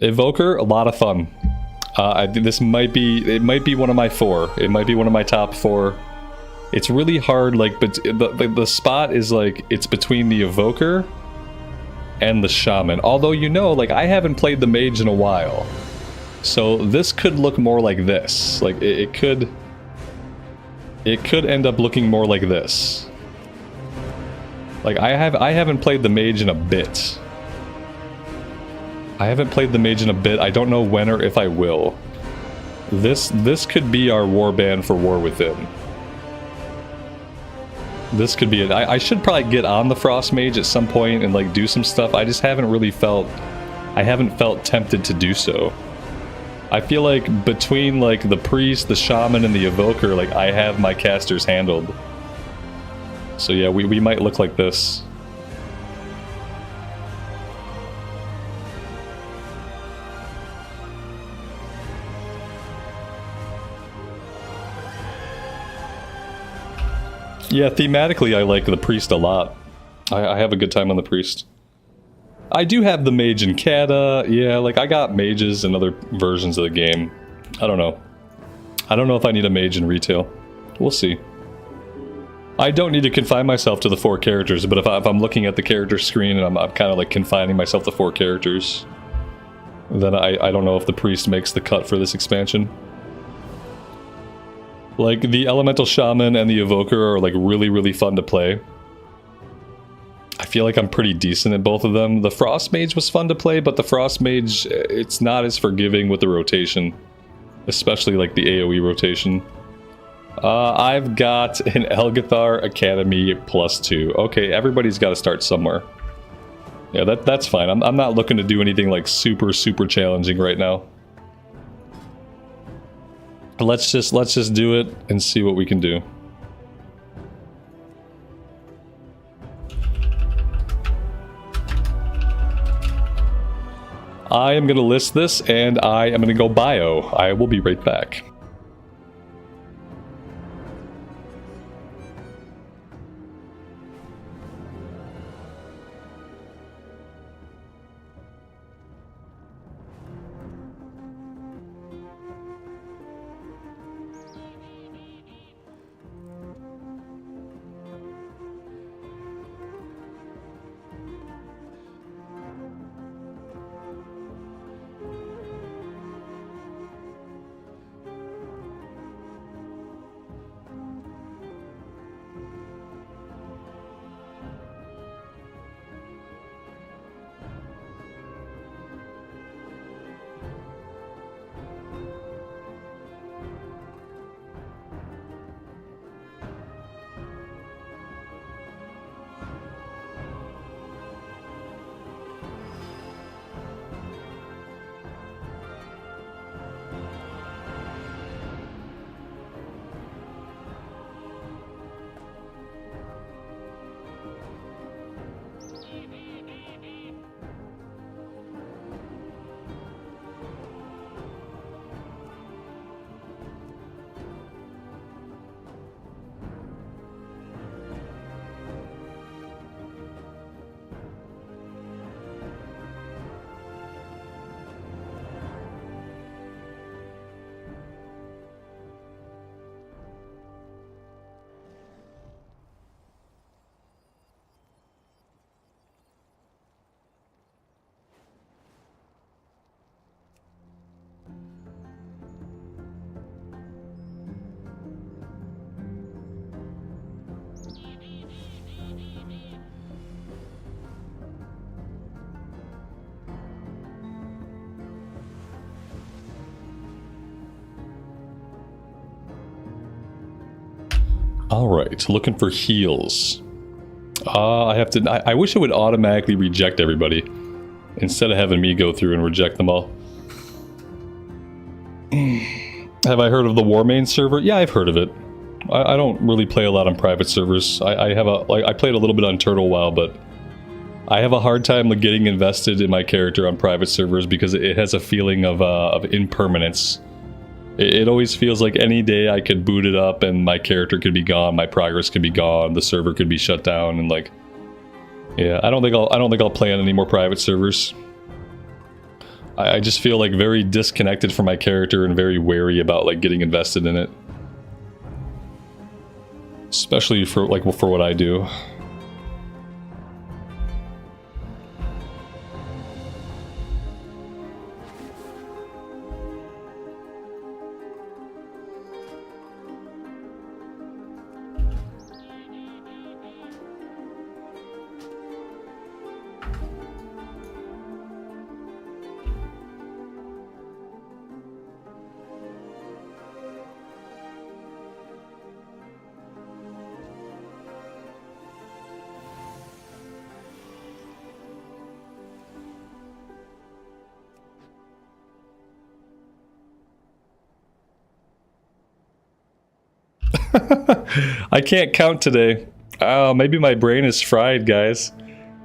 A: Evoker, a lot of fun. This might be one of my 4. It might be one of my top 4. It's really hard, like, but the spot is like it's between the Evoker and the Shaman. Although, you know, like, I haven't played the Mage in a while, so this could look more like this. Like it could end up looking more like this. Like I haven't played the Mage in a bit. I don't know when or if I will. This could be our warband for War Within. This could be it. I should probably get on the Frost Mage at some point and like do some stuff. I just haven't really felt... I haven't felt tempted to do so. I feel like between like the Priest, the Shaman, and the Evoker, like I have my casters handled. So yeah, we might look like this. Yeah, thematically I like the Priest a lot. I have a good time on the Priest. I do have the Mage and Kata. Yeah, like I got mages in other versions of the game. I don't know. I don't know if I need a mage in retail. We'll see. I don't need to confine myself to the 4 characters, but if I'm looking at the character screen and I'm kind of like confining myself to 4 characters, then I don't know if the Priest makes the cut for this expansion. Like, the Elemental Shaman and the Evoker are like really fun to play. I feel like I'm pretty decent at both of them. The Frost Mage was fun to play, but the Frost Mage, it's not as forgiving with the rotation. Especially like the AoE rotation. I've got an Elgathar Academy +2. Okay, everybody's got to start somewhere. Yeah, that's fine. I'm not looking to do anything like super challenging right now. Let's just do it and see what we can do. I am going to list this, and I am going to go bio. I will be right back. All right, looking for heals. I have to. I wish it would automatically reject everybody instead of having me go through and reject them all. Have I heard of the Warmain server? Yeah, I've heard of it. I don't really play a lot on private servers. I have a I played a little bit on Turtle WoW, but I have a hard time getting invested in my character on private servers because it has a feeling of impermanence. It always feels like any day I could boot it up and my character could be gone, my progress could be gone, the server could be shut down, and like, yeah, I don't think I'll play on any more private servers. I just feel like very disconnected from my character and very wary about like getting invested in it, especially for what I do. I can't count today. Oh, maybe my brain is fried, guys.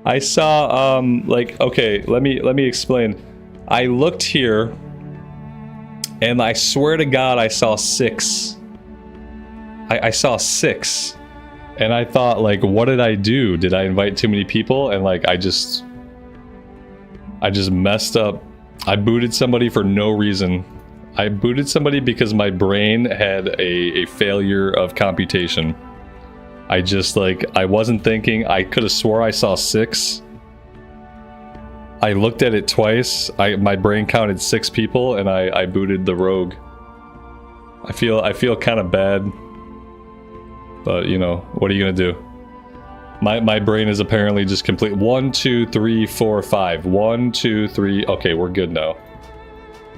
A: I saw, okay, let me explain. I looked here, and I swear to God, I saw 6. I saw 6. And I thought, like, what did I do? Did I invite too many people? And, like, I just messed up. I booted somebody for no reason. I booted somebody because my brain had a failure of computation. I wasn't thinking. I could have swore I saw 6. I looked at it twice. My brain counted 6 people, and I booted the rogue. I feel kind of bad, but you know, what are you gonna do? My brain is apparently just complete. 1, 2, 3, 4, 5. 1, 2, 3. Okay, we're good now.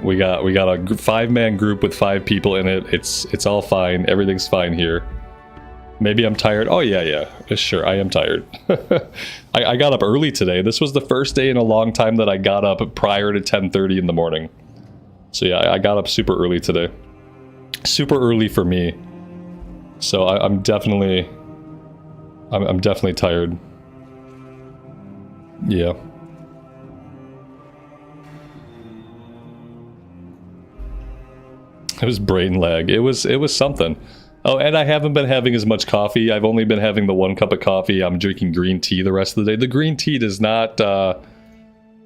A: We got a 5-man group with 5 people in it. It's all fine. Everything's fine here. Maybe I'm tired. Oh yeah, sure, I am tired. I got up early today. This was the first day in a long time that I got up prior to 10:30 in the morning. So yeah, I got up super early today. Super early for me. So I'm definitely tired. Yeah. It was brain lag. It was something. Oh, and I haven't been having as much coffee. I've only been having the 1 cup of coffee. I'm drinking green tea the rest of the day. The green tea does not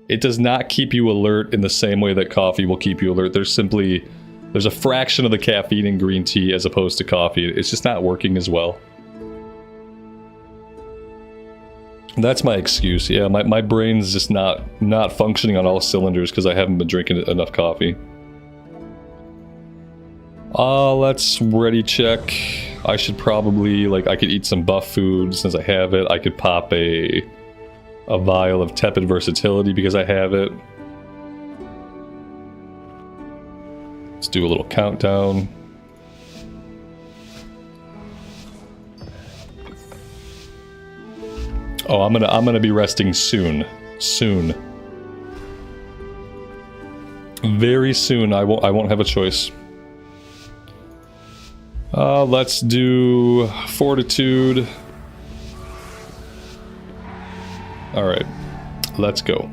A: it does not keep you alert in the same way that coffee will keep you alert. There's a fraction of the caffeine in green tea as opposed to coffee. It's just not working as well. That's my excuse. Yeah, my brain's just not functioning on all cylinders because I haven't been drinking enough coffee. Let's ready check. I should probably, I could eat some buff food since I have it. I could pop a vial of tepid versatility because I have it. Let's do a little countdown. Oh, I'm gonna be resting soon. Soon. Very soon. I won't have a choice. Let's do fortitude. Alright, let's go.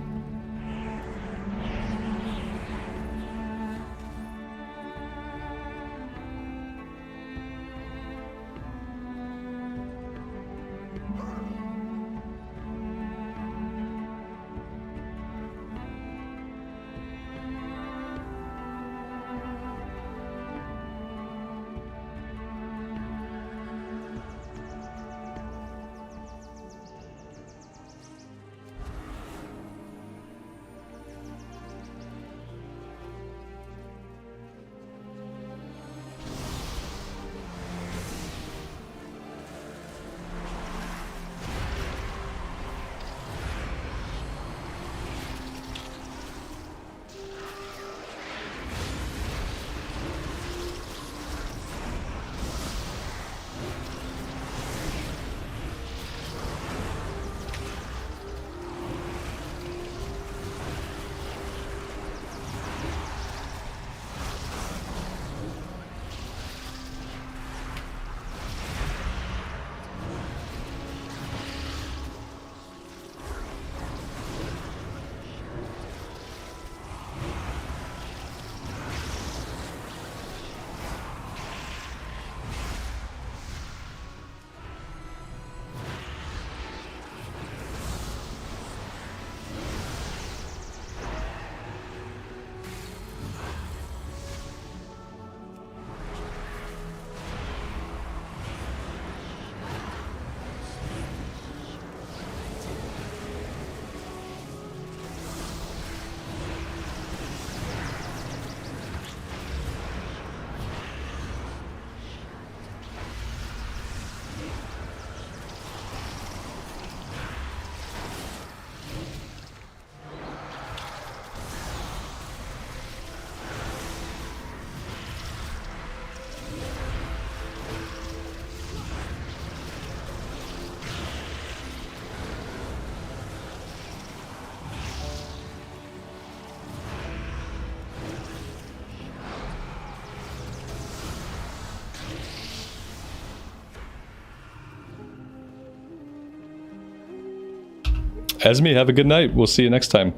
A: Esme, have a good night. We'll see you next time.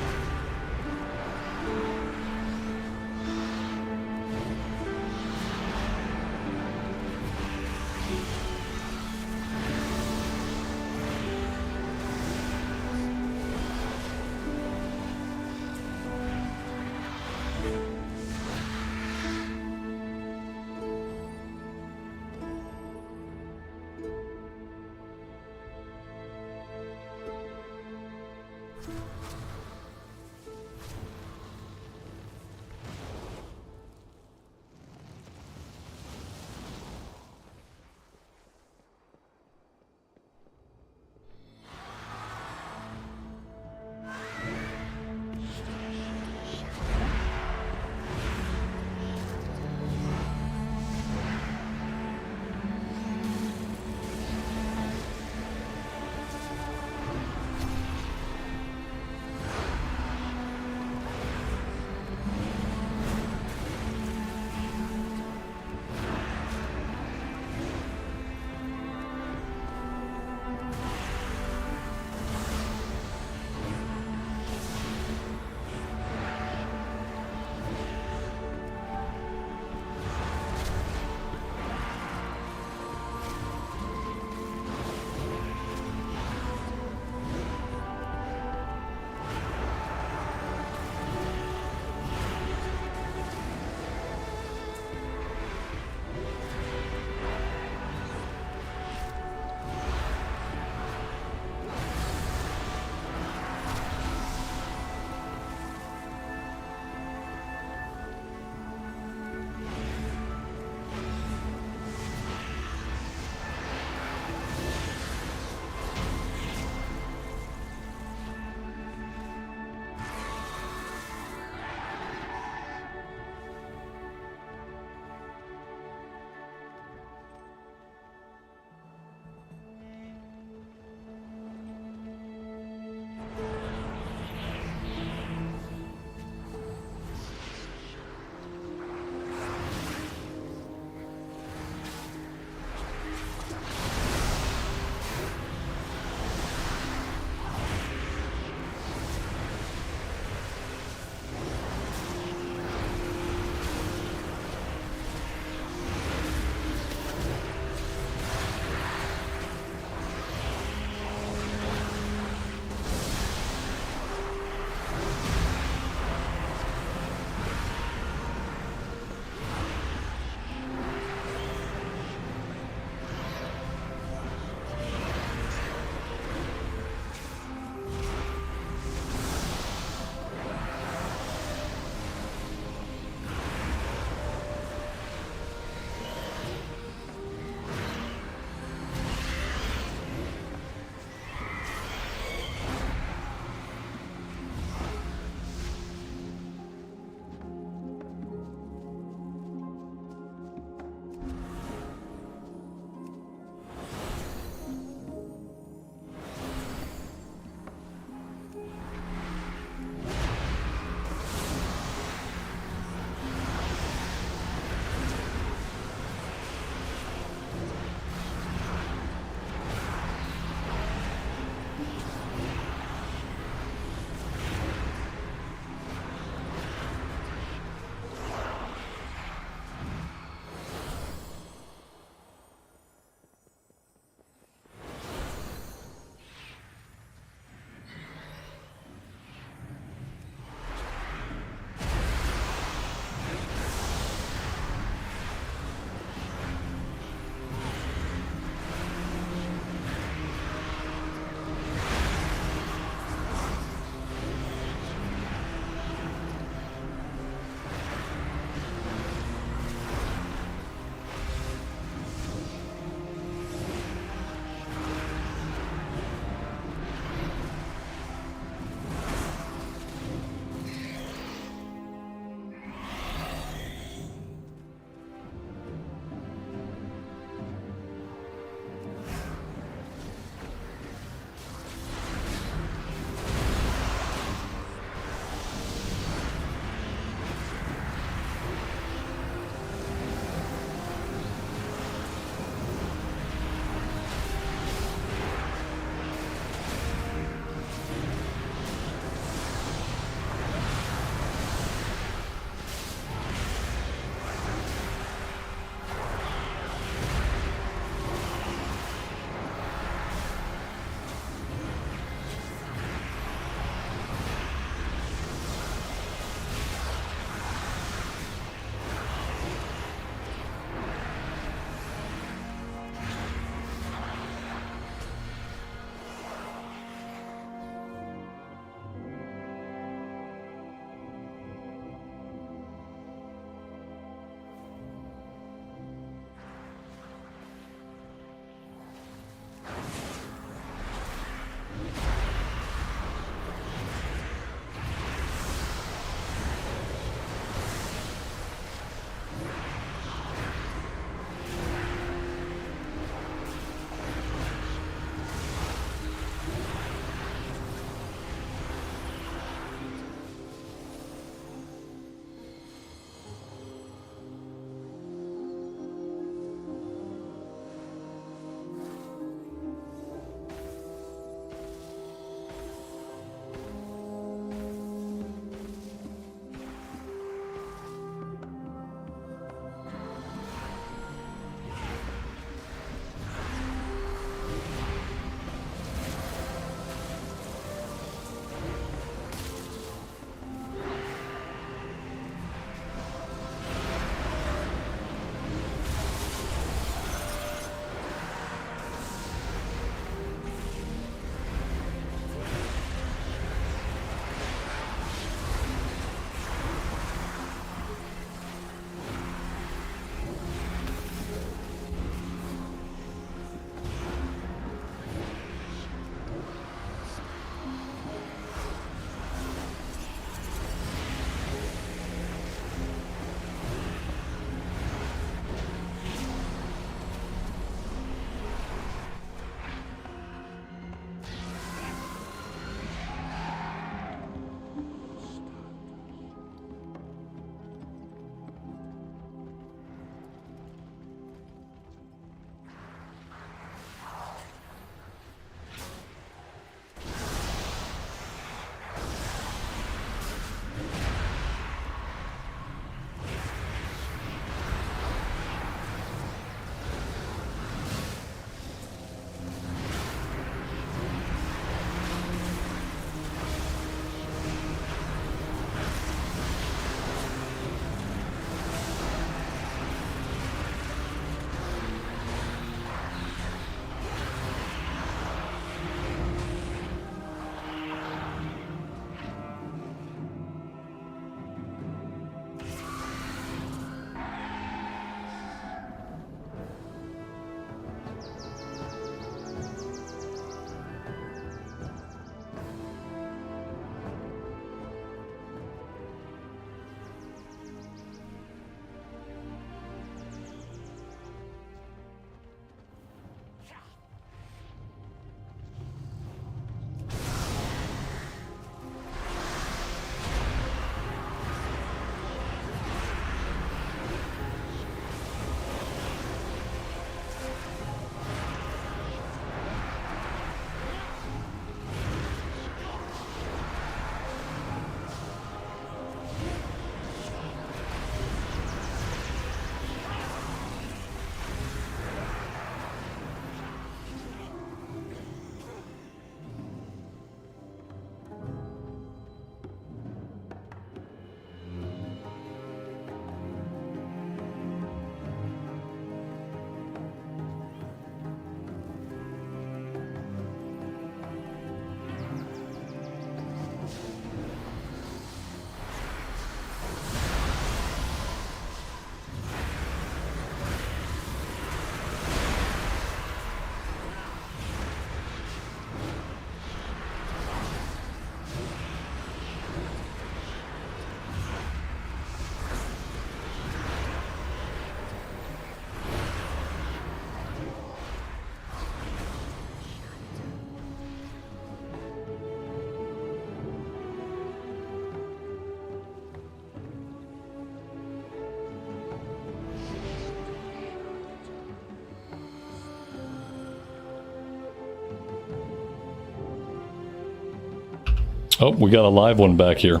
A: Oh, we got a live one back here.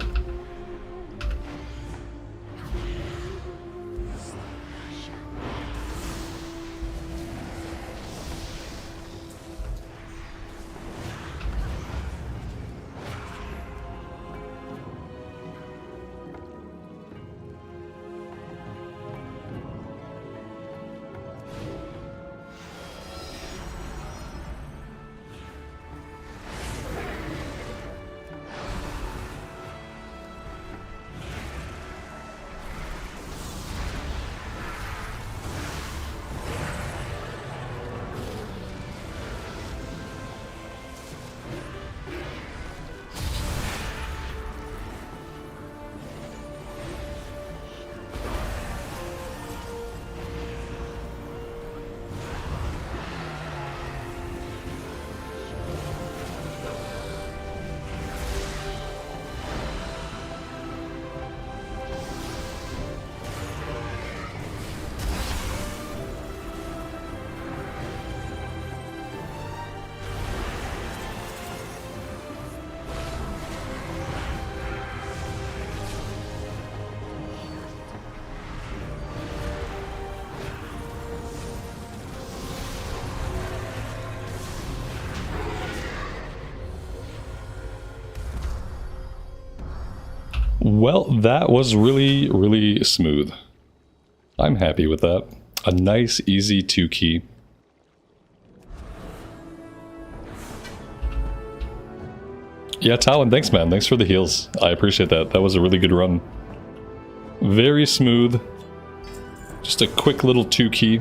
A: Well, that was really, really smooth. I'm happy with that. A nice, easy 2-key. Yeah, Talon, thanks, man. Thanks for the heals. I appreciate that. That was a really good run. Very smooth. Just a quick little 2-key.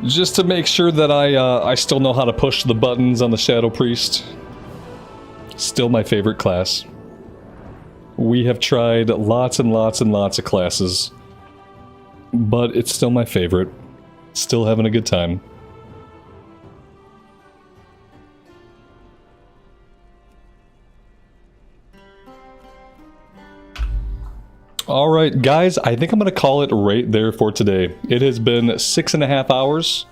A: Just to make sure that I still know how to push the buttons on the Shadow Priest. Still my favorite class. We have tried lots and lots and lots of classes, but it's still my favorite. Still having a good time. Alright guys, I think I'm going to call it right there for today. It has been 6.5 hours.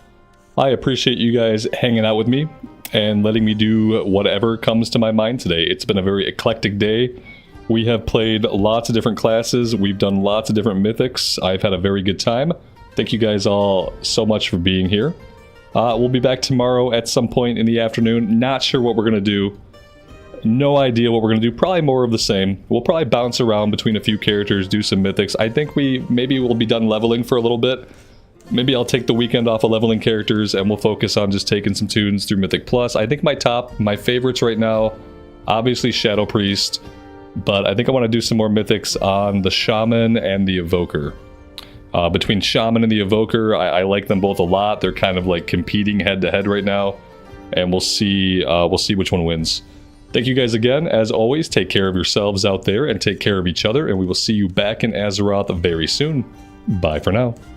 A: I appreciate you guys hanging out with me and letting me do whatever comes to my mind today. It's been a very eclectic day. We have played lots of different classes. We've done lots of different mythics. I've had a very good time. Thank you guys all so much for being here. We'll be back tomorrow at some point in the afternoon. Not sure what we're going to do. No idea what we're going to do. Probably more of the same. We'll probably bounce around between a few characters, do some mythics. I think maybe we'll be done leveling for a little bit. Maybe I'll take the weekend off of leveling characters and we'll focus on just taking some tunes through Mythic Plus. I think my favorites right now, obviously Shadow Priest, but I think I want to do some more mythics on the Shaman and the Evoker. Between Shaman and the Evoker, I like them both a lot. They're kind of like competing head to head right now, and we'll see which one wins. Thank you guys again. As always, take care of yourselves out there and take care of each other, and we will see you back in Azeroth very soon. Bye for now.